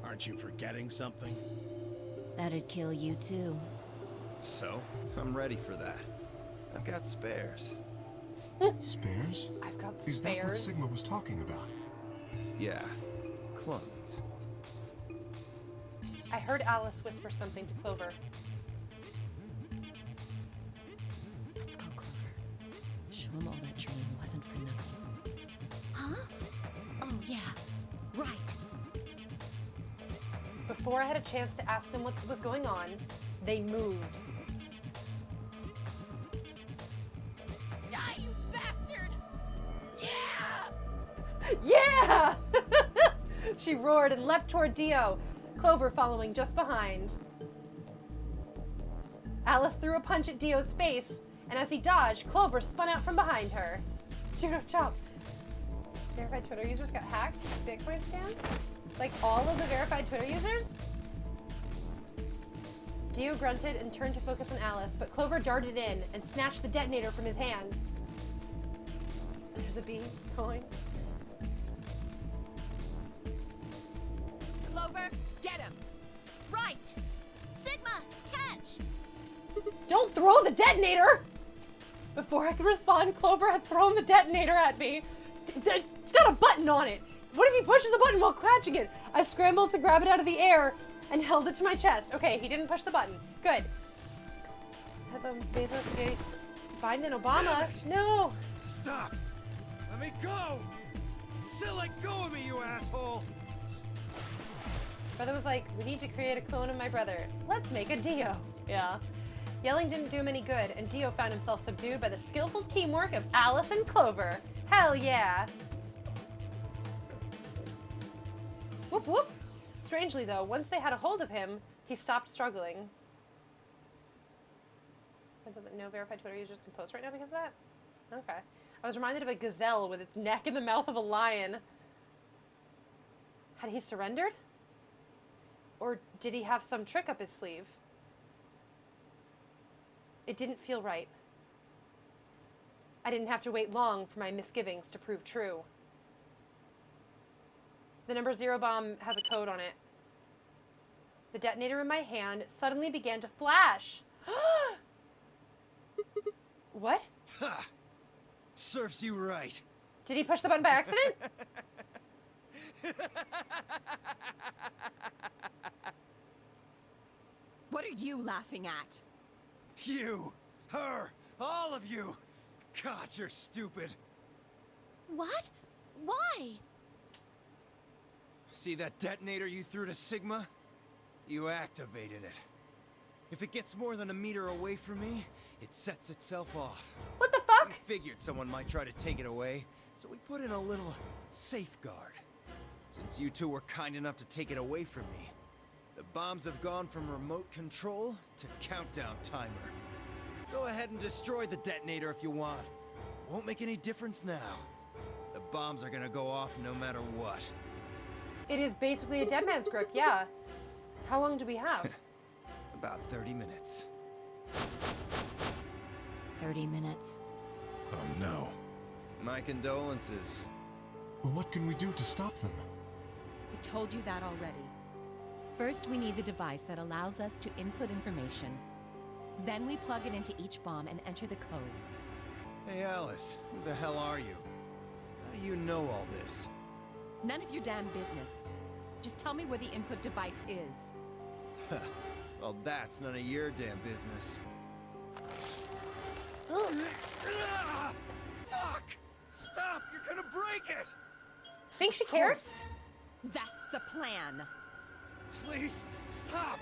Aren't you forgetting something? That'd kill you too. So, I'm ready for that. I've got spares. Spares? I've got Is that what spares. Sigma was talking about? Yeah, clones. I heard Alice whisper something to Clover. Let's go, Clover. Show him all that training wasn't for nothing. Huh? Oh, yeah. Right. Before I had a chance to ask them what was going on, they moved. Die, you bastard! Yeah! Yeah! She roared and leapt toward Dio, Clover following just behind. Alice threw a punch at Dio's face, and as he dodged, Clover spun out from behind her. Judo chop. Verified Twitter users got hacked? Bitcoin scams? Like all of the verified Twitter users? Dio grunted and turned to focus on Alice, but Clover darted in and snatched the detonator from his hand. There's a bee going. Clover, get him! Right! Sigma, catch! Don't throw the detonator! Before I could respond, Clover had thrown the detonator at me. It's got a button on it. What if he pushes the button while catching it? I scrambled to grab it out of the air and held it to my chest. Okay, he didn't push the button. Good. Bezos Gates. Biden and Obama. No. Stop! Let me go! Still let go of me, you asshole! Brother was like, we need to create a clone of my brother. Let's make a Dio. Yeah. Yelling didn't do him any good, and Dio found himself subdued by the skillful teamwork of Alice and Clover. Hell yeah. Whoop whoop. Strangely though, once they had a hold of him, he stopped struggling. Turns out that no verified Twitter users can post right now because of that? Okay. I was reminded of a gazelle with its neck in the mouth of a lion. Had he surrendered? Or did he have some trick up his sleeve? It didn't feel right. I didn't have to wait long for my misgivings to prove true. The number 0 bomb has a code on it. The detonator in my hand suddenly began to flash. What? Ha! Serves you right. Did he push the button by accident? What are you laughing at? You, her, all of you. God, you're stupid. What? Why? See that detonator you threw to Sigma? You activated it. If it gets more than a meter away from me, it sets itself off. What the fuck? We figured someone might try to take it away, so we put in a little safeguard. Since you two were kind enough to take it away from me, the bombs have gone from remote control to countdown timer. Go ahead and destroy the detonator if you want. Won't make any difference now. The bombs are gonna go off no matter what. It is basically a dead man's grip, yeah. How long do we have? About 30 minutes. 30 minutes. Oh no. My condolences. Well, what can we do to stop them? I told you that already. First, we need the device that allows us to input information. Then we plug it into each bomb and enter the codes. Hey Alice, who the hell are you? How do you know all this? None of your damn business. Just tell me where the input device is. Well, that's none of your damn business. Fuck! Stop! You're gonna break it! Think she cares? That's the plan. Please, stop!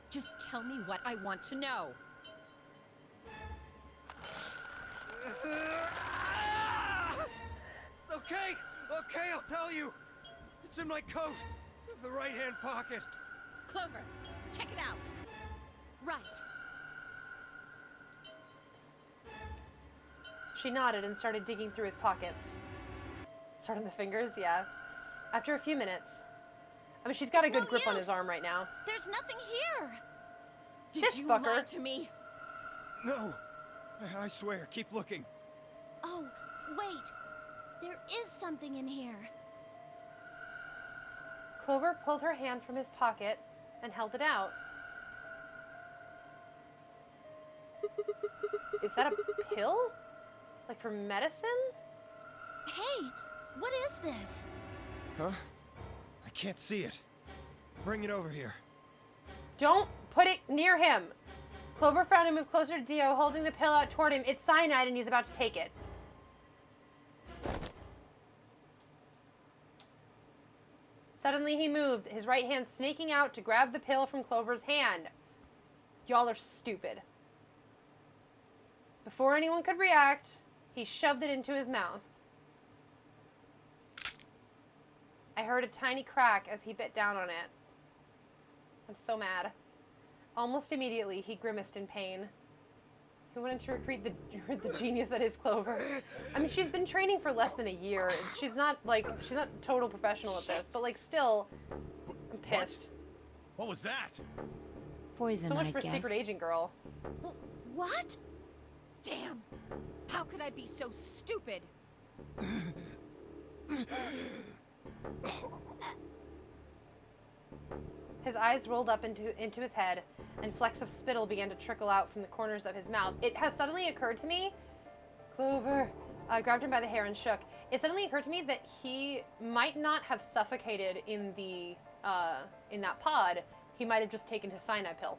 Just tell me what I want to know. Okay, I'll tell you. It's in my coat, the right-hand pocket. Clover, check it out. Right. She nodded and started digging through his pockets. Starting the fingers, yeah. After a few minutes. I mean, she's got a good grip on his arm right now. There's nothing here. Did you lie to me? No, I swear, keep looking. Oh, wait. There is something in here. Clover pulled her hand from his pocket and held it out. Is that a pill? Like for medicine? Hey, what is this? Huh? I can't see it. Bring it over here. Don't put it near him. Clover frowned and moved closer to Dio, holding the pill out toward him. It's cyanide and he's about to take it. Suddenly he moved, his right hand snaking out to grab the pill from Clover's hand. Y'all are stupid. Before anyone could react, he shoved it into his mouth. I heard a tiny crack as he bit down on it. I'm so mad. Almost immediately, he grimaced in pain. He wanted to recruit the genius that is Clover. I mean, she's been training for less than a year. She's not a total professional at this, but like still, I'm pissed. What was that? Poison, So much I for guess. secret agent girl. What? Damn! How could I be so stupid? His eyes rolled up into his head, and flecks of spittle began to trickle out from the corners of his mouth. It has suddenly occurred to me, Clover, I grabbed him by the hair and shook. It suddenly occurred to me that he might not have suffocated in the in that pod. He might have just taken his cyanide pill.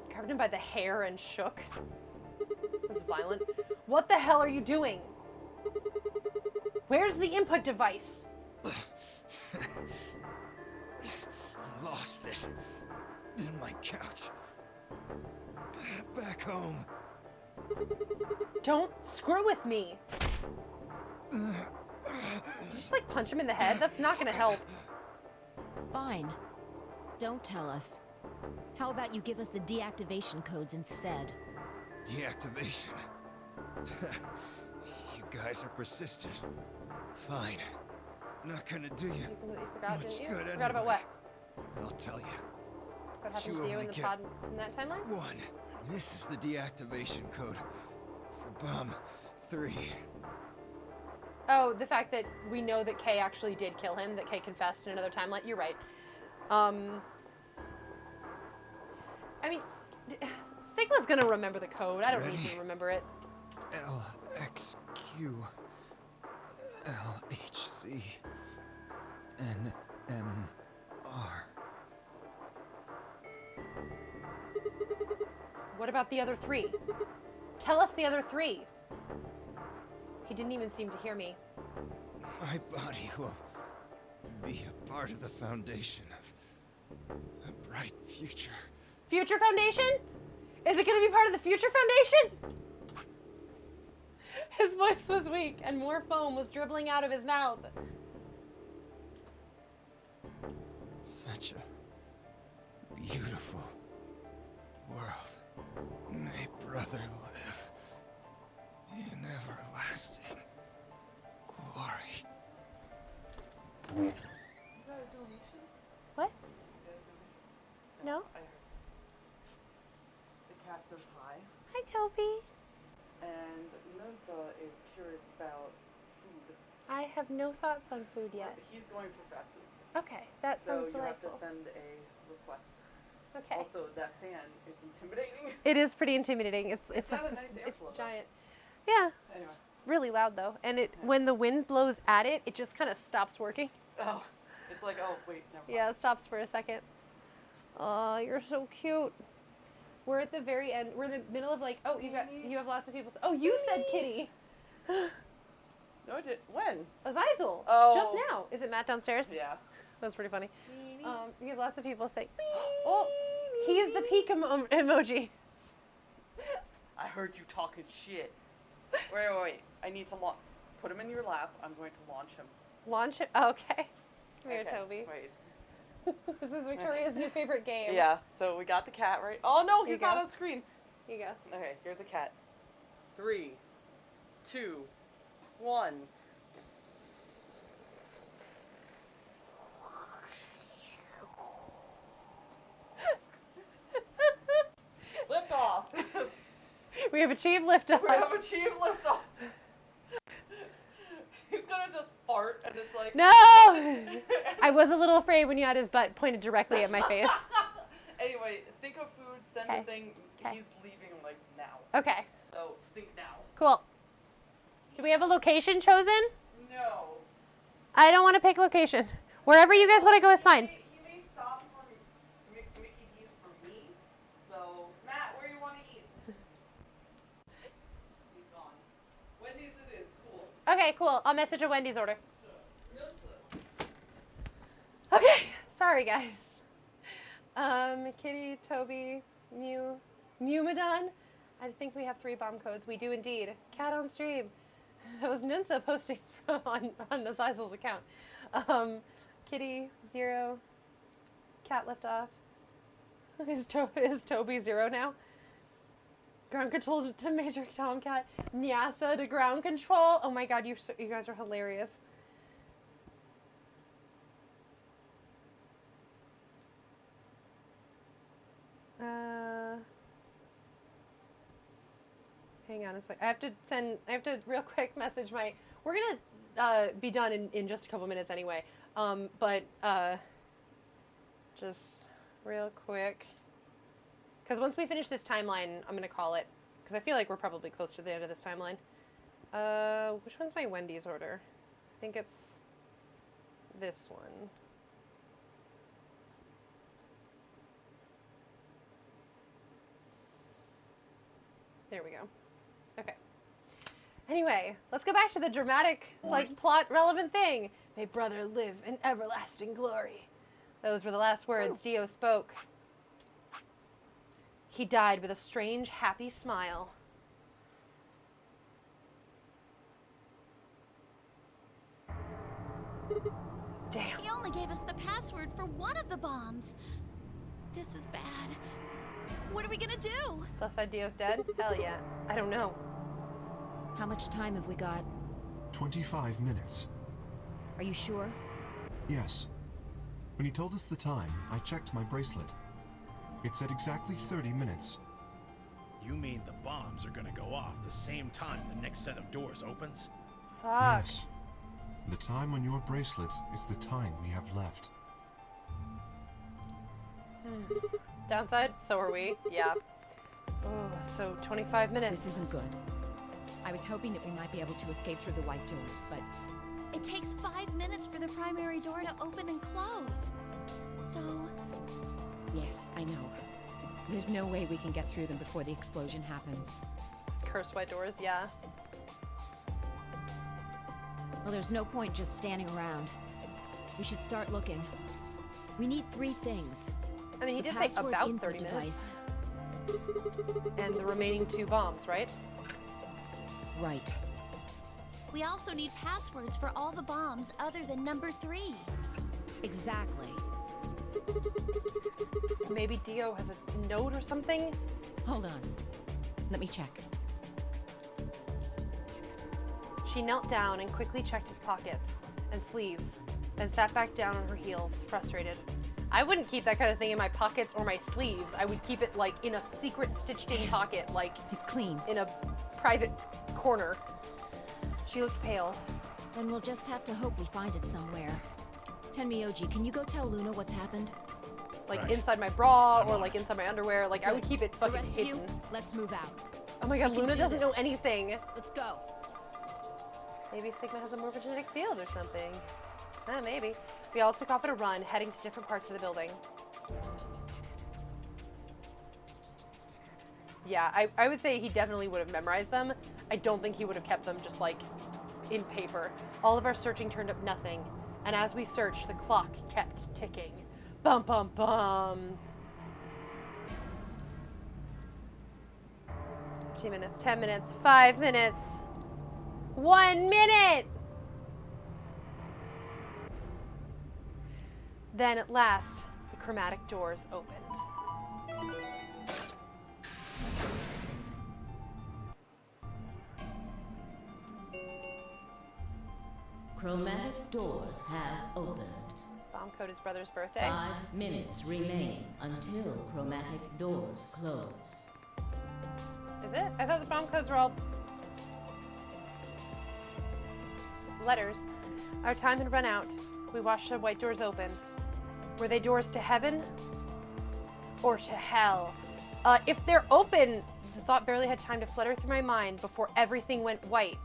Grabbed him by the hair and shook. That's violent. What the hell are you doing? Where's the input device? Lost it. In my couch. Back home. Don't screw with me. Did you just like punch him in the head? That's not gonna help. Fine. Don't tell us. How about you give us the deactivation codes instead? Deactivation. You guys are persistent. Fine. Not gonna do you You completely forgot, much didn't you? good Forgot about what? I'll tell you. What happened You to you only in the get pod in that timeline? 1. This is the deactivation code for bomb 3. Oh, the fact that we know that Kay actually did kill him, that Kay confessed in another timeline. You're right. I mean, Sigma's gonna remember the code. I don't need to remember it. LXQ LHC NMR. What about the other 3? Tell us the other 3. He didn't even seem to hear me. My body will be a part of the foundation of a bright future. Future Foundation? Is it gonna be part of the Future Foundation? His voice was weak and more foam was dribbling out of his mouth. Such a beautiful world. May brother live in everlasting glory. What? No? I heard. The cat says hi, Hi, Toby. and Nunza is curious about food. I have no thoughts on food yet. He's going for fast food. Okay, that So sounds you have delightful. to send a request. Okay. Also, that fan is intimidating. It is pretty intimidating. It's got a nice it's airflow, though. giant. Yeah, Anyway. it's really loud though, and when the wind blows at it, it just kind of stops working. Oh, it's like, oh, wait, never mind. Yeah, it stops for a second. Oh, you're so cute. We're at the very end. We're in the middle of like, oh, you have lots of people. Oh, you said kitty. No, it did. When? Azazel. Oh. Just now. Is it Matt downstairs? Yeah. That's pretty funny. You have lots of people say, oh, he's the peak emoji. I heard you talking shit. Wait. I need to put him in your lap. I'm going to launch him. Launch it. Oh, okay. Come here, Okay, Toby. Wait. This is Victoria's new favorite game. Yeah, so we got the cat right. Oh no, Here he's you not go. on screen. Here you go. Okay, here's the cat. 3, 2, 1. Lift off. We have achieved liftoff. We have achieved liftoff. He's gonna just fart and it's like No! I was a little afraid when you had his butt pointed directly at my face. Anyway, think of food, send Okay. the thing. Okay. He's leaving like now. Okay, So think now. cool. Do we have a location chosen? No. I don't want to pick location. Wherever you guys want to go is fine. He may stop for Mickey D's for me. So Matt, where you want to eat? He's gone. Wendy's it is. Cool. Okay, cool. I'll message a Wendy's order. Okay, sorry guys. Kitty, Toby, Mumidon. I think we have 3 bomb codes. We do indeed. Cat on stream. That was Nunsa posting on Azazel's account. Kitty 0. Cat left off. Is Toby 0 now? Ground control to Major Tomcat. Nyasa to ground control. Oh my god, you guys are hilarious. Hang on a sec. I have to real quick message my, we're gonna be done in just a couple minutes anyway. But just real quick, because once we finish this timeline, I'm gonna call it, because I feel like we're probably close to the end of this timeline. Which one's my Wendy's order? I think it's this one. There we go. Okay. Anyway, let's go back to the dramatic, plot relevant thing. May brother live in everlasting glory. Those were the last words Dio spoke. He died with a strange, happy smile. Damn. He only gave us the password for one of the bombs. This is bad. What are we gonna do? Plus side Dio's dead? Hell yeah. I don't know. How much time have we got? 25 minutes. Are you sure? Yes. When he told us the time, I checked my bracelet. It said exactly 30 minutes. You mean the bombs are gonna go off the same time the next set of doors opens? Fuck. Yes. The time on your bracelet is the time we have left. Downside? So are we. Yeah. Oh, so 25 minutes. This isn't good. I was hoping that we might be able to escape through the white doors, but It takes 5 minutes for the primary door to open and close. So, yes, I know. There's no way we can get through them before the explosion happens. Cursed white doors, yeah. Well, there's no point just standing around. We should start looking. We need 3 things. I mean, he The did say password about input 30 minutes. device. And the remaining 2 bombs, right? Right. We also need passwords for all the bombs other than number 3. Exactly. Maybe Dio has a note or something? Hold on. Let me check. She knelt down and quickly checked his pockets and sleeves, then sat back down on her heels, frustrated. I wouldn't keep that kind of thing in my pockets or my sleeves. I would keep it like in a secret stitched-in pocket, like He's clean. in a private corner. She looked pale. Then we'll just have to hope we find it somewhere. Tenmyoji, can you go tell Luna what's happened? Like Right. inside my bra I'm or on like it. inside my underwear. Like I would keep it The fucking rest of hidden. you, let's move out. Oh my god, We can Luna do doesn't know this. anything. Let's go. Maybe Sigma has a morphogenetic field or something. Maybe. We all took off at a run, heading to different parts of the building. Yeah, I would say he definitely would have memorized them. I don't think he would have kept them just like in paper. All of our searching turned up nothing, and as we searched, the clock kept ticking. Bum bum bum. 15 minutes, 10 minutes, 5 minutes, 1 minute! Then at last, the chromatic doors opened. Chromatic doors have opened. Bomb code his brother's birthday. 5 minutes remain until chromatic doors close. Is it? I thought the bomb codes were all letters. Our time had run out. We watched the white doors open. Were they doors to heaven or to hell? If they're open, the thought barely had time to flutter through my mind before everything went white.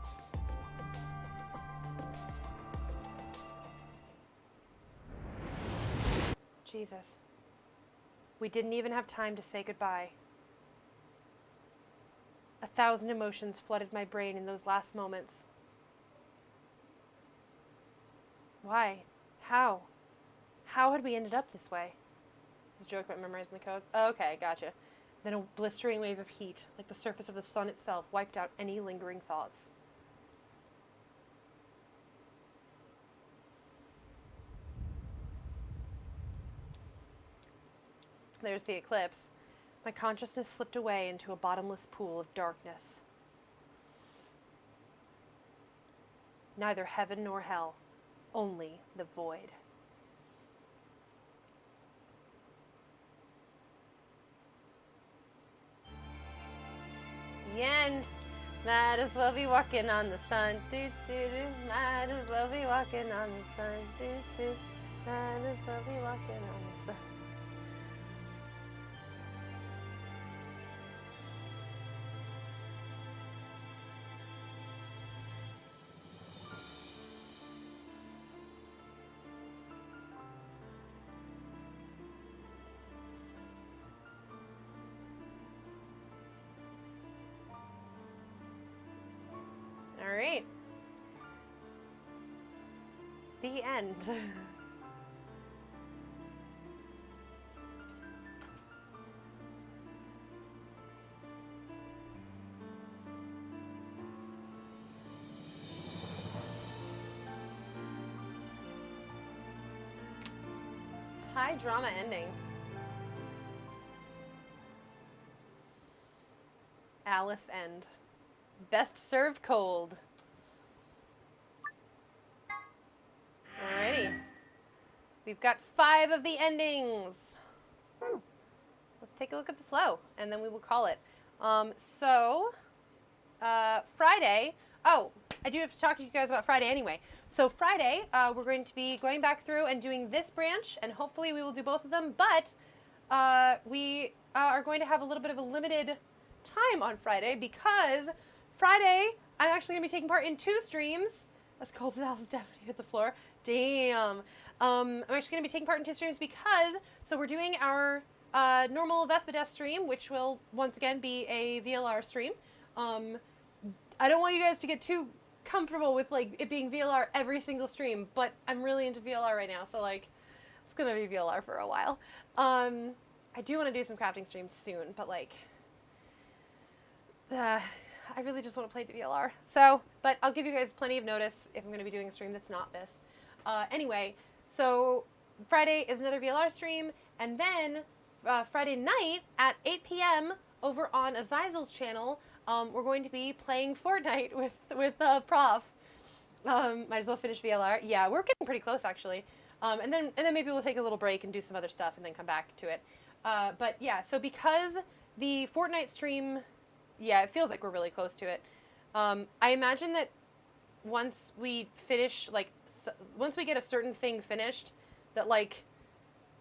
Jesus. We didn't even have time to say goodbye. 1,000 emotions flooded my brain in those last moments. Why? How? How had we ended up this way? This joke about memorizing the codes? Oh, okay, gotcha. Then a blistering wave of heat, like the surface of the sun itself, wiped out any lingering thoughts. There's the eclipse. My consciousness slipped away into a bottomless pool of darkness. Neither heaven nor hell, only the void. The end. Might as well be walking on the sun. Do, do, do. Might as well be walking on the sun. Do, do. Might as well be walking on the sun. All right. The end. High drama ending. Alice end. Best served cold. Alrighty. We've got 5 of the endings. Let's take a look at the flow, and then we will call it. Friday. Oh, I do have to talk to you guys about Friday anyway. So Friday, we're going to be going back through and doing this branch, and hopefully we will do both of them, but we are going to have a little bit of a limited time on Friday because Friday, I'm actually going to be taking part in 2 streams. As cold as Alice definitely hit the floor. Damn. I'm actually going to be taking part in 2 streams because, so we're doing our normal VespaDesu stream, which will once again be a VLR stream. I don't want you guys to get too comfortable with like it being VLR every single stream, but I'm really into VLR right now, so like it's going to be VLR for a while. I do want to do some crafting streams soon, but like, I really just want to play VLR. So, but I'll give you guys plenty of notice if I'm going to be doing a stream that's not this. Anyway, so Friday is another VLR stream, and then Friday night at 8 p.m. over on Azizel's channel, we're going to be playing Fortnite with Prof. Might as well finish VLR. Yeah, we're getting pretty close actually. And then maybe we'll take a little break and do some other stuff and then come back to it. But yeah, so because the Fortnite stream, yeah, it feels like we're really close to it. I imagine that once we finish, like, once we get a certain thing finished, that, like,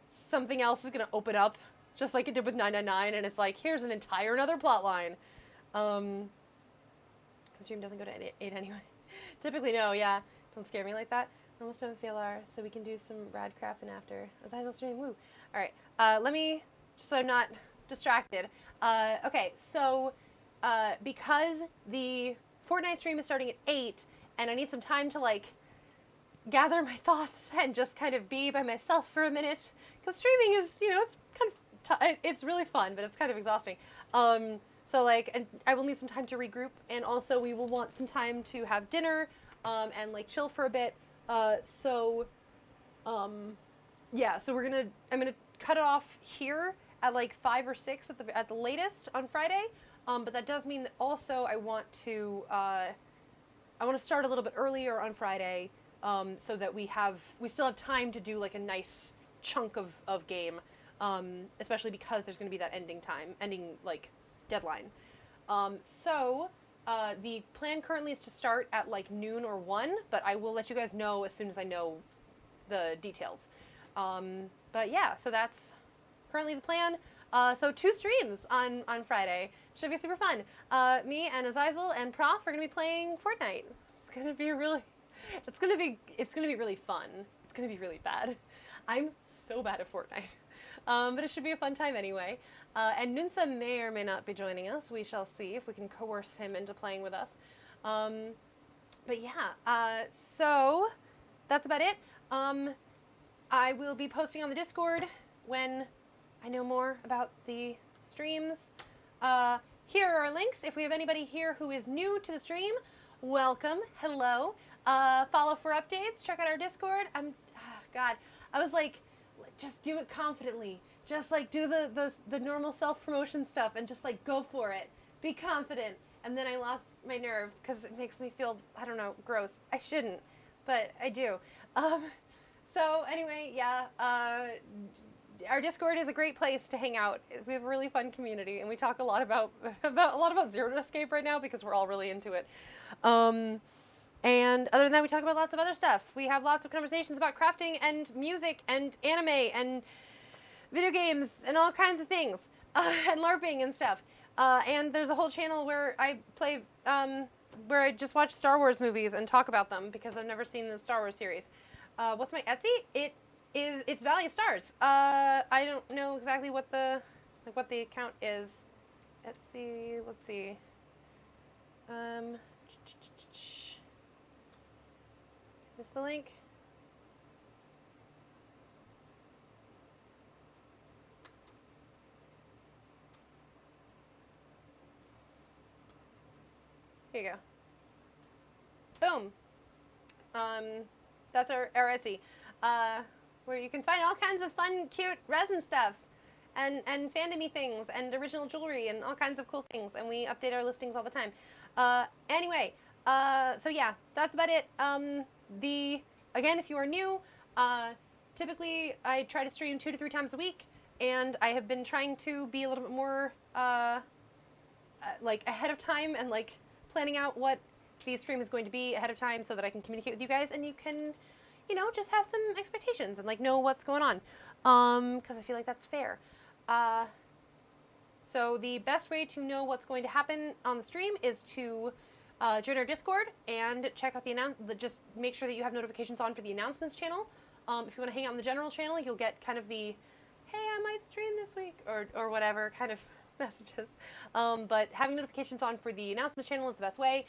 something else is going to open up, just like it did with 999, and it's like, here's an entire another plot line. The stream doesn't go to 8 anyway. Typically, no, yeah. Don't scare me like that. We're almost done with VLR, so we can do some rad crafting after. Azizel stream, woo. All right, let me, just so I'm not distracted. Okay, so because the Fortnite stream is starting at 8, and I need some time to, like, gather my thoughts and just kind of be by myself for a minute, because streaming is, you know, it's kind of, it's really fun, but it's kind of exhausting. So, like, and I will need some time to regroup, and also we will want some time to have dinner, and, like, chill for a bit. Yeah, so I'm gonna cut it off here at, like, 5 or 6 at the latest on Friday. But that does mean that also I want to start a little bit earlier on Friday, so that we still have time to do, like, a nice chunk of game, especially because there's going to be that ending like deadline. The plan currently is to start at, like, noon or 1, but I will let you guys know as soon as I know the details. But yeah, so that's currently the plan. So 2 streams on Friday. Should be super fun. Me and Azizel and Prof are gonna be playing Fortnite. It's gonna be really fun. It's gonna be really bad. I'm so bad at Fortnite. But it should be a fun time anyway. And Nunsa may or may not be joining us. We shall see if we can coerce him into playing with us. But yeah, so that's about it. I will be posting on the Discord when I know more about the streams. Here are our links. If we have anybody here who is new to the stream, welcome, hello. Follow for updates, check out our Discord. God, I was like, just do it confidently. Just, like, do the normal self-promotion stuff and just, like, go for it. Be confident. And then I lost my nerve because it makes me feel, I don't know, gross. I shouldn't, but I do. So anyway, yeah, our Discord is a great place to hang out. We have a really fun community, and we talk a lot about Zero to Escape right now because we're all really into it. And other than that, we talk about lots of other stuff. We have lots of conversations about crafting and music and anime and video games and all kinds of things, and LARPing and stuff. And there's a whole channel where I play, where I just watch Star Wars movies and talk about them because I've never seen the Star Wars series. What's my Etsy? It's Valley of Stars. I don't know exactly what the account is. Etsy, let's see. Is this the link? Here you go. Boom. That's our Etsy, where you can find all kinds of fun, cute resin stuff, and fandom-y things, and original jewelry, and all kinds of cool things, and we update our listings all the time. Anyway, so yeah, that's about it. Again, if you are new, typically I try to stream 2 to 3 times a week, and I have been trying to be a little bit more, like, ahead of time, and, like, planning out what the stream is going to be ahead of time so that I can communicate with you guys and you can, you know, just have some expectations and, like, know what's going on. Because I feel like that's fair. So the best way to know what's going to happen on the stream is to join our Discord and check out just make sure that you have notifications on for the announcements channel. If you want to hang out in the general channel, you'll get kind of the, hey, I might stream this week, or whatever kind of messages. But having notifications on for the announcements channel is the best way.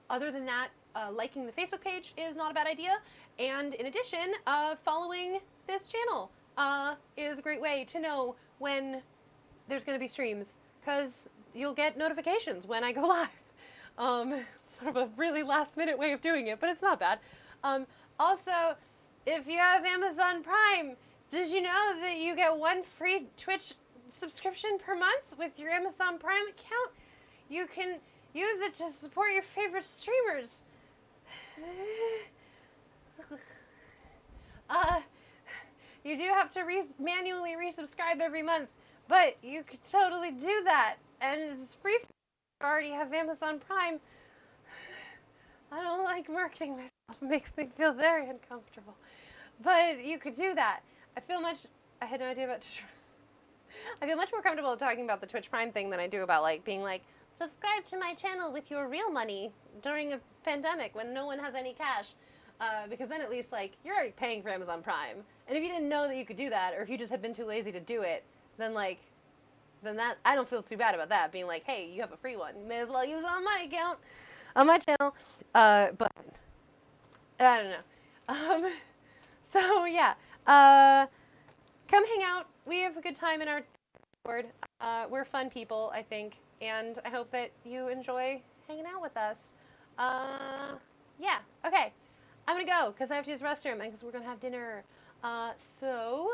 Other than that, liking the Facebook page is not a bad idea. And in addition, following this channel. is a great way to know when there's going to be streams, because you'll get notifications when I go live. Sort of a really last minute way of doing it, but it's not bad. Also, if you have Amazon Prime, did you know that you get 1 free Twitch subscription per month with your Amazon Prime account? You can use it to support your favorite streamers. You do have to manually resubscribe every month, but you could totally do that, and it's free. If you already have Amazon Prime. I don't like marketing myself. It makes me feel very uncomfortable. But you could do that. I had no idea about Twitch. I feel much more comfortable talking about the Twitch Prime thing than I do about like being like, subscribe to my channel with your real money during a pandemic when no one has any cash. Because then at least like you're already paying for Amazon Prime. And if you didn't know that you could do that, or if you just had been too lazy to do it, then that I don't feel too bad about that. Being like, hey, you have a free one. You may as well use it on my account, on my channel. But I don't know. So yeah, come hang out. We have a good time in our Discord. We're fun people, I think, and I hope that you enjoy hanging out with us. Yeah, okay. I'm gonna go because I have to use the restroom and because we're gonna have dinner. So